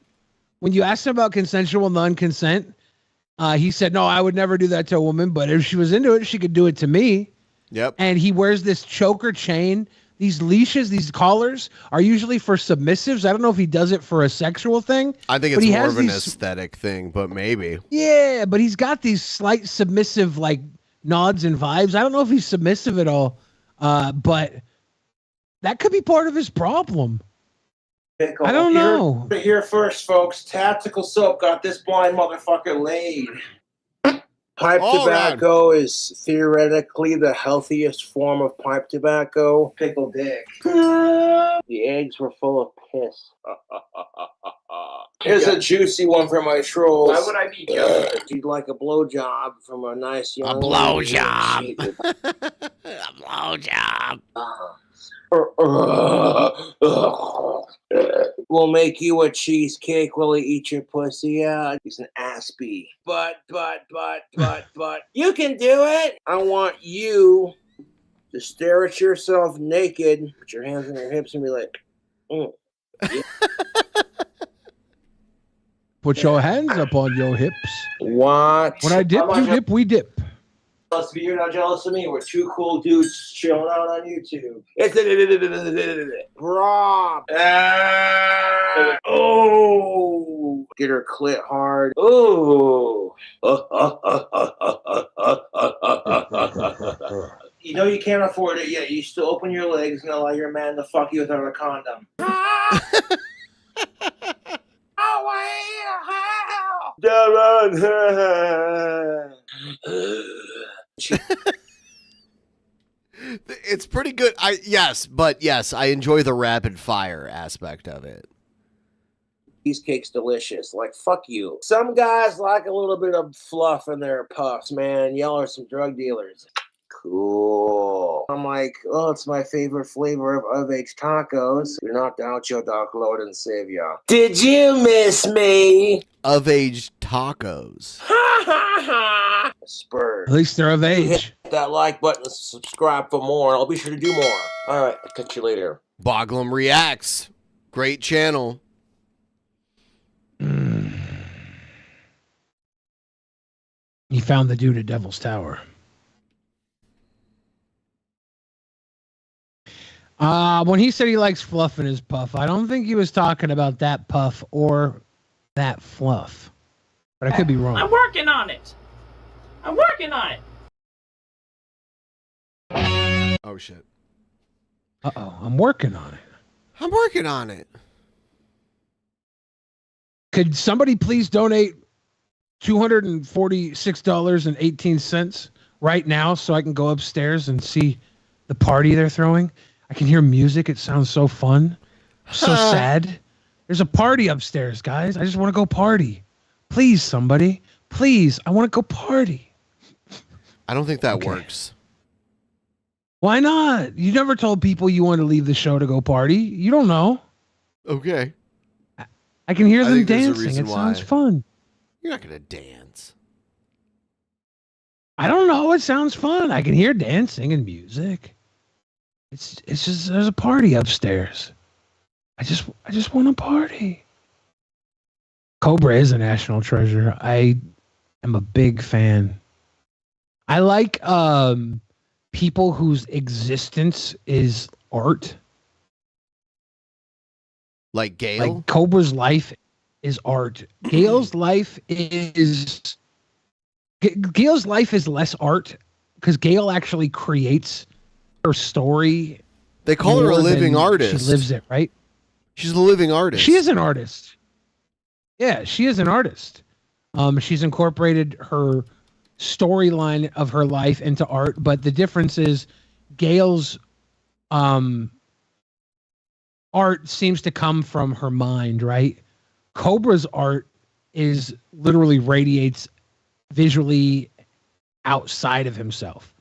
S5: he said, "No, I would never do that to a woman, but if she was into it, she could do it to me."
S7: Yep.
S5: And he wears this choker chain. These leashes, these collars are usually for submissives. I don't know if he does it for a sexual thing.
S7: I think it's more of an aesthetic thing, but maybe.
S5: Yeah, but he's got these slight submissive like nods and vibes. I don't know if he's submissive at all, but that could be part of his problem. I don't know.
S12: Here first, folks. Tactical soap got this blind motherfucker laid. Pipe tobacco is theoretically the healthiest form of pipe tobacco. Pickle dick. The eggs were full of piss. Here's a juicy one for my trolls.
S10: Why would I be jealous?
S12: You'd like a blowjob from a nice young
S7: blowjob. A blowjob.
S12: We'll make you a cheesecake while we eat your pussy out. He's an aspie. But, you can do it. I want you to stare at yourself naked, put your hands on your hips and be like, yeah.
S5: Put your hands up on your hips.
S12: What?
S5: When I dip, you dip, we dip.
S12: You're not jealous of me. We're two cool dudes chilling out on YouTube. Rob. Oh. Get her clit hard. Oh. You know you can't afford it yet. You still open your legs and allow your man to fuck you without a condom.
S7: It's pretty good. Yes, I enjoy the rapid fire aspect of it.
S12: Cheesecake's delicious. Like, fuck you. Some guys like a little bit of fluff in their puffs, man. Y'all are some drug dealers. Cool. I'm like, oh, it's my favorite flavor of age tacos. You're not out your dark Lord and Savior. Did you miss me?
S7: Of age tacos.
S12: Spurs.
S5: At least they're of age.
S12: Hit that like button and subscribe for more, and I'll be sure to do more. All right, I'll catch you later.
S7: Boglum Reacts. Great channel.
S5: He found the dude at Devil's Tower. When he said he likes fluff in his puff, I don't think he was talking about that puff or that fluff. But I could be wrong.
S10: I'm working on it.
S7: Oh, shit.
S5: Uh-oh, I'm working on it. Could somebody please donate $246.18 right now so I can go upstairs and see the party they're throwing? I can hear music. It sounds so fun. So sad. There's a party upstairs, guys. I just want to go party. Please, somebody. Please, I want to go party.
S7: I don't think that works.
S5: Why not? You never told people you wanted to leave the show to go party. You don't know.
S7: Okay.
S5: I can hear
S7: I
S5: them
S7: think there's a
S5: dancing.
S7: reason
S5: It sounds
S7: why.
S5: fun.
S7: You're not gonna dance.
S5: I don't know. It sounds fun. I can hear dancing and music. It's just there's a party upstairs. I just want to party. Cobra is a national treasure. I am a big fan. I like people whose existence is art.
S7: Like Gail?
S5: Like Cobra's life is art. Gail's life is less art because Gail actually creates her story.
S7: They call her a living artist.
S5: She lives it, right?
S7: She's a living artist.
S5: She is an artist. Yeah, she is an artist. She's incorporated her storyline of her life into art, but the difference is Gail's art seems to come from her mind, right? Cobra's art is literally radiates visually outside of himself.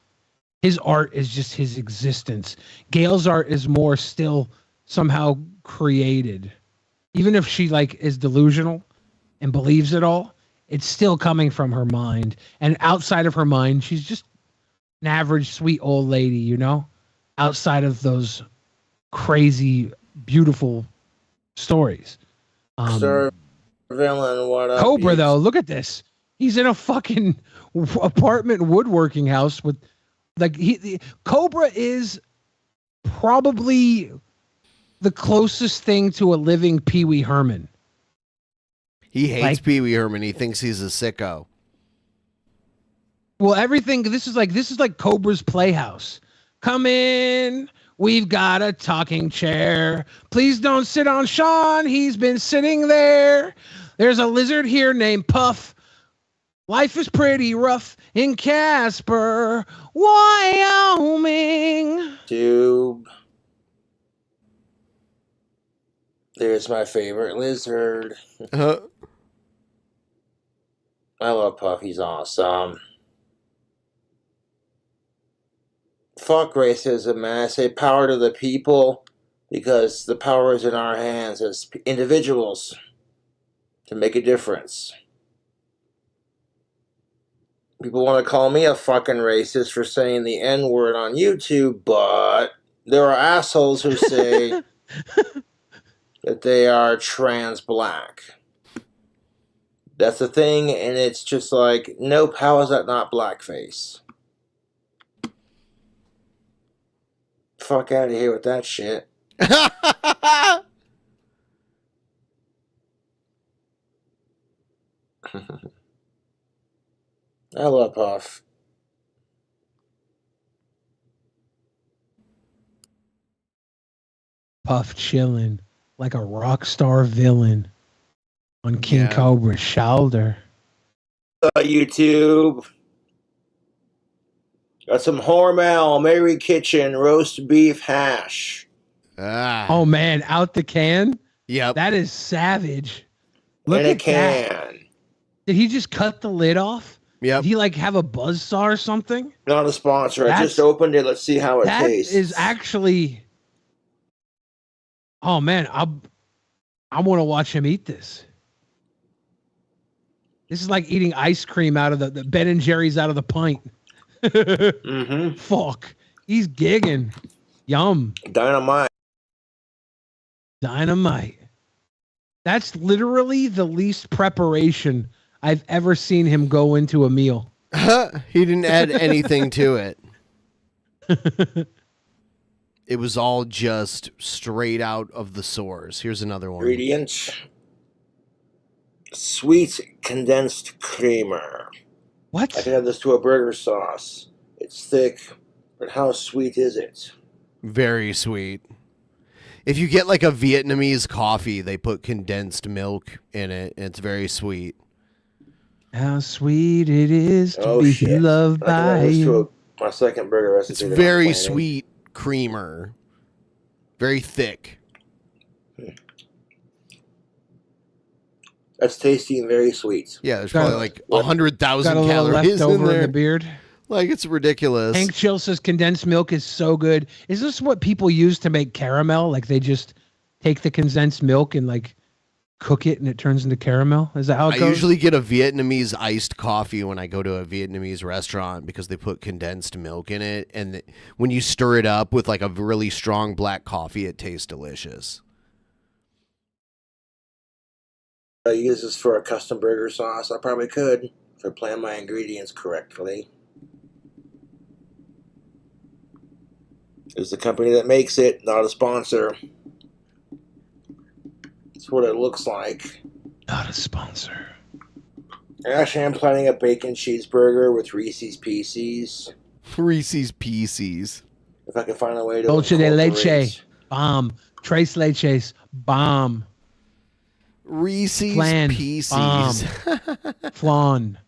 S5: His art is just his existence. Gail's art is more still somehow created. Even if she like is delusional and believes it all, it's still coming from her mind. And outside of her mind, she's just an average sweet old lady, you know? Outside of those crazy, beautiful stories.
S12: Sir Villain, what up?
S5: Cobra, though, look at this. He's in a fucking apartment woodworking house with, like, Cobra is probably the closest thing to a living Pee Wee Herman.
S7: He hates Pee Wee Herman. He thinks he's a sicko.
S5: Well, everything. This is like Cobra's Playhouse. Come in. We've got a talking chair. Please don't sit on Sean. He's been sitting there. There's a lizard here named Puff. Life is pretty rough in Casper, Wyoming.
S12: Tube. There's my favorite lizard. I love Puff. He's awesome. Fuck racism, man. I say power to the people because the power is in our hands as individuals to make a difference. People want to call me a fucking racist for saying the N-word on YouTube, but there are assholes who say that they are trans black. That's the thing, and it's just like, nope, how is that not blackface? Fuck out of here with that shit. I love Puff.
S5: Puff chilling like a rock star villain on King Cobra's shoulder.
S12: YouTube. Got some Hormel, Mary Kitchen, roast beef hash.
S5: Oh man, out the can?
S7: Yep.
S5: That is savage. Look
S12: In a
S5: at
S12: can.
S5: that. Did he just cut the lid off?
S7: Yep.
S5: Did he like have a buzzsaw or something?
S12: Not a sponsor. I just opened it. Let's see how it tastes.
S5: That is actually. Oh man, I want to watch him eat this. This is like eating ice cream out of the Ben and Jerry's out of the pint. Fuck. He's gigging. Yum.
S12: Dynamite.
S5: Dynamite. That's literally the least preparation I've ever seen him go into a meal.
S7: He didn't add anything to it. It was all just straight out of the source. Here's another one.
S12: Ingredients. Sweet condensed creamer.
S5: What?
S12: I can add this to a burger sauce. It's thick, but how sweet is it?
S7: Very sweet. If you get like a Vietnamese coffee, they put condensed milk in it. And it's very sweet.
S5: How sweet it is to be loved
S12: I can
S5: by
S12: add this
S5: you.
S12: to my second burger recipe.
S7: It's
S12: that I'm
S7: very
S12: planning.
S7: sweet creamer. Very thick.
S12: That's tasty and very sweet.
S7: Yeah, there's probably like
S5: Got
S7: 100,000
S5: a little
S7: calories
S5: left over
S7: in there.
S5: in the beard.
S7: Like, it's ridiculous.
S5: Hank Chill says condensed milk is so good. Is this what people use to make caramel? Like they just take the condensed milk and like cook it and it turns into caramel? Is that how it
S7: I
S5: goes?
S7: usually get a Vietnamese iced coffee when I go to a Vietnamese restaurant because they put condensed milk in it. And when you stir it up with like a really strong black coffee, it tastes delicious.
S12: I use this for a custom burger sauce. I probably could if I plan my ingredients correctly. It's the company that makes it, not a sponsor. It's what it looks like.
S5: Not a sponsor.
S12: Actually, I'm planning a bacon cheeseburger with Reese's Pieces.
S7: Reese's Pieces.
S12: If I can find a way to
S5: Dulce de leche,
S12: incorporate-
S5: bomb. Tres leches, bomb.
S7: Reese's
S5: Flan,
S7: Pieces.
S5: bomb. Flan,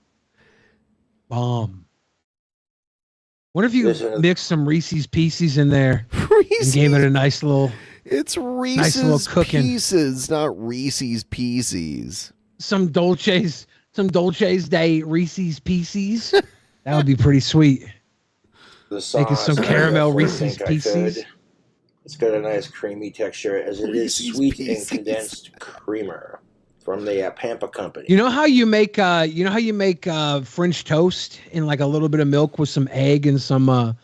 S5: bomb. What if you mix some Reese's Pieces in there and gave it a nice little...
S7: It's Reese's
S5: nice little cooking.
S7: Pieces, not Reese's Pieces.
S5: Some Dulces de Reese's Pieces. That would be pretty sweet.
S12: The
S5: Making
S12: sauce,
S5: some caramel
S12: I
S5: Reese's
S12: think I
S5: Pieces.
S12: could. It's got a nice creamy texture, as it is
S7: Reese's
S12: sweet
S7: Pieces.
S12: and condensed creamer from the Pampa Company.
S5: You know how you make French toast in like a little bit of milk with some egg and some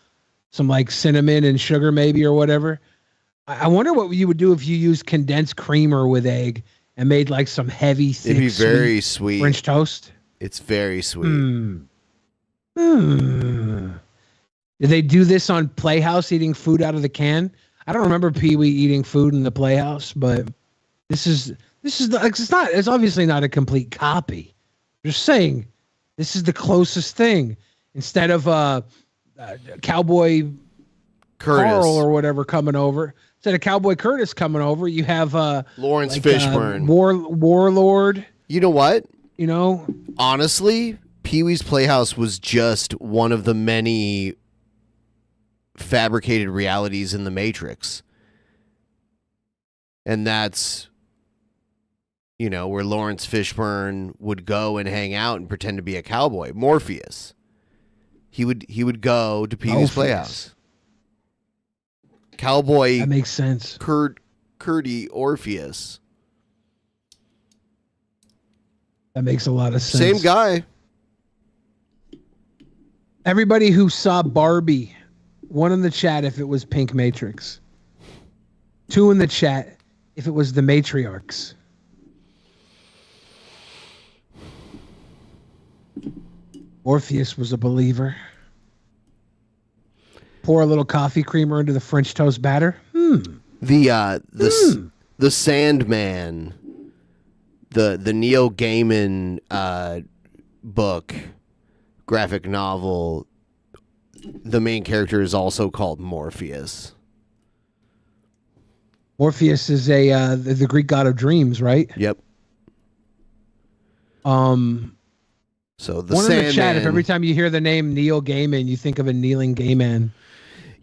S5: like cinnamon and sugar maybe or whatever. I wonder what you would do if you used condensed creamer with egg and made like some heavy, thick,
S7: It'd be very sweet.
S5: French toast.
S7: It's very sweet.
S5: Did they do this on Playhouse, eating food out of the can? I don't remember Pee-wee eating food in the Playhouse, but this is it's obviously not a complete copy. I'm just saying this is the closest thing. Instead of Cowboy
S7: Curtis.
S5: Carl or whatever coming over, instead of Cowboy Curtis coming over, you have
S7: Lawrence Fishburne.
S5: Warlord.
S7: You know what?
S5: You know,
S7: honestly, Pee-wee's Playhouse was just one of the many fabricated realities in the Matrix. And that's, you know, where Lawrence Fishburne would go and hang out and pretend to be a cowboy. Morpheus. He would go to Pee-wee's Playhouse. Cowboy.
S5: That makes sense.
S7: Curdy Orpheus.
S5: That makes a lot of sense.
S7: Same guy.
S5: Everybody who saw Barbie, one in the chat if it was Pink Matrix. 2 in the chat if it was the Matriarchs. Orpheus was a believer. Pour a little coffee creamer into the French toast batter.
S7: The Sandman, the Neil Gaiman book, graphic novel. The main character is also called Morpheus.
S5: Morpheus is the Greek god of dreams, right?
S7: Yep. So the
S5: one
S7: Sandman,
S5: in the chat, if every time you hear the name Neil Gaiman, you think of a kneeling gay man.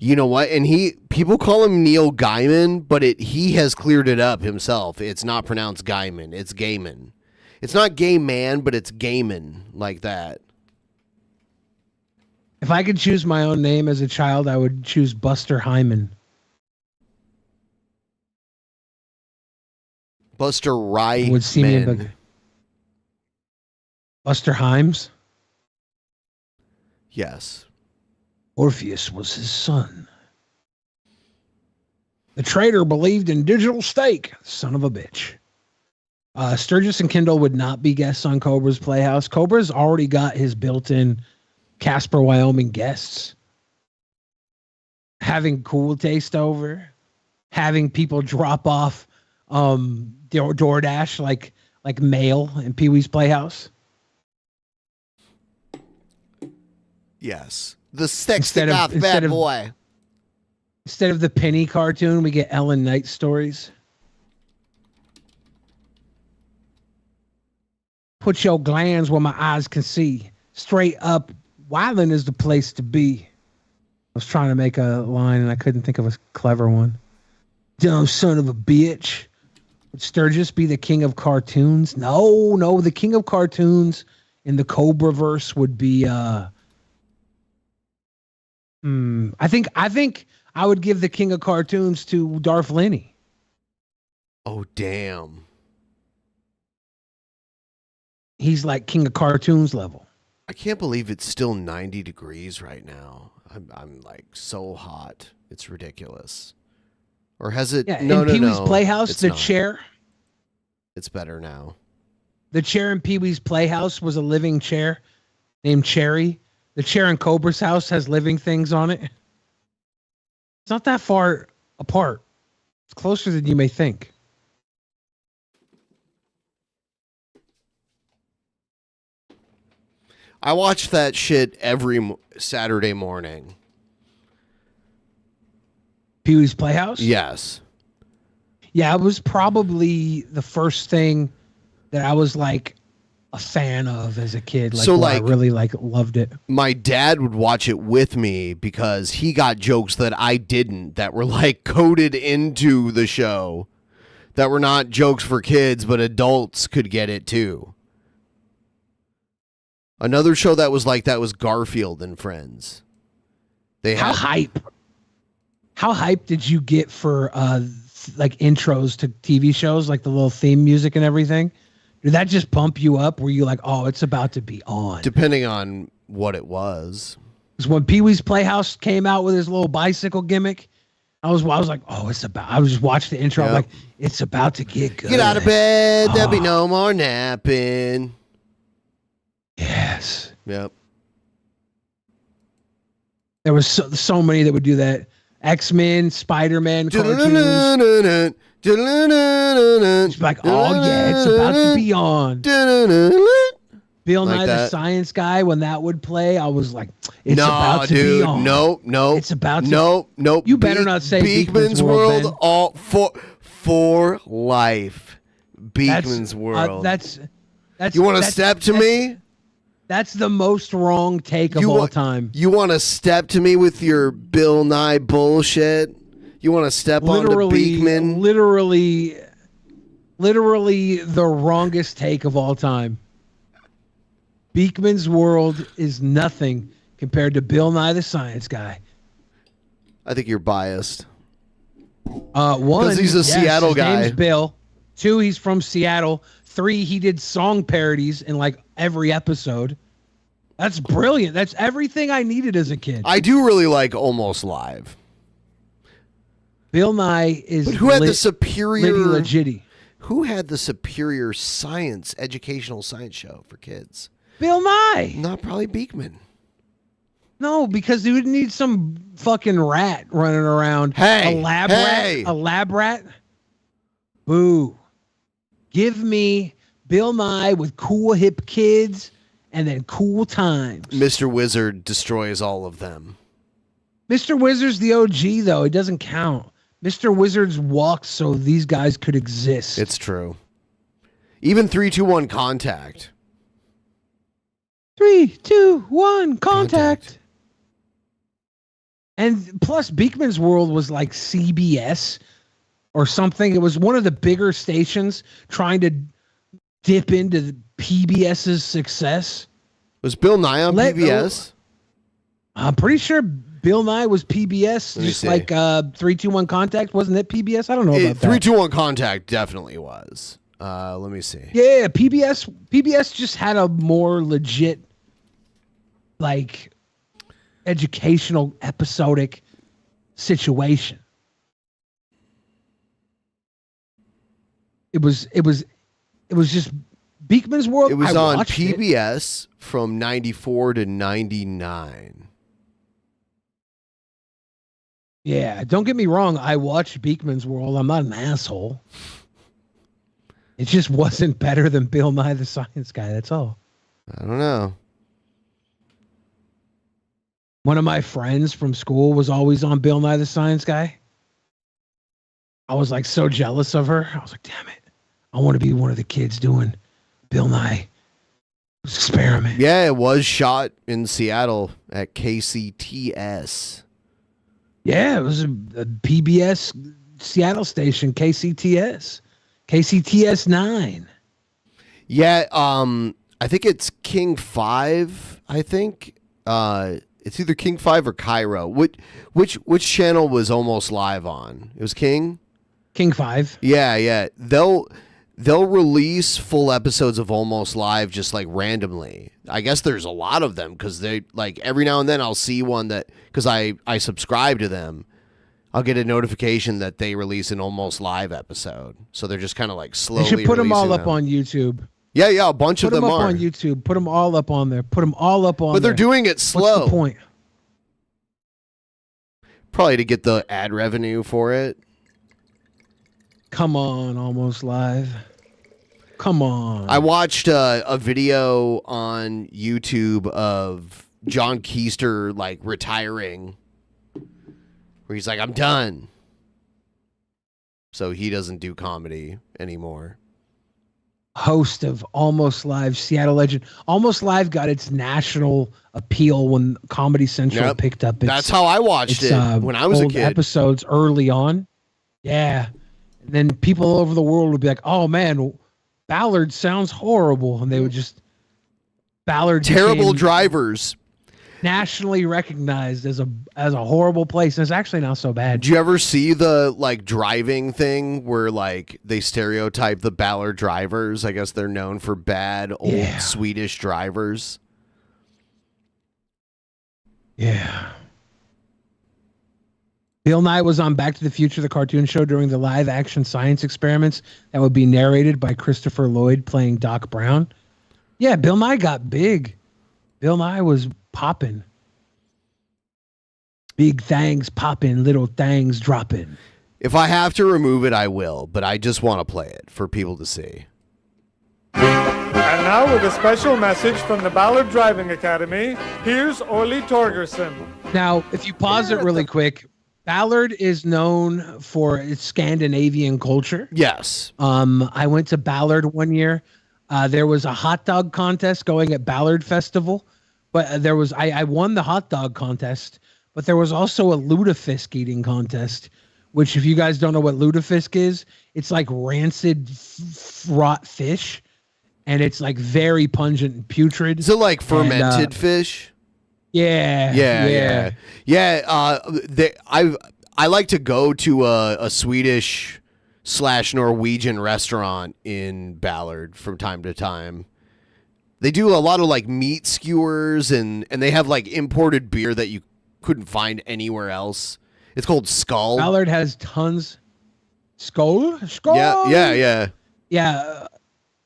S7: You know what? And people call him Neil Gaiman, but he has cleared it up himself. It's not pronounced Gaiman. It's Gaiman. It's not gay man, but it's Gaiman, like that.
S5: If I could choose my own name as a child, I would choose Buster Hyman.
S7: Buster Ryman.
S5: Would see me a big... Buster Himes?
S7: Yes.
S5: Orpheus was his son. The traitor believed in digital stake. Son of a bitch. Sturgis and Kendall would not be guests on Cobra's Playhouse. Cobra's already got his built-in Casper, Wyoming guests. Having Cool Taste over. Having people drop off DoorDash like mail in Pee-wee's Playhouse.
S7: Yes. The sexy bad boy.
S5: Instead of the Penny cartoon, we get Ellen Knight stories. Put your glands where my eyes can see. Straight up, Wyland is the place to be. I was trying to make a line and I couldn't think of a clever one. Dumb son of a bitch. Would Sturgis be the king of cartoons? No, the king of cartoons in the Cobra verse would be I think I would give the king of cartoons to Darth Linney.
S7: Oh, damn.
S5: He's like king of cartoons level.
S7: I can't believe it's still 90 degrees right now. I'm like so hot. It's ridiculous. Or has it?
S5: Yeah,
S7: No,
S5: in
S7: no,
S5: Pee-wee's
S7: no.
S5: Playhouse,
S7: It's
S5: the
S7: not.
S5: chair.
S7: It's better now.
S5: The chair in Pee-wee's Playhouse was a living chair named Cherry. The chair in Cobra's house has living things on it. It's not that far apart. It's closer than you may think.
S7: I watch that shit every Saturday morning.
S5: Pee-wee's Playhouse?
S7: Yes.
S5: Yeah, it was probably the first thing that I was like a fan of as a kid. Like,
S7: So,
S5: where I
S7: like-
S5: really like loved it.
S7: My dad would watch it with me because he got jokes that I didn't, that were like coded into the show, that were not jokes for kids, but adults could get it too. Another show that was like that was Garfield and Friends. They
S5: How hype did you get for like intros to TV shows, like the little theme music and everything? Did that just pump you up? Were you like, oh, it's about to be on?
S7: Depending on what it was.
S5: Because when Pee-wee's Playhouse came out with his little bicycle gimmick, I was like, oh, it's about. I was just watching the intro. I'm like, it's about to get good.
S7: Get out of bed. There'll be no more napping.
S5: Yes.
S7: Yep.
S5: There was so many that would do that. X-Men, Spider-Man cartoons. It's like, oh yeah, it's about to be on. Bill
S7: Like
S5: Nye the
S7: that.
S5: Science Guy, when that would play, I was like, it's
S7: No,
S5: about to
S7: dude,
S5: be on.
S7: no.
S5: It's about to.
S7: No.
S5: You better not say
S7: Beekman's
S5: World.
S7: World all for life. Beekman's World.
S5: That's.
S7: You want to
S5: that's-
S7: step to
S5: that's-
S7: me?
S5: That's the most wrong take of all time.
S7: You want to step to me with your Bill Nye bullshit? You want to step onto Beekman?
S5: Literally the wrongest take of all time. Beekman's World is nothing compared to Bill Nye the Science Guy.
S7: I think you're biased.
S5: One,
S7: 'Cause he's a Seattle
S5: his
S7: guy.
S5: name's Bill. 2, he's from Seattle. 3, he did song parodies in like every episode. That's brilliant. That's everything I needed as a kid.
S7: I do really like Almost Live.
S5: Bill Nye is.
S7: But who had the superior?
S5: Legitty.
S7: Who had the superior educational science show for kids?
S5: Bill Nye.
S7: Not probably Beekman.
S5: No, because you would need some fucking rat running around.
S7: Hey,
S5: a lab
S7: hey.
S5: rat. A lab rat. Boo. Give me Bill Nye with cool hip kids and then cool times.
S7: Mr. Wizard destroys all of them.
S5: Mr. Wizard's the OG though. It doesn't count. Mr. Wizard's walked so these guys could exist.
S7: It's true. Even 3, 2, 1 Contact.
S5: 3, 2, 1 contact. And plus Beekman's World was like CBS or something. It was one of the bigger stations trying to dip into the PBS's success.
S7: Was Bill Nye on PBS?
S5: I'm pretty sure Bill Nye was PBS,
S7: Let me
S5: just
S7: see.
S5: like 3, 2, 1 contact. Wasn't it PBS? I don't know about that.
S7: 3, 2, 1 Contact definitely was. Let me see.
S5: Yeah, PBS just had a more legit, like, educational episodic situation. It was just Beekman's World.
S7: It was
S5: I
S7: on
S5: watched it.
S7: PBS from 94 to 99.
S5: Yeah, don't get me wrong. I watched Beekman's World. I'm not an asshole. It just wasn't better than Bill Nye the Science Guy. That's all.
S7: I don't know.
S5: One of my friends from school was always on Bill Nye the Science Guy. I was like so jealous of her. I was like, damn it. I want to be one of the kids doing Bill Nye experiment.
S7: Yeah, it was shot in Seattle at KCTS.
S5: Yeah, it was a PBS Seattle station, KCTS. KCTS 9.
S7: Yeah, I think it's King 5, I think. It's either King 5 or Cairo. Which channel was Almost Live on? It was King?
S5: King 5.
S7: Yeah. They'll release full episodes of Almost Live just like randomly. I guess there's a lot of them because they like every now and then I'll see one that because I subscribe to them. I'll get a notification that they release an Almost Live episode. So they're just kind of like slowly.
S5: They should put them all
S7: releasing
S5: up on YouTube.
S7: Yeah, a bunch of them
S5: Put them up
S7: are
S5: on YouTube. Put them all up on there. Put them all up on.
S7: But they're
S5: there.
S7: doing it slow.
S5: What's the point?
S7: Probably to get the ad revenue for it.
S5: Come on, Almost Live. Come on.
S7: I watched a video on YouTube of John Keister like retiring, where he's like, "I'm done." So he doesn't do comedy anymore.
S5: Host of Almost Live, Seattle legend. Almost Live got its national appeal when Comedy Central picked up its.
S7: That's how I watched it when I was a
S5: old
S7: kid.
S5: Episodes early on. Yeah. And then people all over the world would be like, "Oh man, Ballard sounds horrible," and they would just Ballard
S7: Terrible
S5: became
S7: drivers.
S5: nationally recognized as a horrible place. And it's actually not so bad.
S7: Did you ever see the like driving thing where like they stereotype the Ballard drivers? I guess they're known for bad old Swedish drivers.
S5: Yeah. Bill Nye was on Back to the Future, the cartoon show, during the live-action science experiments that would be narrated by Christopher Lloyd playing Doc Brown. Yeah, Bill Nye got big. Bill Nye was popping. Big things popping, little things dropping.
S7: If I have to remove it, I will, but I just want to play it for people to see.
S11: And now with a special message from the Ballard Driving Academy, here's Ole Torgerson.
S5: Now, if you pause it really quick, Ballard is known for its Scandinavian culture.
S7: Yes.
S5: I went to Ballard one year. There was a hot dog contest going at Ballard Festival, but I won the hot dog contest, but there was also a lutefisk eating contest, which if you guys don't know what lutefisk is, it's like rancid rot fish, and it's like very pungent and putrid.
S7: Is it like fermented fish?
S5: Yeah.
S7: I like to go to a Swedish / Norwegian restaurant in Ballard from time to time. They do a lot of like meat skewers and they have like imported beer that you couldn't find anywhere else. It's called Skull.
S5: Ballard has tons. Skull?
S7: Yeah.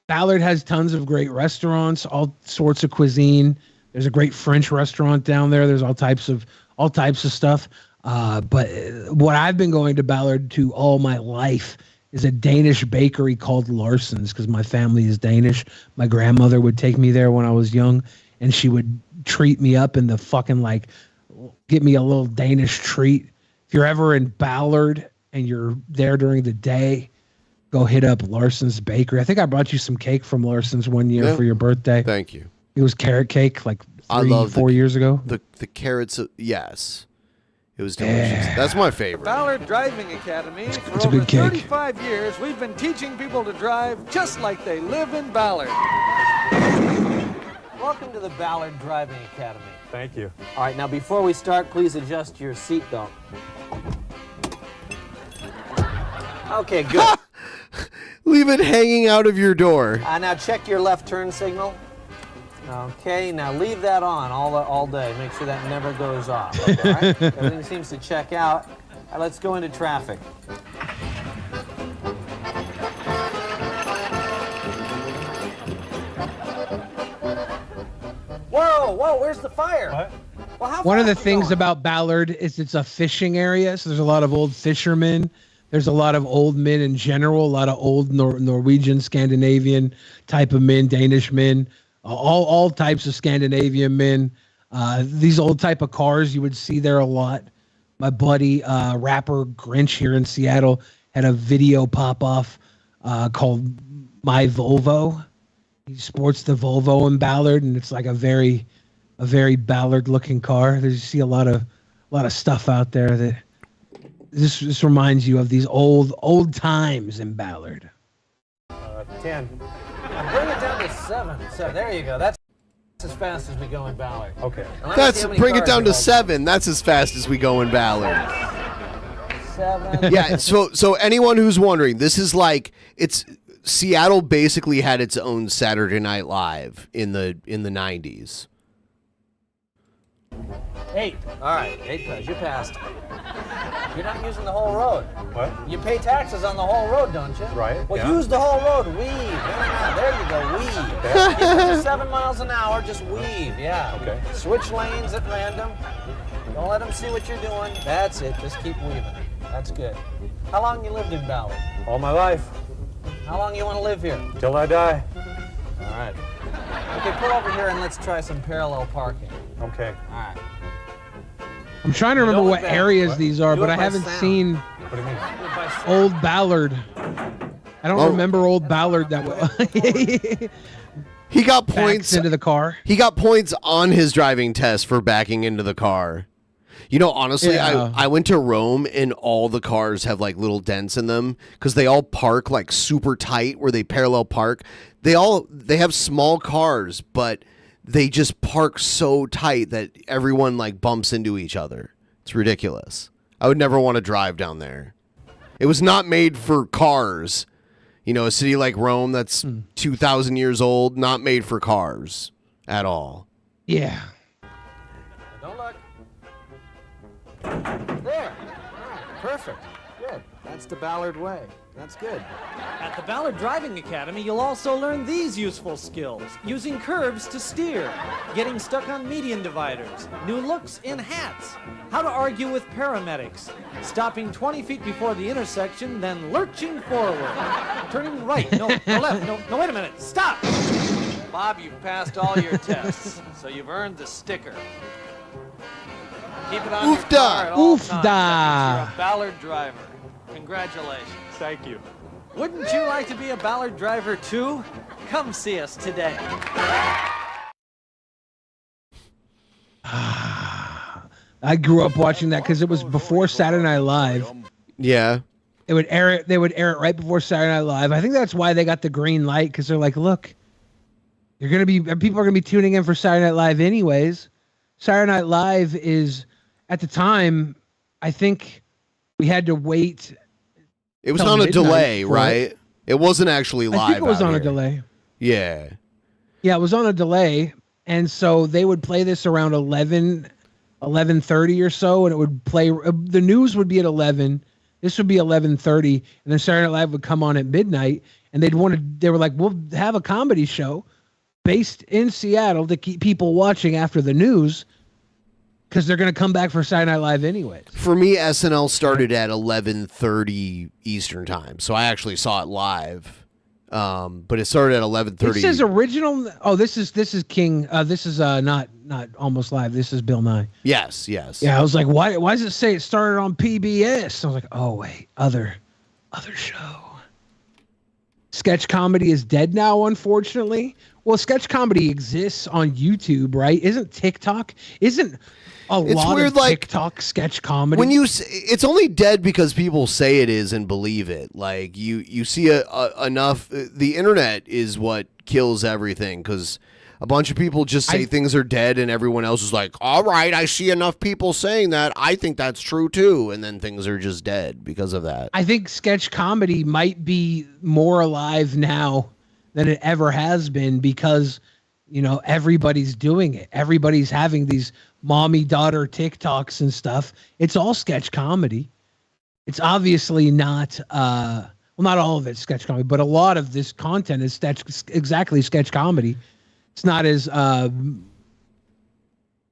S5: Ballard has tons of great restaurants, all sorts of cuisine. There's a great French restaurant down there. There's all types of stuff. But what I've been going to Ballard to all my life is a Danish bakery called Larson's, because my family is Danish. My grandmother would take me there when I was young, and she would treat me up in the fucking like, get me a little Danish treat. If you're ever in Ballard and you're there during the day, go hit up Larson's Bakery. I think I brought you some cake from Larson's one year for your birthday.
S7: Thank you.
S5: It was carrot cake like 4 years ago.
S7: The carrots, yes. It was delicious. That's my favorite.
S13: Ballard Driving Academy. For
S5: it's a
S13: over
S5: good cake.
S13: 35 years, we've been teaching people to drive just like they live in Ballard.
S15: Welcome to the Ballard Driving Academy.
S13: Thank you.
S15: All right, now before we start, please adjust your seatbelt. Okay, good.
S7: Leave it hanging out of your door.
S15: Now check your left turn signal. Okay, now leave that on all day. Make sure that never goes off. Okay, all right? Everything seems to check out. All right, let's go into traffic. Whoa, where's the fire?
S13: What?
S15: Well, how
S5: One of the
S15: fast are you
S5: things
S15: going?
S5: about Ballard is it's a fishing area, so there's a lot of old fishermen. There's a lot of old men in general, a lot of old Norwegian, Scandinavian type of men, Danish men, all types of Scandinavian men. These old type of cars you would see there a lot. My buddy, rapper Grinch here in Seattle, had a video pop off called My Volvo. He sports the Volvo in Ballard, and it's like a very Ballard looking car. You see a lot of stuff out there that this reminds you of these old times in Ballard.
S15: 10. Now bring it down to 7. So there you go. That's as fast as we go in Ballard.
S4: Okay.
S7: That's bring it down to 7. That's as fast as we go in Ballard.
S15: 7.
S7: Yeah. So anyone who's wondering, this is like Seattle basically had its own Saturday Night Live in the 90s.
S15: 8. All right, 8 cars. You passed. You're not using the whole road.
S4: What?
S15: You pay taxes on the whole road, don't you?
S4: Right.
S15: Well,
S4: yeah.
S15: use the whole road. Weave. There you go. Weave. Keep it to 7 miles an hour. Just weave. Yeah.
S4: Okay.
S15: Switch lanes at random. Don't let them see what you're doing. That's it. Just keep weaving. That's good. How long you lived in Ballard?
S4: All my life.
S15: How long you want to live here?
S4: Till I die.
S15: All right. Okay, pull over here and let's try some parallel parking.
S4: Okay.
S15: All right.
S5: I'm trying to remember
S15: Don't
S5: what
S15: look back.
S5: areas
S15: What?
S5: these are,
S15: Do
S5: but
S15: it
S5: I
S15: by
S5: haven't
S15: sound.
S5: seen
S4: What do you mean?
S5: Old Ballard. I don't remember Old Ballard that well.
S7: He got
S5: Backs
S7: points
S5: into the car.
S7: He got points on his driving test for backing into the car. You know, honestly,
S5: Yeah.
S7: I went to Rome and all the cars have like little dents in them because they all park like super tight where they parallel park. They have small cars, but they just park so tight that everyone like bumps into each other. It's ridiculous. I would never want to drive down there. It was not made for cars. You know, a city like Rome that's 2,000 years old, not made for cars at all.
S5: Yeah.
S15: Don't look. There. Perfect. Good. That's the Ballard way. That's good.
S13: At the Ballard Driving Academy, you'll also learn these useful skills. Using curves to steer, getting stuck on median dividers, new looks in hats, how to argue with paramedics, stopping 20 feet before the intersection, then lurching forward, turning right, no left, no, wait a minute, stop! Bob, you've passed all your tests, so you've earned the sticker. Keep it on your car at all times. That means you're a Ballard driver. Congratulations.
S4: Thank you.
S13: Wouldn't you like to be a Ballard driver too? Come see us today.
S5: I grew up watching that because it was before Saturday Night Live.
S7: Yeah.
S5: They would air it right before Saturday Night Live. I think that's why they got the green light, because they're like, look, people are gonna be tuning in for Saturday Night Live anyways. Saturday Night Live is, at the time, I think we had to wait.
S7: It was on a delay, right? It wasn't actually live.
S5: I think it was
S7: out
S5: on a
S7: here.
S5: delay.
S7: Yeah.
S5: Yeah, it was on a delay, and so they would play this around 11:30 or so, and it would play. The news would be at 11. This would be 11:30, and then Saturday Night Live would come on at midnight, and they were like, we'll have a comedy show based in Seattle to keep people watching after the news, because they're going to come back for Saturday Night Live anyways.
S7: For me, SNL started at 11:30 Eastern time, so I actually saw it live. But it started at 11:30.
S5: This is original. Oh, this is King. This is not Almost Live. This is Bill Nye.
S7: Yes.
S5: Yeah, I was like, why does it say it started on PBS? I was like, oh wait, other show. Sketch comedy is dead now, unfortunately. Well, sketch comedy exists on YouTube, right? Isn't TikTok? Isn't a lot
S7: weird,
S5: of
S7: like,
S5: TikTok sketch comedy?
S7: When it's only dead because people say it is and believe it. Like you see enough. The internet is what kills everything, because a bunch of people just say things are dead, and everyone else is like, all right, I see enough people saying that, I think that's true too, and then things are just dead because of that.
S5: I think sketch comedy might be more alive now than it ever has been, because everybody's doing it. Everybody's having these mommy daughter TikToks and stuff. It's all sketch comedy. It's obviously not not all of it's sketch comedy, but a lot of this content is exactly sketch comedy. It's not as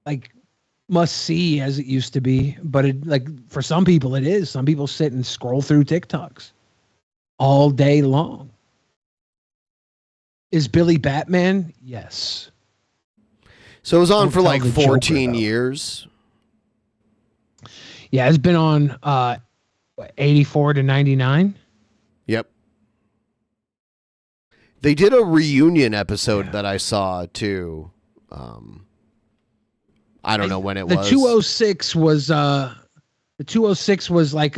S5: like must see as it used to be, but for some people it is. Some people sit and scroll through TikToks all day long. Is Billy Batman? Yes.
S7: So it was on
S5: Don't
S7: for
S5: tell
S7: like
S5: the
S7: 14
S5: Joker,
S7: years.
S5: Yeah, it's been on 84 to 99.
S7: Yep. They did a reunion episode that I saw too. I don't know when it was.
S5: The 206 was like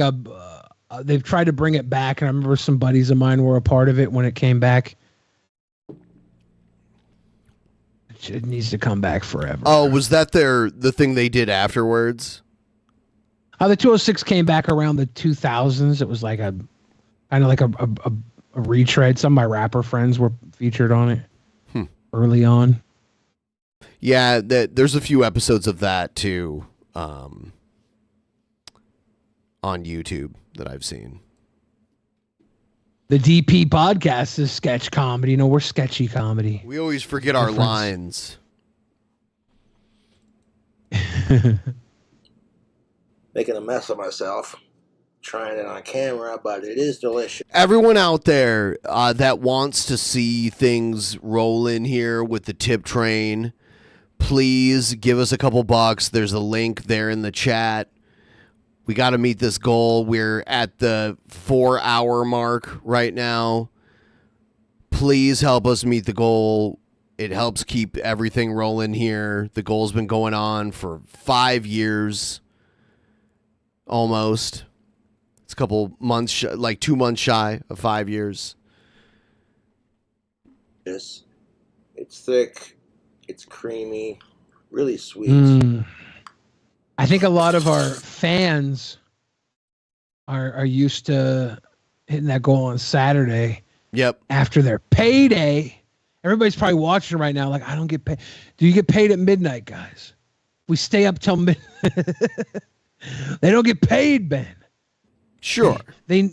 S5: they've tried to bring it back, and I remember some buddies of mine were a part of it when it came back. It needs to come back forever.
S7: Oh, was that the thing they did afterwards?
S5: The 206 came back around the 2000s. It was like a kind of like a retread. Some of my rapper friends were featured on it early on.
S7: Yeah, there's a few episodes of that too on YouTube that I've seen.
S5: The DP podcast is sketch comedy. No, we're sketchy comedy.
S7: We always forget our lines.
S12: Making a mess of myself. Trying it on camera, but it is delicious.
S7: Everyone out there that wants to see things roll in here with the tip train, please give us a couple bucks. There's a link there in the chat. We got to meet this goal. We're at the 4-hour mark right now. Please help us meet the goal. It helps keep everything rolling here. The goal's been going on for 5 years almost. It's a couple months, like 2 months shy of 5 years.
S12: It's thick. It's creamy. Really sweet.
S5: I think a lot of our fans are used to hitting that goal on Saturday.
S7: Yep.
S5: After their payday. Everybody's probably watching right now like, I don't get paid. Do you get paid at midnight, guys? We stay up till midnight. They don't get paid, Ben.
S7: Sure.
S5: They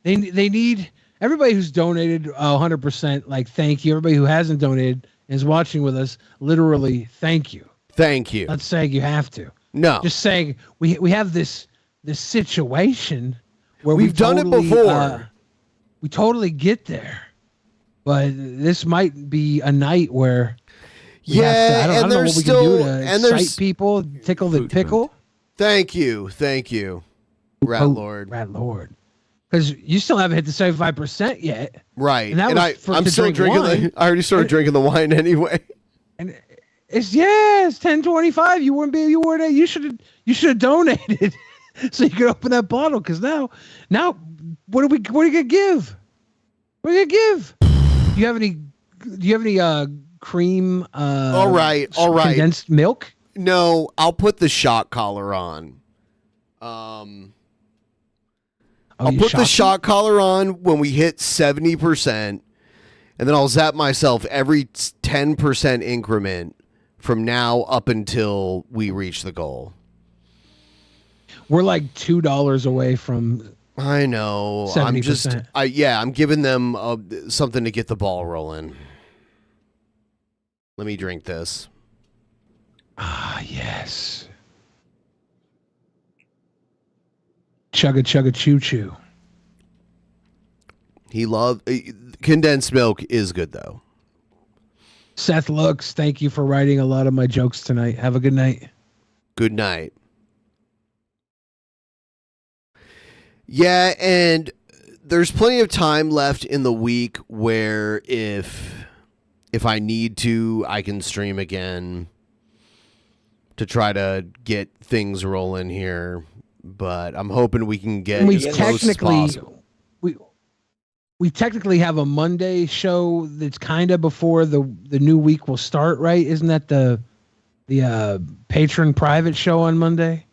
S5: need everybody who's donated 100%. Like, thank you. Everybody who hasn't donated and is watching with us. Literally, thank you.
S7: Thank you.
S5: Not saying you have to.
S7: No.
S5: Just saying we have this situation where
S7: we've done it before.
S5: We totally get there, but this might be a night where. I don't know what we can do to excite people, tickle the pickle.
S7: Thank you. Rat Lord.
S5: Because you still haven't hit the 75% yet.
S7: Right.
S5: And,
S7: I'm still drinking I already started drinking the wine anyway.
S5: And it's 10:25. You should have donated so you could open that bottle. Because now what are you gonna give? What are you gonna give? Do you have any cream
S7: all right.
S5: Condensed milk?
S7: No, I'll put the shot collar on. I'll put the shot collar on when we hit 70%, and then I'll zap myself every 10% increment from now up until we reach the goal.
S5: We're like $2 away from.
S7: I know.
S5: 70%.
S7: I'm giving them something to get the ball rolling. Let me drink this.
S5: Ah, yes. Chugga chugga choo choo.
S7: Condensed milk is good though.
S5: Seth Looks, thank you for writing a lot of my jokes tonight. Have a good night.
S7: Good night. Yeah, and there's plenty of time left in the week where if I need to, I can stream again to try to get things rolling here. But I'm hoping we can get as close as possible.
S5: We technically have a Monday show that's kind of before the new week will start, right? Isn't that the patron private show on Monday?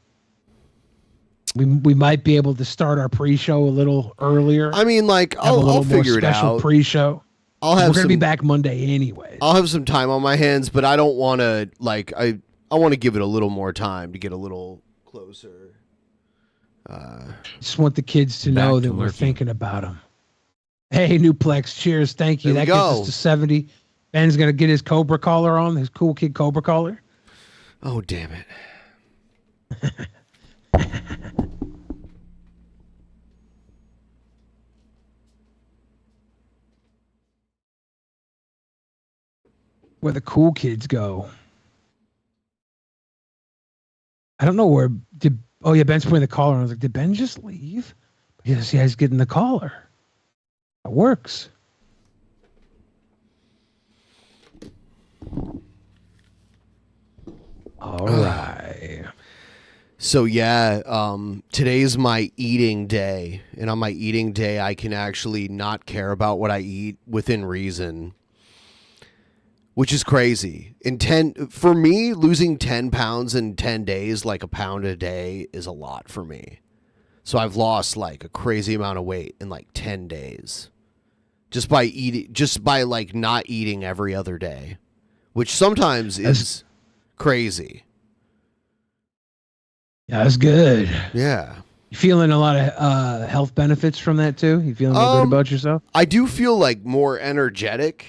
S5: We might be able to start our pre-show a little earlier.
S7: I mean, like I'll figure it out.
S5: Pre-show. We're gonna be back Monday anyway.
S7: I'll have some time on my hands, but I don't want to I want to give it a little more time to get a little closer.
S5: Just want the kids to know that we're thinking about them. Hey, Nuplex, cheers. Thank you. That gets us to 70. Ben's going to get his Cobra collar on, his cool kid Cobra collar.
S7: Oh, damn it.
S5: Where the cool kids go. I don't know where Ben's putting the collar on. I was like, did Ben just leave? Yes, he's getting the collar. It works. All right.
S7: So today's my eating day, and on my eating day, I can actually not care about what I eat within reason. which is crazy. For me, losing 10 pounds in 10 days, like a pound a day, is a lot for me. So I've lost like a crazy amount of weight in like 10 days. Just by like not eating every other day, which sometimes is crazy.
S5: Yeah, that's good.
S7: Yeah.
S5: You feeling a lot of health benefits from that too? You feeling good about yourself?
S7: I do feel like more energetic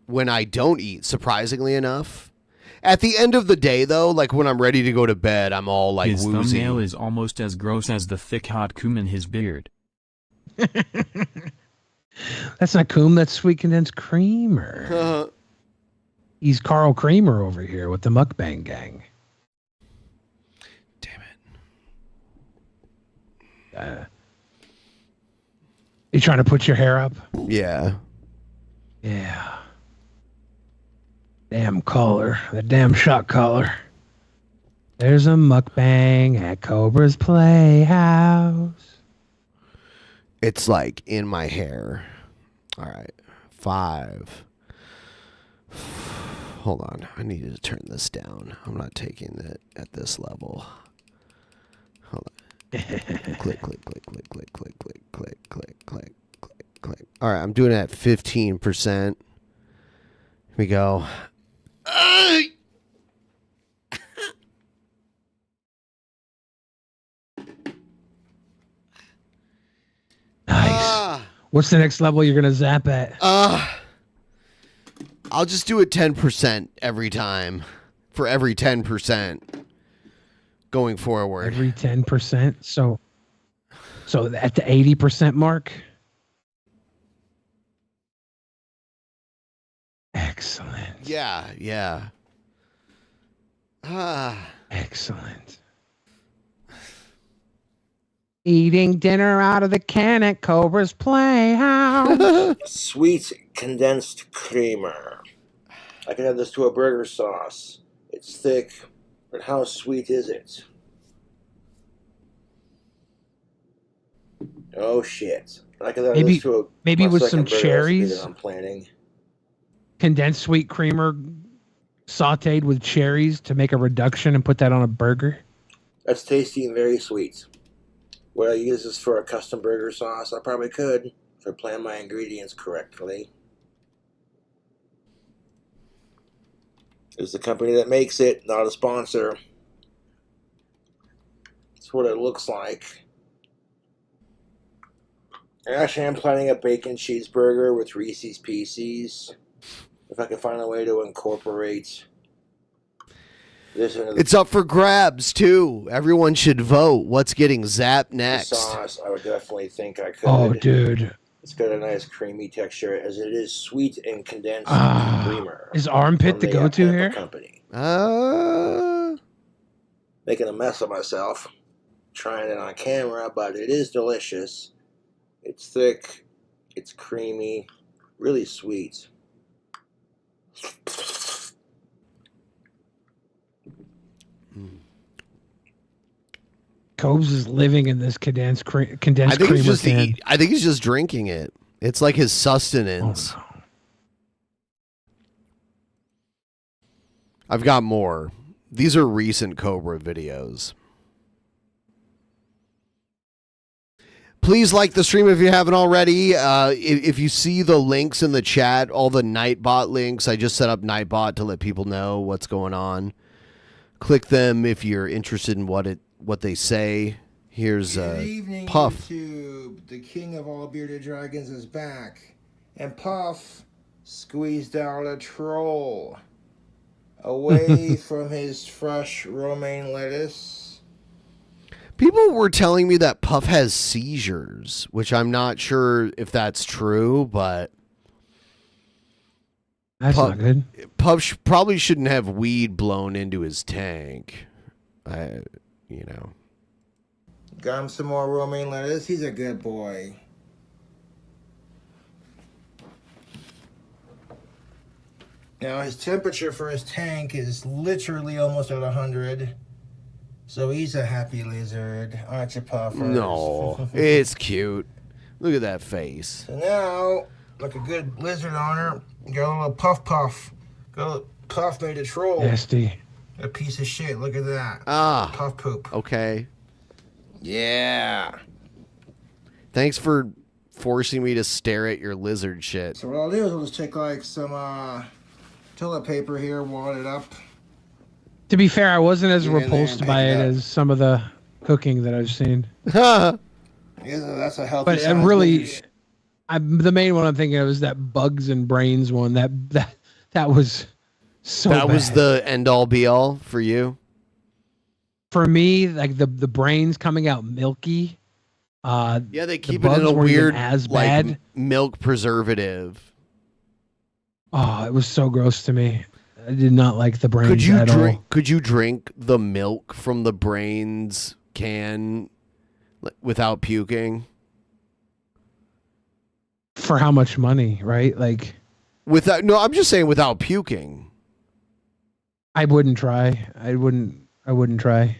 S7: when I don't eat, surprisingly enough. At the end of the day, though, like when I'm ready to go to bed, I'm all like
S9: His
S7: woozy.
S9: thumbnail is almost as gross as the thick hot coom in his beard.
S5: That's not coom, that's sweet condensed creamer. He's Carl Creamer over here with the mukbang gang. You trying to put your hair up?
S7: Yeah.
S5: Yeah. Damn collar. The damn shot collar. There's a mukbang at Cobra's Playhouse.
S7: It's like in my hair. All right. 5. Hold on. I need to turn this down. I'm not taking it at this level. Hold on. Click, click, click, click, click, click, click, click, click, click, click, click. All right, I'm doing it at 15%. Here we go.
S5: Nice. What's the next level you're gonna zap at?
S7: I'll just do it 10% every time. For every 10%. Going forward.
S5: Every 10%. So at the 80% mark. Excellent.
S7: Yeah.
S5: Excellent. Eating dinner out of the can at Cobra's Playhouse.
S12: Sweet condensed creamer. I can add this to a burger sauce. It's thick, but how sweet is it? Oh shit! I can add this to
S5: maybe
S12: my
S5: with
S12: second
S5: some
S12: burger recipe
S5: cherries.
S12: that I'm planning.
S5: Condensed sweet creamer sauteed with cherries to make a reduction and put that on a burger.
S12: That's tasty and very sweet. Would I use this for a custom burger sauce? I probably could if I plan my ingredients correctly. It's the company that makes it, not a sponsor. That's what it looks like. Actually, I'm planning a bacon cheeseburger with Reese's Pieces. If I can find a way to incorporate this into the
S7: It's up for grabs, too. Everyone should vote. What's getting zapped next?
S12: sauce, I would definitely think I could.
S5: Oh, dude.
S12: It's got a nice creamy texture, as it is sweet and condensed creamer.
S5: Is armpit the go-to
S12: Tampa
S5: here?
S12: Company. Making a mess of myself, trying it on camera, but it is delicious. It's thick, it's creamy, really sweet.
S5: Cobes is living in this condensed creamer can.
S7: I think he's just drinking it. It's like his sustenance.
S5: Oh, no.
S7: I've got more. These are recent Cobra videos. Please like the stream if you haven't already. If you see the links in the chat, all the Nightbot links, I just set up Nightbot to let people know what's going on. Click them if you're interested in what they say. Here's
S12: Good evening,
S7: Puff.
S12: YouTube. The king of all bearded dragons is back. And Puff squeezed out a troll away from his fresh romaine lettuce.
S7: People were telling me that Puff has seizures, which I'm not sure if that's true, but
S5: that's not good.
S7: Puff probably shouldn't have weed blown into his tank.
S12: Got him some more romaine lettuce. He's a good boy. Now his temperature for his tank is literally almost at 100. So he's a happy lizard, aren't you, Puffers?
S7: No, it's cute. Look at that face.
S12: So now, like a good lizard owner, got a little Puff Go Puff made a troll.
S5: Nasty.
S12: A piece of shit. Look at that.
S7: Ah.
S12: Puff poop.
S7: Okay.
S12: Yeah.
S7: Thanks for forcing me to stare at your lizard shit.
S12: So what I'll do is I'll just take like some toilet paper here, wad it up.
S5: To be fair, I wasn't as
S12: Get in there
S5: repulsed
S12: and
S5: by
S12: pick
S5: it
S12: it up.
S5: as some of the cooking that I've seen.
S12: Yeah, that's a healthy.
S5: But it
S12: size
S5: really,
S12: dish.
S5: the main one I'm thinking of is that bugs and brains one. That was so.
S7: That was
S5: bad.
S7: the end all be all for you.
S5: For me, like the brains coming out milky.
S7: Yeah, they keep
S5: the
S7: it in
S5: bugs
S7: a
S5: weren't even
S7: weird
S5: as
S7: like
S5: bad.
S7: milk preservative.
S5: Oh, it was so gross to me. I did not like the brains
S7: Could you
S5: at
S7: drink?
S5: all.
S7: Could you drink the milk from the brains can without puking?
S5: For how much money, right? Like,
S7: Without no, I'm just saying without puking.
S5: I wouldn't try. I wouldn't try.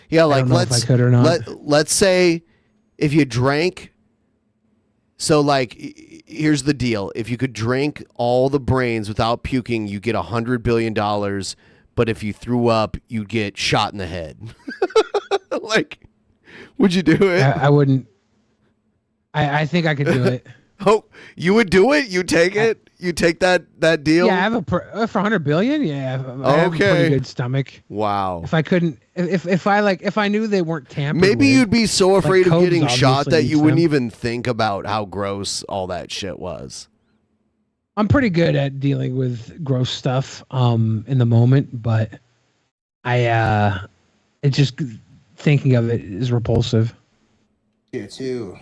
S7: Yeah,
S5: I
S7: like
S5: don't know if
S7: let's
S5: I could or not.
S7: let's say if you drank. So like, here's the deal: if you could drink all the brains without puking, you get $100 billion. But if you threw up, you'd get shot in the head. Like, would you do it?
S5: I wouldn't. I think I could do it.
S7: Oh, you would do it? You take it? You take that deal?
S5: Yeah, I have for 100 billion. Yeah, I have a
S7: Okay.
S5: pretty good stomach.
S7: Wow.
S5: If I couldn't, if I knew they weren't tampered.
S7: Maybe
S5: with,
S7: you'd be so
S5: like
S7: afraid of
S5: Cobes
S7: getting shot
S5: obviously
S7: that you
S5: eats
S7: wouldn't
S5: them.
S7: even think about how gross all that shit was.
S5: I'm pretty good at dealing with gross stuff in the moment, but it just thinking of it is repulsive.
S12: Here too.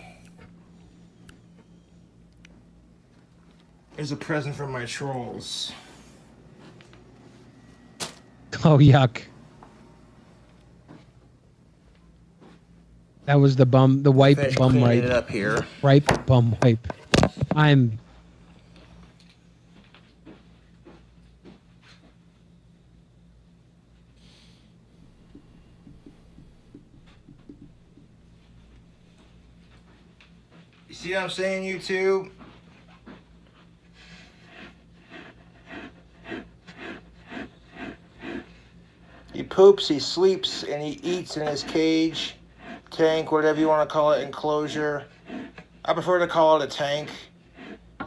S12: Here's a present from my trolls.
S5: Oh yuck. That was the wipe
S12: Finish
S5: bum
S12: cleaning
S5: wipe.
S12: it up here.
S5: Ripe bum wipe. I'm
S12: You see what I'm saying, you two? He poops, he sleeps, and he eats in his cage, tank, whatever you want to call it, enclosure. I prefer to call it a tank.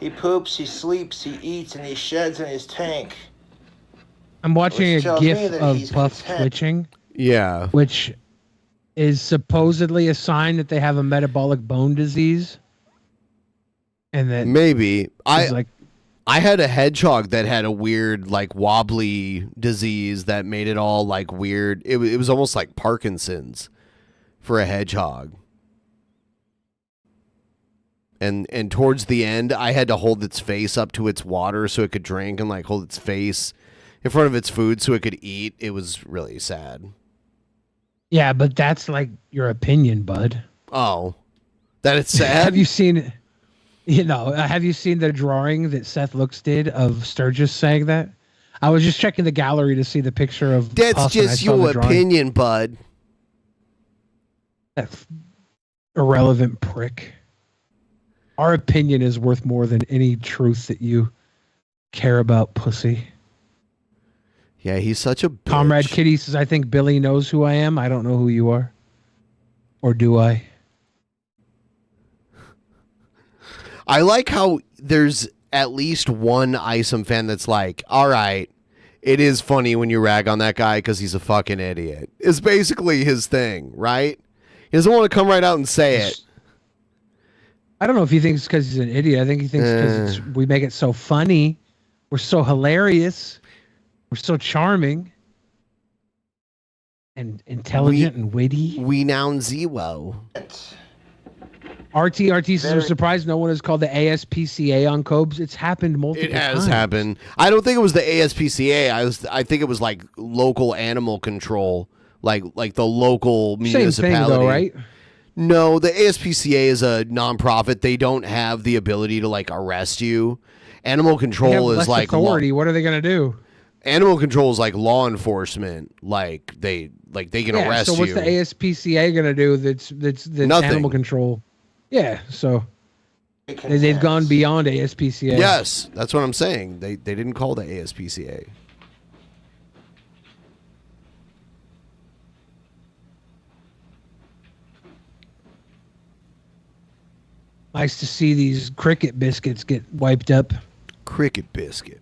S12: He poops, he sleeps, he eats, and he sheds in his tank.
S5: I'm watching
S12: Which
S5: a
S12: tells me
S5: gif
S12: that
S5: of
S12: he's
S5: Puff
S12: content.
S5: twitching,
S7: Yeah.
S5: which is supposedly a sign that they have a metabolic bone disease. And that
S7: Maybe.
S5: like
S7: I had a hedgehog that had a weird, like, wobbly disease that made it all, like, weird. It was almost like Parkinson's for a hedgehog. And towards the end, I had to hold its face up to its water so it could drink and, like, hold its face in front of its food so it could eat. It was really sad.
S5: yeah, but that's like your opinion, bud.
S7: Oh. That it's sad?
S5: Have you seen have you seen the drawing that Seth Looks did of Sturgis saying that? I was just checking the gallery to see the picture of
S7: That's
S5: Puff, and I
S7: just
S5: saw the
S7: your
S5: drawing.
S7: opinion, bud.
S5: That irrelevant prick. Our opinion is worth more than any truth that you care about, pussy.
S7: Yeah, he's such a bitch.
S5: Comrade Kitty says, I think Billy knows who I am. I don't know who you are. Or do I?
S7: I like how there's at least one ISOM fan that's like, all right, it is funny when you rag on that guy because he's a fucking idiot. Is basically his thing, right? He doesn't want to come right out and say it.
S5: I don't know if he thinks because he's an idiot. I think he thinks because we make it so funny. We're so hilarious. We're so charming. And intelligent and witty.
S7: We noun zero.
S5: RT says, I'm surprised no one has called the ASPCA on Cobes. It's happened multiple
S7: It has
S5: times.
S7: happened. I don't think it was the ASPCA. I think it was like local animal control, like the local
S5: Same
S7: municipality.
S5: thing though, right?
S7: No, the ASPCA is a nonprofit. They don't have the ability to like arrest you. Animal
S5: They have
S7: control is
S5: less
S7: like
S5: authority. What are they going to do?
S7: Animal control is like law enforcement. Like they can arrest
S5: so what's
S7: you.
S5: the ASPCA going to do that's
S7: Nothing.
S5: animal control? Yeah, so They've gone beyond ASPCA.
S7: Yes, that's what I'm saying. They didn't call the ASPCA.
S5: Nice to see these cricket biscuits get wiped up.
S7: Cricket biscuit.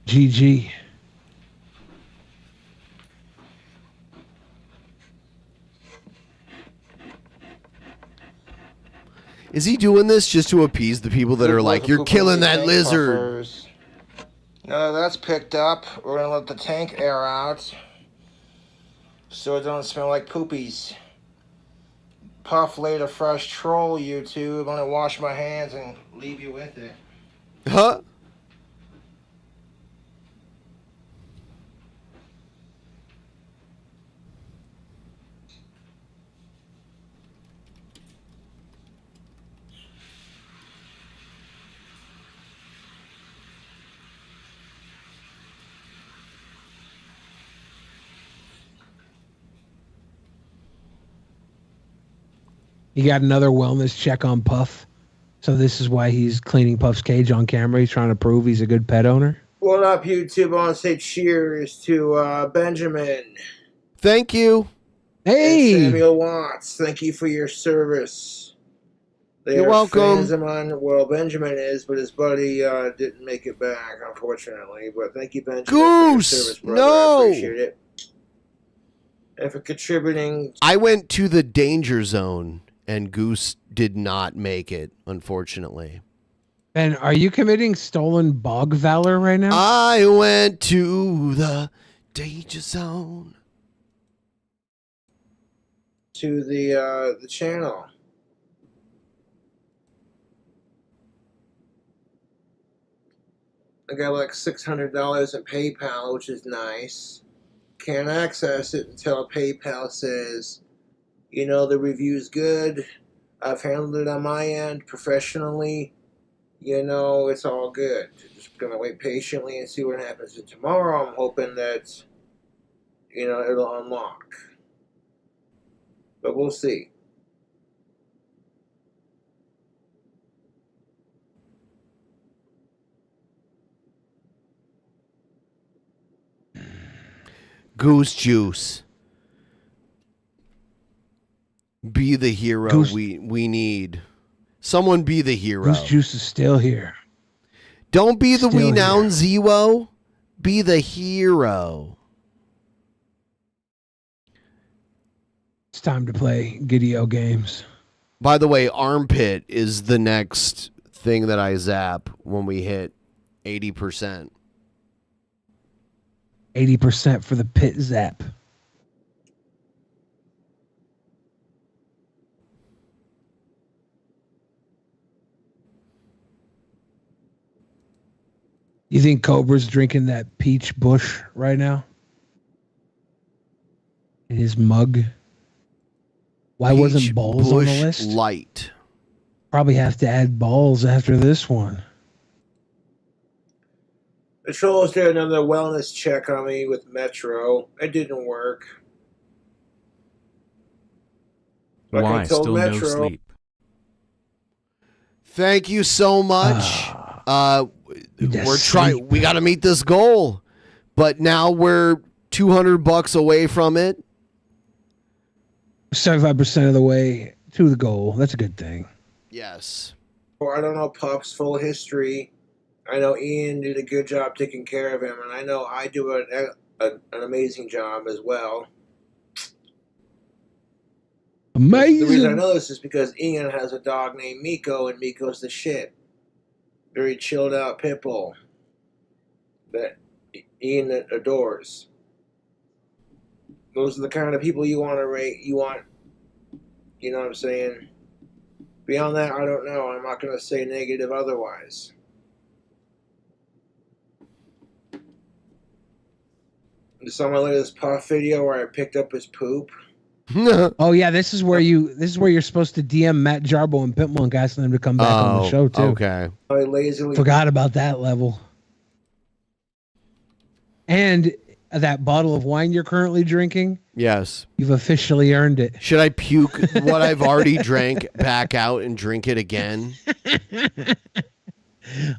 S5: GG.
S7: Is he doing this just to appease the people that are like, you're killing that lizard?
S12: No, that's picked up. We're gonna let the tank air out so it don't smell like poopies. Puff laid a fresh troll, YouTube. I'm gonna wash my hands and leave you with it.
S7: Huh?
S5: He got another wellness check on Puff. So this is why he's cleaning Puff's cage on camera. He's trying to prove he's a good pet owner.
S12: What up, YouTube? I want to say cheers to Benjamin.
S7: Thank you.
S5: Hey!
S12: And Samuel Watts, thank you for your service. They
S7: You're
S12: are
S7: welcome.
S12: fans of mine. Well, Benjamin is, but his buddy didn't make it back, unfortunately. But thank you, Benjamin, for your
S7: Goose!
S12: service, brother.
S7: No!
S12: I appreciate it. And for contributing.
S7: I went to the danger zone, and Goose did not make it, unfortunately.
S5: Ben, are you committing stolen bog valor right now?
S7: I went to the danger zone.
S12: To the channel. I got like $600 in PayPal, which is nice. Can't access it until PayPal says, you know, the review's good. I've handled it on my end professionally. You know, it's all good. Just gonna wait patiently and see what happens. And tomorrow, I'm hoping that, you know, it'll unlock. But we'll see.
S7: Goose Juice. Be the hero
S5: Goose-
S7: we need. Someone be the hero.
S5: Goose Juice is still here.
S7: Don't be the
S5: Still
S7: renowned Zero. Be the hero.
S5: It's time to play Gideo games.
S7: By the way, armpit is the next thing that I zap when we hit 80%.
S5: 80% for the pit zap. You think Cobra's drinking that peach bush right now? In his mug? Why wasn't
S7: Peach
S5: balls on the
S7: Bush
S5: list?
S7: Light.
S5: Probably have to add balls after this one.
S12: The trolls did another wellness check on me with Metro. It didn't work. Like
S9: Why
S12: I told
S9: still no
S12: Metro,
S9: sleep?
S7: Thank you so much.
S5: just
S7: We're trying.
S5: sleep.
S7: We got to meet this goal, but now we're $200 away from it.
S5: 75% of the way to the goal. That's a good thing.
S7: Yes.
S12: I don't know Pup's full history. I know Ian did a good job taking care of him, and I know I do an amazing job as well.
S5: Amazing.
S12: The reason I know this is because Ian has a dog named Miko, and Miko's the shit. Very chilled out pit bull that Ian adores. Those are the kind of people you want to rate. You know what I'm saying? Beyond that, I don't know. I'm not going to say negative otherwise. You saw my latest Puff video where I picked up his poop.
S5: Oh yeah, this is where you're supposed to DM Matt Jarbo and Pitmonk asking them to come back on the show too.
S7: Okay.
S12: I lazily
S5: Forgot about that level. And that bottle of wine you're currently drinking,
S7: Yes.
S5: you've officially earned it.
S7: Should I puke what I've already drank back out and drink it again?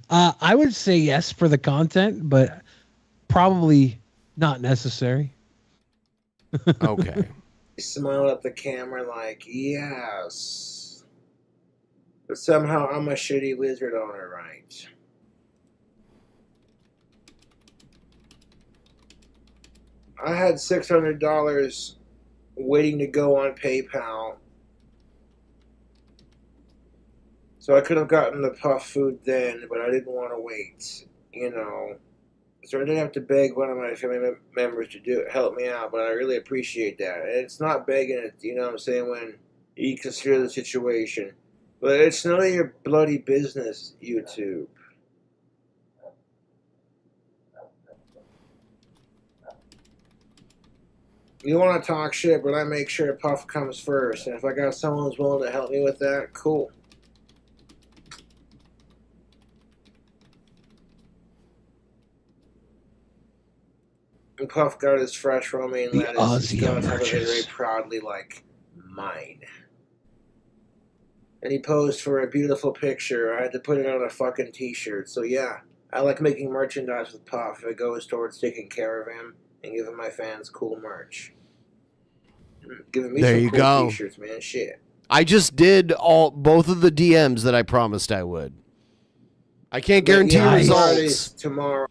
S5: I would say yes for the content, but probably not necessary.
S7: Okay.
S12: Smile at the camera like, yes. But somehow I'm a shitty lizard owner, right? I had $600 waiting to go on PayPal. So I could have gotten the puff food then, but I didn't want to wait, you know. So I didn't have to beg one of my family members to help me out, but I really appreciate that. And it's not begging it, you know what I'm saying, when you consider the situation. But it's none of your bloody business, YouTube. You want to talk shit, but I make sure Puff comes first. And if I got someone who's willing to help me with that, cool. And Puff got his fresh romaine lettuce. He's got it very proudly, like, mine. And he posed for a beautiful picture. I had to put it on a fucking t-shirt. So yeah, I like making merchandise with Puff. It goes towards taking care of him and giving my fans cool merch. Giving me
S7: There
S12: some
S7: you
S12: cool
S7: go.
S12: t-shirts, man. Shit.
S7: I just did both of the DMs that I promised I would. I can't guarantee results,
S12: Friday's tomorrow.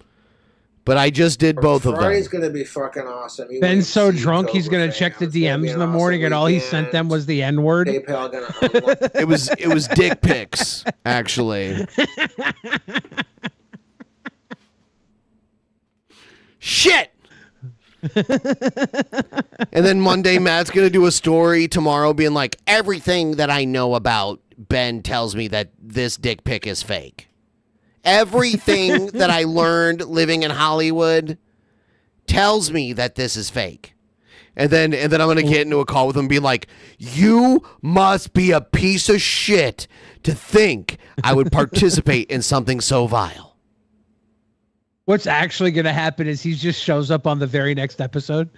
S7: but I just did both of them.
S12: Friday's gonna be fucking awesome. You
S5: Ben's
S12: wait
S5: so
S12: and see,
S5: drunk he's
S12: Cobra
S5: gonna
S12: fam.
S5: check the
S12: It's gonna be
S5: DMs in
S12: an
S5: the
S12: awesome
S5: morning, and all he
S12: weekend.
S5: sent them was the N-word.
S12: PayPal gonna unlock.
S7: It was dick pics, actually. Shit. And then Monday, Matt's going to do a story tomorrow being like, everything that I know about Ben tells me that this dick pic is fake. Everything that I learned living in Hollywood tells me that this is fake. And then I'm going to get into a call with him and be like, you must be a piece of shit to think I would participate in something so vile.
S5: What's actually going to happen is he just shows up on the very next episode.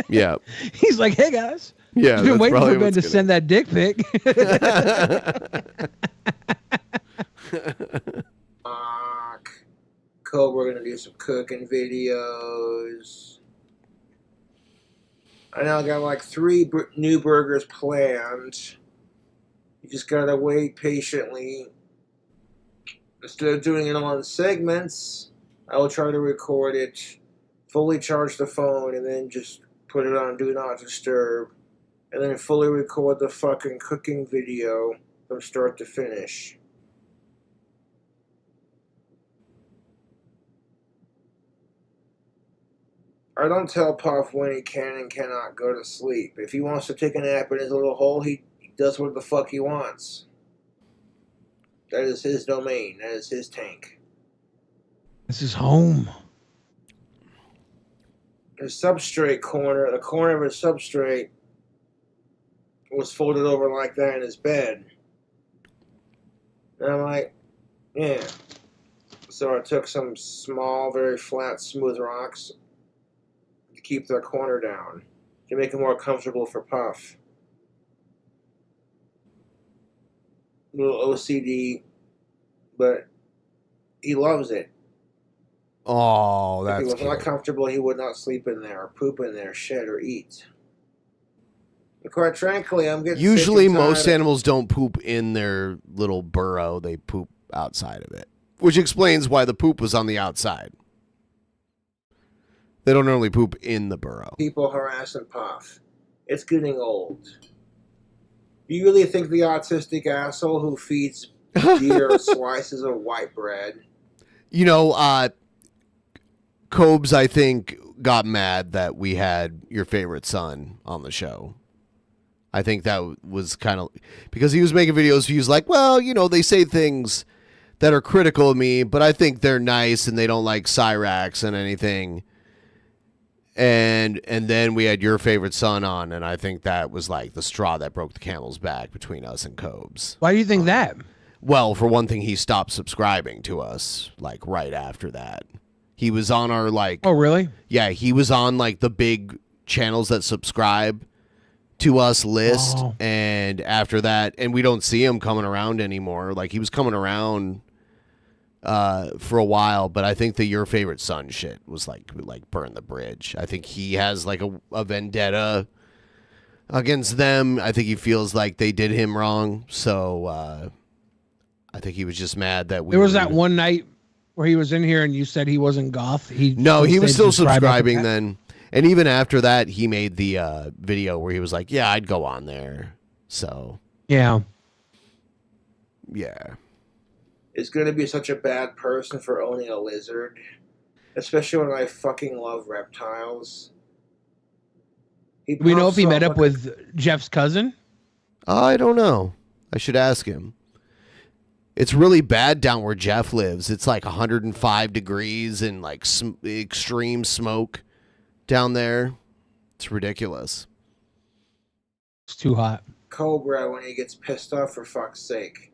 S7: Yeah.
S5: He's like, hey, guys.
S7: Yeah,
S5: I've been
S7: that's
S5: waiting
S7: probably
S5: for Ben
S7: what's
S5: to
S7: gonna-
S5: send that dick pic.
S12: Cobra gonna do some cooking videos. I now got like 3 new burgers planned. You just gotta wait patiently. Instead of doing it all in segments, I will try to record it, fully charge the phone, and then just put it on Do Not Disturb, and then fully record the fucking cooking video from start to finish. I don't tell Puff when he can and cannot go to sleep. If he wants to take a nap in his little hole, he does what the fuck he wants. That is his domain. That is his tank.
S5: This is home.
S12: The substrate corner, the corner of his substrate was folded over like that in his bed. And I'm like, yeah. So I took some small, very flat, smooth rocks to keep the corner down, to make it more comfortable for Puff. Little OCD, but he loves it.
S7: Oh,
S12: If
S7: that's
S12: he was not
S7: cute.
S12: comfortable, he would not sleep in there, or poop in there, shit, or eat. And quite frankly, I'm getting
S7: Usually
S12: sick and
S7: most
S12: tired
S7: animals don't poop in their little burrow. They poop outside of it, which explains why the poop was on the outside. They don't normally poop in the burrow.
S12: people harassing Puff. It's getting old. Do you really think the autistic asshole who feeds deer slices of white bread?
S7: You know, Cobes, I think, got mad that we had your favorite son on the show. I think that was kind of because he was making videos. He was like, well, you know, they say things that are critical of me, but I think they're nice and they don't like Cyrax and anything. And then we had your favorite son on, and I think that was like the straw that broke the camel's back between us and Cobes.
S5: Why do you think that?
S7: Well, for one thing, he stopped subscribing to us like right after that. He was on our
S5: Oh, really?
S7: Yeah, he was on like the big channels that subscribe to us list, and after that, and we don't see him coming around anymore. Like he was coming around for a while, but I think the Your Favorite Son shit was like burn the bridge. I think he has like a vendetta against them. I think he feels like they did him wrong, so I think he was just mad that we.
S5: There was that one night where he was in here and you said he wasn't goth.
S7: He was still subscribing then. And even after that, he made the video where he was like, yeah, I'd go on there. So.
S5: Yeah.
S7: Yeah.
S12: Is going to be such a bad person for owning a lizard. Especially when I fucking love reptiles.
S5: Do we know if he met up with Jeff's cousin?
S7: I don't know. I should ask him. It's really bad down where Jeff lives. It's like 105 degrees and like extreme smoke down there. It's ridiculous.
S5: It's too hot.
S12: Cobra when he gets pissed off, for fuck's sake.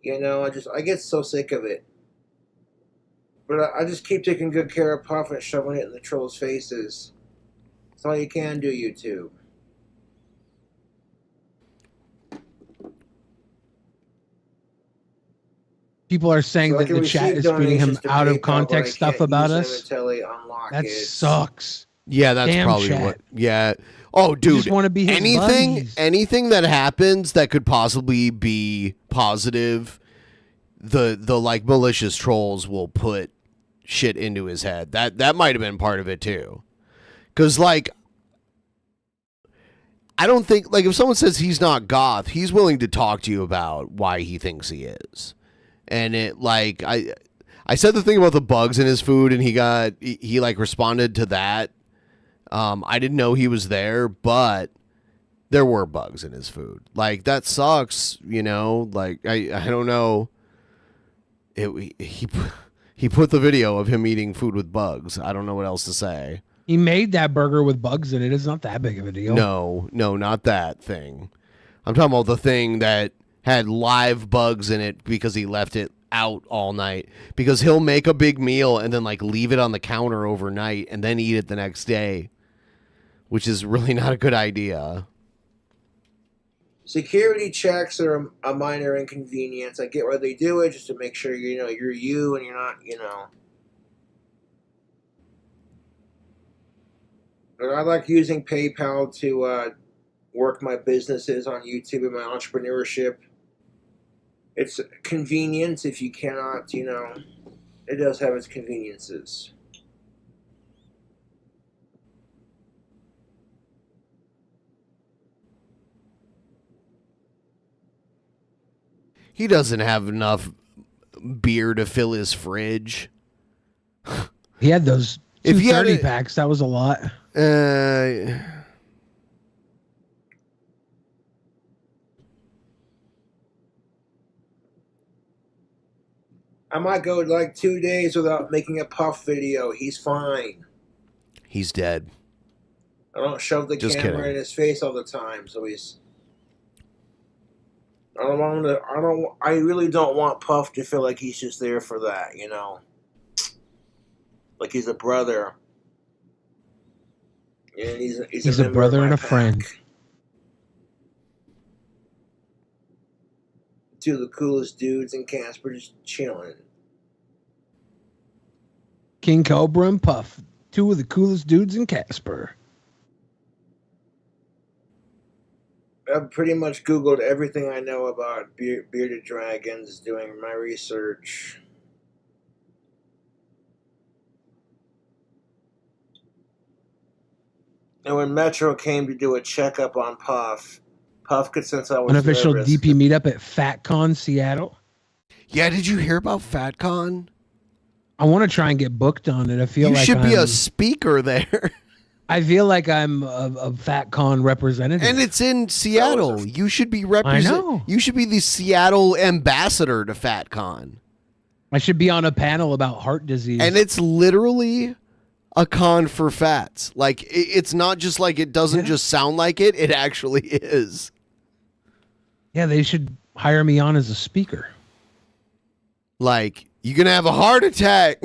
S12: You know, I get so sick of it. But I just keep taking good care of Puff and shoving it in the trolls' faces. That's all you can do, YouTube.
S5: People are saying that the chat is feeding him out of context stuff about us. That sucks.
S7: Yeah, that's probably what. Yeah. Oh, dude.
S5: Just want to be his buddies.
S7: Anything that happens that could possibly be positive, the like malicious trolls will put shit into his head. That might have been part of it too. Because like, I don't think like if someone says he's not goth, he's willing to talk to you about why he thinks he is. And it like I said the thing about the bugs in his food, and he like responded to that. I didn't know he was there, but there were bugs in his food. Like that sucks, you know. Like I don't know. He put the video of him eating food with bugs. I don't know what else to say.
S5: He made that burger with bugs in it. It's not that big of a deal.
S7: No, not that thing. I'm talking about the thing that had live bugs in it because he left it out all night. Because he'll make a big meal and then like leave it on the counter overnight and then eat it the next day, which is really not a good idea.
S12: Security checks are a minor inconvenience. I get why they do it, just to make sure you know you're you and you're not, you know. But I like using PayPal to work my businesses on YouTube and my entrepreneurship. It's convenience if you cannot, you know, it does have its conveniences.
S7: He doesn't have enough beer to fill his fridge.
S5: He had those 230 packs. That was a lot.
S12: I might go like 2 days without making a Puff video. He's fine.
S7: He's dead.
S12: I don't shove the
S7: Just
S12: camera
S7: kidding.
S12: in his face all the time, so he's. I really don't want Puff to feel like he's just there for that, you know. Like he's a brother. And he's
S5: a brother and a friend.
S12: Two of the coolest dudes in Casper just chilling.
S5: King Cobra and Puff, two of the coolest dudes in Casper.
S12: I've pretty much Googled everything I know about bearded dragons doing my research. And when Metro came to do a checkup on Puff could sense I was
S5: Unofficial
S12: nervous.
S5: DP meetup at FatCon Seattle.
S7: Yeah, did you hear about FatCon?
S5: I want to try and get booked on it. I feel
S7: You
S5: like
S7: should be a speaker there.
S5: I feel like I'm a FatCon representative.
S7: And it's in Seattle. You should be
S5: know.
S7: You should be the Seattle ambassador to FatCon.
S5: I should be on a panel about heart disease.
S7: And it's literally a con for fats. Like it's not just like it doesn't just sound like it. It actually is.
S5: Yeah, they should hire me on as a speaker.
S7: Like, you're going to have a heart attack.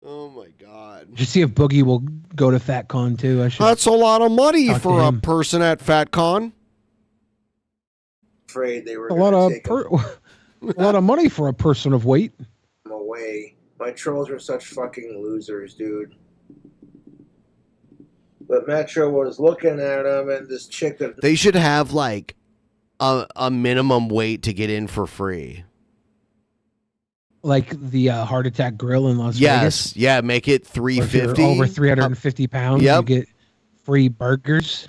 S7: Oh my God.
S5: Did you see if Boogie will go to FatCon too? I should.
S7: That's a lot of money
S5: talk to
S7: for a
S5: him.
S7: person at FatCon.
S12: Afraid they were
S5: A lot
S12: going
S5: of
S12: to take him
S5: a lot of money for a person of weight.
S12: away. My trolls are such fucking losers, dude. But Metro was looking at him, and this chick that
S7: They should have like a minimum weight to get in for free.
S5: Like the Heart Attack Grill in Las
S7: Yes,
S5: Vegas.
S7: yeah, make it
S5: Or if you're
S7: 350.
S5: over 350 pounds,
S7: Yep.
S5: you get free burgers.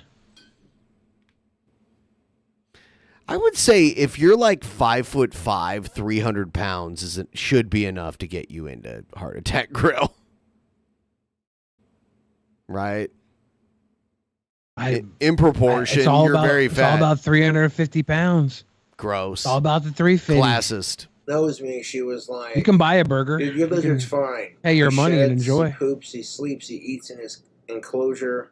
S7: I would say if you're like 5'5", 300 pounds, should be enough to get you into Heart Attack Grill. Right? In proportion,
S5: It's all
S7: you're
S5: about,
S7: very
S5: it's
S7: fat.
S5: all about 350 pounds.
S7: Gross.
S5: It's all about the 350.
S7: Classist.
S12: knows me, she was like,
S5: You can buy a burger.
S12: dude, your
S5: You
S12: lizard's
S5: can
S12: fine.
S5: Pay your
S12: He
S5: money and
S12: sheds,
S5: enjoy.
S12: He poops, he sleeps, he eats in his enclosure.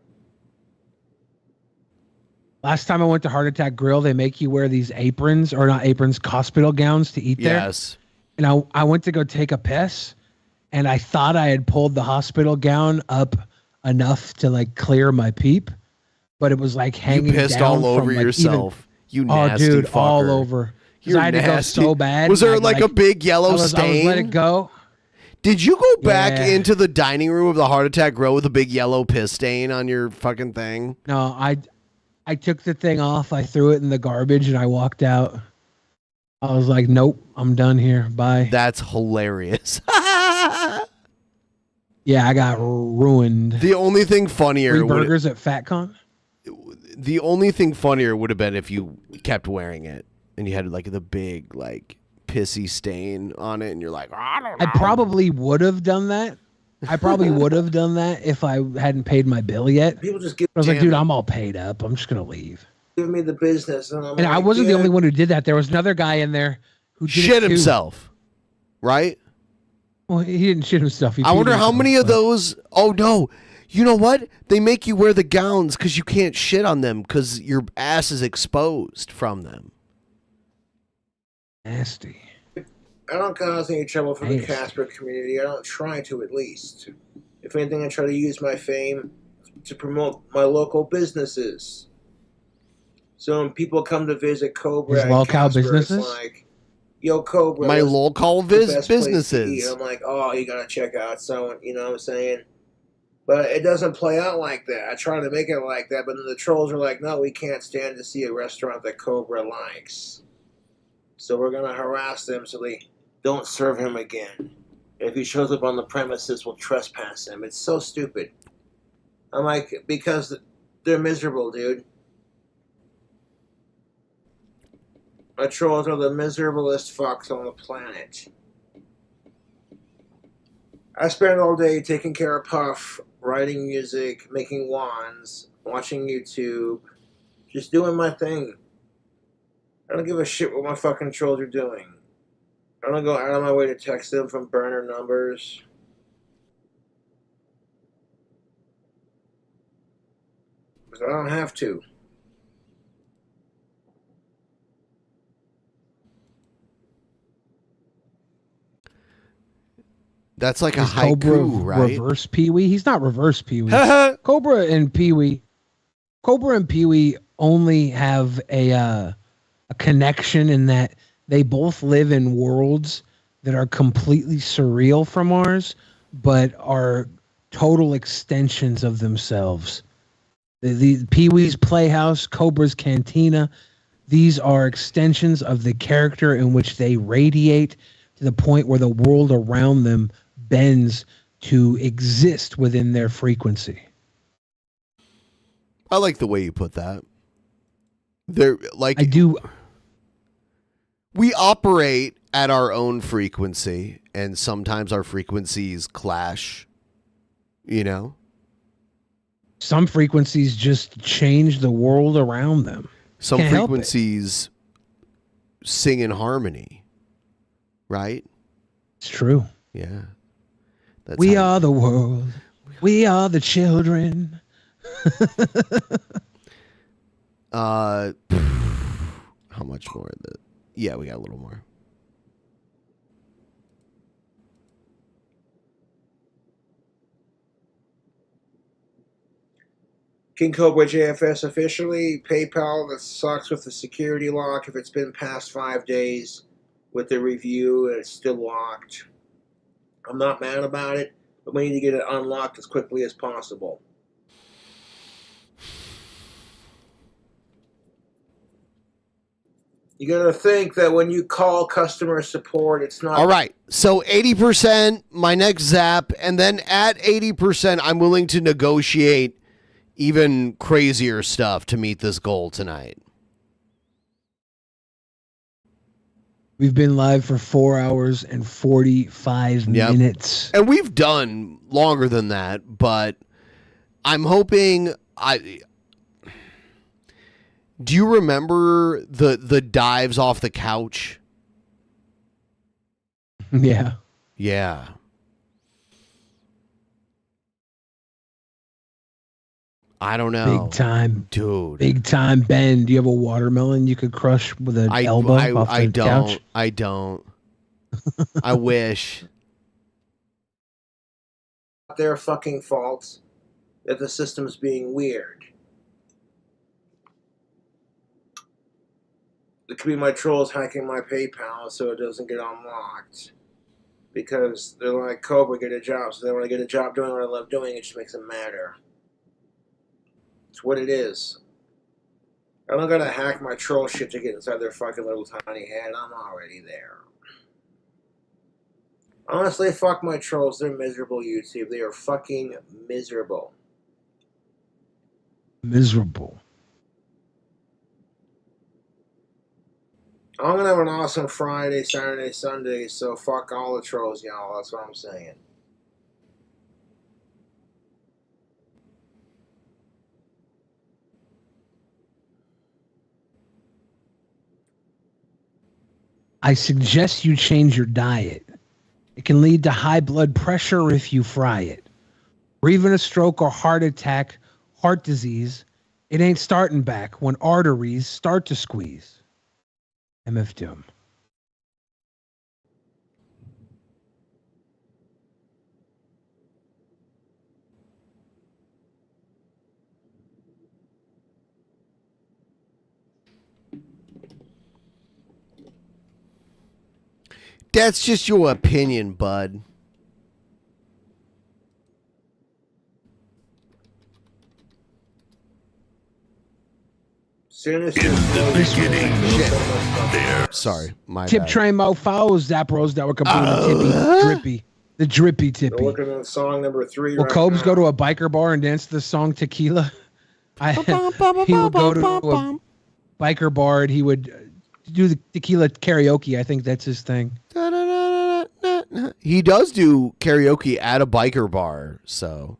S5: Last time I went to Heart Attack Grill, they make you wear these aprons, or not aprons, hospital gowns to eat there.
S7: Yes.
S5: And I went to go take a piss, and I thought I had pulled the hospital gown up enough to like clear my peep, but it was like hanging
S7: You pissed
S5: down
S7: all
S5: from,
S7: over
S5: like,
S7: yourself. You
S5: oh,
S7: nasty
S5: dude,
S7: fucker.
S5: all over. 'Cause
S7: You're
S5: I had to go
S7: nasty.
S5: so bad.
S7: Was there
S5: and
S7: like a big yellow
S5: I was
S7: stain?
S5: let it go.
S7: Did you go back
S5: Yeah.
S7: into the dining room of the Heart Attack Grill with a big yellow piss stain on your fucking thing?
S5: No, I took the thing off. I threw it in the garbage and I walked out. I was like, nope, I'm done here. Bye.
S7: That's hilarious.
S5: Yeah, I got ruined.
S7: The only thing funnier
S5: Free
S7: would
S5: burgers at FatCon?
S7: the only thing funnier would have been if you kept wearing it and you had like the big like pissy stain on it and you're like, I don't know.
S5: I probably would have done that. I probably would have done that if I hadn't paid my bill yet.
S12: People just give
S5: I was like,
S12: damn
S5: dude,
S12: it.
S5: I'm all paid up. I'm just gonna leave.
S12: Give me the business. And I'm
S5: And I
S12: like,
S5: wasn't the
S12: yeah.
S5: only one who did that. There was another guy in there who did
S7: Shit
S5: it too.
S7: himself. Right?
S5: Well, he didn't shit himself. He
S7: I wonder
S5: peed
S7: how
S5: himself,
S7: many of
S5: but-
S7: those. Oh no. You know what? They make you wear the gowns because you can't shit on them because your ass is exposed from them.
S5: Nasty.
S12: I don't cause any trouble for the
S5: Nice.
S12: Casper community. I don't try to, at least. If anything, I try to use my fame to promote my local businesses. So when people come to visit Cobra
S5: His
S12: and
S5: local
S12: Casper,
S5: businesses?
S12: it's like, yo, Cobra.
S7: My
S12: that's
S7: local
S12: the best place to
S7: businesses.
S12: eat. I'm like, oh, you gotta check out someone, you know what I'm saying? But it doesn't play out like that. I try to make it like that, but then the trolls are like, no, we can't stand to see a restaurant that Cobra likes. So we're gonna harass them so they don't serve him again. If he shows up on the premises, we'll trespass him. It's so stupid. I'm like, because they're miserable, dude. My trolls are the miserablest fucks on the planet. I spend all day taking care of Puff, writing music, making wands, watching YouTube, just doing my thing. I don't give a shit what my fucking trolls are doing. I don't go out of my way to text them from burner numbers. Because I don't have to.
S7: That's like a
S5: Is Cobra
S7: haiku, right?
S5: reverse Pee-wee? He's not reverse Pee-wee. Cobra and Pee-wee only have a connection in that they both live in worlds that are completely surreal from ours, but are total extensions of themselves. The Pee-wee's Playhouse, Cobra's Cantina, these are extensions of the character in which they radiate to the point where the world around them bends to exist within their frequency.
S7: I like the way you put that. They're like
S5: I do.
S7: We operate at our own frequency, and sometimes our frequencies clash. You know?
S5: Some frequencies just change the world around them.
S7: Some
S5: Can't help it.
S7: frequencies sing in harmony. Right?
S5: It's true.
S7: Yeah. That's
S5: We
S7: how-
S5: are the world. We are the children.
S7: How much more of that? Yeah, we got a little more.
S12: King Cobra JFS officially. PayPal, that sucks with the security lock. If it's been past 5 days with the review and it's still locked. I'm not mad about it, but we need to get it unlocked as quickly as possible. You gotta think that when you call customer support, it's not...
S7: All right, so 80%, my next zap, and then at 80%, I'm willing to negotiate even crazier stuff to meet this goal tonight.
S5: We've been live for 4 hours and 45 minutes.
S7: And we've done longer than that, but I'm hoping do you remember the dives off the couch?
S5: Yeah.
S7: Yeah. I don't know.
S5: Big time.
S7: Dude.
S5: Big time, Ben. Do you have a watermelon you could crush with an elbow off the couch?
S7: I don't. I wish.
S12: Their fucking fault that the system's being weird. It could be my trolls hacking my PayPal so it doesn't get unlocked. Because they're like, Cobra, get a job. So then when I get a job doing what I love doing, it just makes it matter. It's what it is. I don't gotta hack my troll shit to get inside their fucking little tiny head. I'm already there. Honestly, fuck my trolls. They're miserable, YouTube. They are fucking miserable.
S5: Miserable.
S12: I'm gonna have an awesome Friday, Saturday, Sunday, so fuck all the trolls, y'all. That's what I'm saying.
S5: I suggest you change your diet. It can lead to high blood pressure if you fry it. Or even a stroke or heart attack, heart disease. It ain't starting back when arteries start to squeeze. MF Doom.
S7: That's just your opinion, bud. Sorry, my
S5: Tip
S7: bad.
S5: train mofos, Zappros that were completely drippy. The drippy
S12: We're
S5: tippy.
S12: looking at song number 3
S5: Will
S12: right
S5: Cobes
S12: now.
S5: go to a biker bar and dance to the song Tequila? He would go to a biker bar and he would do the tequila karaoke. I think that's his thing.
S7: He does do karaoke at a biker bar, so.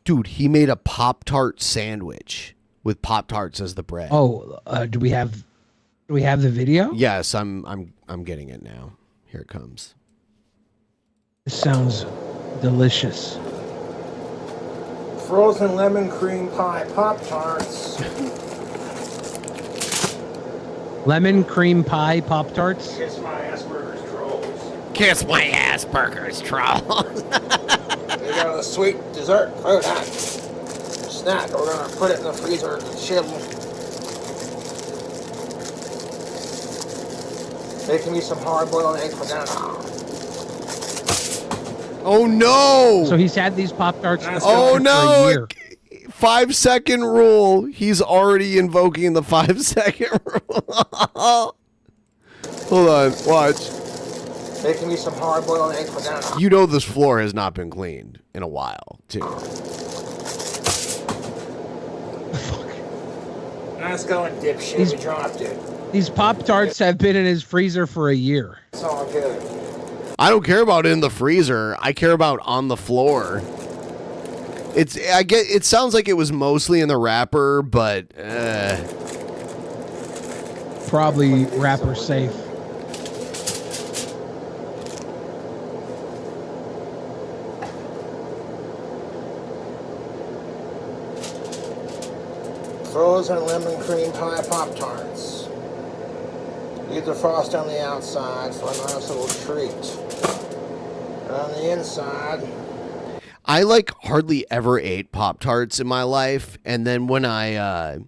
S7: Dude, he made a Pop-Tart sandwich with Pop-Tarts as the bread.
S5: Oh, do we have the video?
S7: Yes, I'm getting it now. Here it comes.
S5: This sounds delicious.
S12: Frozen lemon cream pie Pop-Tarts.
S5: Lemon cream pie Pop-Tarts?
S12: Kiss my Asperger's trolls.
S7: Kiss my Asperger's trolls.
S12: They got a sweet dessert food on snack. We're gonna put it in the freezer and chill. Making me some hard-boiled eggs for dinner.
S7: Oh no!
S5: So he's had these Pop-Tarts for
S7: Oh
S5: a
S7: no!
S5: year.
S7: 5-second rule. He's already invoking the 5-second rule. Hold on, watch.
S12: Making me some hard-boiled eggs for dinner.
S7: You know this floor has not been cleaned in a while, too.
S12: Nice going, dipshit. We dropped it.
S5: These Pop-Tarts have been in his freezer for a year.
S12: It's all good.
S7: I don't care about in the freezer. I care about on the floor. It sounds like it was mostly in the wrapper, but
S5: Probably wrapper safe.
S12: Frozen lemon cream pie Pop-Tarts. Leave the frost on the outside for a nice little treat. And on the inside...
S7: I like hardly ever ate Pop-Tarts in my life, and then when I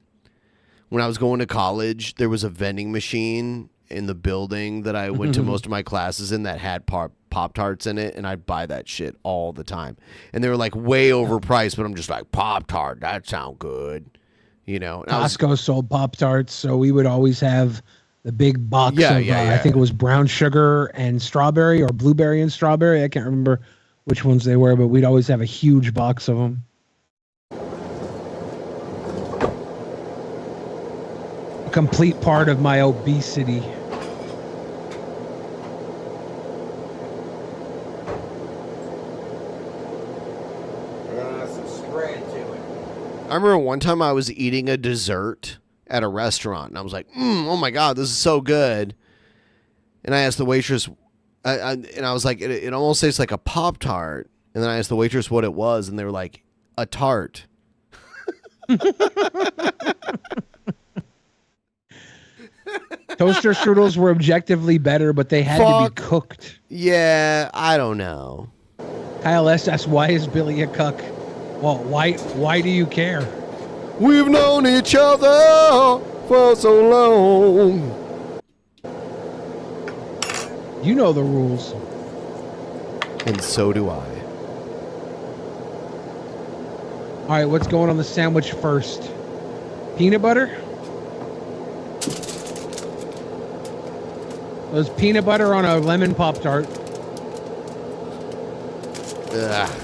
S7: was going to college, there was a vending machine in the building that I went to most of my classes in that had Pop-Tarts in it, and I'd buy that shit all the time. And they were like way overpriced, but I'm just like, Pop-Tart, that sound good. You know,
S5: Costco sold Pop-Tarts, so we would always have the big box of, I think it was brown sugar and strawberry or blueberry and strawberry. I can't remember which ones they were, but we'd always have a huge box of them. A complete part of my obesity.
S12: Some spread to it.
S7: I remember one time I was eating a dessert at a restaurant, and I was like, oh my God, this is so good. And I asked the waitress, and I was like, it almost tastes like a Pop-Tart. And then I asked the waitress what it was, and they were like, a tart.
S5: Toaster strudels were objectively better, but they had to be cooked.
S7: Yeah, I don't know.
S5: Kyle S. asks, why is Billy a cuck? Well, why do you care?
S7: We've known each other for so long.
S5: You know the rules.
S7: And so do I.
S5: All right, what's going on the sandwich first? Peanut butter? There's peanut butter on a lemon Pop-Tart.
S7: Ugh.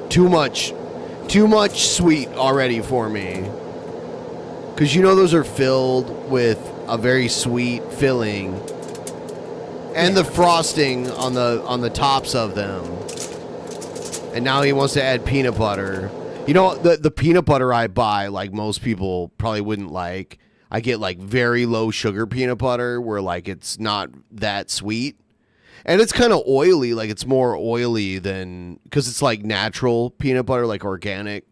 S7: Too much sweet already for me. Because you know those are filled with a very sweet filling. And the frosting on the tops of them. And now he wants to add peanut butter. You know, the peanut butter I buy, like most people probably wouldn't like. I get like very low sugar peanut butter where like it's not that sweet. And it's kind of oily, like it's more oily than, because it's like natural peanut butter, like organic.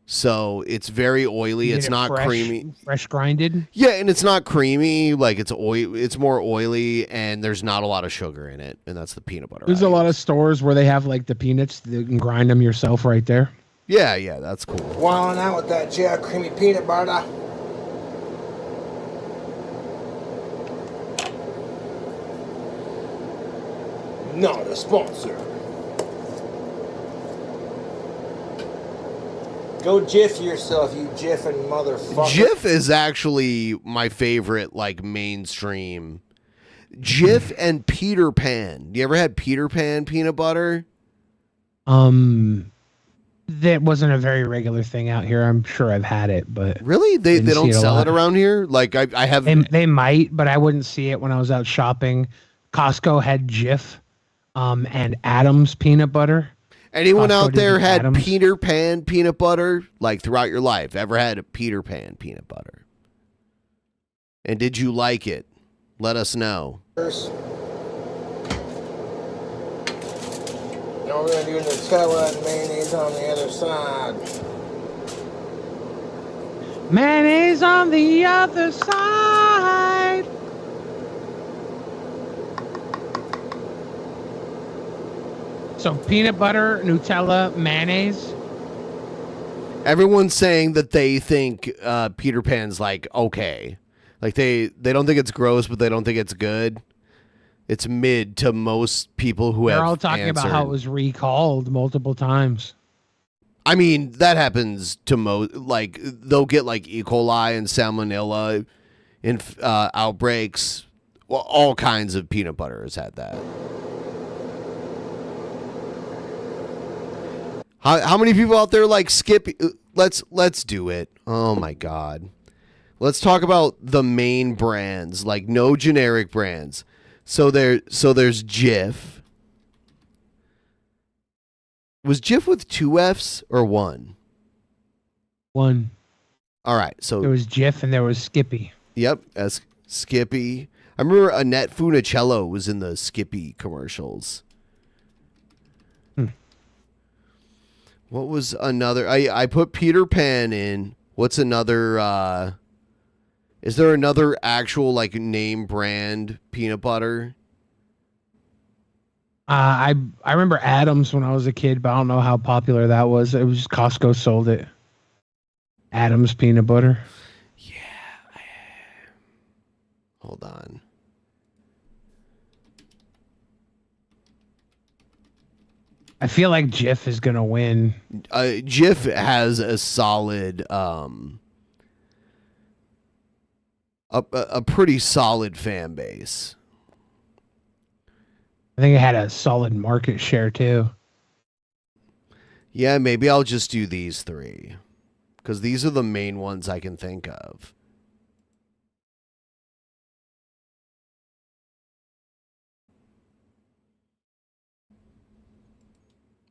S7: So it's very oily. It's not creamy.
S5: Fresh grinded?
S7: Yeah, and it's not creamy. Like it's it's more oily, and there's not a lot of sugar in it. And that's the peanut butter.
S5: There's a lot of stores where they have like the peanuts. You can grind them yourself right there.
S7: Yeah, that's cool.
S12: Wilding out with that jack creamy peanut butter. Not a sponsor. Go Jif yourself, you Jiffin' motherfucker.
S7: Jif is actually my favorite, like, mainstream. Jif and Peter Pan. You ever had Peter Pan peanut butter?
S5: That wasn't a very regular thing out here. I'm sure I've had it, but
S7: really, they don't sell it around here. Like I have.
S5: They might, but I wouldn't see it when I was out shopping. Costco had Jif, and Adams peanut butter.
S7: Anyone
S5: Costco
S7: out there had
S5: Adams.
S7: Peter Pan peanut butter, like throughout your life? Ever had a Peter Pan peanut butter? And did you like it? Let us know.
S12: Now we're going to do Nutella and mayonnaise on the other side.
S5: Mayonnaise on the other side. So peanut butter, Nutella, mayonnaise.
S7: Everyone's saying that they think Peter Pan's like okay. Like they don't think it's gross, but they don't think it's good. It's mid to most people who have
S5: They're all talking about how it was recalled multiple times.
S7: I mean, that happens to most. Like they'll get like E. coli and salmonella in outbreaks. Well, all kinds of peanut butter has had that. How many people out there like skip? Let's do it. Oh my God. Let's talk about the main brands, like no generic brands. So there's Jif. Was Jif with 2 F's or 1?
S5: 1.
S7: All right, so
S5: there was Jif and there was Skippy.
S7: Yep, as Skippy. I remember Annette Funicello was in the Skippy commercials. What was another? I put Peter Pan in. What's another? Is there another actual like name brand peanut butter?
S5: I remember Adams when I was a kid, but I don't know how popular that was. It was just Costco sold it. Adams peanut butter.
S7: Hold on.
S5: I feel like Jif is gonna win.
S7: Jif has a solid, a pretty solid fan base.
S5: I think it had a solid market share too.
S7: Yeah, maybe I'll just do these three because these are the main ones I can think of.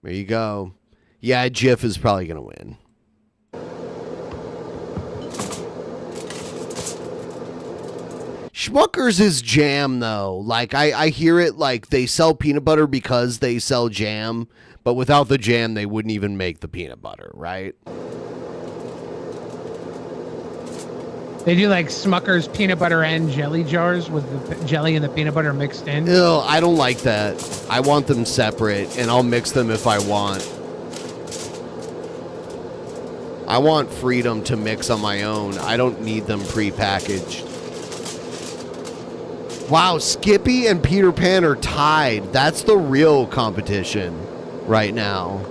S7: There you go. Yeah, Jif is probably going to win. Schmuckers is jam, though. Like, I hear it like they sell peanut butter because they sell jam, but without the jam, they wouldn't even make the peanut butter, right?
S5: They do like Smucker's peanut butter and jelly jars with the jelly and the peanut butter mixed in.
S7: Ew, I don't like that. I want them separate, and I'll mix them if I want. I want freedom to mix on my own. I don't need them pre-packaged. Wow, Skippy and Peter Pan are tied. That's the real competition right now.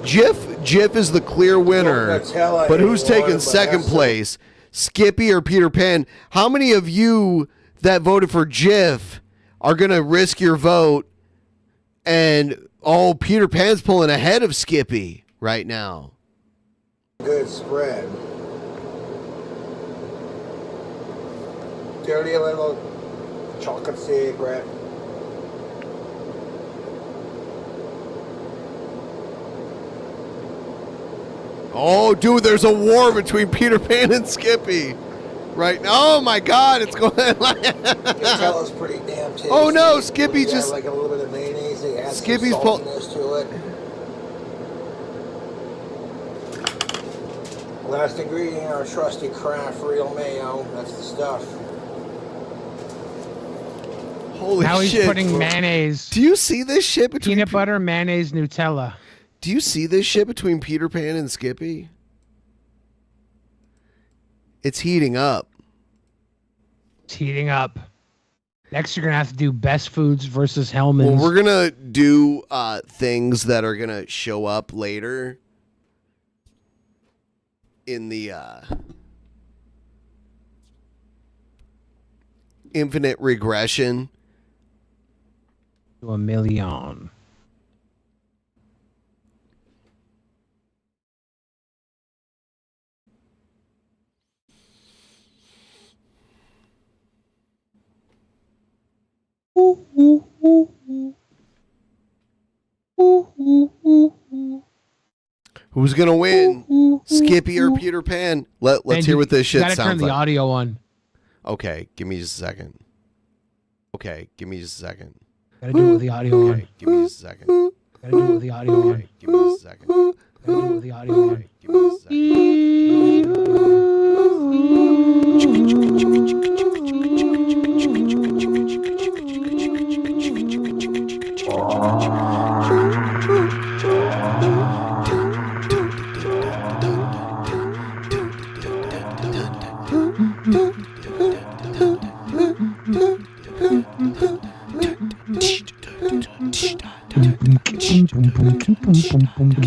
S7: Jif is the clear winner, but who's taking second place? Skippy or Peter Pan? How many of you that voted for Jif are going to risk your vote and, oh, Peter Pan's pulling ahead of Skippy right now?
S12: Good spread. Dirty little chocolate cigarette.
S7: Oh, dude, there's a war between Peter Pan and Skippy. Right now. Oh, my God. It's going
S12: Nutella's pretty damn tasty.
S7: Oh, no. Skippy
S12: They
S7: just...
S12: add like a little bit of mayonnaise. They add
S7: Skippy's
S12: some saltiness to it. Last ingredient, our trusty Kraft real mayo. That's the stuff.
S7: Holy
S5: now
S7: shit.
S5: he's putting mayonnaise.
S7: Do you see this shit between...
S5: Peanut butter, mayonnaise, Nutella.
S7: Do you see this shit between Peter Pan and Skippy? It's heating up.
S5: It's heating up. Next, you're going to have to do best foods versus Hellman's.
S7: Well, we're going to do things that are going to show up later in the infinite regression.
S5: To a million.
S7: Who's gonna win, Skippy or Peter Pan? Let's hear what this shit sounds like.
S5: Gotta turn the audio on.
S7: Okay, give me just a second. Okay, give me just a second.
S5: Gotta do it with the audio on.
S7: Okay, give me just a second.
S5: Gotta do it with the audio on.
S7: Okay, give me just a second.
S5: Gotta do it with the audio on.
S7: Okay, give me just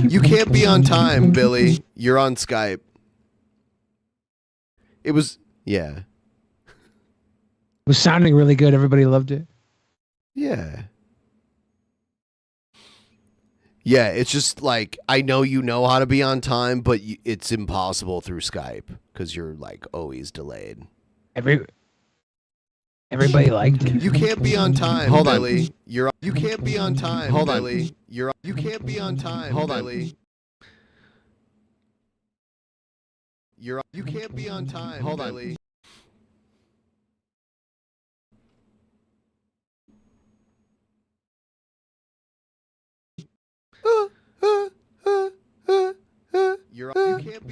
S7: You can't be on time, Billy. You're on Skype. It was, yeah.
S5: It was sounding really good. Everybody loved it.
S7: Yeah. Yeah, it's just like, I know you know how to be on time, but it's impossible through Skype because you're like always delayed.
S5: Everybody liked it.
S7: You can't be on time, Hold Billy. On. You can't be on time, Hold Billy. On. You can't be on time, Hold Billy. On. You can't be on time, Hold Billy.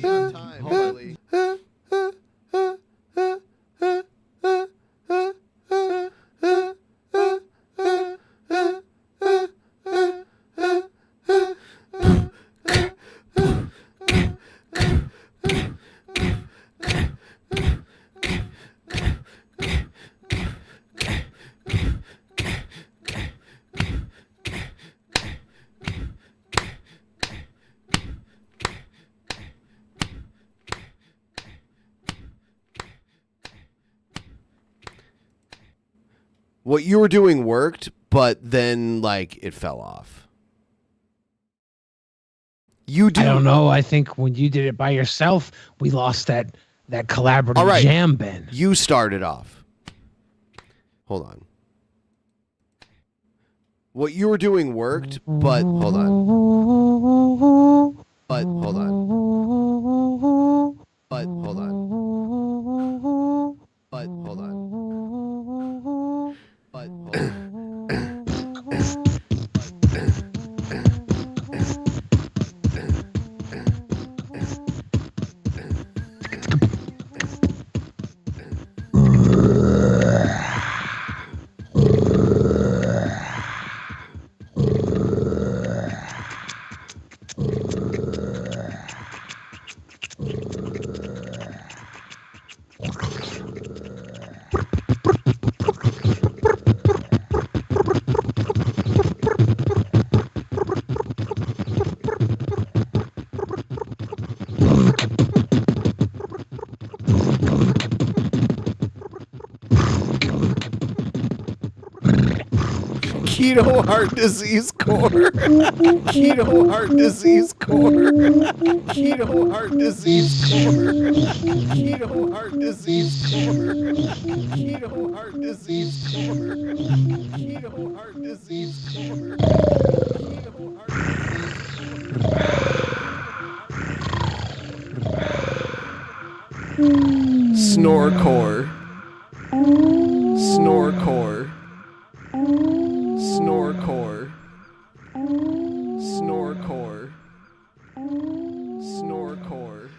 S7: be on time, hopefully. What you were doing worked, but then, like, it fell off. You do.
S5: I don't know. I think when you did it by yourself, we lost that collaborative
S7: All right.
S5: jam, Ben.
S7: You started off. Hold on. What you were doing worked, but hold on. But hold on. But hold on. But hold on. But hold on. Keto heart disease core. Keto heart disease core. Keto heart disease core. Keto heart disease core. Keto heart disease core. Keto heart disease core. Snorecore. Snorecore. Snorecore. Snorecore. Snorecore. Snorecore.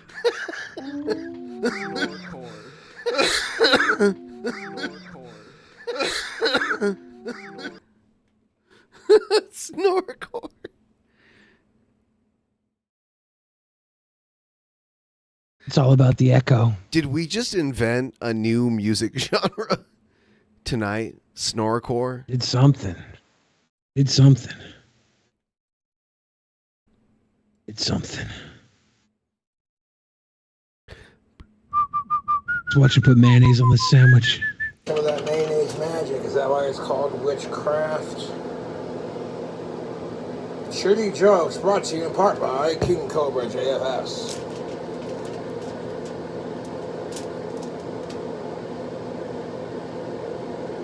S7: Snorecore.
S5: It's all about the echo.
S7: Did we just invent a new music genre tonight? Snorecore?
S5: Did something. It's something. It's something. Let's watch you put mayonnaise on the sandwich.
S12: Some of that mayonnaise magic, is that why it's called witchcraft? Shitty Jokes brought to you in part by King Cobra JFS.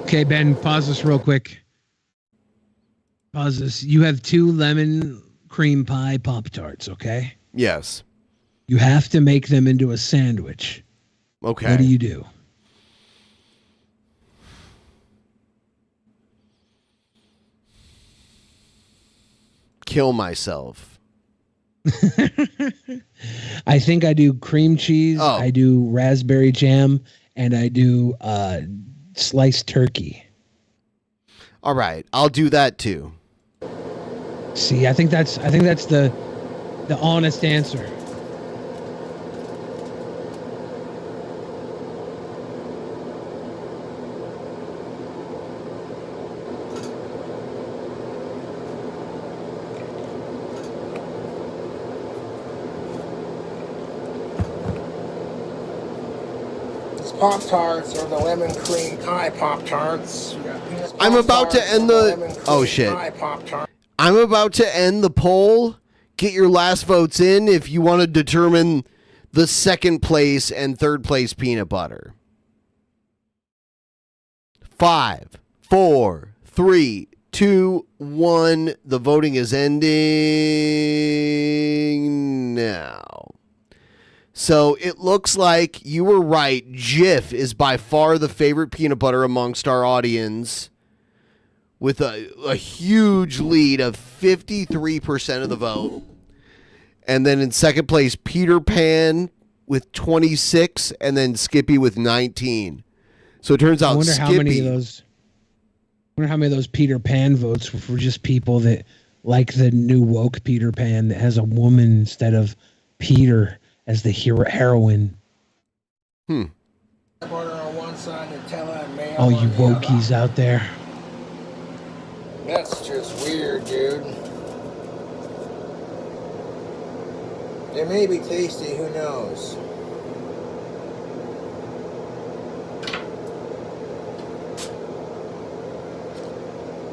S5: Okay, Ben, pause this real quick. Pause this. You have 2 lemon cream pie Pop-Tarts, okay?
S7: Yes.
S5: You have to make them into a sandwich.
S7: Okay.
S5: What do you do?
S7: Kill myself.
S5: I think I do cream cheese, I do raspberry jam, and I do sliced turkey.
S7: All right, I'll do that too.
S5: See, I think that's the honest answer.
S12: Pop-Tarts or the lemon cream pie Pop-Tarts.
S7: I'm about to end the... Oh, shit. I'm about to end the poll. Get your last votes in if you want to determine the second place and third place peanut butter. 5, 4, 3, 2, 1. The voting is ending now. So it looks like you were right. Jif is by far the favorite peanut butter amongst our audience with a huge lead of 53% of the vote. And then in second place, Peter Pan with 26, and then Skippy with 19. So it turns out
S5: I wonder
S7: Skippy.
S5: how many of those Peter Pan votes were for just people that like the new woke Peter Pan that has a woman instead of Peter as the heroine.
S12: Butter on one side, Nutella and mayo
S5: All
S12: on
S5: you
S12: the other.
S5: wokies out there.
S12: That's just weird, dude. It may be tasty, who knows?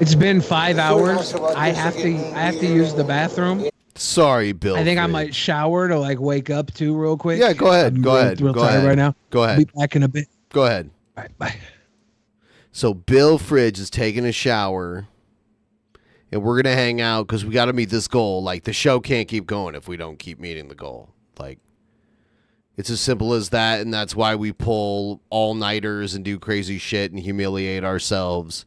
S5: It's been 5 hours. I have to use the bathroom.
S7: Sorry, Bill.
S5: I think I
S7: Fridge.
S5: might shower to like wake up too real quick.
S7: Yeah, go ahead.
S5: I'm
S7: Go ahead.
S5: Real
S7: Go
S5: tired
S7: ahead.
S5: right now.
S7: Go ahead.
S5: Be back in a bit.
S7: Go ahead.
S5: All right, bye.
S7: So Bill Fridge is taking a shower, and we're gonna hang out because we got to meet this goal. Like, the show can't keep going if we don't keep meeting the goal. Like, it's as simple as that, and that's why we pull all-nighters and do crazy shit and humiliate ourselves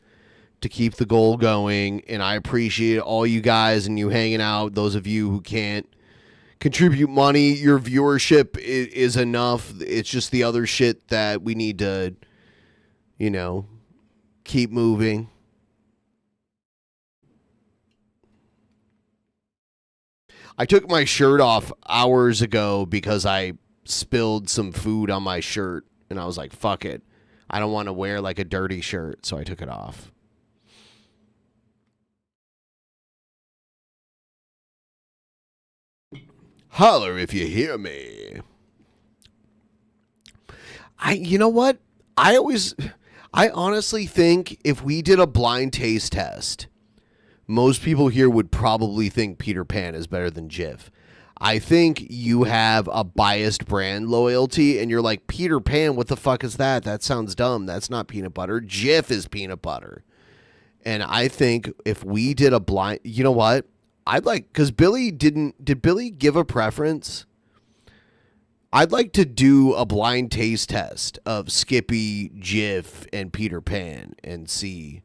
S7: to keep the goal going. And I appreciate all you guys and you hanging out. Those of you who can't contribute money, your viewership is enough. It's just the other shit that we need to, keep moving. I took my shirt off hours ago because I spilled some food on my shirt, and I was like, fuck it. I don't want to wear like a dirty shirt, so I took it off. Holler if you hear me. You know what? I honestly think if we did a blind taste test, most people here would probably think Peter Pan is better than Jif. I think you have a biased brand loyalty and you're like, Peter Pan, what the fuck is that? That sounds dumb. That's not peanut butter. Jif is peanut butter. And I think if we did a blind, you know what? Because did Billy give a preference? I'd like to do a blind taste test of Skippy, Jif, and Peter Pan and see.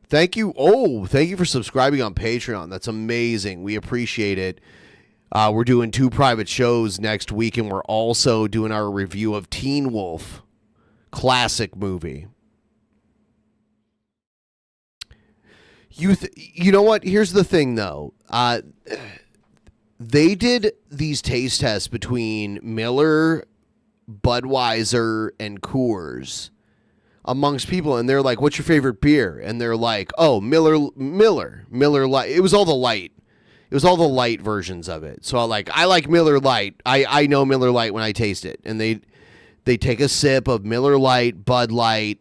S7: Thank you. Oh, thank you for subscribing on Patreon. That's amazing. We appreciate it. We're doing 2 private shows next week, and we're also doing our review of Teen Wolf, classic movie. You know what? Here's the thing, though. They did these taste tests between Miller, Budweiser, and Coors amongst people, and they're like, what's your favorite beer? And they're like, oh, Miller Lite. It was all the light. It was all the light versions of it. So I like Miller Lite. I know Miller Lite when I taste it. And they take a sip of Miller Lite, Bud Light,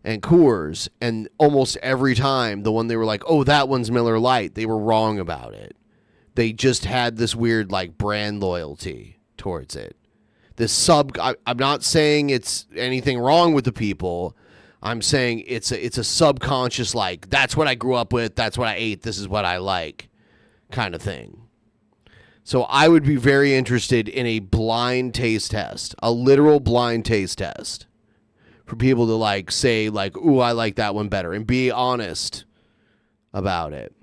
S7: and Coors, and almost every time the one they were like, oh, that one's Miller Lite, they were wrong about it. They just had this weird like brand loyalty towards it. This I'm not saying it's anything wrong with the people. I'm saying it's a subconscious, like, that's what I grew up with, that's what I ate, this is what I like kind of thing. So I would be very interested in a blind taste test, a literal blind taste test, for people to like say like, ooh, I like that one better, and be honest about it.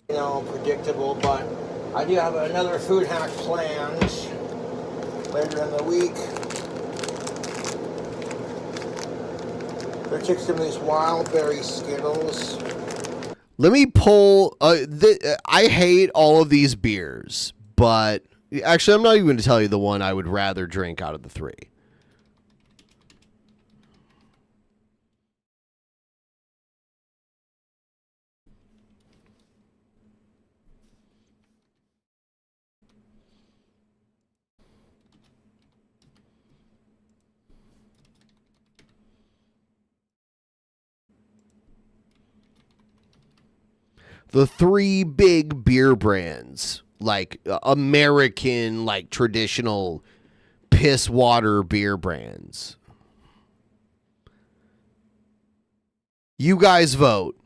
S12: Predictable, but I do have another food hack planned later in the week. I took some of these wild berry Skittles.
S7: Let me pull. I hate all of these beers, but actually, I'm not even going to tell you the one I would rather drink out of the 3. The 3 big beer brands, like American, like traditional piss water beer brands. You guys vote.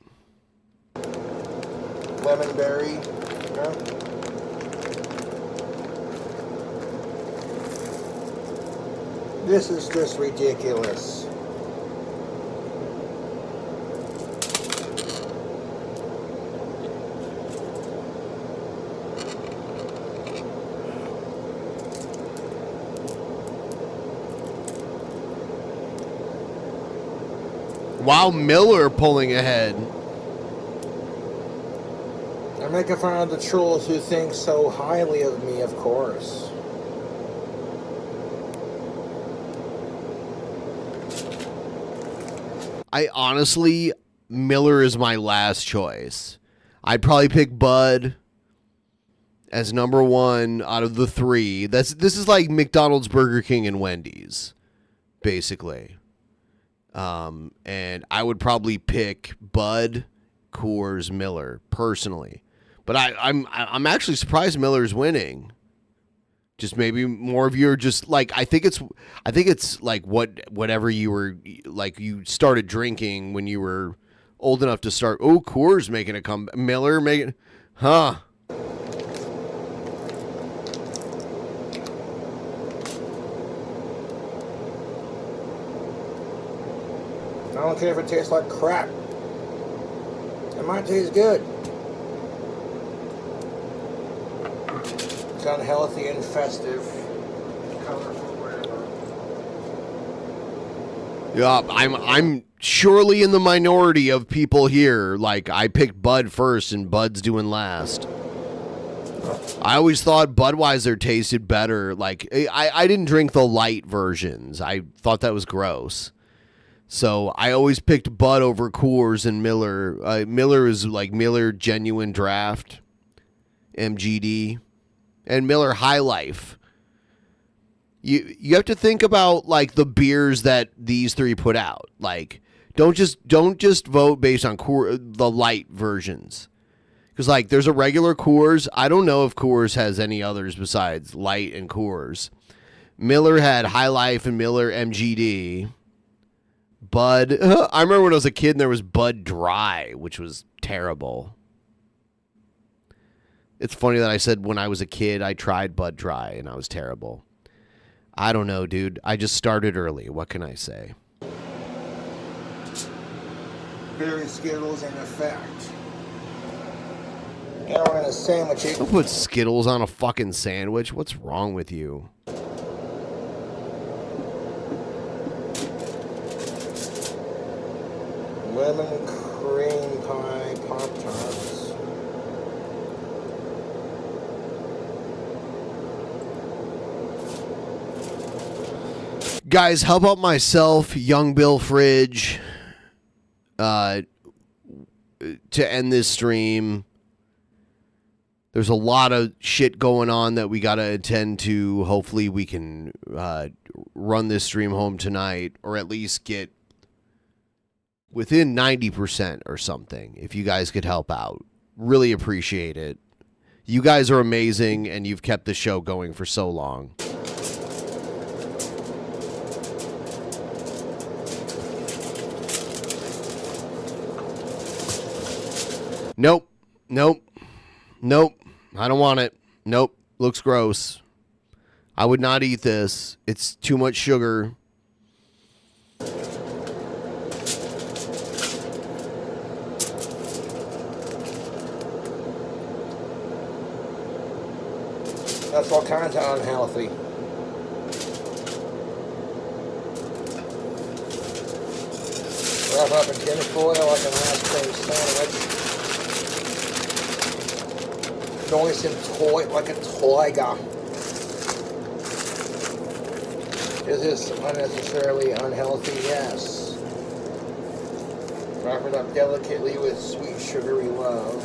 S12: Lemon berry. Yeah. This is just ridiculous.
S7: Wow, Miller pulling ahead.
S12: I'm making fun of the trolls who think so highly of me, of course.
S7: I honestly, Miller is my last choice. I'd probably pick Bud as number one out of the three. This is like McDonald's, Burger King, and Wendy's, basically. And I would probably pick Bud, Coors, Miller personally. But I'm actually surprised Miller's winning. Just maybe more of you are just like, I think it's like whatever you were, like you started drinking when you were old enough to start. Oh, Coors making a comeback. Miller making, huh?
S12: I don't care if it tastes like crap. It might taste good. It's unhealthy and festive. Colorful, whatever.
S7: Yeah, I'm surely in the minority of people here. Like, I picked Bud first and Bud's doing last. I always thought Budweiser tasted better. Like, I didn't drink the light versions. I thought that was gross. So I always picked Bud over Coors and Miller. Miller is like Miller Genuine Draft, MGD, and Miller High Life. You have to think about like the beers that these three put out. Like, don't just vote based on the light versions. Because like there's a regular Coors. I don't know if Coors has any others besides light and Coors. Miller had High Life and Miller MGD. Bud. I remember when I was a kid and there was Bud Dry, which was terrible. It's funny that I said when I was a kid I tried Bud Dry and I was terrible. I don't know, dude. I just started early. What can I say?
S12: Berry Skittles in effect. And we're gonna sandwich it.
S7: Don't put Skittles on a fucking sandwich. What's wrong with you?
S12: Lemon cream pie Pop-Tarts.
S7: Guys, help out myself, Young Bill Fridge, to end this stream. There's a lot of shit going on that we got to attend to. Hopefully we can run this stream home tonight, or at least get within 90% or something. If you guys could help out, really appreciate it. You guys are amazing, and you've kept the show going for so long. Nope. I don't want it. Nope. Looks gross. I would not eat this. It's too much sugar.
S12: That's all kinds of unhealthy. Wrap it up in tin foil like an ice cream sandwich. Noise and toy like a tiger. Is this unnecessarily unhealthy? Yes. Wrap it up delicately with sweet sugary love.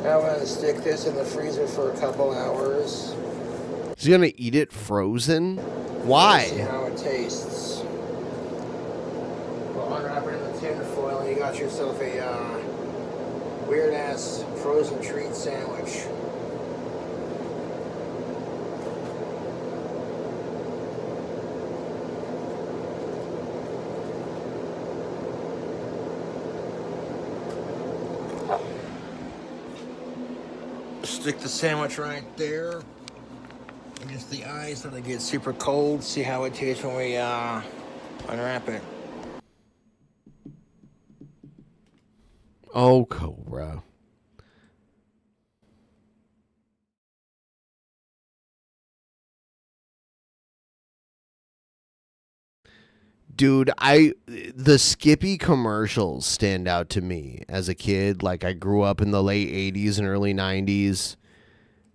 S12: Now I'm going to stick this in the freezer for a couple hours.
S7: Is he going to eat it frozen? Why?
S12: See how it tastes. Well, unwrap it in the tin foil and you got yourself a weird-ass frozen treat sandwich. Stick the sandwich right there. Against the ice when they get super cold. See how it tastes when we unwrap it.
S7: Oh, Cobra. Dude, the Skippy commercials stand out to me as a kid. Like, I grew up in the late 80s and early 90s.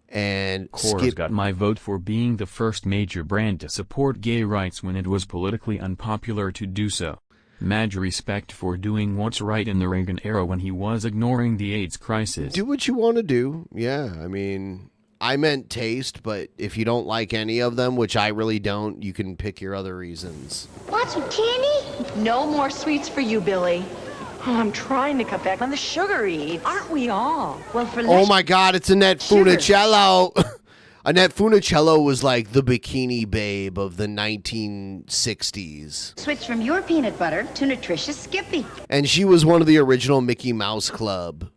S7: And
S9: Coors got my vote for being the first major brand to support gay rights when it was politically unpopular to do so. Mad respect for doing what's right in the Reagan era when he was ignoring the AIDS crisis.
S7: Do what you want to do. Yeah, I mean, I meant taste, but if you don't like any of them, which I really don't, you can pick your other reasons.
S14: Want some candy? No more sweets for you, Billy. Oh, I'm trying to cut back on the sugar eats. Aren't we all? Well, for
S7: Oh my God, it's Annette Funicello. Annette Funicello was like the bikini babe of the 1960s.
S14: Switch from your peanut butter to nutritious Skippy.
S7: And she was one of the original Mickey Mouse Club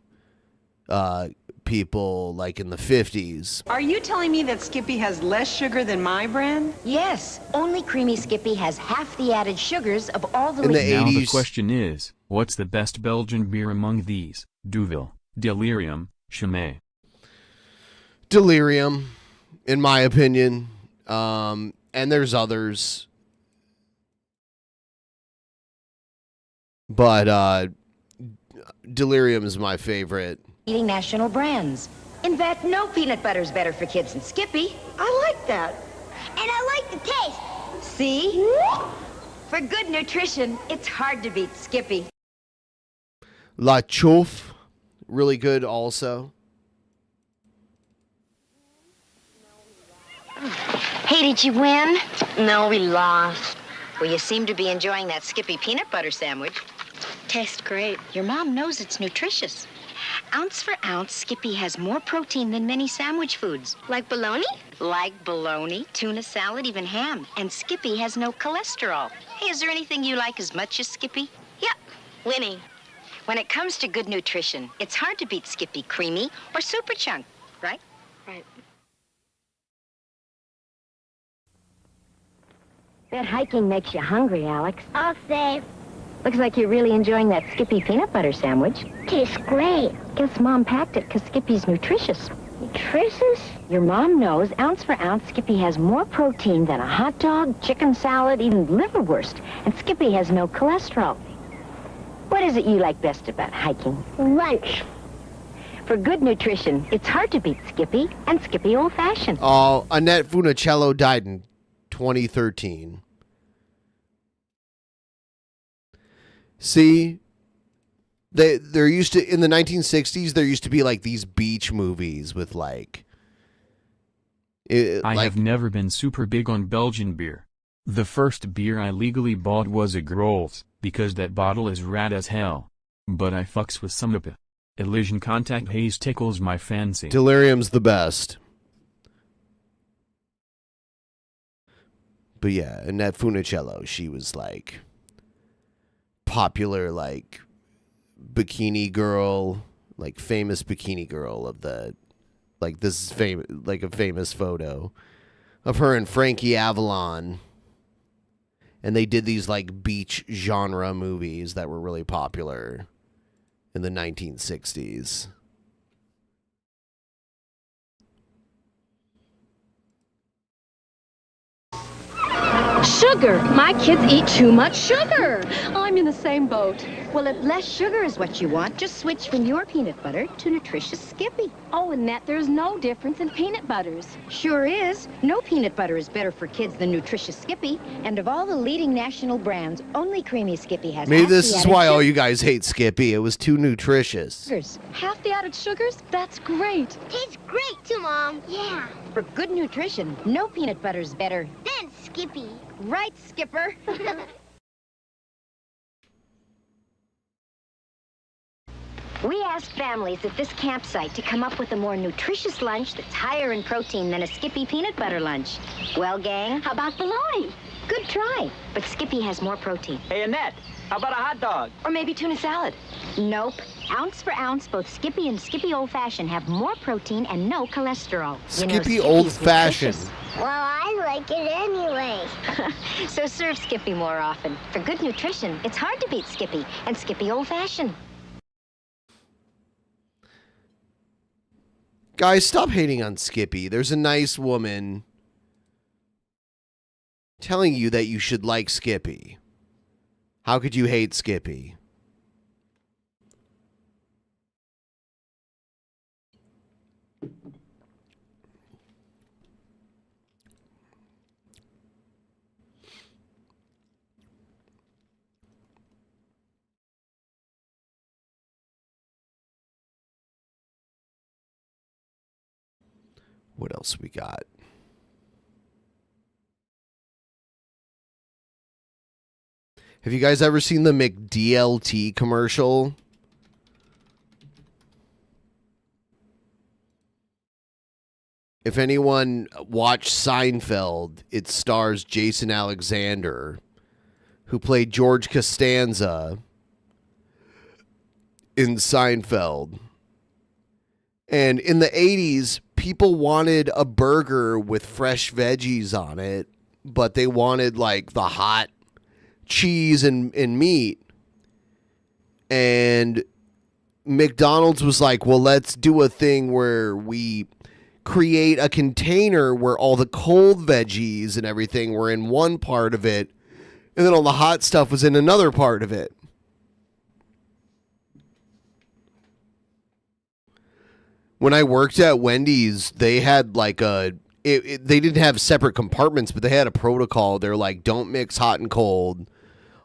S7: people, like in the 50s.
S14: Are you telling me that Skippy has less sugar than my brand?
S16: Yes, only creamy Skippy has half the added sugars of all the
S7: In the
S9: Now
S7: 80s.
S9: the question is, what's the best Belgian beer among these? Duvel, Delirium, Chimay.
S7: Delirium, in my opinion. And there's others. But Delirium is my favorite.
S16: eating national brands. In fact, no peanut butter is better for kids than Skippy.
S14: I like that.
S16: And I like the taste. See? For good nutrition, it's hard to beat Skippy.
S7: La Chouffe, really good also.
S16: Hey, did you win? No, we lost. Well, you seem to be enjoying that Skippy peanut butter sandwich. Tastes great. Your mom knows it's nutritious. Ounce for ounce, Skippy has more protein than many sandwich foods. Like bologna? Like bologna, tuna salad, even ham. And Skippy has no cholesterol. Hey, is there anything you like as much as Skippy? Yep, winning. When it comes to good nutrition, it's hard to beat Skippy Creamy or Super Chunk, right? Right. That hiking makes you hungry, Alex.
S14: I'll save.
S16: Looks like you're really enjoying that Skippy peanut butter sandwich.
S14: Tastes great.
S16: Guess Mom packed it because Skippy's nutritious.
S14: Nutritious?
S16: Your mom knows, ounce for ounce, Skippy has more protein than a hot dog, chicken salad, even liverwurst. And Skippy has no cholesterol. What is it you like best about hiking?
S14: Lunch.
S16: For good nutrition, it's hard to beat Skippy and Skippy old-fashioned.
S7: Oh, Annette Funicello died in 2013. See, there used to, in the 1960s, there used to be like these beach movies with like...
S9: I have never been super big on Belgian beer. The first beer I legally bought was a Grolsch, because that bottle is rad as hell. But I fucks with some of it. Elysian Contact Haze tickles my fancy.
S7: Delirium's the best. But yeah, Annette Funicello, she was like popular, like bikini girl, like famous bikini girl of the, like this is famous, like a famous photo of her and Frankie Avalon. And they did these like beach genre movies that were really popular in the 1960s.
S16: Sugar! My kids eat too much sugar! I'm in the same boat. Well, if less sugar is what you want, just switch from your peanut butter to nutritious Skippy.
S14: Oh, Annette, there's no difference in peanut butters.
S16: Sure is. No peanut butter is better for kids than nutritious Skippy. And of all the leading national brands, only creamy Skippy has
S7: Maybe
S16: half
S7: this
S16: the
S7: is
S16: added
S7: why all you guys hate Skippy. It was too nutritious.
S16: sugars.
S14: Half the added sugars? That's great.
S16: Tastes great too, Mom. Yeah. For good nutrition, no peanut butter is better than Skippy. Right, Skipper. We asked families at this campsite to come up with a more nutritious lunch that's higher in protein than a Skippy peanut butter lunch. Well, gang, how about bologna? Good try, but Skippy has more protein.
S10: Hey, Annette, how about a hot dog?
S16: Or maybe tuna salad. Nope. Ounce for ounce, both Skippy and Skippy Old Fashioned have more protein and no cholesterol.
S7: Skippy Old Fashioned.
S16: Well, I like it anyway. So serve Skippy more often. For good nutrition, it's hard to beat Skippy and Skippy Old Fashioned.
S7: Guys, stop hating on Skippy. There's a nice woman telling you that you should like Skippy. How could you hate Skippy? What else we got? Have you guys ever seen the McDLT commercial? If anyone watched Seinfeld, it stars Jason Alexander, who played George Costanza in Seinfeld. And in the 80s, people wanted a burger with fresh veggies on it, but they wanted like the hot cheese and meat. And McDonald's was like, well, let's do a thing where we create a container where all the cold veggies and everything were in one part of it, and then all the hot stuff was in another part of it. When I worked at Wendy's, they had like they didn't have separate compartments, but they had a protocol. They're like, don't mix hot and cold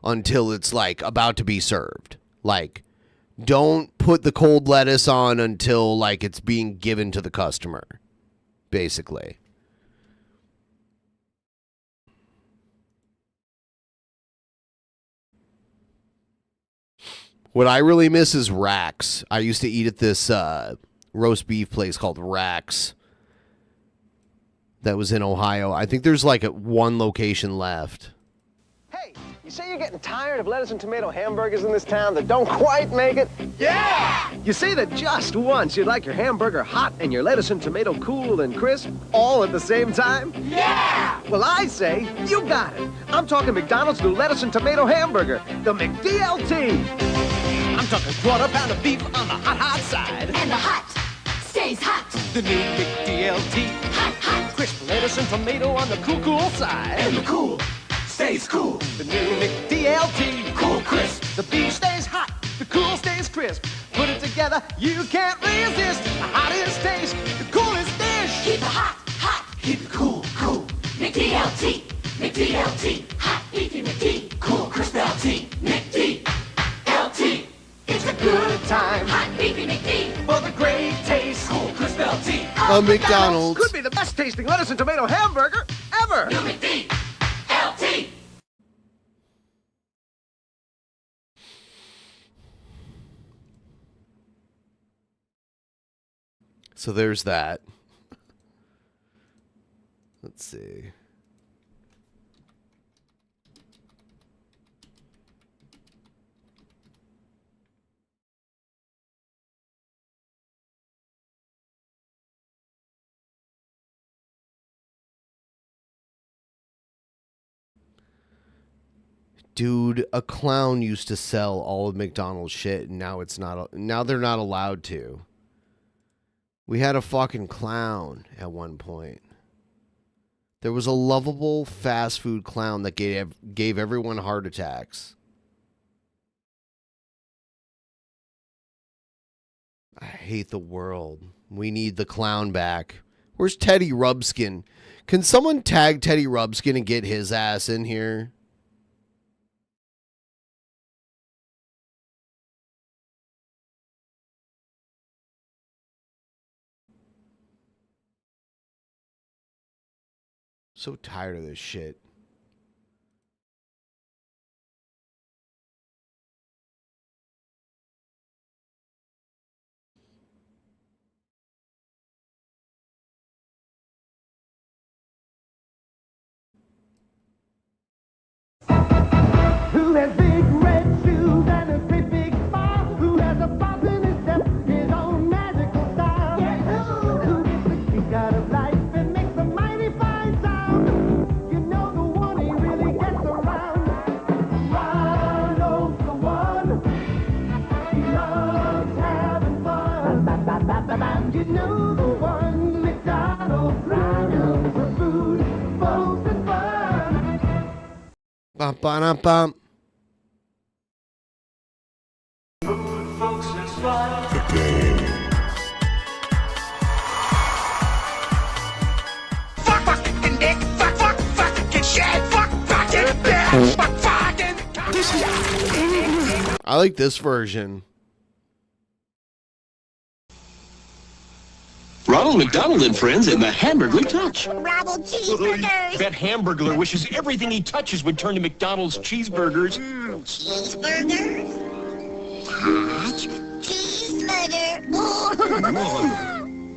S7: until it's like about to be served. Like, don't put the cold lettuce on until like it's being given to the customer, basically. What I really miss is Rax. I used to eat at this roast beef place called Rax that was in Ohio. I think there's like one location left.
S17: Hey, you say you're getting tired of lettuce and tomato hamburgers in this town that don't quite make it? Yeah! You say that just once you'd like your hamburger hot and your lettuce and tomato cool and crisp all at the same time? Yeah! Well, I say you got it. I'm talking McDonald's new lettuce and tomato hamburger, the McDLT. I'm talking quarter pound of beef on the hot side.
S19: And the hot stays hot.
S17: The new McDLT.
S19: Hot, hot.
S17: Crisp lettuce and tomato on the cool side.
S19: And the cool stays cool.
S17: The new McDLT.
S19: Cool crisp.
S17: The beef stays hot. The cool stays crisp. Put it together, you can't resist. The hottest taste, the coolest dish.
S19: Keep it hot, hot. Keep it cool, cool. McDLT. McDLT. Hot beefy McD. Cool crisp LT. McDLT.
S17: It's a good time.
S19: Hot beefy McD.
S17: For the great taste.
S19: Cool crisp LT.
S7: A McDonald's.
S17: Could be the best tasting lettuce and tomato hamburger ever.
S19: New McD. LT.
S7: So there's that. Let's see. Dude, a clown used to sell all of McDonald's shit, and now it's not. Now they're not allowed to. We had a fucking clown at one point. There was a lovable fast food clown that gave everyone heart attacks. I hate the world. We need the clown back. Where's Teddy Rubskin? Can someone tag Teddy Rubskin and get his ass in here? So tired of this shit.
S17: Who has big red shoes and a great big smile? Who has a pop in his step, his own magical style? Who gets the kick out of life and makes a mighty fine sound? You know the one he really gets around. Ronald's the one. He loves having fun. You know the one. McDonald's, Ronald's for food, folks, and fun.
S7: Bum, ba-dum, bum. I like this version.
S19: Ronald McDonald and friends in the Hamburglar Touch.
S16: Bravo cheeseburgers.
S19: That Hamburglar wishes everything he touches would turn to McDonald's cheeseburgers.
S16: Cheeseburgers. Touch. Cheeseburger.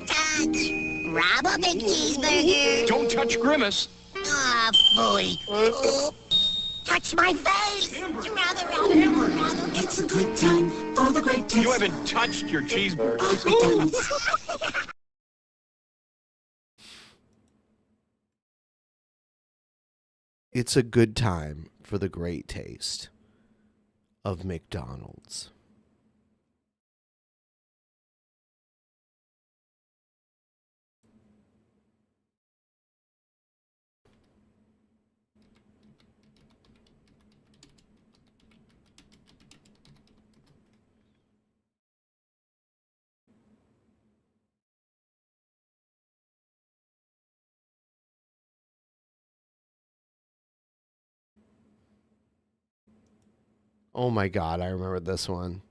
S16: Touch. Bravo big cheeseburger.
S19: Don't touch Grimace.
S16: Ah, boy. Touch my face. Rather.
S19: It's a good time for the great taste. You haven't touched your cheeseburger.
S7: It's a good time for the great taste of McDonald's. Oh my God, I remember this one.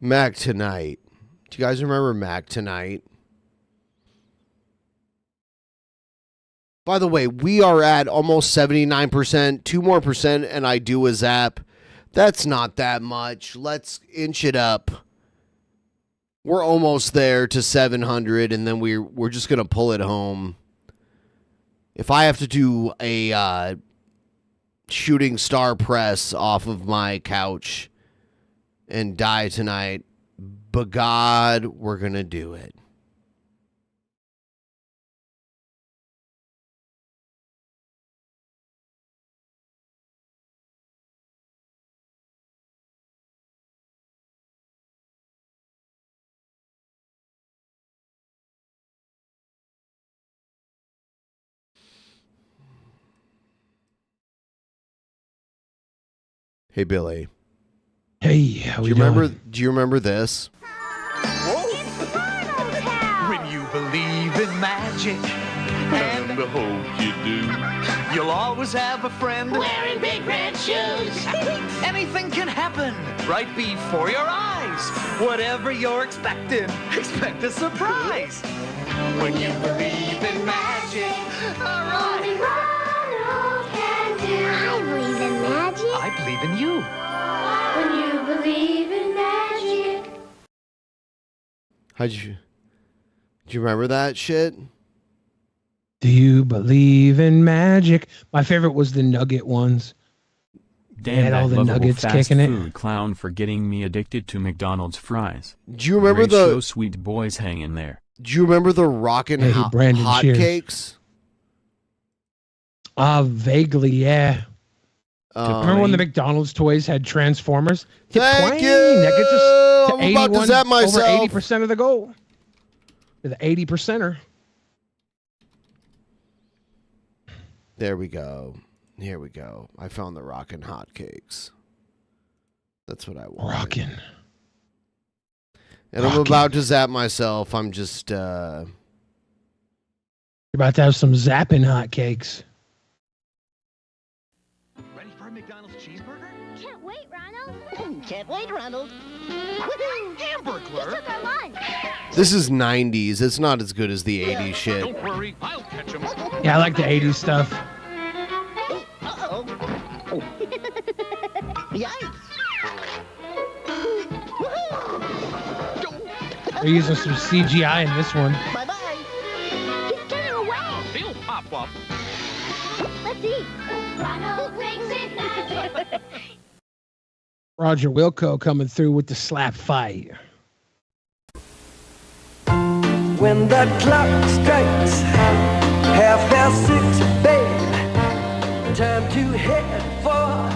S7: Mac Tonight. Do you guys remember Mac Tonight? By the way, we are at almost 79%, 2 more percent, and I do a zap. That's not that much. Let's inch it up. We're almost there to 700, and then we're just going to pull it home. If I have to do a shooting star press off of my couch and die tonight, begod, we're going to do it. Hey, Billy.
S5: Hey, how
S7: do you remember? Do you remember this?
S19: When you believe in magic, and I hope you do, you'll always have a friend
S14: Wearing big red shoes.
S13: Anything can happen right before your eyes. Whatever you're expecting, expect a surprise. When you believe in magic, all right.
S16: I believe in magic.
S13: I believe in you.
S14: When you believe in magic.
S7: Do you remember that shit?
S5: Do you believe in magic? My favorite was the nugget ones.
S9: Damn,
S5: had
S9: that
S5: all the
S9: lovable
S5: nuggets
S9: fast
S5: kicking it.
S9: food clown for getting me addicted to McDonald's fries.
S7: Do you remember
S9: Great
S7: the
S9: show, sweet boys hang in there?
S7: Do you remember the rockin'
S5: Hey, Brandon, cheers.
S7: hotcakes?
S5: Vaguely, yeah. Remember when the McDonald's toys had Transformers?
S7: Thank you.
S5: That gets us to
S7: I'm about to zap myself.
S5: Over 80% of the goal. To the 80%er.
S7: There we go. Here we go. I found the rockin' hotcakes. That's what I want.
S5: Rockin'.
S7: And I'm about to zap myself. I'm just
S5: You're about to have some zapping hotcakes.
S19: Ready for a McDonald's cheeseburger?
S16: Can't wait, Ronald. Can't wait, Ronald.
S19: Hamburglar.
S16: Took our lunch.
S7: This is 90s. It's not as good as the 80s shit.
S19: Don't worry, I'll catch him.
S5: Yeah, I like the 80s stuff.
S16: Uh-oh. Yikes.
S5: They're using some CGI in this one.
S16: Bye-bye. He's turning away.
S19: He'll pop up.
S16: Let's eat.
S5: Roger Wilco coming through with the slap fight.
S19: When the clock strikes 6:30, babe, time to head for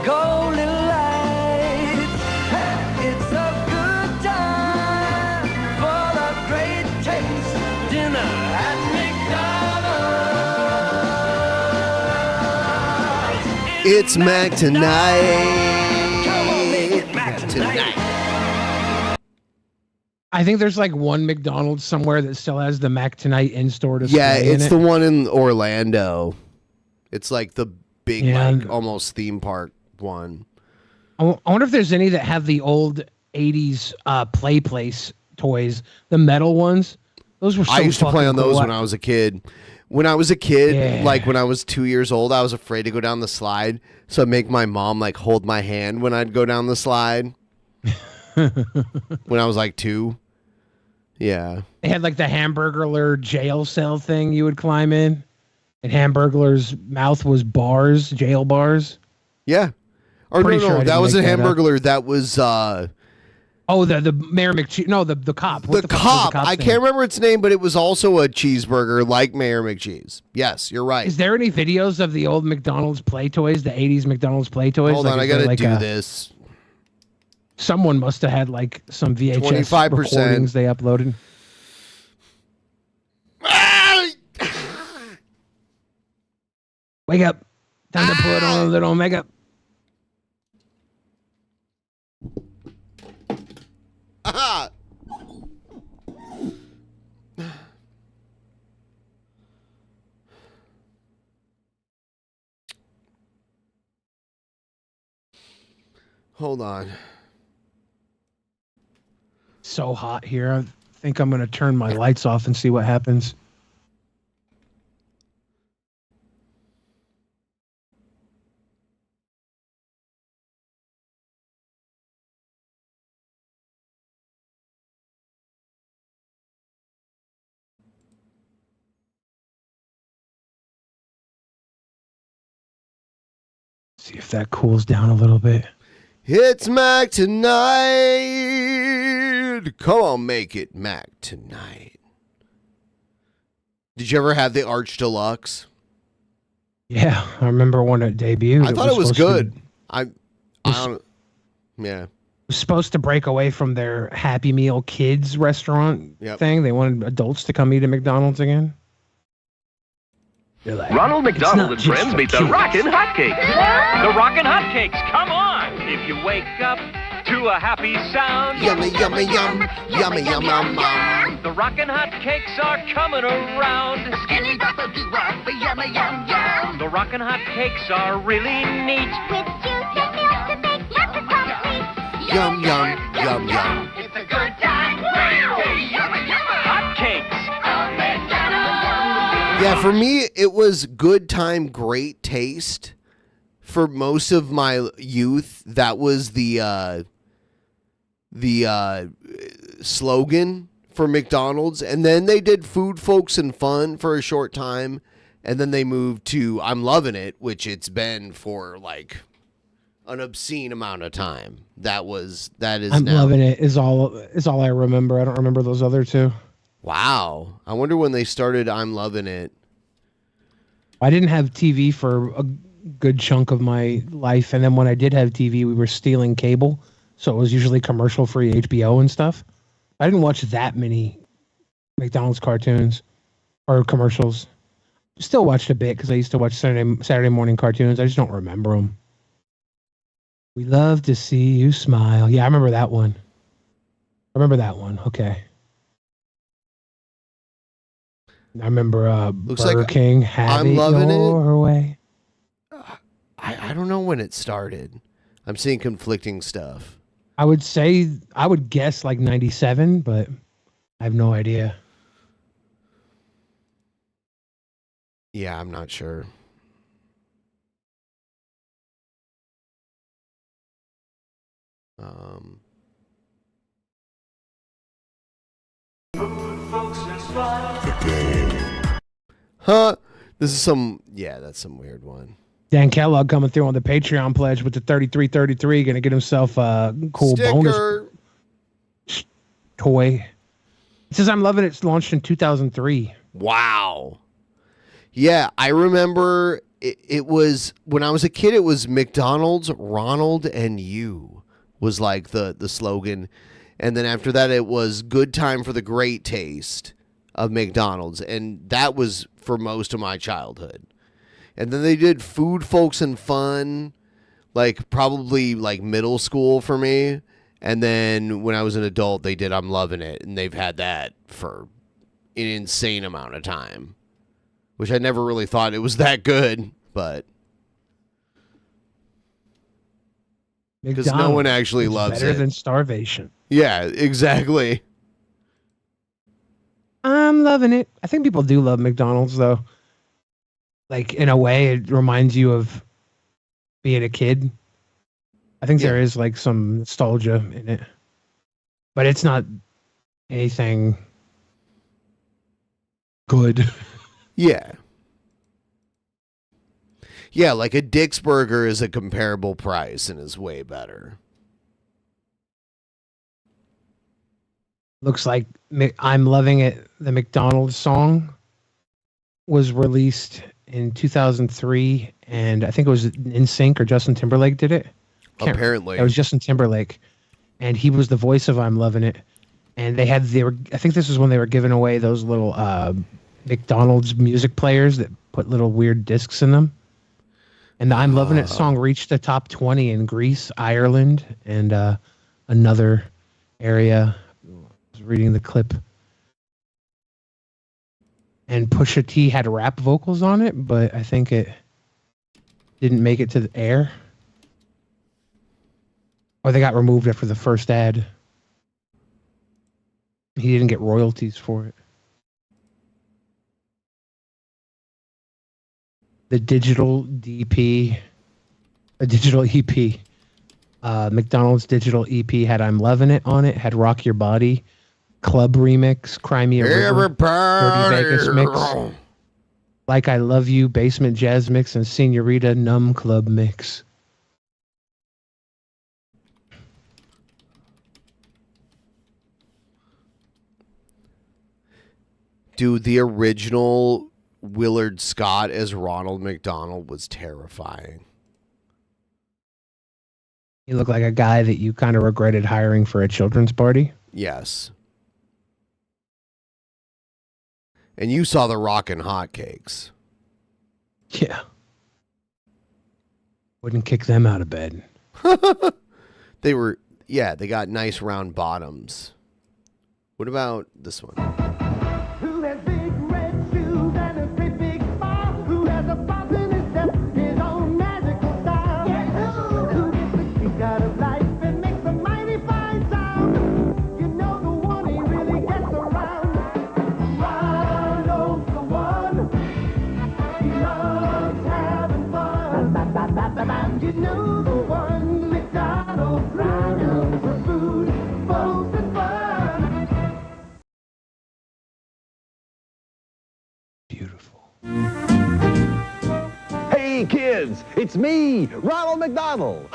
S19: golden lights. It's a good time for the great taste dinner at McDonald's.
S7: It's Mac tonight.
S5: I think there's like one McDonald's somewhere that still has the Mac Tonight in-store display.
S7: Yeah, it's
S5: in
S7: the
S5: it.
S7: one in Orlando. It's like the big,
S5: Yeah.
S7: like almost theme park one.
S5: I wonder if there's any that have the old 80s Play Place toys, the metal ones. Those were so
S7: I used to play on
S5: fucking
S7: those
S5: cool.
S7: when I was a kid. When I was a kid, like when I was 2 years old, I was afraid to go down the slide. So I'd make my mom like hold my hand when I'd go down the slide. When I was like 2. Yeah.
S5: They had like the Hamburglar jail cell thing you would climb in. And Hamburglar's mouth was bars, jail bars.
S7: Yeah. Or
S5: Pretty sure I
S7: that
S5: didn't
S7: wasn't
S5: make that up.
S7: Hamburglar. That was
S5: Oh, the Mayor McCheese. No, the cop. What
S7: the
S5: fuck was
S7: cop.
S5: the cop's
S7: I
S5: name?
S7: can't remember its name, but it was also a cheeseburger like Mayor McCheese. Yes, you're right.
S5: Is there any videos of the old McDonald's play toys, the 80s McDonald's play toys?
S7: Hold
S5: Like,
S7: on, I
S5: is there,
S7: gotta
S5: like,
S7: do
S5: a-
S7: this.
S5: Someone must have had like some VHS
S7: 25%.
S5: recordings they uploaded. Wake up. Time to put on a little makeup.
S7: Aha! Hold on.
S5: So hot here. I think I'm going to turn my lights off and see what happens. See if that cools down a little bit.
S7: It's Mac tonight. Come on, make it Mac tonight. Did you ever have the Arch Deluxe?
S5: Yeah, I remember when it debuted.
S7: I thought it was
S5: supposed to-
S7: good. I don't. Yeah.
S5: It was supposed to break away from their Happy Meal Kids restaurant thing. They wanted adults to come eat at McDonald's again. They're like,
S1: Ronald
S5: "It's
S1: McDonald
S5: not
S1: and
S5: just
S1: friends
S5: for
S1: meet the
S5: kids."
S1: Rockin' Hotcakes. The Rockin' Hotcakes, come on! If you wake up to a happy sound,
S7: yummy, yummy, yum, yummy, yum, yum, yum.
S1: The Rockin' Hotcakes are coming around.
S19: Skinny doppa-doo-wop, yummy, yum, yum.
S1: The Rockin' Hotcakes are really neat.
S19: With juice and milk to make lots of complete.
S7: Yum, yum, yum, yum.
S19: It's a good time. Yummy, yummy.
S1: Hotcakes.
S19: Oh, McDonald's.
S7: Yeah, for me, it was good time, great taste. For most of my youth, that was the slogan for McDonald's. And then they did food, folks, and fun for a short time. And then they moved to I'm loving it, which it's been for like an obscene amount of time. That is
S5: I'm
S7: now.
S5: loving it. Is all I remember. I don't remember those other two.
S7: Wow. I wonder when they started I'm loving it.
S5: I didn't have TV for a good chunk of my life, and then when I did have TV, we were stealing cable, so it was usually commercial-free HBO and stuff. I didn't watch that many McDonald's cartoons or commercials. Still watched a bit because I used to watch Saturday morning cartoons. I just don't remember them. We love to see you smile. Yeah, I remember that one. Okay. I remember
S7: Looks
S5: Burger
S7: like
S5: King. Have
S7: I'm
S5: it
S7: loving
S5: your way.
S7: I don't know when it started. I'm seeing conflicting stuff.
S5: I would guess like 97, but I have no idea.
S7: Yeah, I'm not sure. Huh? This is that's some weird one.
S5: Dan Kellogg coming through on the Patreon pledge with the 3333, gonna get himself a cool
S7: Sticker.
S5: bonus toy. It says I'm loving it. It's launched in 2003.
S7: Wow. Yeah, I remember it was when I was a kid. It was McDonald's, Ronald, and you was like the slogan, and then after that, it was good time for the great taste of McDonald's, and that was for most of my childhood. And then they did Food, Folks, and Fun, like probably like middle school for me. And then when I was an adult, they did I'm Loving It, and they've had that for an insane amount of time, which I never really thought it was that good, but because no one actually loves
S5: better
S7: it.
S5: than starvation.
S7: Yeah, exactly.
S5: I'm loving it. I think people do love McDonald's though. Like in a way, it reminds you of being a kid. I think there is like some nostalgia in it, but it's not anything good.
S7: Yeah. Yeah, like a Dick's Burger is a comparable price and is way better.
S5: Looks like I'm Loving It, the McDonald's song, was released in 2003, and I think it was NSYNC or Justin Timberlake did it.
S7: Apparently.
S5: It was Justin Timberlake, and he was the voice of I'm Loving It. And I think this was when they were giving away those little McDonald's music players that put little weird discs in them. And the I'm Loving It song reached the top 20 in Greece, Ireland, and another area. I was reading the clip. And Pusha T had rap vocals on it, but I think it didn't make it to the air. Or they got removed after the first ad. He didn't get royalties for it. The digital DP, a digital EP, McDonald's digital EP had I'm Loving It on it, had Rock Your Body, Club Remix, Cry Me a River, Dirty Vegas Mix, Like I Love You, Basement Jazz Mix, and Senorita Numb Club Mix.
S7: Dude, the original Willard Scott as Ronald McDonald was terrifying.
S5: He looked like a guy that you kind of regretted hiring for a children's party.
S7: Yes. And you saw the Rockin' Hotcakes.
S5: Yeah. Wouldn't kick them out of bed.
S7: They got nice round bottoms. What about this one?
S19: Who has big red shoes and a great big smile? Who has a pop in his step, his own magical style? Who gets the kick out of life and makes a mighty fine sound? You know the one he really gets around. Ronald's the one. He loves having fun. You know the one, McDonald's, Ronald, for food, folks, and fun.
S17: Hey kids, it's me, Ronald McDonald.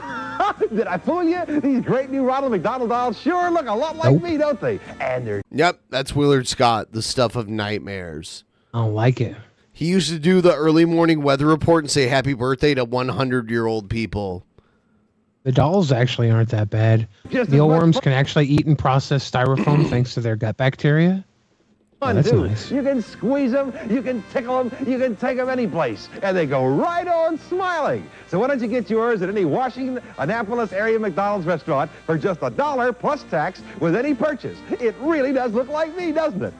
S17: Did I fool you? These great new Ronald McDonald dolls sure look a lot like me, don't they? And they're...
S7: Yep, that's Willard Scott, the stuff of nightmares.
S5: I don't like it.
S7: He used to do the early morning weather report and say happy birthday to 100-year-old people.
S5: The dolls actually aren't that bad. Mealworms can actually eat and process styrofoam thanks to their gut bacteria. Oh, that's
S17: too.
S5: nice.
S17: You can squeeze them, you can tickle them, you can take them any place, and they go right on smiling. So why don't you get yours at any Washington, Annapolis area McDonald's restaurant for just $1 plus tax with any purchase. It really does look like me, doesn't it?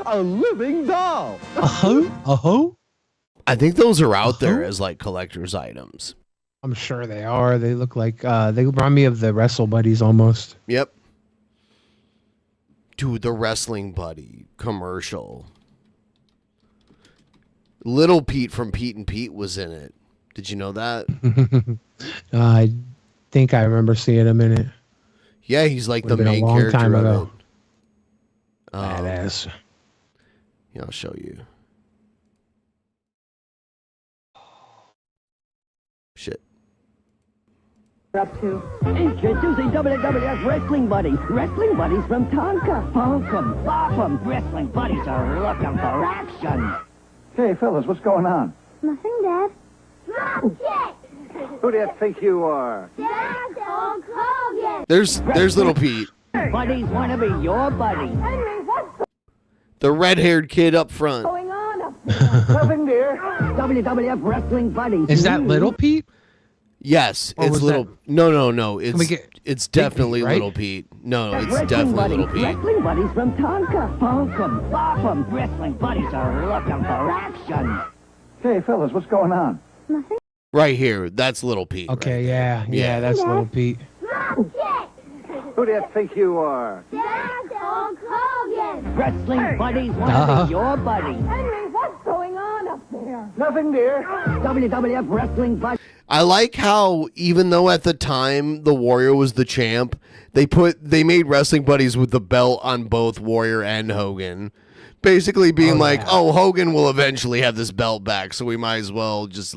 S17: A living doll.
S7: I think those are out there as like collector's items.
S5: I'm sure they are. They look like they remind me of the Wrestle Buddies almost.
S7: Yep. Dude, the Wrestling Buddy commercial. Little Pete from Pete and Pete was in it. Did you know that?
S5: I think I remember seeing him in it.
S7: Yeah, he's like the
S5: Would've been a
S7: main
S5: long
S7: character
S5: time
S7: of
S5: ago.
S7: it.
S5: Badass.
S7: Yeah, I'll show you.
S19: Up to introducing WWF Wrestling Buddies. Wrestling Buddies from Tonka. Funk 'em, bop 'em. Wrestling Buddies are looking for action.
S18: Hey, fellas, what's going on?
S19: Nothing, Dad.
S17: Who do you think you are?
S19: Dad, Hulk Hogan.
S7: There's little Pete,
S19: Buddies want to be your buddy. Henry, what's
S7: the red-haired kid up front.
S19: going on up there? Nothing, dear. WWF Wrestling Buddies.
S5: Is that little Pete?
S7: Yes,
S5: Or
S7: it's
S5: was
S7: little. No.
S5: we get
S7: It's definitely
S5: Pete, right?
S7: little Pete. No, it's
S19: Wrestling
S7: definitely
S19: Buddies.
S7: little Pete.
S19: Wrestling Buddies from Tonka. Funk 'em, bop 'em. Wrestling Buddies are looking for action.
S18: Hey, fellas, what's going on?
S19: Nothing.
S7: Right here, that's little Pete.
S5: Okay, yeah, that's little Pete.
S17: Who do you think you are?
S19: Dad, Hulk Hogan. Wrestling Buddies want
S5: Duh.
S19: to be your buddy. Henry, what's going on up there? Nothing, dear. WWF Wrestling Buddies.
S7: I like how even though at the time the Warrior was the champ, they made Wrestling Buddies with the belt on both Warrior and Hogan. Basically being Hogan will eventually have this belt back, so we might as well just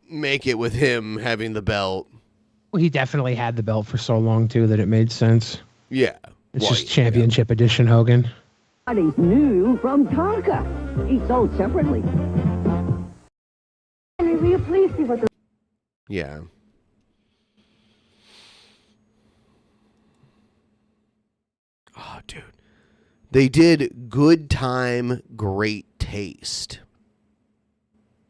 S7: make it with him having the belt.
S5: Well, he definitely had the belt for so long too that it made sense.
S7: Yeah.
S5: It's just championship edition Hogan.
S19: Buddies new from Tonka. Each sold separately. Henry, will you please see what the...
S7: Yeah. Oh, dude. They did Good Time, Great Taste.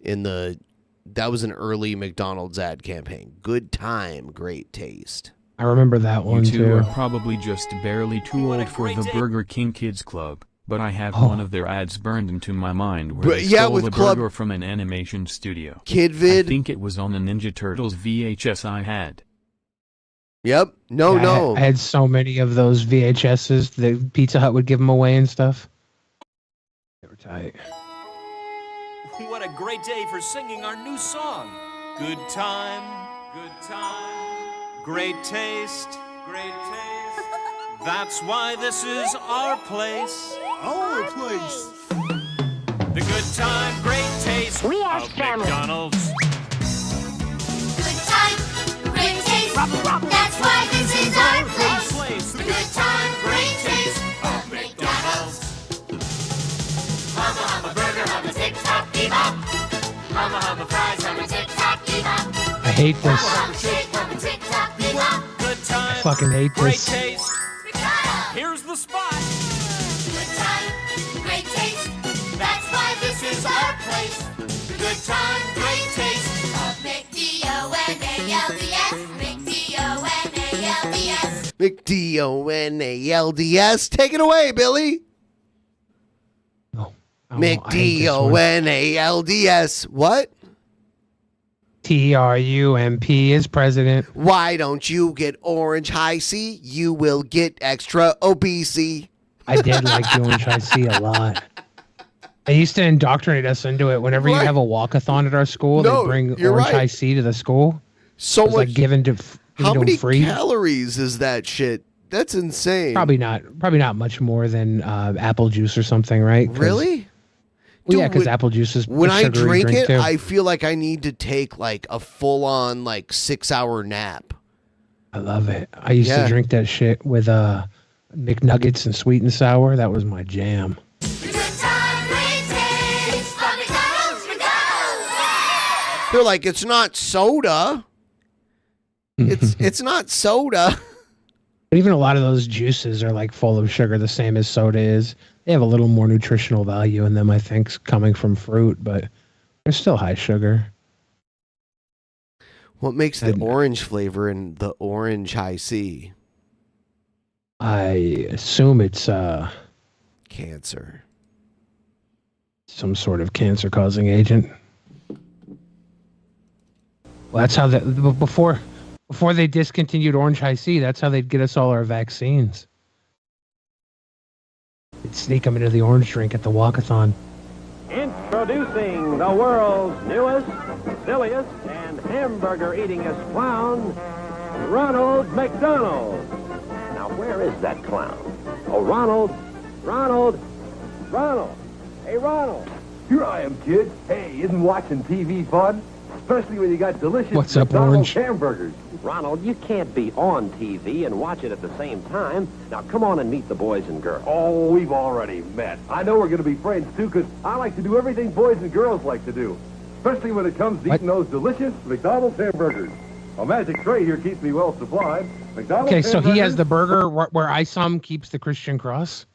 S7: That was an early McDonald's ad campaign. Good time, great taste.
S5: I remember that one
S9: You two
S5: too.
S9: are probably just barely too old for the Burger King Kids Club, but I have one of their ads burned into my mind where they stole
S7: with
S9: the burger from an animation studio.
S7: Kidvid.
S9: I think it was on the Ninja Turtles VHS I had.
S7: Yep. No.
S5: I had so many of those VHSs. The Pizza Hut would give them away and stuff. They were tight.
S1: What a great day for singing our new song. Good time, great taste, That's why this is our place. Our place. The good time, great taste
S19: We asked
S1: of
S19: family.
S1: McDonald's.
S19: Good time, great taste. That's why this is our place.
S1: The good time, great taste of McDonald's.
S19: Humma, humma burger, humma tick-tock, bebop. Humma, humma fries, humma tick-tock, bebop.
S5: I hate this.
S19: Humma shake, humma tick-tock, bebop.
S1: Good time,
S5: I fucking hate
S1: great
S5: this.
S1: taste. Here's the spot.
S19: Good time, great taste. That's why this is our place. Good time, great taste of McDonald's. McDonald's.
S7: McDonald's. Take it away, Billy. McDonald's. What?
S5: TRUMP is president.
S7: Why don't you get Orange High C? You will get extra obesity.
S5: I did like the Orange High C a lot. They used to indoctrinate us into it. Whenever you have a walkathon at our school, they bring Orange High C to the school.
S7: So
S5: much like given to
S7: How
S5: them
S7: many
S5: free.
S7: calories is that shit? That's insane.
S5: Probably not much more than apple juice or something, right?
S7: Really?
S5: Well, yeah, because apple juice is
S7: When
S5: a
S7: I
S5: sugary
S7: drink it,
S5: too.
S7: I feel like I need to take like a full-on 6-hour nap.
S5: I love it. I used to drink that shit with McNuggets and sweet and sour. That was my jam.
S7: They're like, it's not soda. It's not soda.
S5: But even a lot of those juices are like full of sugar, the same as soda is. They have a little more nutritional value in them, I think, coming from fruit, but they're still high sugar.
S7: What makes the orange flavor in the Orange High C?
S5: I assume it's
S7: cancer.
S5: Some sort of cancer-causing agent. Well, that's how before they discontinued Orange High C, that's how they'd get us all our vaccines. They'd sneak them into the orange drink at the walkathon.
S2: Introducing the world's newest, silliest, and hamburger-eatingest clown, Ronald McDonald. Now, where is that clown? Oh, Ronald. Hey, Ronald.
S18: Here I am, kid. Hey, isn't watching TV fun?
S2: especially when you got delicious
S5: What's up,
S2: McDonald's
S5: Orange?
S2: hamburgers. Ronald, you can't be on TV and watch it at the same time. Now, come on and meet the boys and girls.
S20: Oh, we've already met. I know we're going to be friends, too, because I like to do everything boys and girls like to do, especially when it comes to eating those delicious McDonald's hamburgers. A magic tray here keeps me well supplied. McDonald's
S5: Okay, so he has
S20: hamburgers,
S5: the burger where I saw him keeps the Christian cross.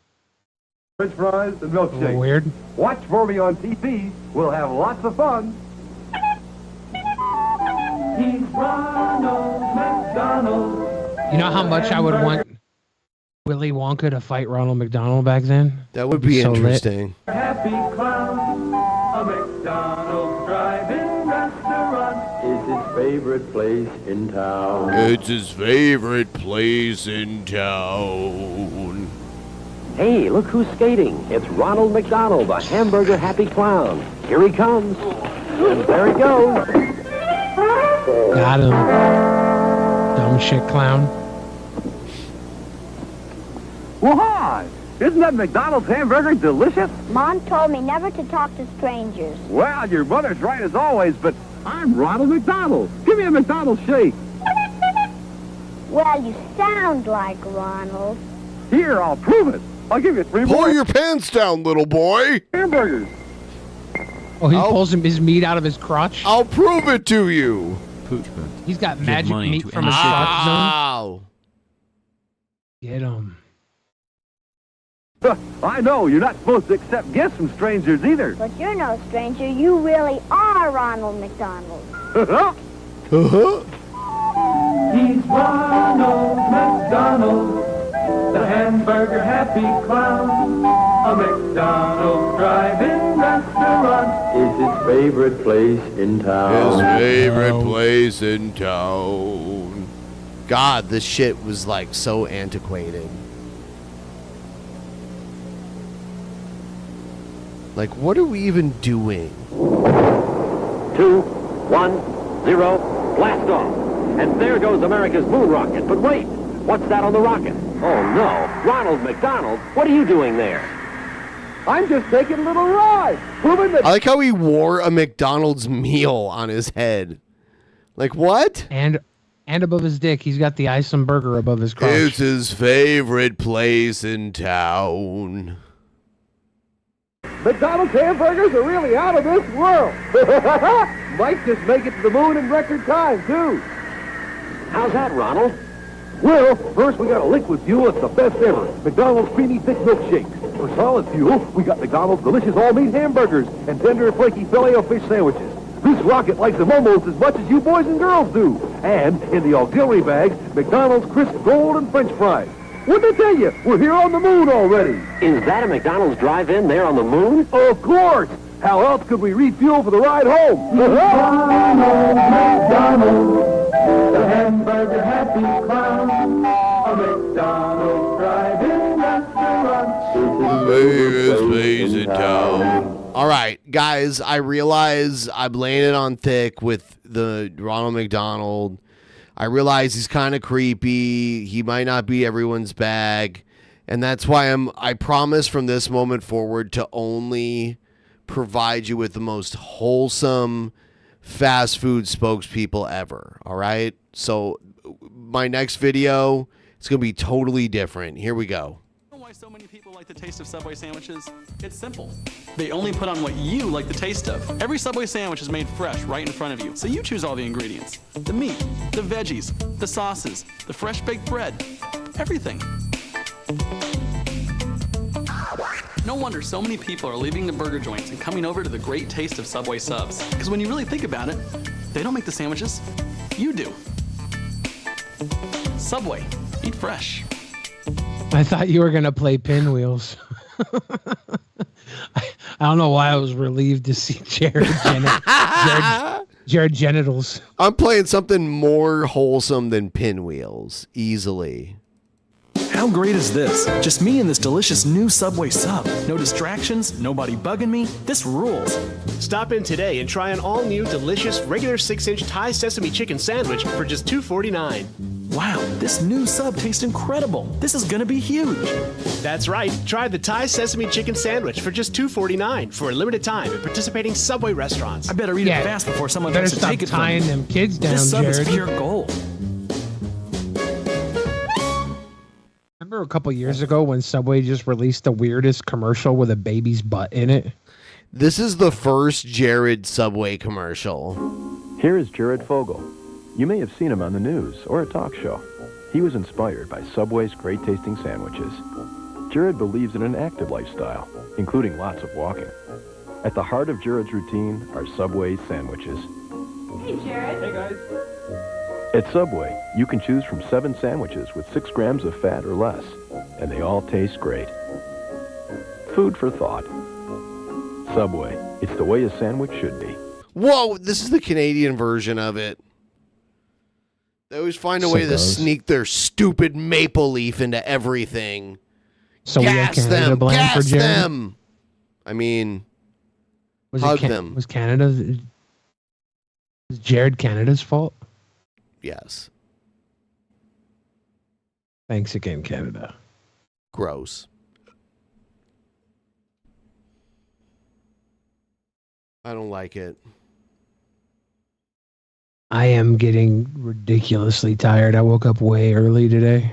S20: French fries, and milkshakes.
S5: Weird.
S20: Watch for me on TV. We'll have lots of fun.
S19: He's Ronald McDonald.
S5: You know how much I would want Willy Wonka to fight Ronald McDonald back then?
S7: That would be
S5: so
S7: interesting.
S19: Happy Clown, a McDonald's drive-in restaurant is his favorite place in town.
S7: It's his favorite place in town.
S2: Hey, look who's skating. It's Ronald McDonald, the hamburger happy clown. Here he comes. And there he goes.
S5: Got him. Dumb shit clown.
S20: Well, hi. Isn't that McDonald's hamburger delicious?
S21: Mom told me never to talk to strangers.
S20: Well, your mother's right as always, but I'm Ronald McDonald. Give me a McDonald's shake.
S21: Well, you sound like Ronald.
S20: Here, I'll prove it. I'll give you 3
S7: Pull
S20: more
S7: your pants down, little boy.
S20: hamburgers.
S5: Oh, he pulls his meat out of his crotch?
S7: I'll prove it to you.
S5: He's got
S9: Give
S5: magic
S9: money
S5: meat
S9: to
S5: from his
S9: any
S5: crotch zone.
S7: Ow.
S5: Get him.
S20: I know, you're not supposed to accept gifts from strangers either.
S21: But you're no stranger. You really are Ronald McDonald.
S19: He's Ronald McDonald, the hamburger happy clown. A McDonald's drive-in restaurant is his favorite place in town.
S7: His favorite place in town. God, this shit was like so antiquated. Like, what are we even doing?
S2: 2, 1, 0, blast off. And there goes America's moon rocket. But wait, what's that on the rocket? Oh, no. Ronald McDonald, what are you doing there?
S20: I'm just taking a little ride. Proving that
S7: I like how he wore a McDonald's meal on his head. Like, what?
S5: And above his dick, he's got the Isom burger above his crotch.
S7: It's his favorite place in town.
S20: McDonald's hamburgers are really out of this world. Might just make it to the moon in record time, too.
S2: How's that, Ronald?
S20: Well, first we got a liquid fuel that's the best ever. McDonald's creamy thick milkshakes. For solid fuel, we got McDonald's delicious all-meat hamburgers and tender and flaky Filet-O-Fish sandwiches. This rocket likes them almost as much as you boys and girls do. And in the auxiliary bags, McDonald's crisp golden French fries. What'd I tell you? We're here on the moon already.
S2: Is that a McDonald's drive-in there on the moon?
S20: Of course. How else could we refuel for the ride home?
S19: Ronald McDonald, the hamburger happy clown. A McDonald's drive-in restaurant is his
S7: Place in town. All right, guys, I realize I'm laying it on thick with the Ronald McDonald. I realize he's kind of creepy. He might not be everyone's bag. And that's why I promise from this moment forward to only provide you with the most wholesome fast food spokespeople ever. All right? So my next video, it's going to be totally different. Here we go.
S22: Why so many people like the taste of Subway sandwiches? It's simple. They only put on what you like the taste of. Every Subway sandwich is made fresh right in front of you, so you choose all the ingredients. The meat, the veggies, the sauces, the fresh baked bread, everything. No wonder so many people are leaving the burger joints and coming over to the great taste of Subway subs. Because when you really think about it, they don't make the sandwiches, you do. Subway, eat fresh.
S5: I thought you were going to play Pinwheels. I don't know why I was relieved to see Jared genitals.
S7: I'm playing something more wholesome than Pinwheels, easily.
S22: How great is this? Just me and this delicious new Subway sub. No distractions, nobody bugging me. This rules.
S23: Stop in today and try an all-new delicious regular 6-inch Thai sesame chicken sandwich for just $2.49.
S3: Wow, this new sub tastes incredible. This is gonna be huge.
S6: That's right. Try the Thai sesame chicken sandwich for just $2.49 for a limited time at participating Subway restaurants.
S3: I better eat it fast before someone
S5: Better
S3: tries to
S5: stop
S3: take it from
S5: tying
S3: me.
S5: them kids down,
S3: This sub
S5: Jared.
S3: is pure gold.
S5: Remember a couple years ago when Subway just released the weirdest commercial with a baby's butt in it?
S7: This is the first Jared Subway commercial.
S23: Here is Jared Fogle. You may have seen him on the news or a talk show. He was inspired by Subway's great-tasting sandwiches. Jared believes in an active lifestyle, including lots of walking. At the heart of Jared's routine are Subway sandwiches.
S19: Hey, Jared. Hey, guys.
S23: At Subway, you can choose from 7 sandwiches with 6 grams of fat or less, and they all taste great. Food for thought. Subway, it's the way a sandwich should be.
S7: Whoa, this is the Canadian version of it. They always find a way to sneak their stupid maple leaf into everything.
S5: So we have
S7: gas
S5: Canada
S7: them,
S5: blame for
S7: gas
S5: Jared?
S7: them. I mean, hug them.
S5: Was Canada? Was Jared Canada's fault?
S7: Yes.
S5: Thanks again, Canada.
S7: Gross. I don't like it.
S5: I am getting ridiculously tired. I woke up way early today.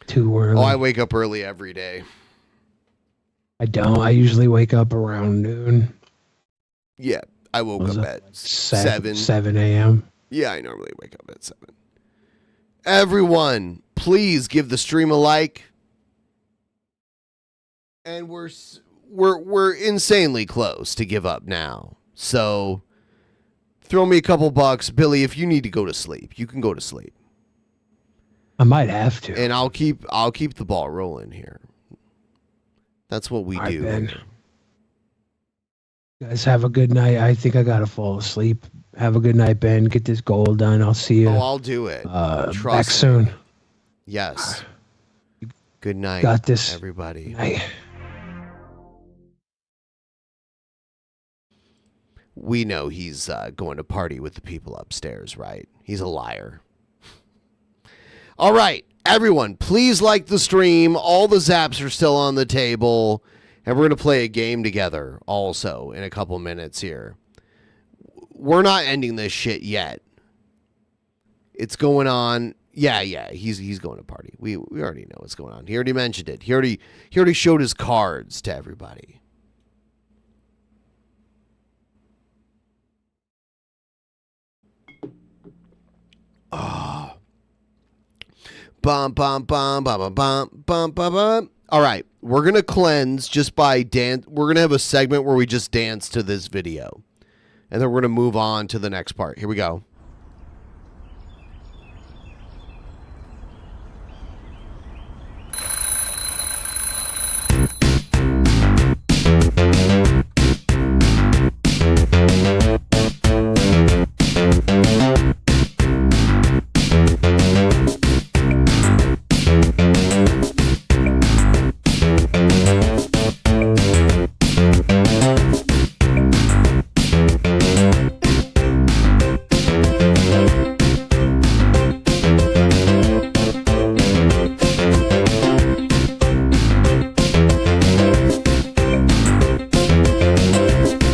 S5: Too early.
S7: Oh, I wake up early every day.
S5: I don't. I usually wake up around noon.
S7: Yeah, I woke up at 7.
S5: 7 a.m.
S7: Yeah, I normally wake up at 7. Everyone, please give the stream a like. And we're insanely close to give up now. So throw me a couple bucks, Billy. If you need to go to sleep, you can go to sleep.
S5: I might have to.
S7: And I'll keep the ball rolling here. That's what we do.
S5: Ben. You guys have a good night. I think I gotta fall asleep. Have a good night, Ben. Get this goal done. I'll see you.
S7: Oh, I'll do it.
S5: Back
S7: Trust
S5: soon.
S7: me. Yes. Good night,
S5: Got this.
S7: everybody.
S5: Night.
S7: We know he's going to party with the people upstairs, right? He's a liar. All right, everyone, please like the stream. All the zaps are still on the table. And we're going to play a game together also in a couple minutes here. We're not ending this shit yet. It's going on. Yeah, he's going to party. We already know what's going on. He already mentioned it. He already showed his cards to everybody. Oh. Bum bum bum bum bum bum bum bum. All right, we're gonna cleanse just by dance. We're gonna have a segment where we just dance to this video, and then we're gonna move on to the next part. Here we go.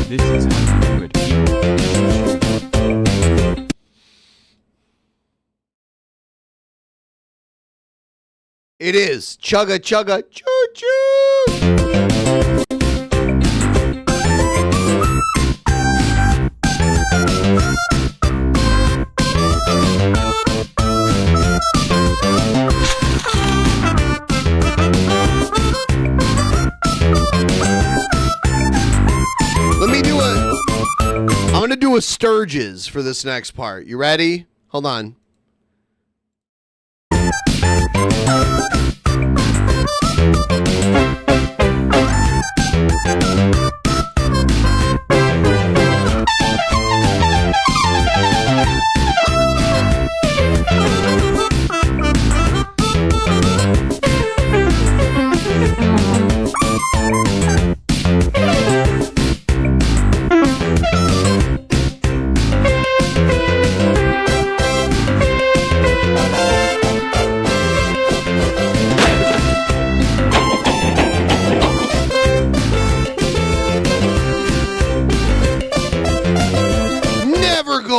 S9: This is how you do it, people.
S7: It is chugga chugga choo choo. I'm going to do a Sturges for this next part. You ready? Hold on.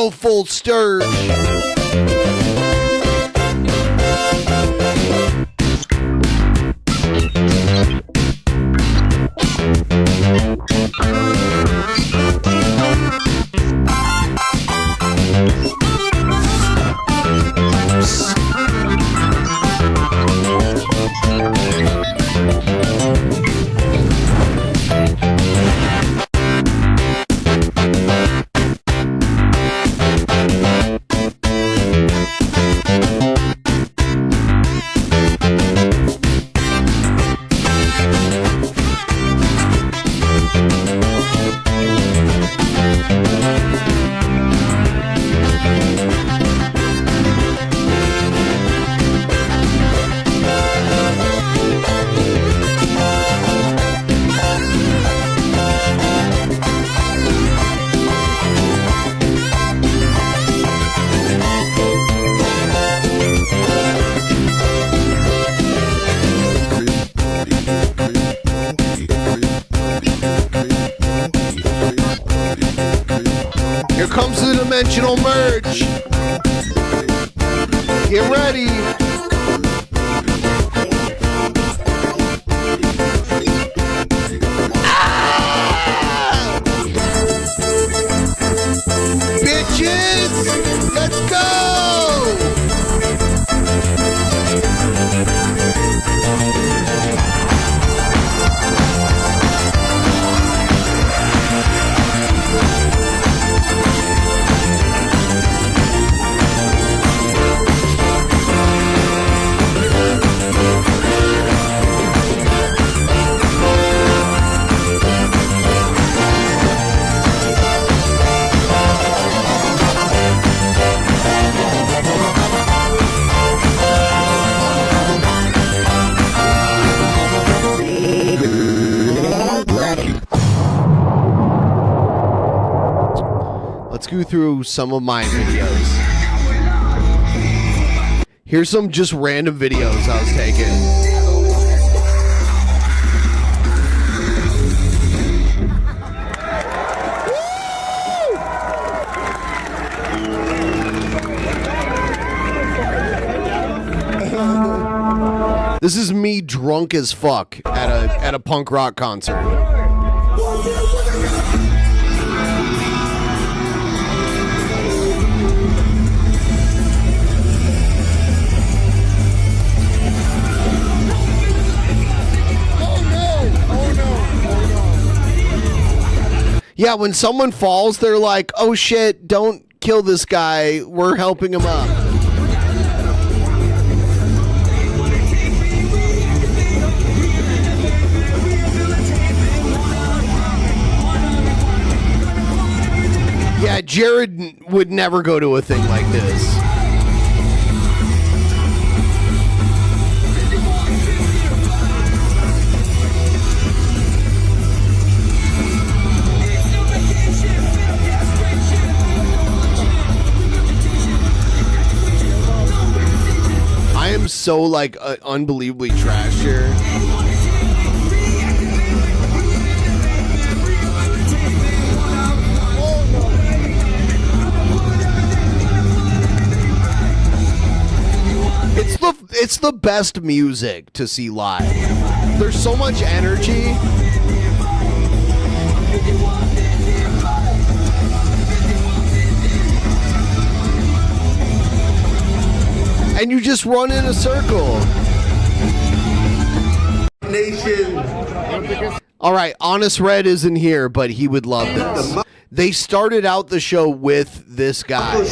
S7: go full sturge. Here comes the dimensional merge. Get ready. Ah! Bitches, let's go. Let's go through some of my videos. Here's some just random videos I was taking. This is me drunk as fuck at a punk rock concert. Yeah, when someone falls, they're like, oh shit, don't kill this guy. We're helping him up. Yeah, Jared would never go to a thing like this. I am so like unbelievably trash here. It's the best music to see live. There's so much energy. And you just run in a circle. Nation. All right, Honest Red isn't here, but he would love this. They started out the show with this guy.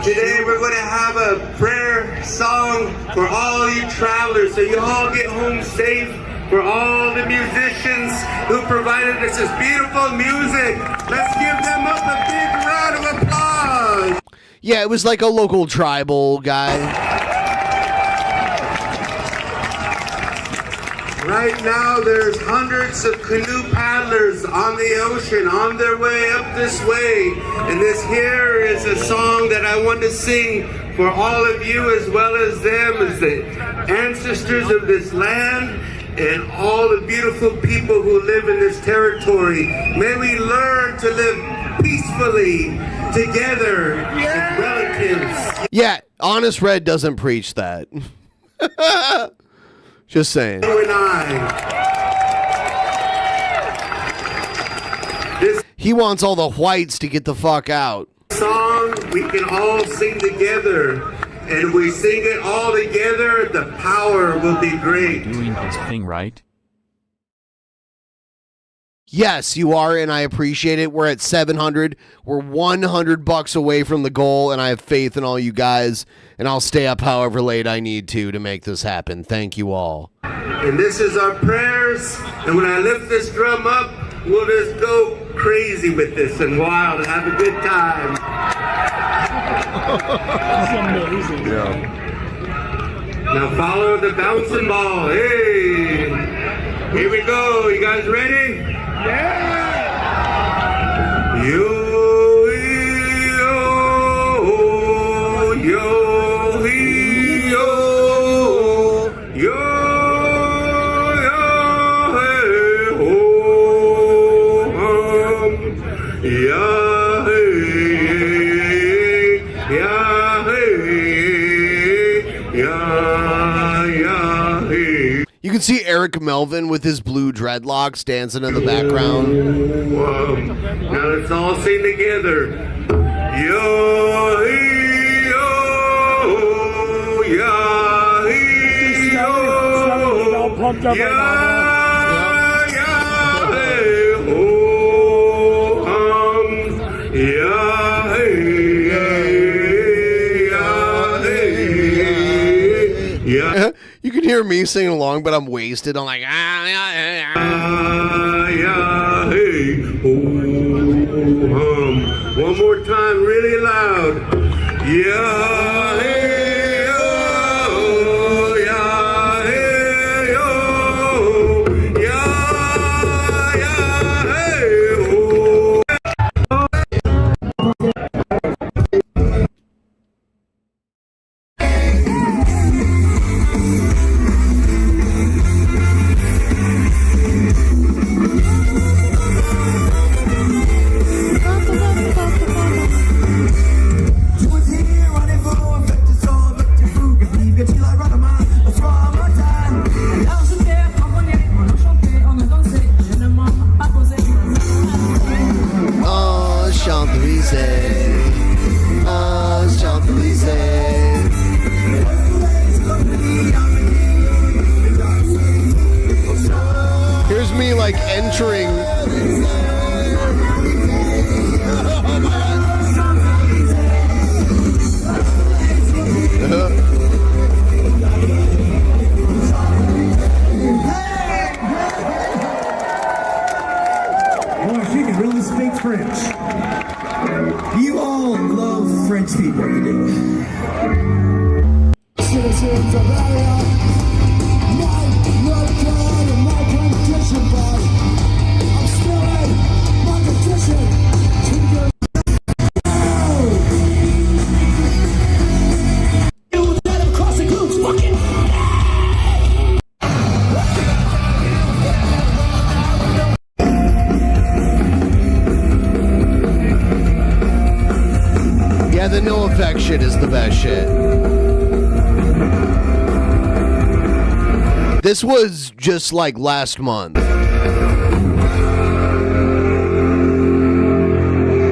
S8: Today we're going to have a prayer song for all you travelers, so you all get home safe. For all the musicians who provided us this beautiful music, let's give them up a big round of applause.
S7: Yeah, it was like a local tribal guy.
S8: Right now, there's hundreds of canoe paddlers on the ocean on their way up this way. And this here is a song that I want to sing for all of you as well as them, as the ancestors of this land and all the beautiful people who live in this territory. May we learn to live peacefully peacefully together as relatives.
S7: Yeah, Honest Red doesn't preach that. Just saying.
S8: You and I.
S7: He wants all the whites to get the fuck out.
S8: Song we can all sing together, and we sing it all together, the power will be great.
S9: Doing his thing right.
S7: Yes, you are, and I appreciate it. We're at 700. We're $100 away from the goal, and I have faith in all you guys, and I'll stay up however late I need to make this happen. Thank you all.
S8: And this is our prayers, and when I lift this drum up, we'll just go crazy with this and wild and have a good time.
S19: That's amazing.
S8: Now follow the bouncing ball. Hey, here we go. You guys ready? Yeah. Yo, yo, yo, yo, yo, hey, ho, yeah, hey, yeah, hey, yeah, hey.
S7: You can see Eric Melvin with his blue dreadlocks dancing in the background.
S8: Whoa. Now let's all sing together. Yo, yo, yeah, yo, yeah, hey, ho, yeah, hey, yeah.
S7: You can hear me singing along, but I'm wasted. I'm like,
S8: yeah, hey, one more time, really loud. Yeah, hey, oh, yeah, hey, oh, yeah, hey,
S7: here's me like entering.
S19: Boy, she can really speak French. You all love French people, you do. Citizens of area, my God and my competition, bud. I'm still in my competition. You let him cross the glutes, fucking.
S7: Yeah, the no effect shit is the best shit. This was just like last month.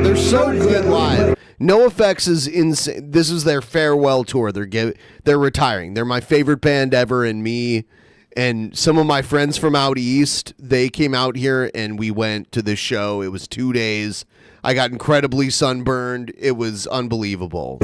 S7: They're so good live. No Effects is insane. This is their farewell tour. They're retiring. They're my favorite band ever, and me and some of my friends from out east, they came out here and we went to this show. It was 2 days. I got incredibly sunburned. It was unbelievable.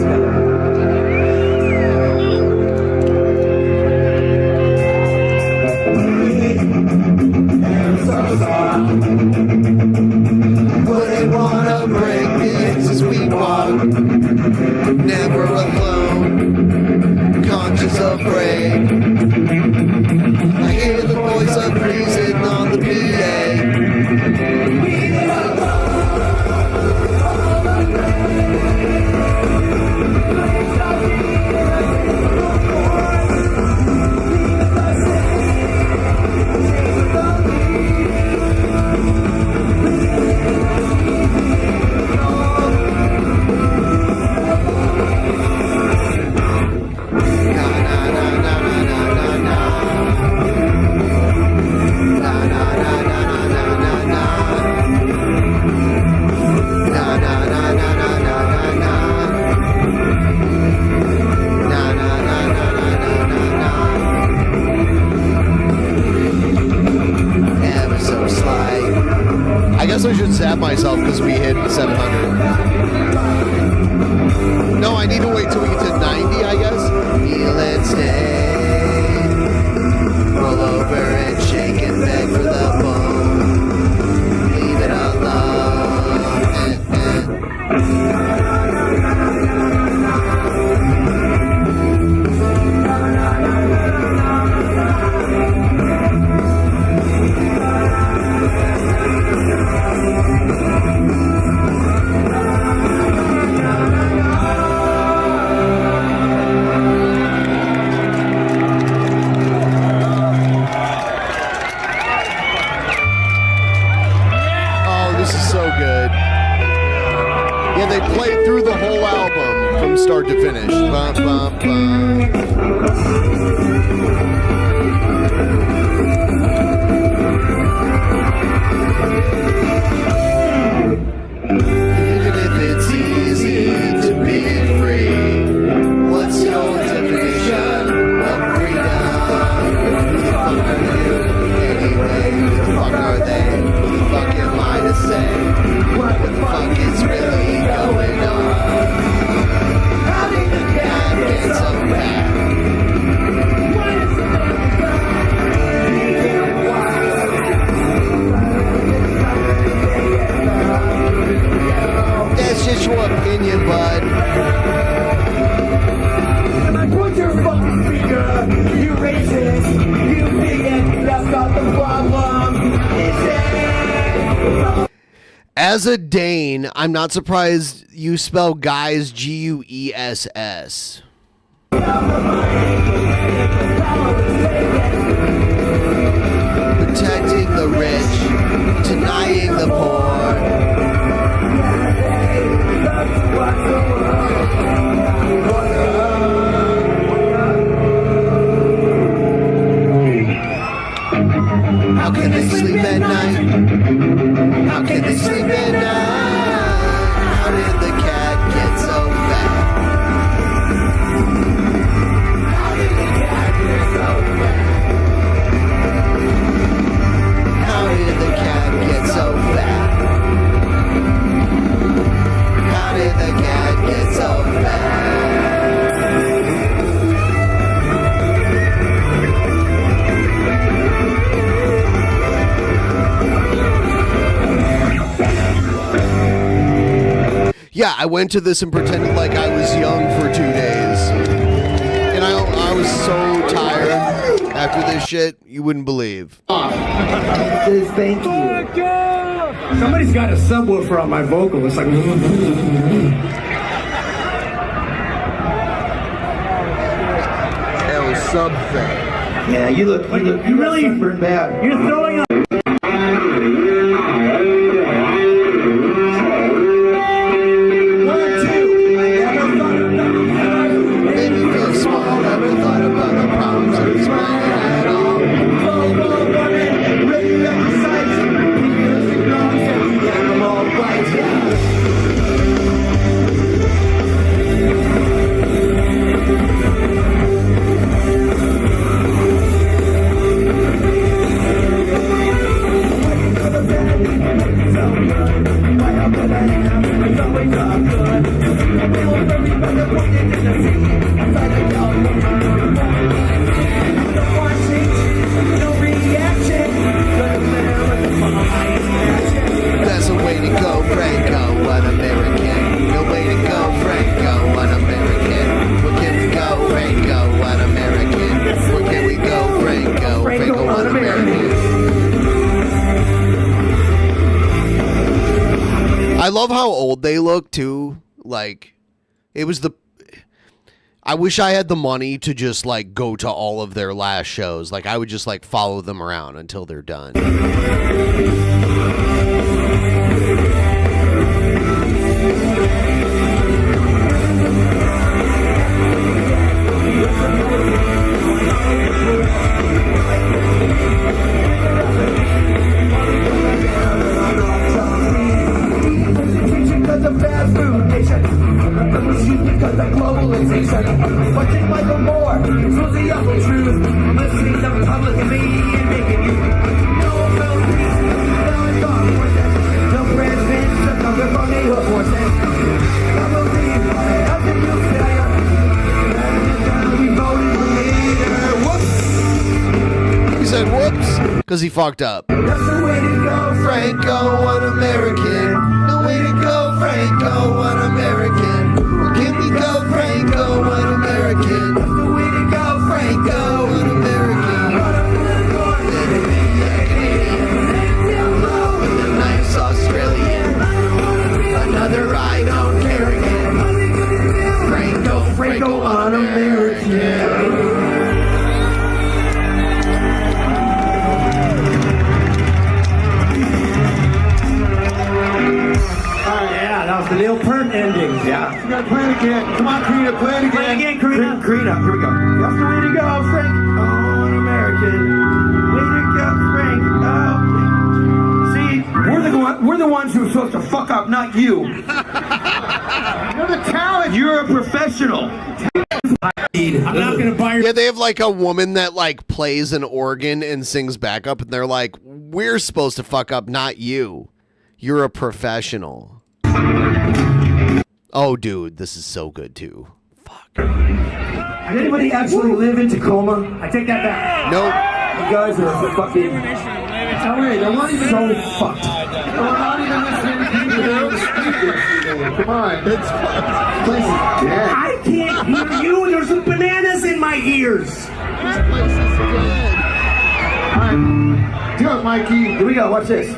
S19: Wouldn't wanna break this as we walk. Never alone, conscious of break. I hear the voice of reason on the PA.
S7: zap myself because we hit 700. No, I need to wait till we get to 90, I guess. Kneel and stay. Roll over and shake and beg for the bone. Leave it alone. Yeah, they played through the whole album from start to finish. Bum, bum, bum. Even if it's easy to be free, what's your definition of freedom? Who the fuck are you? Anyway, who the fuck are they? Who the fuck am I to say? What the fuck is really going on? How did the cat get so bad? That's just your opinion, bud.
S19: Put your fucking finger, you racist, you bigot, that's not the problem, is it?
S7: As a Dane, I'm not surprised you spell guys Guess. Protecting the rich, denying the poor. How can they sleep at night? How can they sleep at night? How did the cat get so fat? How did the cat get so fat? How did the cat get so fat? How did the cat get so fat? Yeah, I went to this and pretended like I was young for 2 days. And I was so tired after this shit, you wouldn't believe.
S19: Says thank you. Somebody's got a subwoofer on my vocal. It's like...
S17: El sub thing.
S19: Yeah, you really burned bad. You're throwing up.
S7: That's a way to go, Franco, an American. No way to go, Franco, an American. Where can we go, Franco, an American? Where can we go, Franco, an American? I love how old they look too. Like, it was the... I wish I had the money to just like go to all of their last shows. Like, I would just like follow them around until they're done.
S19: Because of fast food nation, because of globalization. Watching Michael Moore, Susie up with truth. I'm listening to Republican media and making you no peace, no it's all worth it. No bread
S7: Because he fucked up.
S19: That's the way to go, Franco, one American. The way to go, Franco, one American. Well, can we go, Franco, one American? That's the way to go, Franco, one American. With a nice Australian. Another I don't care again. Franco, one American.
S18: That was the Neil Peart ending. Yeah. You gotta play it again. Come on, Karina, play it again. Play it again, Karina. Karina, here we go. That's the way to go, Frank. Oh, an American. Way to go, Frank. Oh. See, we're the ones who are supposed to fuck up, not you. You're the talent. You're a professional. I'm not gonna buy your.
S7: Yeah, they have like a woman that like plays an organ and sings backup, and they're like, "We're supposed to fuck up, not you. You're a professional." Oh, dude, this is so good too.
S18: Did anybody actually live in Tacoma? I take that back.
S7: Nope.
S18: You guys are fucking. No way, they're not even so fucked. We're not even listening to the speakers. Come on, it's dead. I can't hear you. There's some bananas in my ears. This place is dead. All right, do it, Mikey. Here we go. Watch this.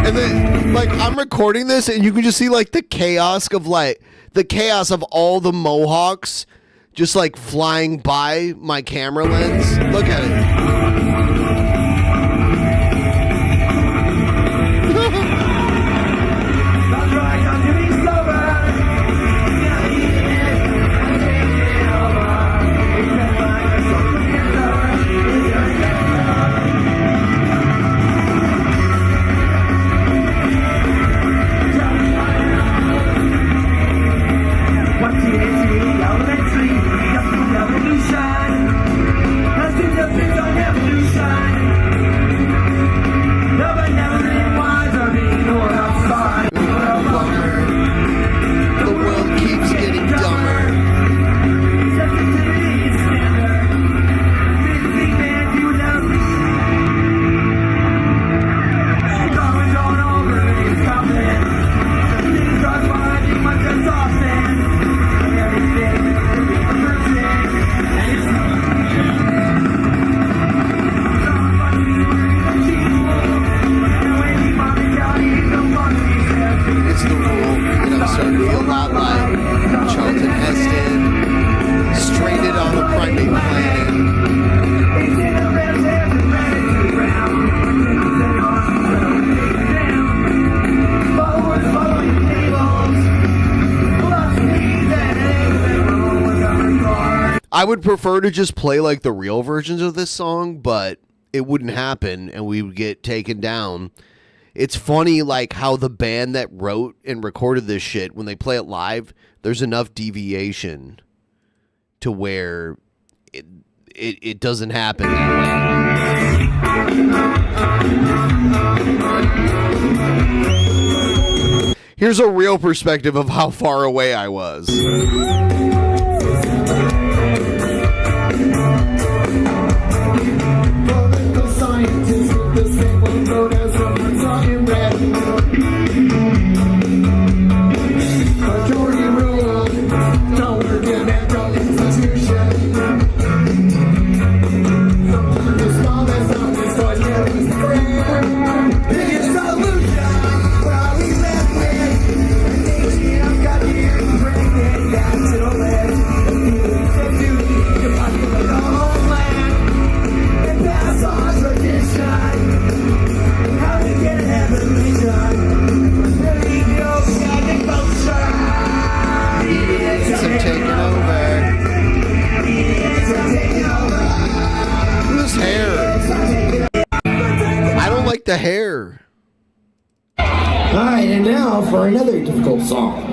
S7: And then, like, I'm recording this, and you can just see, like, the chaos of all the mohawks just, like, flying by my camera lens. Look at it. I would prefer to just play like the real versions of this song, but it wouldn't happen and we would get taken down. It's funny like how the band that wrote and recorded this shit, when they play it live, there's enough deviation to where it doesn't happen that way. Here's a real perspective of how far away I was. The hair.
S18: All right, and now for another difficult song.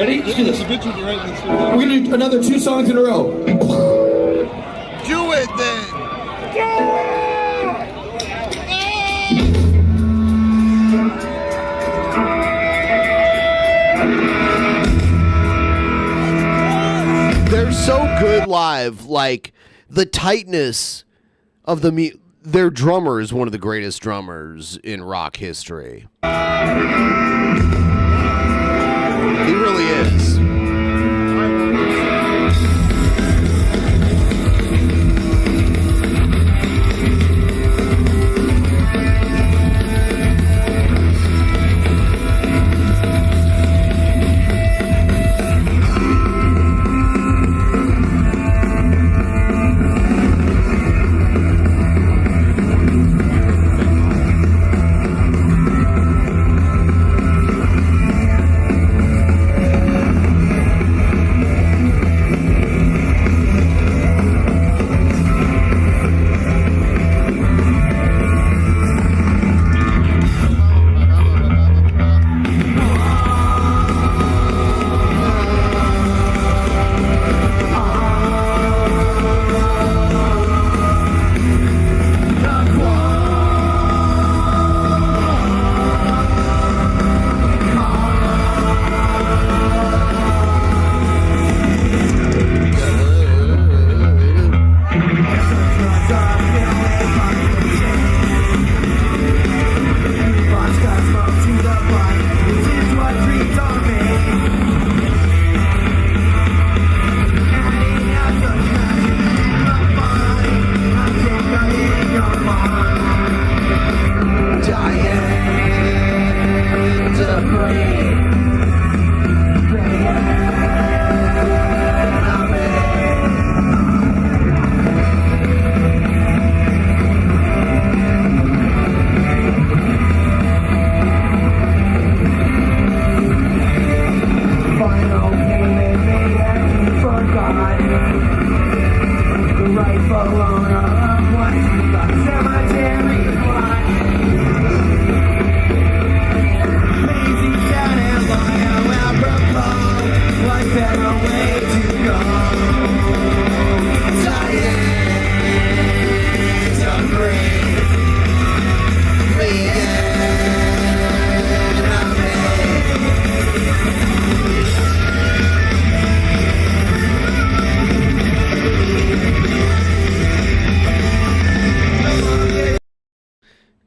S18: Ready? Let's do this. We're gonna do another 2 songs in a row.
S7: Do it then. They're so good live. Like the tightness of the their drummer is one of the greatest drummers in rock history. He really is.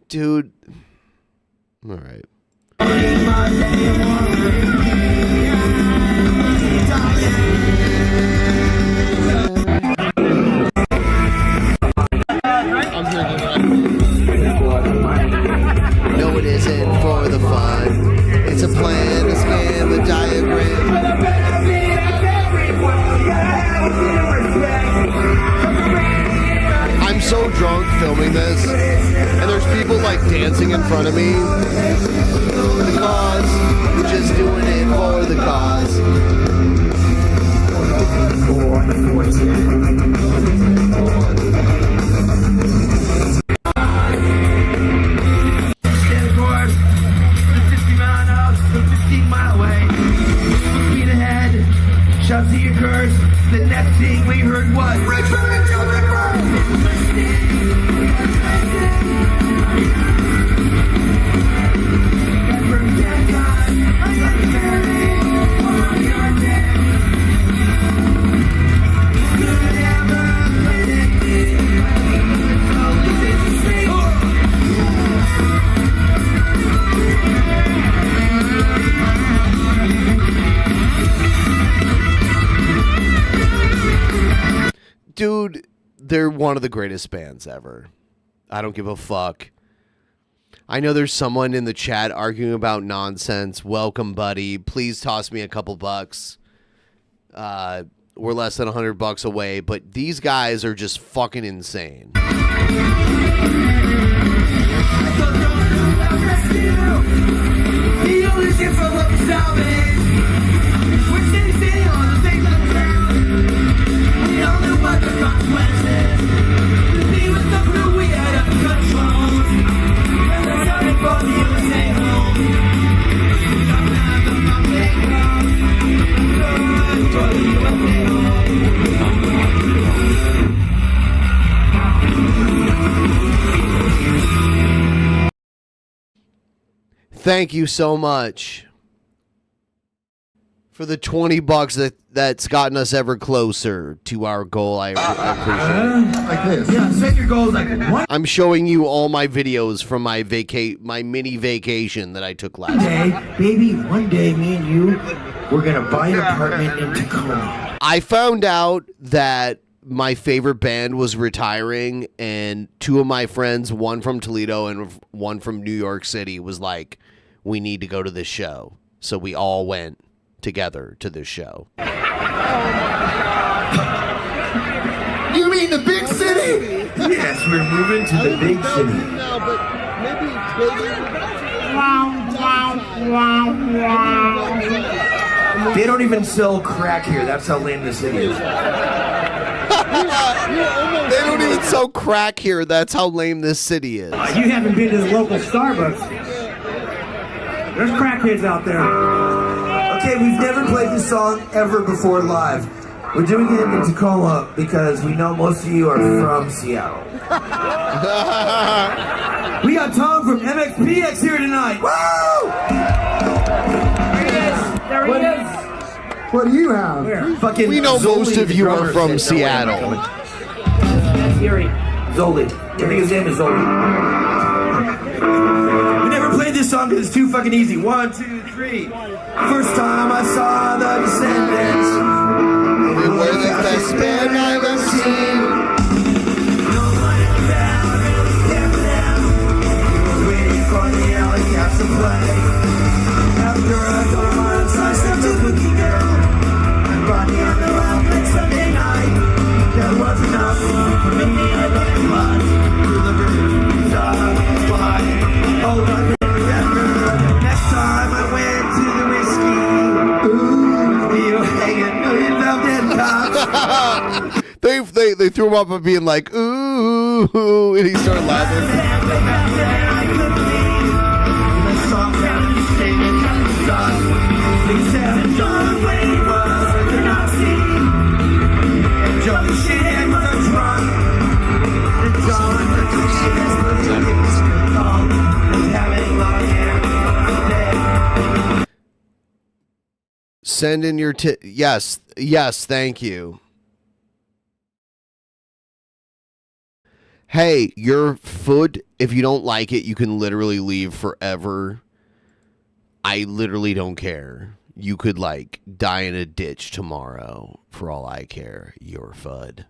S7: Dude. All right. No, it isn't for the fun. It's a plan, a scam, a diagram. I'm so drunk filming this, and there's people like dancing in front of me. The cause, just doing it for the cause.
S19: Shout to your curse. The next thing we heard was
S7: Dude, they're one of the greatest bands ever. I don't give a fuck. I know there's someone in the chat arguing about nonsense. Welcome, buddy. Please toss me a couple bucks. We're less than $100 away, but these guys are just fucking insane. Thank you so much for the $20 that's gotten us ever closer to our goal. I appreciate it.
S18: Like this. Yeah, set your goals like one
S7: I'm showing you all my videos from my mini vacation that I took last
S18: day,
S7: night.
S18: baby. One day, me and you, we're gonna buy an apartment in Tacoma.
S7: I found out that my favorite band was retiring, and two of my friends, one from Toledo and one from New York City, was like, we need to go to this show. So we all went together to this show.
S18: You mean the big city? Yes, we're moving to the big city.
S19: No, but maybe.
S18: They don't even sell crack here. That's how lame the city is.
S7: They don't even sell crack here. That's how lame this city is.
S18: You haven't been to the local Starbucks. There's crackheads out there. Okay, we've never played this song ever before live. We're doing it in Tacoma because we know most of you are from Seattle. We got Tom from MXPX here tonight. Woo!
S19: There he is.
S18: What do you have? Fucking
S7: We know
S18: Zoli,
S7: most of
S18: the
S7: you are
S18: drummer,
S7: from
S18: said, "No way, I'm not
S7: Seattle."
S18: coming." That's Yuri. Zoli. I think his name is Zoli. We never played this song because it's too fucking easy. 1, 2, 3. First time I saw the Descendants.
S7: We were the best band I've ever seen.
S18: Waiting for the alley cats to play. After a couple months, I stepped to Cookie Girl. And brought me on the road next Sunday night. That was enough for me. I got blood through the roof. Fly. Oh, I remember. Next time I went to the whiskey. Ooh, we were hanging million velvet cops.
S7: They threw him up and being like, ooh, and he started laughing. Send in your yes, thank you. Hey, your food, if you don't like it, you can literally leave forever. I literally don't care. You could, like, die in a ditch tomorrow. For all I care, your FUD.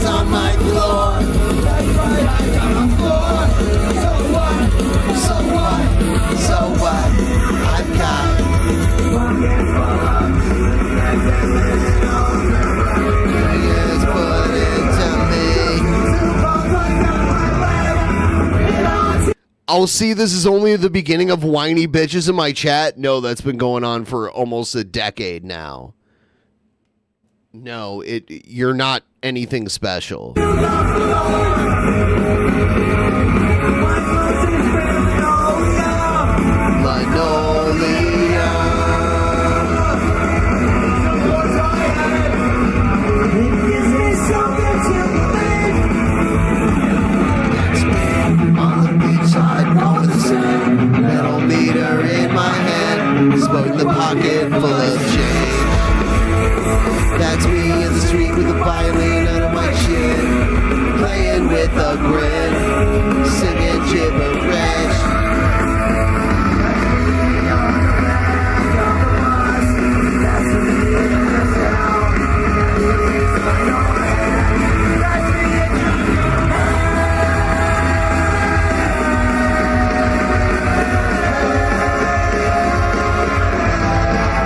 S19: On my floor. That's right, I got on the floor. So what? I've got just put into me.
S7: I'll see this is only the beginning of whiny bitches in my chat. No, that's been going on for almost a decade now. No, you're not anything special.
S19: Metal meter in my hand, smoke in the pocket full of change. That's me in the street with a violin under my chin, playing with a grin, singing gibberish.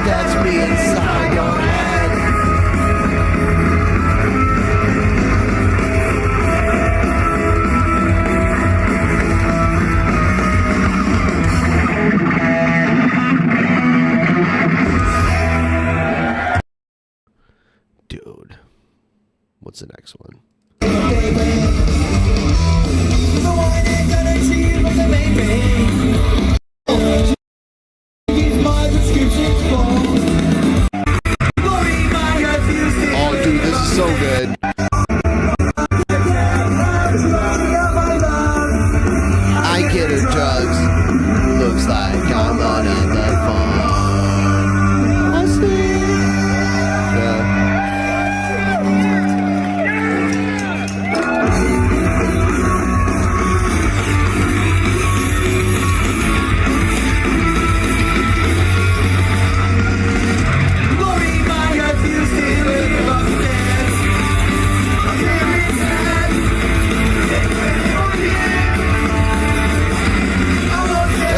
S19: That's me inside your head.
S7: Dude. What's the next one? Oh, dude, this is so good. I get her drugs. Looks like I'm on the phone. I see.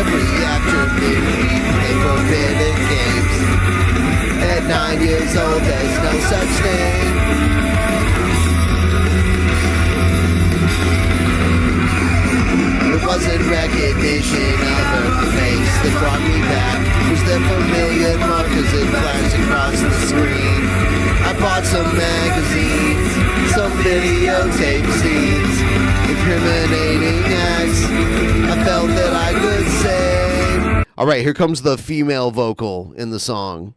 S7: Every afternoon we play forbidden games. At 9 years old, there's no such thing. It wasn't recognition of her face that brought me back. It was the familiar markers that flashed across the screen. I bought some magazines, some videotape scenes, incriminating acts I felt that I could say. All right, here comes the female vocal in the song.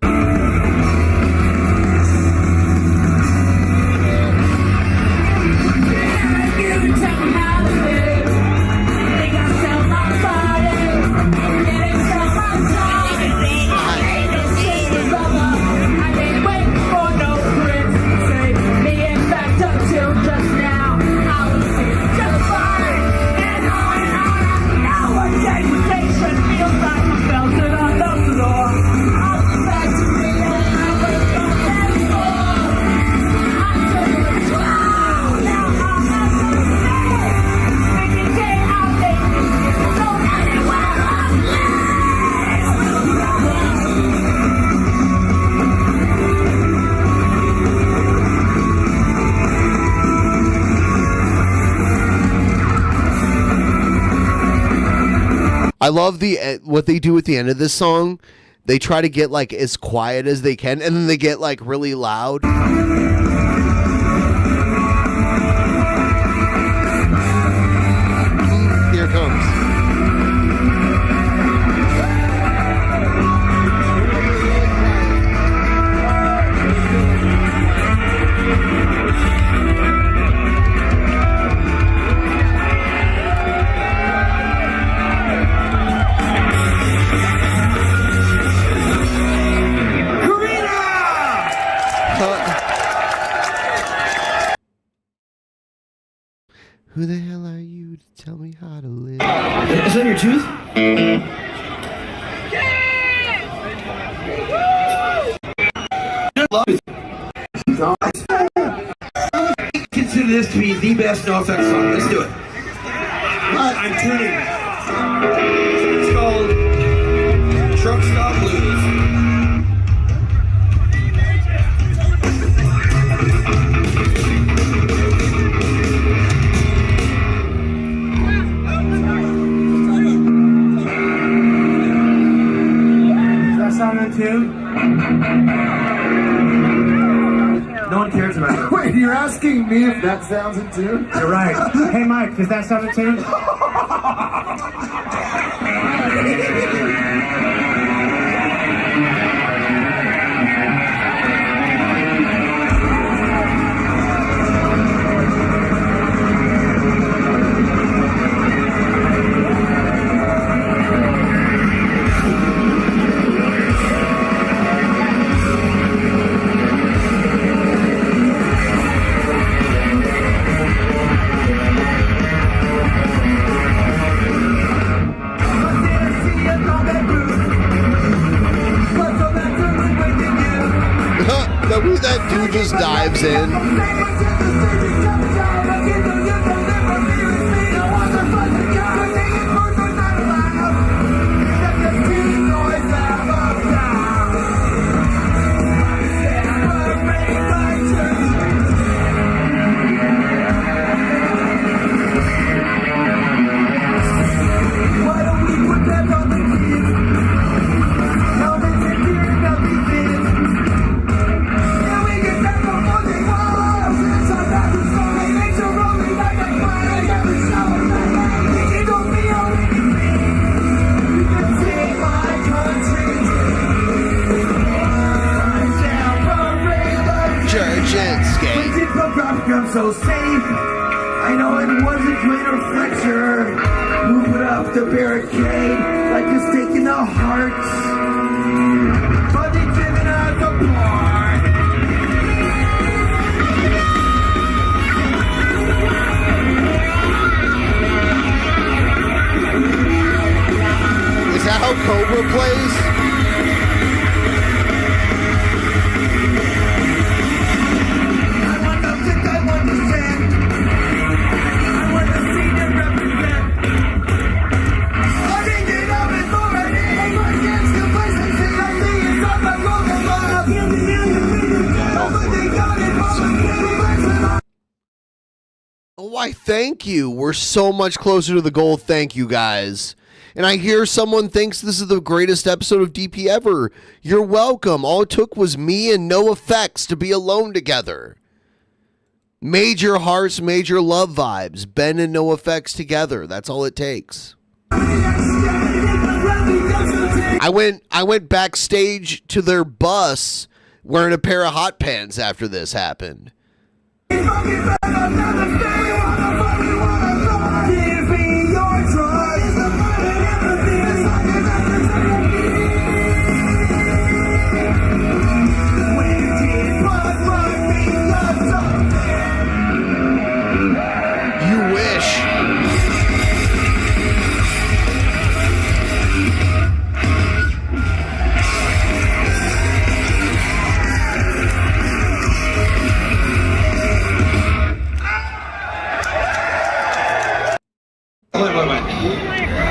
S7: I love what they do at the end of this song. They try to get like as quiet as they can, and then they get like really loud. Here it comes. Who the hell are you to tell me how to live?
S18: Is that your tooth? Consider this to be the best NoFX song. Let's do it. I'm tuning. It's called Truck Stop Blues. Tune? No one cares about it.
S4: Wait, you're asking me if that sounds in tune?
S18: You're right. Hey, Mike, does that sound in tune?
S7: That dude just dives in.
S19: Now we get back on
S18: so safe. I know it wasn't Twitter Fletcher who put up the barricade like a stake in the heart. But they've driven us apart.
S7: Is that how Cobra plays? Oh, why, thank you. We're so much closer to the goal. Thank you, guys. And I hear someone thinks this is the greatest episode of DP ever. You're welcome. All it took was me and no effects to be alone together. Major hearts, major love vibes. Ben and no effects together. That's all it takes. I went backstage to their bus wearing a pair of hot pants after this happened.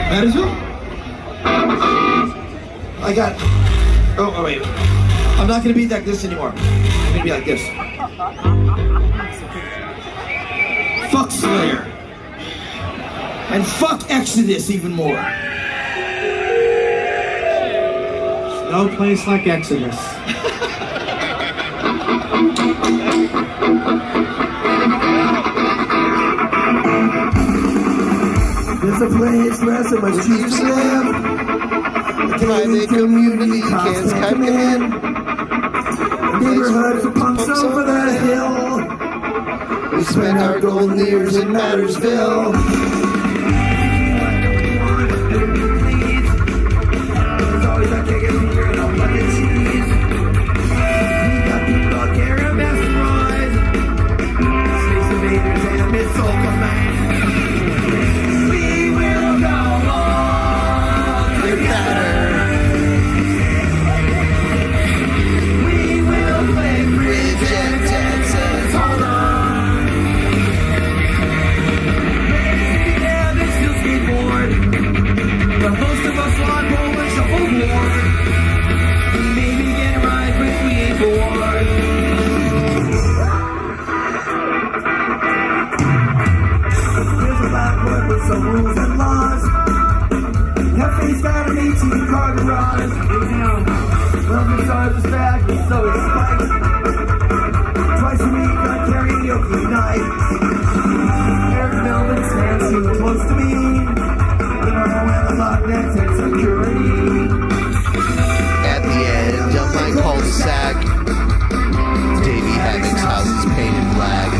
S18: That is you? I got... Oh, wait. I'm not going to be like this anymore. I'm going to be like this. Fuck Slayer. And fuck Exodus even more. There's no place like Exodus. There's a place where so much used to live. A private community can't come in. A neighborhood for punks over the hill. We spent our golden years in Mattersville. There's always a kick in here and a bucket cheese. We got people out there and asteroids. Space invaders and missile command. But most of us want moments of award. We maybe get right, but we ain't bored. There's a blackboard with some rules and laws. Cafe's got an 18-car garage. Well, the stars are stacked, and so is Spike. Twice a week on karaoke night. Eric Melvin stands too close to me.
S7: At the end of my cul-de-sac, Davey Havoc's house is painted black.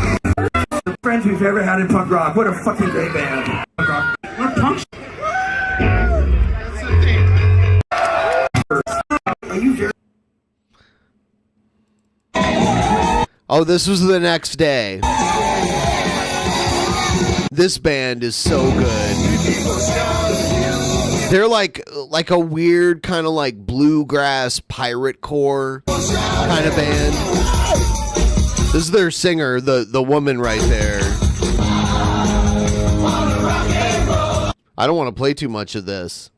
S18: The friends we've ever had in punk rock. What a fucking great band. Punk rock. What punk? Are you very...
S7: Oh, this was the next day. This band is so good. They're like a weird kind of like bluegrass pirate core kind of band. This is their singer, the woman right there. I don't want to play too much of this.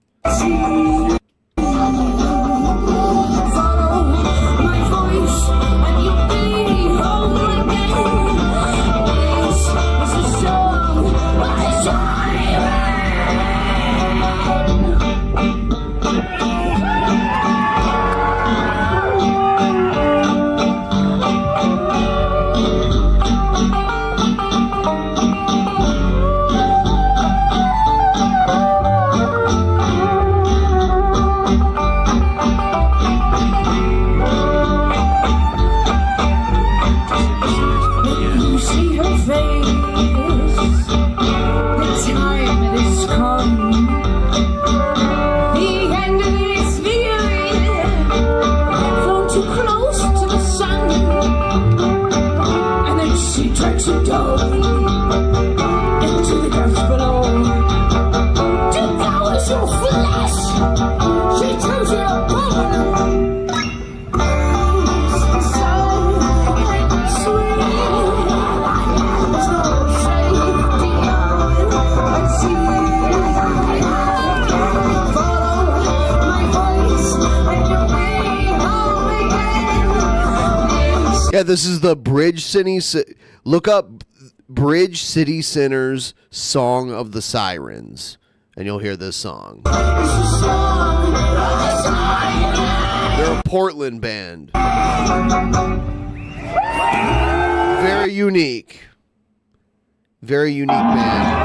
S19: she dove into the depths below. Devours your flesh. She turns you a bone.
S7: Yeah, this is the Bridge City. Look up Bridge City Center's Song of the Sirens, and you'll hear this song. They're a Portland band. Very unique. Very unique band.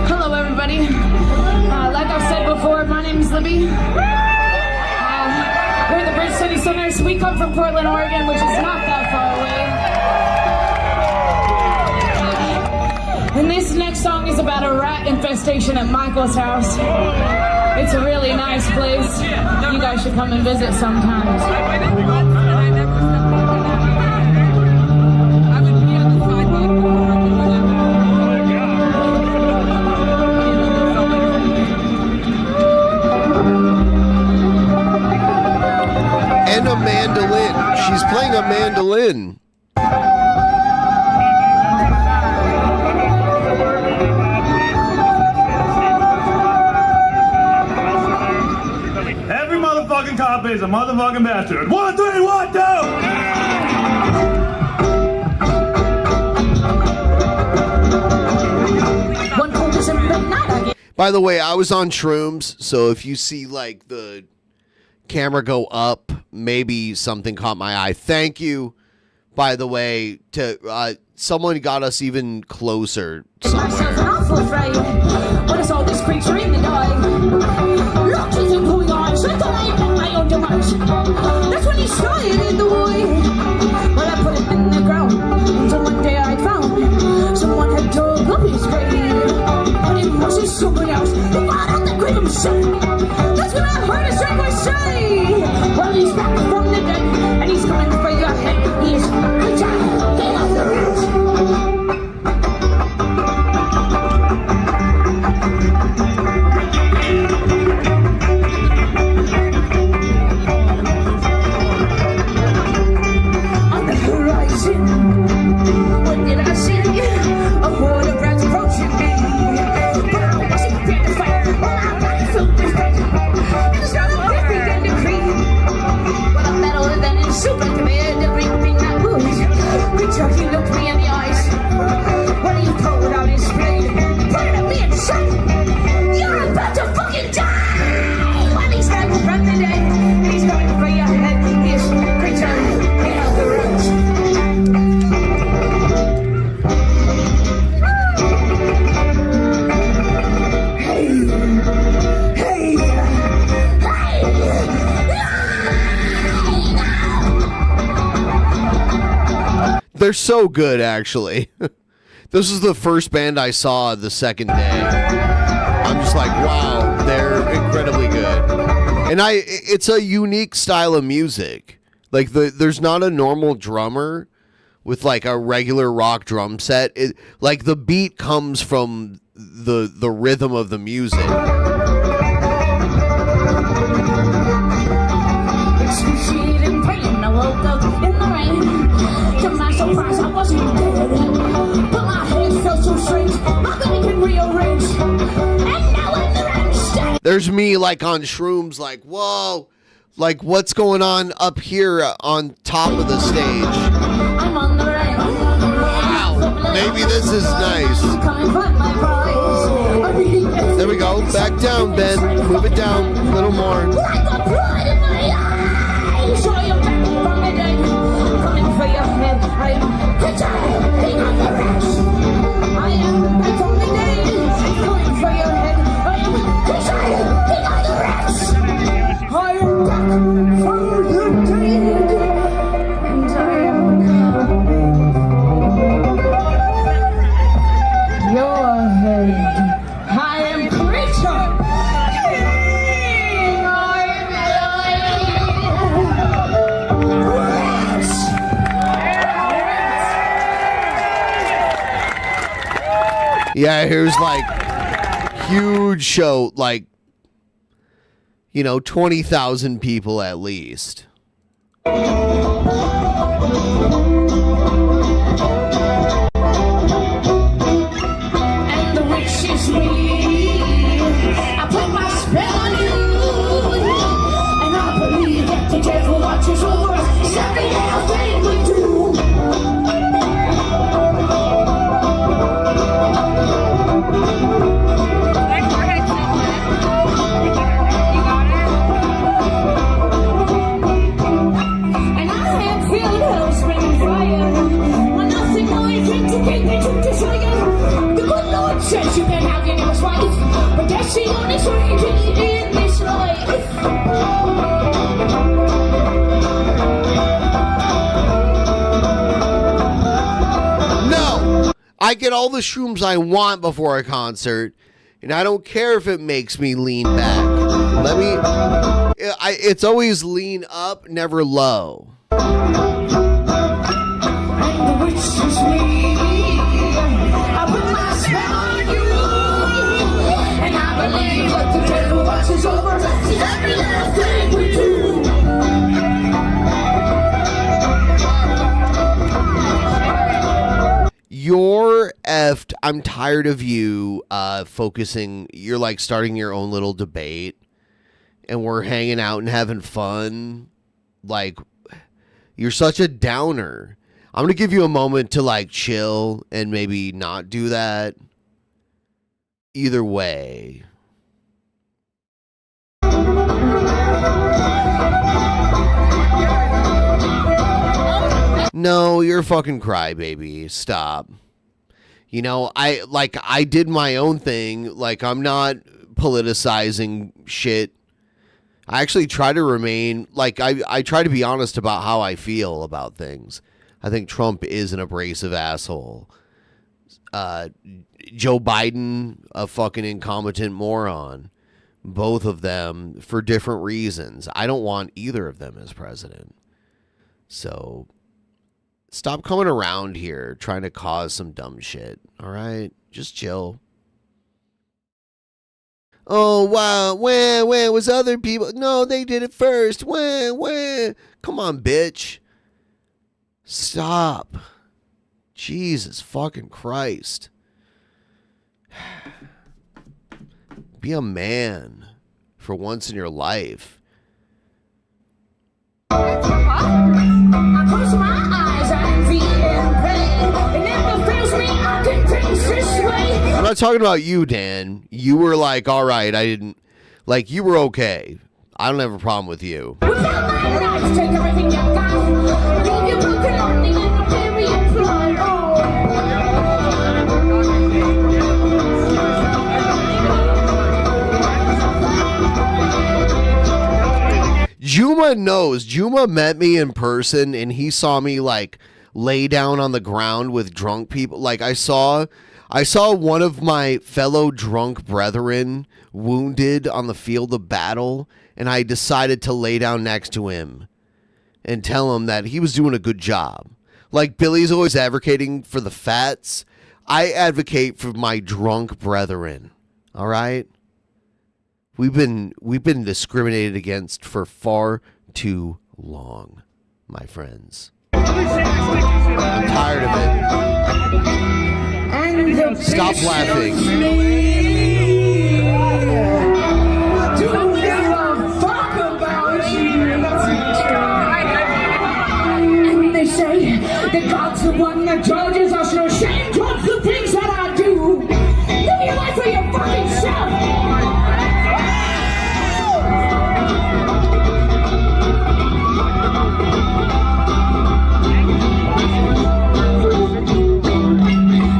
S11: Hello, everybody. Like I said before, my name is Libby. We're the Bridge City Centers. We come from Portland, Oregon, which is not that far away. And this next song is about a rat infestation at Michael's house. It's a really nice place. You guys should come and visit sometimes.
S7: And a mandolin. She's playing a mandolin.
S18: Every motherfucking cop is a motherfucking bastard. 1, 3, 1, 2.
S7: By the way, I was on shrooms, so if you see like the camera go up, maybe something caught my eye. Thank you, by the way, to someone got us even closer somewhere.
S11: What is all this creature in the dark? Look, he's pulling on, so I thought I met my own demise. That's when he started in the way. Well, I put him in the ground until one day I found someone had dug up his grave. But it wasn't someone else who got out the grave himself. That's when I heard a strangle say, well, he's back from the dead, and he's coming for your head. He's returning, get off the roof. On the horizon, what did I see? A horde of rats approaching me. But I wasn't prepared to fight. Well, I felt the fight. It's not a perfect and decree. But I'm better than in super command. Everything that moves. Richard, he looked me in the eyes. When he pulled out his blade, pointed at me and said, "You're about to fucking die!" When he's back from the dead, and he's coming for your head. He's Richard, get out the roots.
S7: They're so good, actually. This is the first band I saw the second day. I'm just like, wow, they're incredibly good. And it's a unique style of music. Like there's not a normal drummer with like a regular rock drum set. Like the beat comes from the rhythm of the music.
S11: Excruciating pain, I woke up in the rain. To my surprise, I wasn't dead. But my head felt so strange, my body can rearrange. And now I'm the range.
S7: There's me like on shrooms, like, whoa, like what's going on up here on top of the stage?
S11: I'm on the rain.
S7: Wow, maybe this is nice. There we go. Back down, Ben. Move it down a little more.
S11: Like a blood in my eyes. So you're back from the dead. Coming for your head. I am Richard, king of the rest. I am back from the dead. Coming for your head.
S7: Yeah, here's like huge show, like, 20,000 people at least.
S11: And the wish is me. I put my spell on you. And I believe that the devil watches over us. Every little thing we do. And I have filled hell spring fire. When nothing more I drink to keep me to desire. The good Lord says you can have your neighbor's wife, but that's the only certainty in this life.
S7: No! I get all the shrooms I want before a concert, and I don't care if it makes me lean back. It's always lean up, never low.
S11: And the witch is me. I put my spell on you. And I believe that the devil watches over every little thing we do.
S7: You're effed. I'm tired of you focusing. You're like starting your own little debate, and we're hanging out and having fun. Like, you're such a downer. I'm going to give you a moment to like chill and maybe not do that. Either way. No, you're a fucking crybaby. Stop. I did my own thing. Like, I'm not politicizing shit. I actually try to remain, like, I try to be honest about how I feel about things. I think Trump is an abrasive asshole. Joe Biden, a fucking incompetent moron. Both of them for different reasons. I don't want either of them as president. So stop coming around here trying to cause some dumb shit. All right? Just chill. Oh, wow. When was other people? No, they did it first. When? Come on, bitch. Stop. Jesus fucking Christ. Be a man for once in your life.
S11: I close my eyes, I'm feeling pain. It never fails me, I can taste this way.
S7: I'm not talking about you, Dan. You were like, all right, I didn't, like, you were okay. I don't have a problem with you.
S11: Without my life, take everything you got. Leave you broken only in the period blood.
S7: Juma knows. Juma met me in person, and he saw me like lay down on the ground with drunk people. Like I saw one of my fellow drunk brethren wounded on the field of battle, and I decided to lay down next to him and tell him that he was doing a good job. Like Billy's always advocating for the fats, I advocate for my drunk brethren. All right? We've been discriminated against for far too long, my friends. I'm tired of it. Stop laughing.
S11: Don't give a fuck about you. And they say that God's the one that judges us. No shame towards the things that I do. Live your life for your fucking self.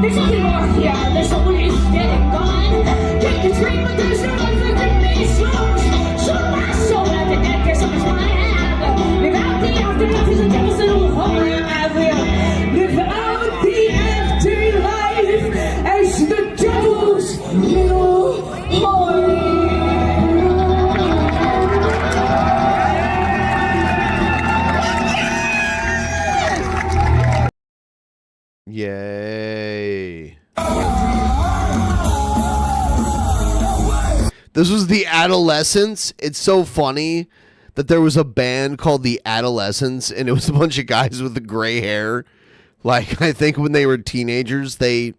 S11: There's nothing more here. There's someone who's dead and gone. Take a drink, but there's no one that can make songs. So my soul at the dead, guess I'm my hand. Without the aftermath is a devil's little hole. Without the aftermath.
S7: This was the Adolescents. It's so funny that there was a band called the Adolescents, and it was a bunch of guys with the gray hair. Like, I think when they were teenagers, they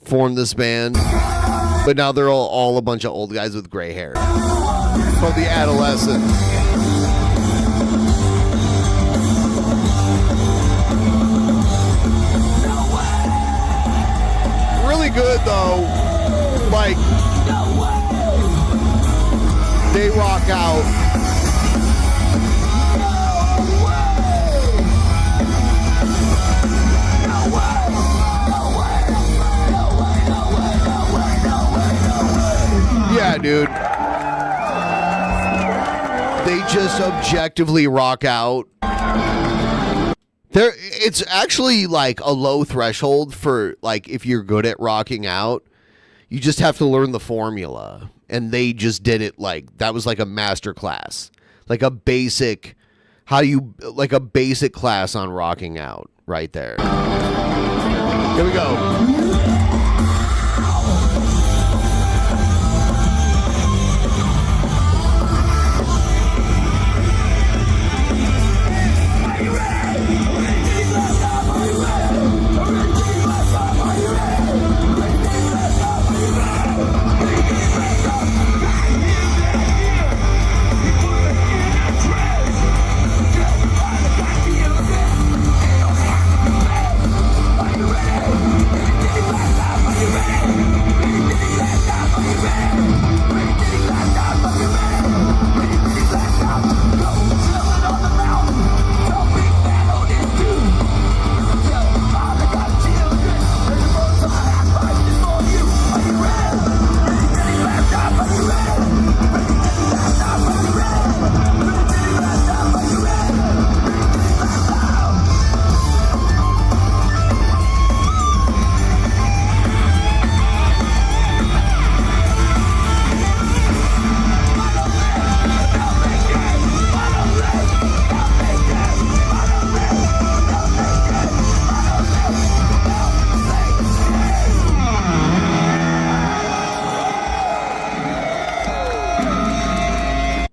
S7: formed this band. But now they're all a bunch of old guys with gray hair. It's called the Adolescents. Really good, though. Like, they rock out. Yeah, dude. They just objectively rock out. It's actually like a low threshold for like if you're good at rocking out. You just have to learn the formula. And they just did it like that was like a master class. Like a basic a basic class on rocking out right there. Here we go.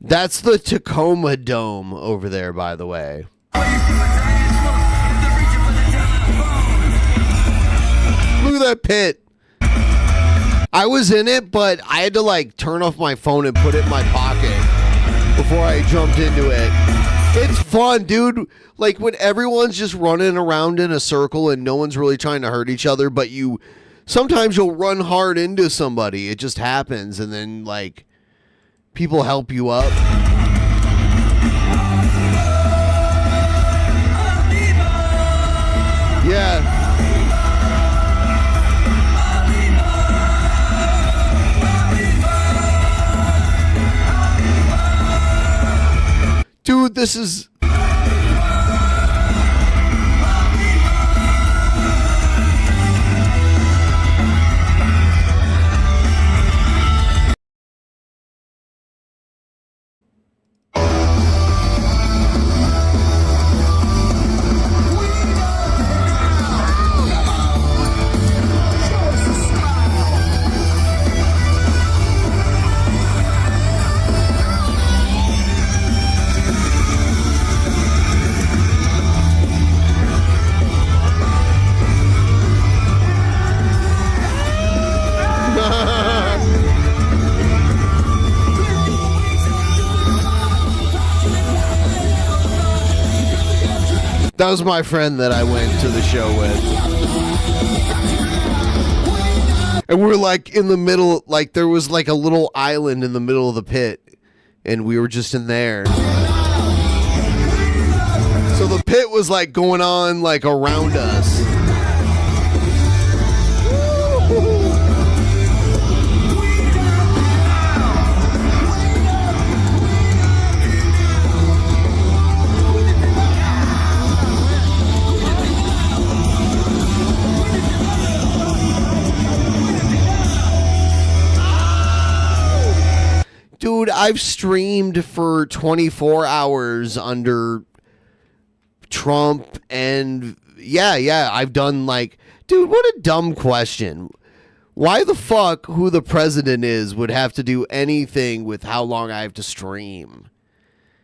S7: That's the Tacoma Dome over there, by the way. Look at that pit. I was in it, but I had to like turn off my phone and put it in my pocket before I jumped into it. It's fun, dude. Like when everyone's just running around in a circle and no one's really trying to hurt each other, but sometimes you'll run hard into somebody. It just happens, and then like people help you up. Yeah. Dude, this is... That was my friend that I went to the show with. And we're like in the middle, like there was like a little island in the middle of the pit. And we were just in there. So the pit was like going on like around us. Dude, I've streamed for 24 hours under Trump and yeah, I've done like, dude, what a dumb question. Why the fuck who the president is would have to do anything with how long I have to stream?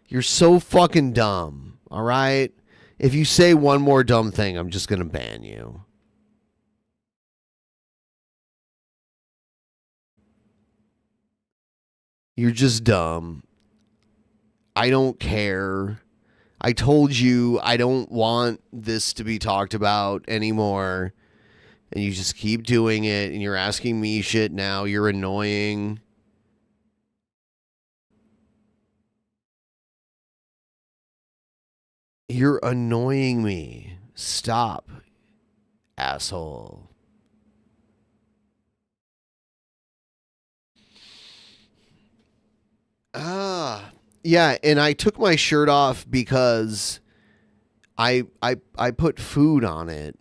S7: You're so fucking dumb, all right? If you say one more dumb thing, I'm just going to ban you. You're just dumb. I don't care. I told you I don't want this to be talked about anymore. And you just keep doing it, and you're asking me shit now. You're annoying. You're annoying me. Stop, asshole. Yeah, and I took my shirt off because I put food on it.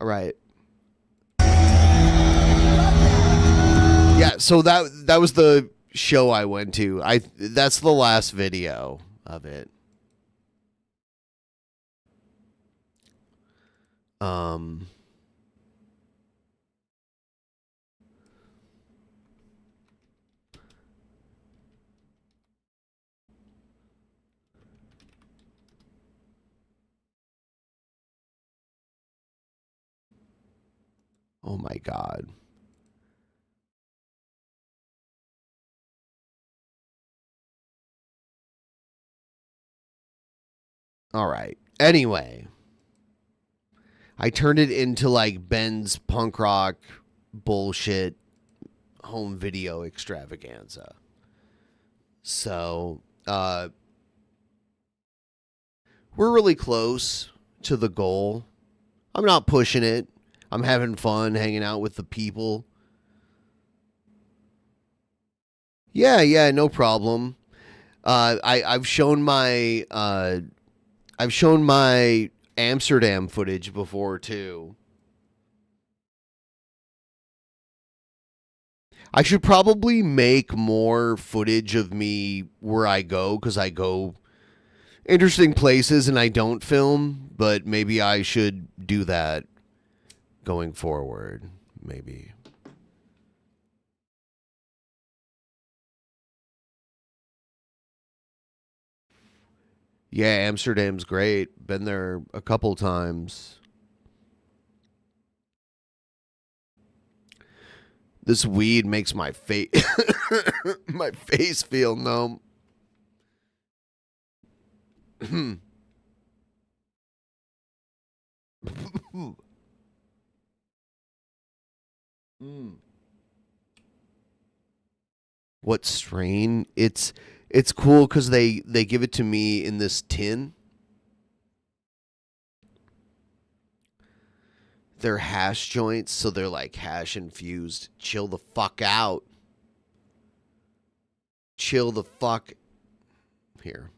S7: All right. Yeah, so that was the show I went to. That's the last video of it. Oh my God. All right. Anyway, I turned it into like Ben's punk rock bullshit home video extravaganza. So, we're really close to the goal. I'm not pushing it. I'm having fun hanging out with the people. Yeah, no problem. I've shown my Amsterdam footage before too. I should probably make more footage of me where I go, because I go interesting places and I don't film, but maybe I should do that going forward. Maybe. Yeah, Amsterdam's great. Been there a couple times. This weed makes my face my face feel numb. What strain? It's cool because they give it to me in this tin. They're hash joints, so they're like hash infused. Chill the fuck out. Chill the fuck. Here.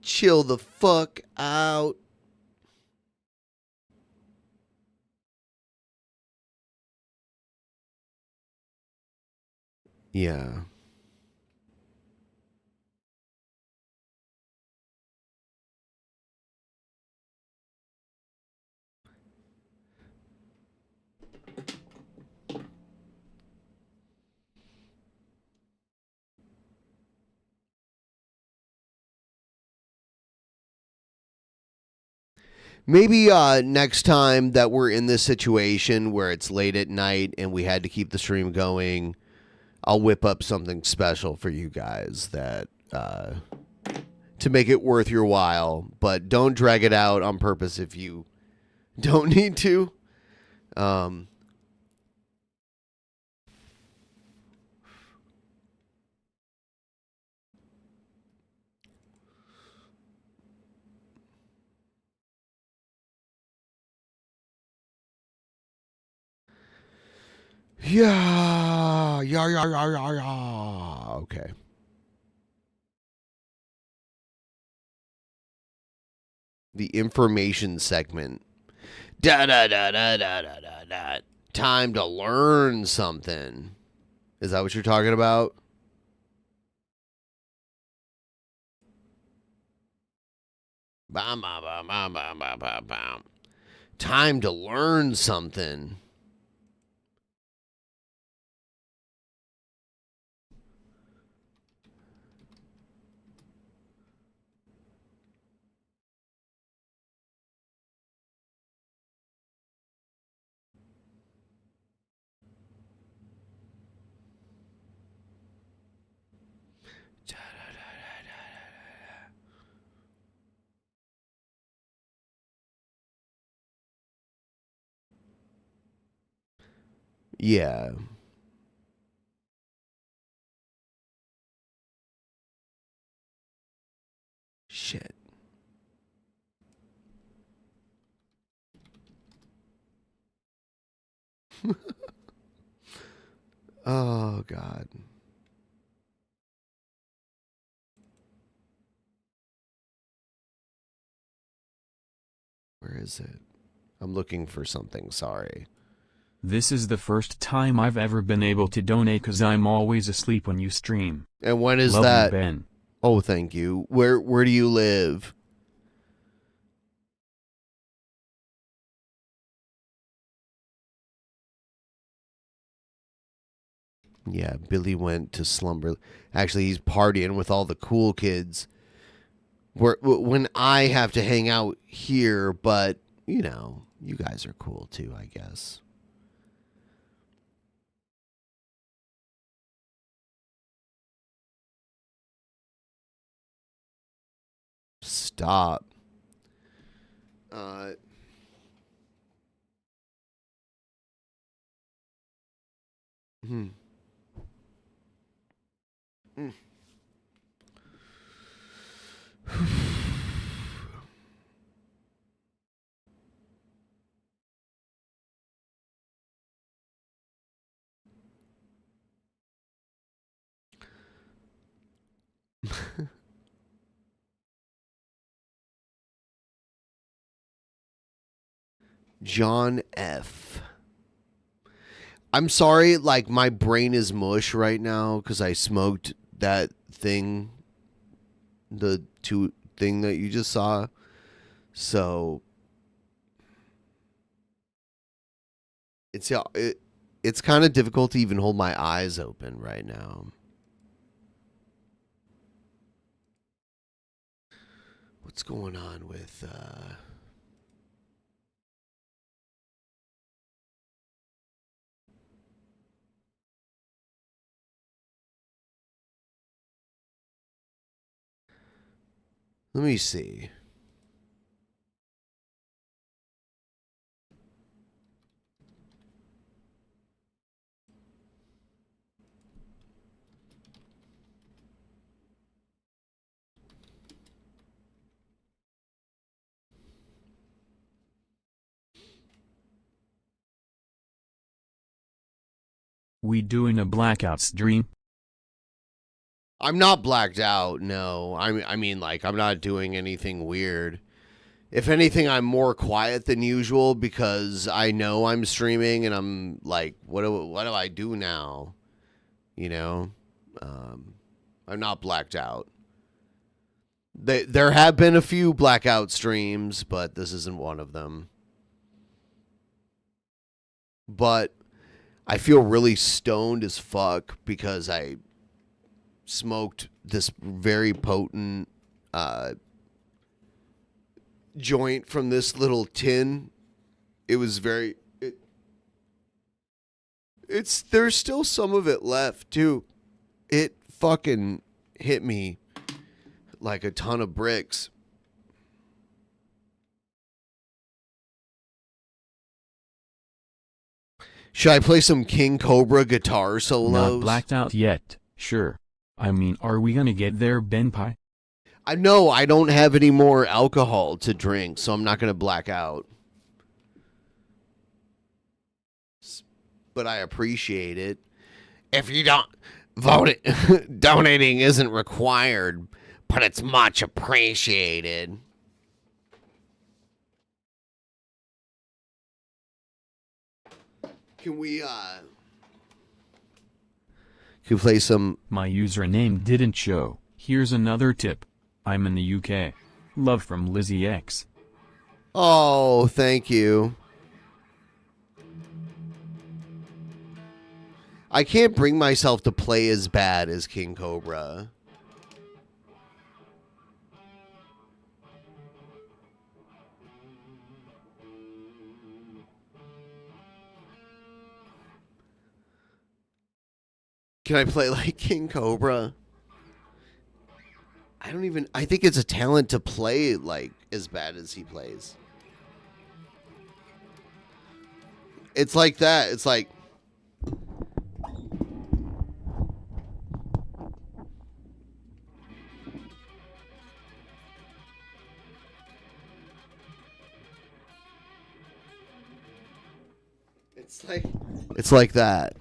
S7: Chill the fuck out. Yeah. Maybe next time that we're in this situation where it's late at night and we had to keep the stream going, I'll whip up something special for you guys that to make it worth your while. But don't drag it out on purpose if you don't need to. Yeah. Okay. The information segment. Da da da da da da da da. time to learn something. Is that what you're talking about? Bam, bam, bam, bam, bam, bam, bam, bam. Time to learn something. Yeah. Shit. Oh, God. Where is it? I'm looking for something, sorry.
S9: This is the first time I've ever been able to donate because I'm always asleep when you stream.
S7: And when is
S9: Love you,
S7: that?
S9: Ben.
S7: Oh, thank you. Where do you live? Yeah, Billy went to slumber. Actually, he's partying with all the cool kids. When I have to hang out here, but, you know, you guys are cool too, I guess. Stop. Hmm. Mm. John F. I'm sorry, like, my brain is mush right now because I smoked that thing, the thing that you just saw. So it's kind of difficult to even hold my eyes open right now. What's going on with let me see.
S9: We doing a blackout stream?
S7: I'm not blacked out, no. I mean, like, I'm not doing anything weird. If anything, I'm more quiet than usual because I know I'm streaming and I'm like, what do I do now? You know? I'm not blacked out. There have been a few blackout streams, but this isn't one of them. But I feel really stoned as fuck because I smoked this very potent joint from this little tin. It was very there's still some of it left too. It fucking hit me like a ton of bricks. Should I play some King Cobra guitar solos?
S9: Not blacked out yet, sure. I mean, are we gonna get there, Ben Pie?
S7: I know I don't have any more alcohol to drink, so I'm not gonna black out. But I appreciate it. If you don't vote it, donating isn't required, but it's much appreciated. Can we play some?
S9: My username didn't show. Here's another tip. I'm in the UK. Love from Lizzie X.
S7: Oh, thank you. I can't bring myself to play as bad as King Cobra. Can I play like King Cobra? I think it's a talent to play like as bad as he plays. It's like that. It's like. It's like that.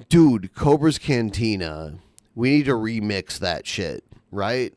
S7: Dude, Cobra's Cantina. We need to remix that shit, right?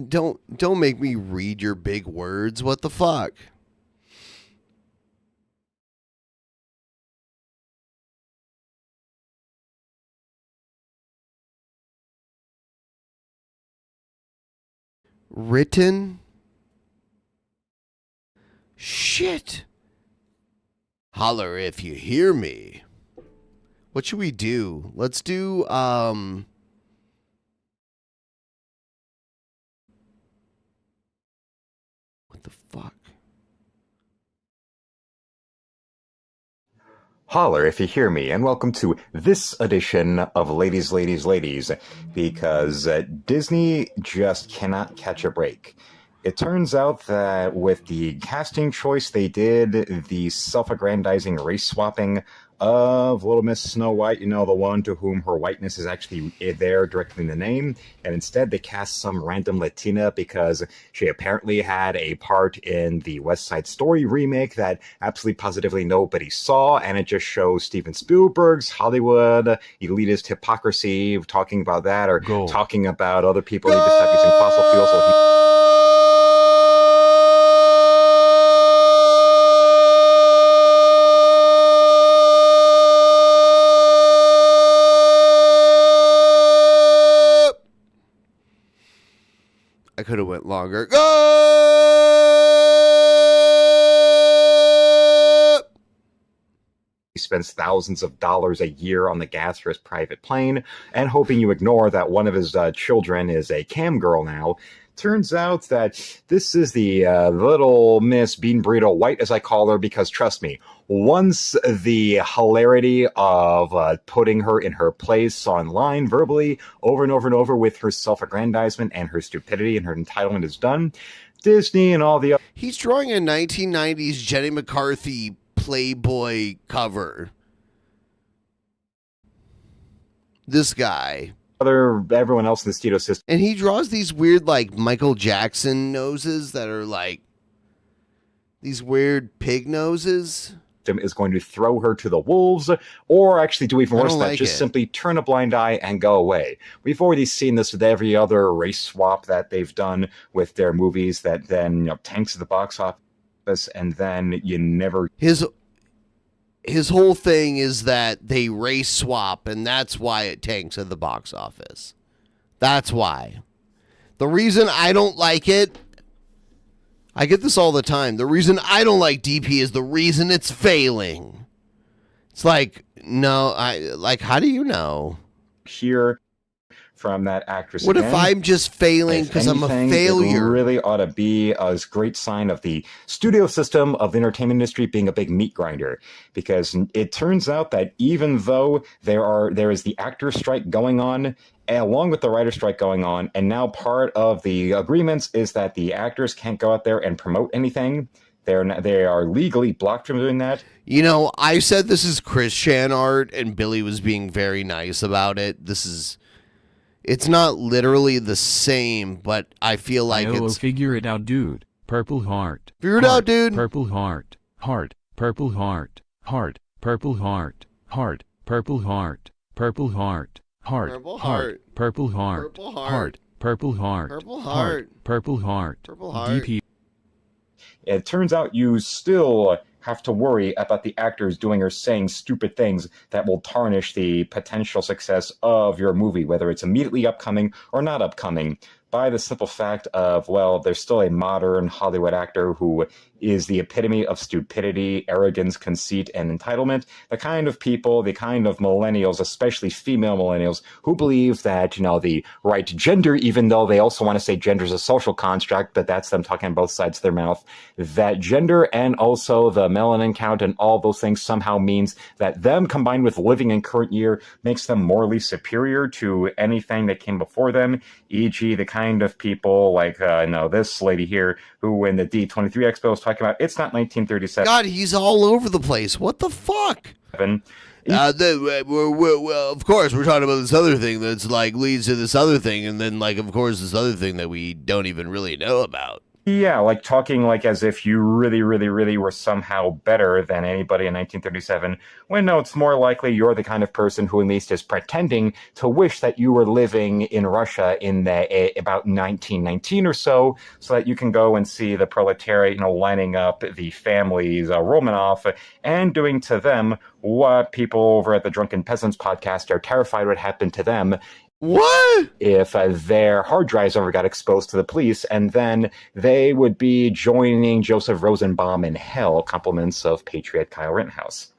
S7: Don't make me read your big words. What the fuck? Written? Shit. Holler if you hear me. What should we do? Let's do what the fuck?
S10: Holler if you hear me, and welcome to this edition of Ladies, Ladies, Ladies, because Disney just cannot catch a break. It turns out that with the casting choice they did, the self-aggrandizing race swapping of Little Miss Snow White, you know, the one to whom her whiteness is actually there directly in the name, and instead they cast some random Latina because she apparently had a part in the West Side Story remake that absolutely positively nobody saw, and it just shows Steven Spielberg's Hollywood elitist hypocrisy talking about that, or talking about other people need to stop using fossil fuels. So
S7: I could have went longer.
S10: He spends thousands of dollars a year on the gas for his private plane, and hoping you ignore that one of his children is a cam girl now. Turns out that this is the little Miss Bean Burrito White, as I call her, because trust me, once the hilarity of putting her in her place online verbally over and over and over with her self-aggrandizement and her stupidity and her entitlement is done, Disney and all the other...
S7: He's drawing a 1990s Jenny McCarthy Playboy cover. This guy.
S10: Everyone else in the studio system.
S7: And he draws these weird, like, Michael Jackson noses that are, like, these weird pig noses.
S10: Is going to throw her to the wolves, or actually do even worse than that, just
S7: it.
S10: simply turn a blind eye and go away. We've already seen this with every other race swap that they've done with their movies that then tanks at the box office, and then you never...
S7: His whole thing is that they race swap, and that's why it tanks at the box office. That's why. The reason I don't like it, I get this all the time. The reason I don't like DP is the reason it's failing. It's like, no, how do you know?
S10: Hear from that actress.
S7: What
S10: again.
S7: if I'm just failing because I'm a failure?
S10: It really ought to be a great sign of the studio system of the entertainment industry being a big meat grinder, because it turns out that even though there is the actor strike going on, along with the writer strike going on, and now part of the agreements is that the actors can't go out there and promote anything. They are legally blocked from doing that.
S7: You know, I said this is Chris Chan art, and Billy was being very nice about it. It's not literally the same, but I feel like it's...
S9: figure it out, dude. Purple heart.
S7: Figure it out, dude.
S9: Purple heart. Heart. Purple heart. Heart. Purple heart. Heart. Purple heart. Purple heart. Heart.
S7: Purple heart.
S9: Purple heart.
S7: Purple heart.
S9: Heart. Purple heart.
S7: Purple heart.
S9: Purple heart.
S7: Purple heart.
S9: DP.
S10: It turns out you still have to worry about the actors doing or saying stupid things that will tarnish the potential success of your movie, whether it's immediately upcoming or not upcoming, by the simple fact of, well, there's still a modern Hollywood actor who is the epitome of stupidity, arrogance, conceit, and entitlement. The kind of people, the kind of millennials, especially female millennials, who believe that, the right gender, even though they also want to say gender is a social construct, but that's them talking on both sides of their mouth, that gender and also the melanin count and all those things somehow means that them combined with living in current year makes them morally superior to anything that came before them, e.g. the kind of people like, this lady here, who in the D23 Expo was talking about, it's not 1937.
S7: God, he's all over the place. What the fuck? Of course, we're talking about this other thing that's like leads to this other thing, and then of course this other thing that we don't even really know about.
S10: Yeah, talking as if you really, really, really were somehow better than anybody in 1937, when no, it's more likely you're the kind of person who at least is pretending to wish that you were living in Russia in about 1919 or so that you can go and see the proletariat, lining up the families, Romanov, and doing to them what people over at the Drunken Peasants podcast are terrified would happen to them.
S7: What?
S10: If their hard drives ever got exposed to the police, and then they would be joining Joseph Rosenbaum in hell, compliments of Patriot Kyle Rittenhouse.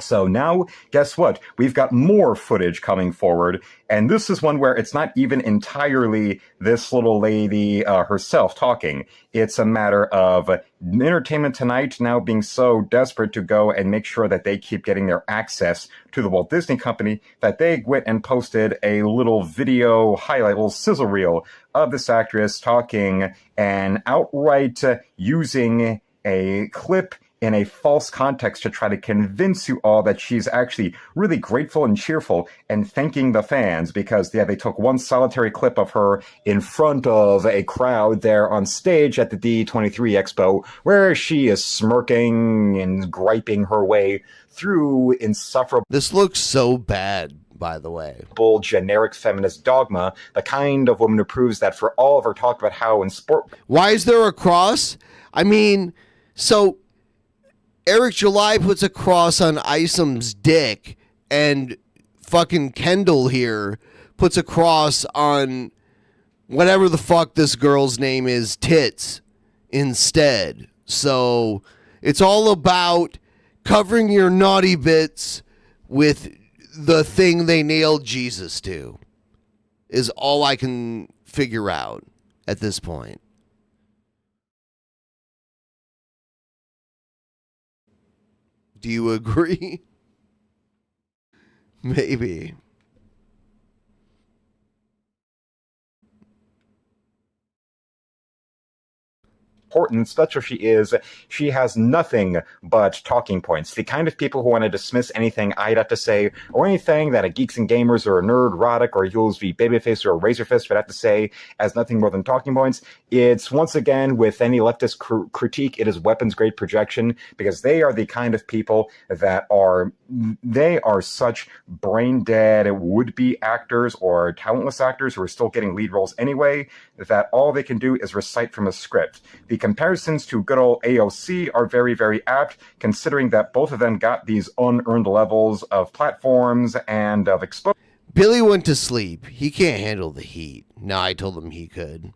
S10: So now, guess what? We've got more footage coming forward, and this is one where it's not even entirely this little lady herself talking. It's a matter of Entertainment Tonight now being so desperate to go and make sure that they keep getting their access to the Walt Disney Company that they went and posted a little video highlight, little sizzle reel of this actress talking and outright using a clip in a false context to try to convince you all that she's actually really grateful and cheerful and thanking the fans because, they took one solitary clip of her in front of a crowd there on stage at the D23 Expo where she is smirking and griping her way through insufferable...
S7: This looks so bad, by the way.
S10: Generic feminist dogma, the kind of woman who proves that for all of her talk about how in sport...
S7: Why is there a cross? I mean, so... Eric July puts a cross on Isom's dick, and fucking Kendall here puts a cross on whatever the fuck this girl's name is, tits, instead. So it's all about covering your naughty bits with the thing they nailed Jesus to, is all I can figure out at this point. Do you agree? Maybe.
S10: Important, special she has nothing but talking points. The kind of people who want to dismiss anything I'd have to say, or anything that a Geeks and Gamers or a Nerdrotic or a Yules Babyface or a Razorfist would have to say as nothing more than talking points. It's, once again, with any leftist critique, it is weapons-grade projection, because they are the kind of people that they are such brain-dead would-be actors or talentless actors who are still getting lead roles anyway, that all they can do is recite from a script. The comparisons to good old AOC are very, very apt, considering that both of them got these unearned levels of platforms and of exposure.
S7: Billy went to sleep. He can't handle the heat. No, I told him he could.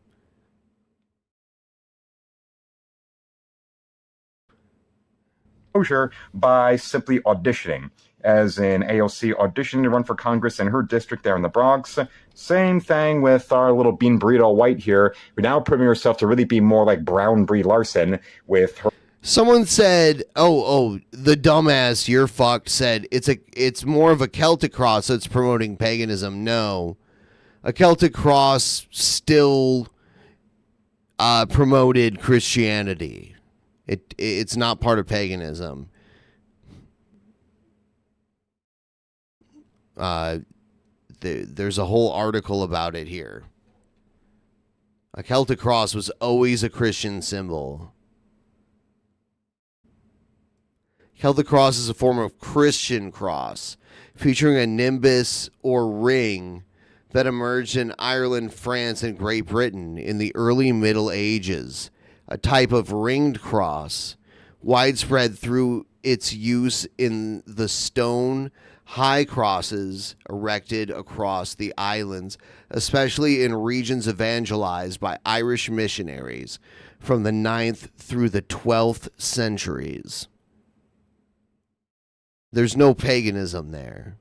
S10: Exposure by simply auditioning. As in AOC auditioned to run for Congress in her district there in the Bronx. Same thing with our little Bean Burrito White here, who now proving herself to really be more like Brown Brie Larson with her.
S7: Someone said, "Oh, the dumbass, you're fucked." Said it's more of a Celtic cross that's promoting paganism. No, a Celtic cross still promoted Christianity. It's not part of paganism. There's a whole article about it here. A Celtic cross was always a Christian symbol. Celtic cross is a form of Christian cross, featuring a nimbus or ring that emerged in Ireland, France, and Great Britain in the early Middle Ages. A type of ringed cross, widespread through its use in the stone high crosses erected across the islands, especially in regions evangelized by Irish missionaries from the 9th through the 12th centuries. There's no paganism there.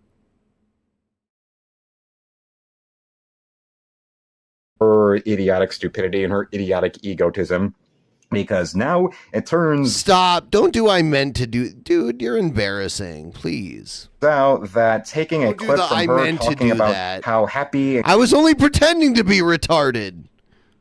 S10: Her idiotic stupidity and her idiotic egotism. Because now it turns...
S7: Stop. Don't do I meant to do... Dude, you're embarrassing. Please.
S10: Out that taking a clip from her talking about how happy...
S7: I was only pretending to be retarded.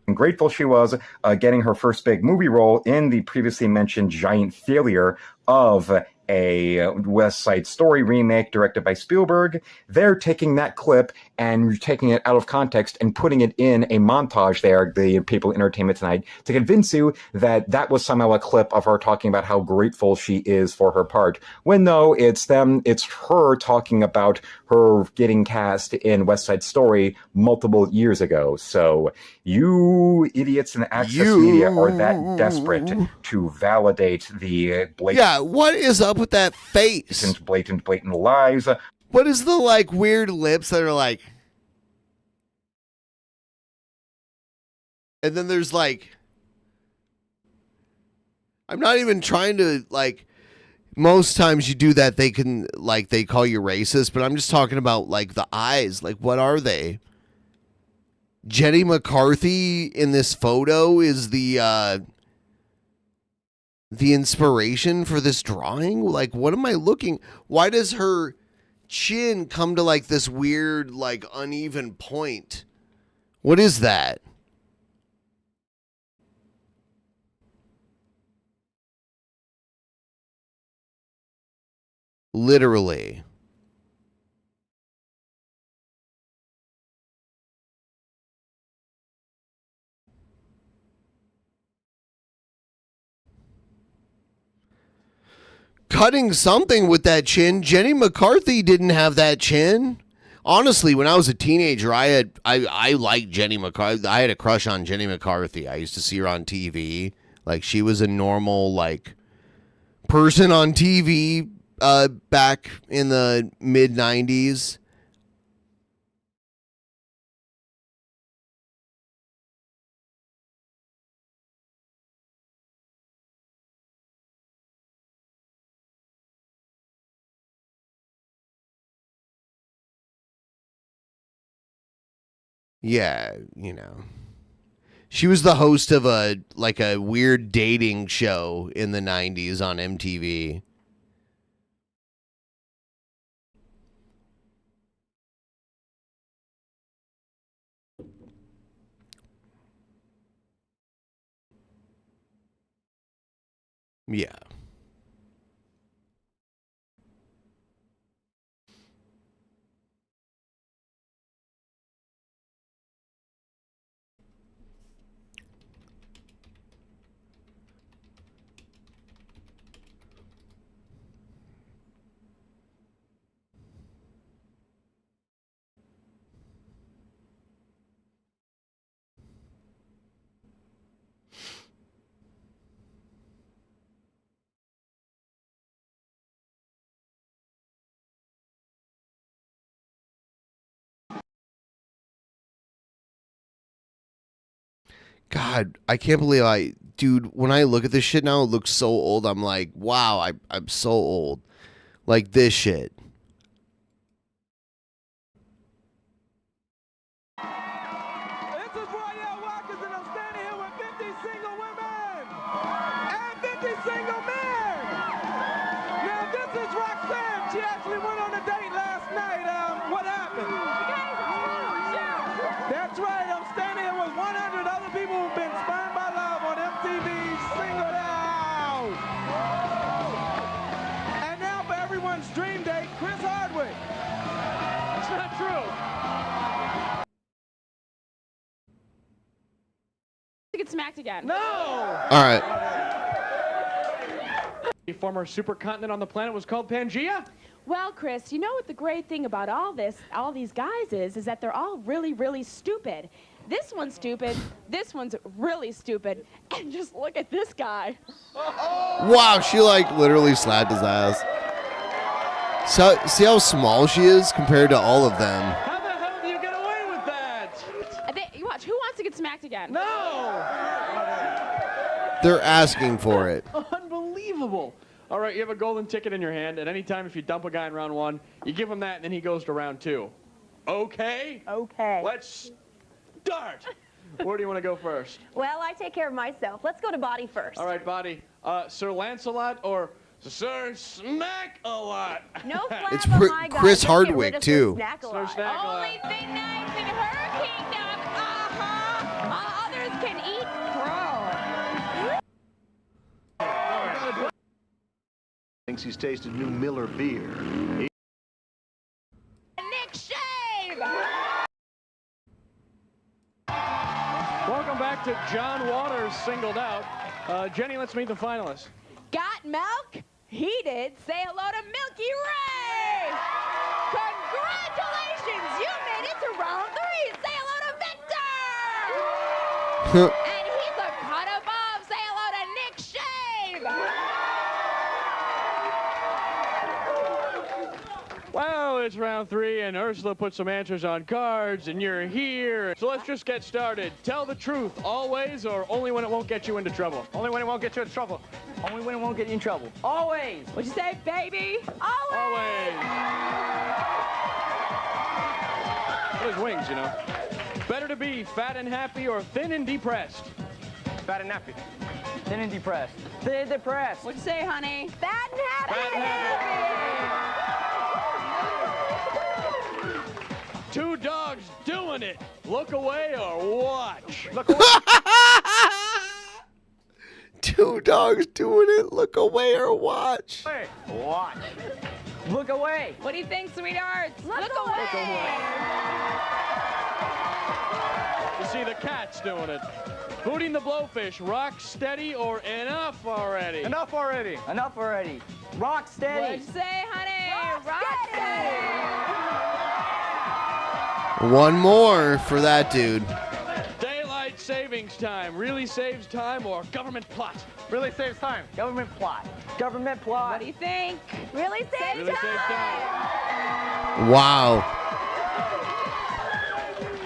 S10: And grateful she was getting her first big movie role in the previously mentioned giant failure of a West Side Story remake directed by Spielberg. They're taking that clip and taking it out of context and putting it in a montage there, the people in Entertainment Tonight, to convince you that that was somehow a clip of her talking about how grateful she is for her part. When no, it's her talking about her getting cast in West Side Story multiple years ago. So you idiots in access media are that desperate to validate the blatant...
S7: Yeah, what is up with that face?
S10: Blatant lies.
S7: What is the, like, weird lips that are like... And then there's, like... I'm not even trying to, like... Most times you do that, they can, like, they call you racist, but I'm just talking about, like, the eyes. Like, what are they? Jenny McCarthy in this photo is the inspiration for this drawing? Like, what am I looking? Why does her chin come to like this weird, like, uneven point? What is that? Literally. Cutting something with that chin. Jenny McCarthy didn't have that chin. Honestly, when I was a teenager, I liked Jenny McCarthy. I had a crush on Jenny McCarthy. I used to see her on TV. Like, she was a normal, like, person on TV back in the mid-90s. Yeah, you know. She was the host of a weird dating show in the 90s on MTV. Yeah. God, I can't believe dude, when I look at this shit now, it looks so old. I'm like, wow, I'm so old. Like this shit.
S19: This is Royale Watkins, and I'm standing here with 50 single women and 50 single men. Now, this is Roxanne. She actually went on a date last night. What happened? That's right. I'm standing here with 100 other people who've been spurned by love on MTV's Singled Out. And now for everyone's dream date, Chris Hardwick. It's not true.
S12: Get smacked again.
S19: No!
S7: All right.
S13: The former supercontinent on the planet was called Pangea?
S12: Well, Chris, you know what the great thing about all these guys is that they're all really, really stupid. This one's stupid, this one's really stupid, and just look at this guy.
S7: Wow, she like literally slapped his ass. So, see how small she is compared to all of them.
S13: How the hell do you get away with that?
S12: You watch, who wants to get smacked again?
S13: No!
S7: They're asking for it.
S13: Unbelievable. All right, you have a golden ticket in your hand, and anytime if you dump a guy in round 1, you give him that, and then he goes to round 2. Okay?
S21: Okay.
S13: Let's start. Where do you want to go first?
S21: Well, I take care of myself. Let's go to body first.
S13: All right, body. Sir Lancelot or Sir Snack-a-Lot?
S21: No flab
S7: It's
S21: on my guy.
S7: Chris
S21: Let's get rid
S7: Hardwick,
S21: of
S7: too.
S21: Sir Snack-a-lot.
S13: Sir Snack-a-Lot.
S12: Only thing nice in her kingdom. All others can eat crow.
S17: Thinks he's tasted new Miller beer.
S12: Nick Shave!
S13: Welcome back to John Waters Singled Out. Jenny, let's meet the finalists.
S12: Got milk? He did. Say hello to Milky Ray! Congratulations! You made it to round 3. Say hello to Victor! And he's a cut above. Say hello to Nick Shave!
S13: Well, it's round 3, and Ursula put some answers on cards, and you're here. So let's just get started. Tell the truth, always, or only when it won't get you into trouble?
S15: Only when it won't get you in trouble. Only when it won't get you in trouble. Always.
S12: What'd you say, baby?
S13: Always. Those wings, you know. Better to be fat and happy or thin and depressed?
S15: Fat and happy. Thin and depressed. Thin and depressed.
S12: What'd you say, honey? Fat and happy!
S13: Fat and happy. 2 dogs doing it. Look away or watch?
S15: Look away.
S7: 2 dogs doing it. Look away or watch.
S15: Hey, watch. Look away.
S12: What do you think, sweethearts? Look away!
S13: Look away. You see the cat's doing it. Hooting the Blowfish, rock steady or enough already?
S15: Enough already. Enough already. Rock steady.
S12: What'd you say, honey? Rock steady!
S7: One more for that dude.
S13: Daylight savings time really saves time or government plot?
S15: Really saves time. Government plot. Government plot.
S12: What do you think?
S21: Really saves
S13: Really saves time.
S7: Wow.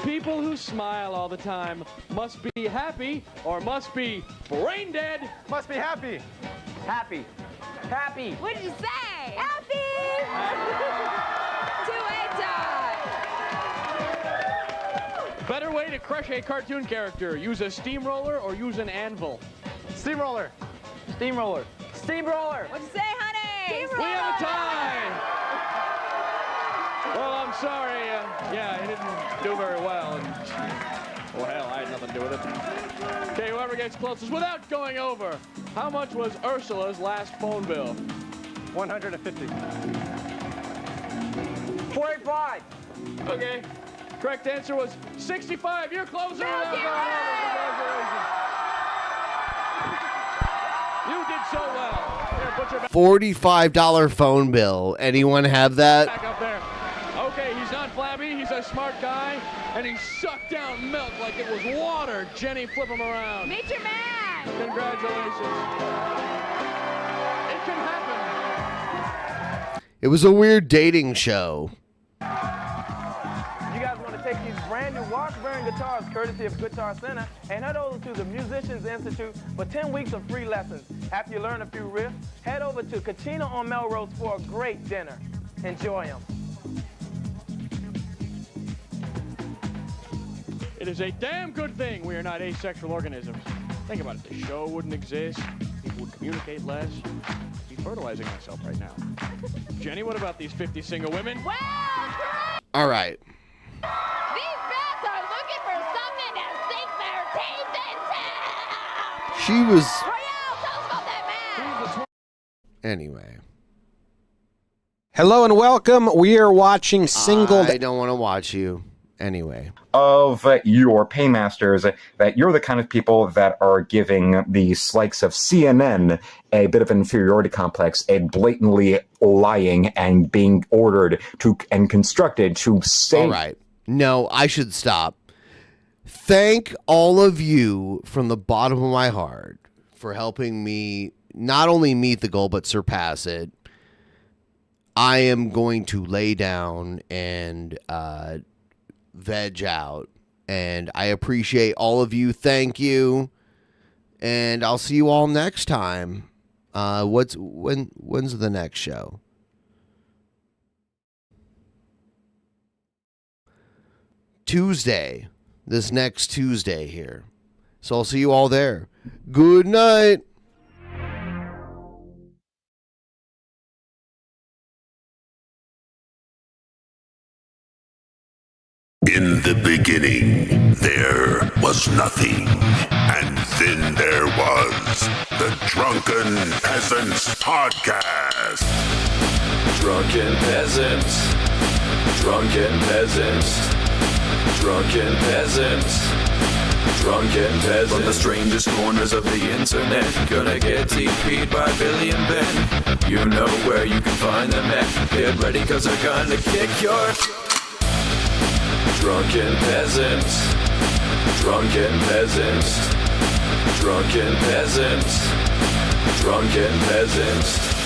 S13: People who smile all the time must be happy or must be brain dead.
S15: Must be happy. Happy. Happy.
S12: What did you say?
S21: Happy!
S12: 2-way tie!
S13: Better way to crush a cartoon character, use a steamroller or use an anvil?
S15: Steamroller. Steamroller. Steamroller.
S12: What'd you say, honey?
S13: We have a tie! Well, I'm sorry. Yeah, he didn't do very well. And, well, hell, I had nothing to do with it. Okay, whoever gets closest without going over. How much was Ursula's last phone bill?
S15: 150. 45.
S13: Okay. Correct answer was 65. You're closer. Congratulations. You did so well. Here, put your
S7: $45 phone bill. Anyone have that?
S13: back up there. Okay, he's not flabby. He's a smart guy, and he sucked down milk like it was water. Jenny, flip him around.
S12: Meet your man!
S13: Congratulations. It can happen.
S7: It was a weird dating show.
S15: You guys want to take these brand new Washburn guitars? guitars courtesy of Guitar Center, and head over to the Musicians Institute for 10 weeks of free lessons. After you learn a few riffs, head over to Kachina on Melrose for a great dinner. Enjoy them.
S13: It is a damn good thing we are not asexual organisms. Think about it. The show wouldn't exist. People would communicate less. I'd be fertilizing myself right now. Jenny, what about these 50 single women?
S12: Well,
S7: All right.
S12: these bats are looking for something to sink their teeth into.
S7: She was.
S12: Royale, tell us about that man.
S7: Anyway.
S1: Hello and welcome. We are watching Single.
S7: I don't want to watch you. Anyway.
S10: Of your paymasters, that you're the kind of people that are giving the likes of CNN a bit of an inferiority complex, and blatantly lying and being ordered to and constructed to say.
S7: All right. No, I should stop. Thank all of you from the bottom of my heart for helping me not only meet the goal, but surpass it. I am going to lay down and veg out, and I appreciate all of you. Thank you, and I'll see you all next time. When's the next show? Tuesday, this next Tuesday here. So I'll see you all there. Good night.
S14: In the beginning, there was nothing, and then there was the Drunken Peasants Podcast.
S16: Drunken Peasants, Drunken Peasants, Drunken Peasants, Drunken Peasants. From the strangest corners of the internet, gonna get TP'd by Billy and Ben. You know where you can find them at. Get ready, cause they're gonna kick your... Drunken Peasants, Drunken Peasants, Drunken Peasants, Drunken Peasants.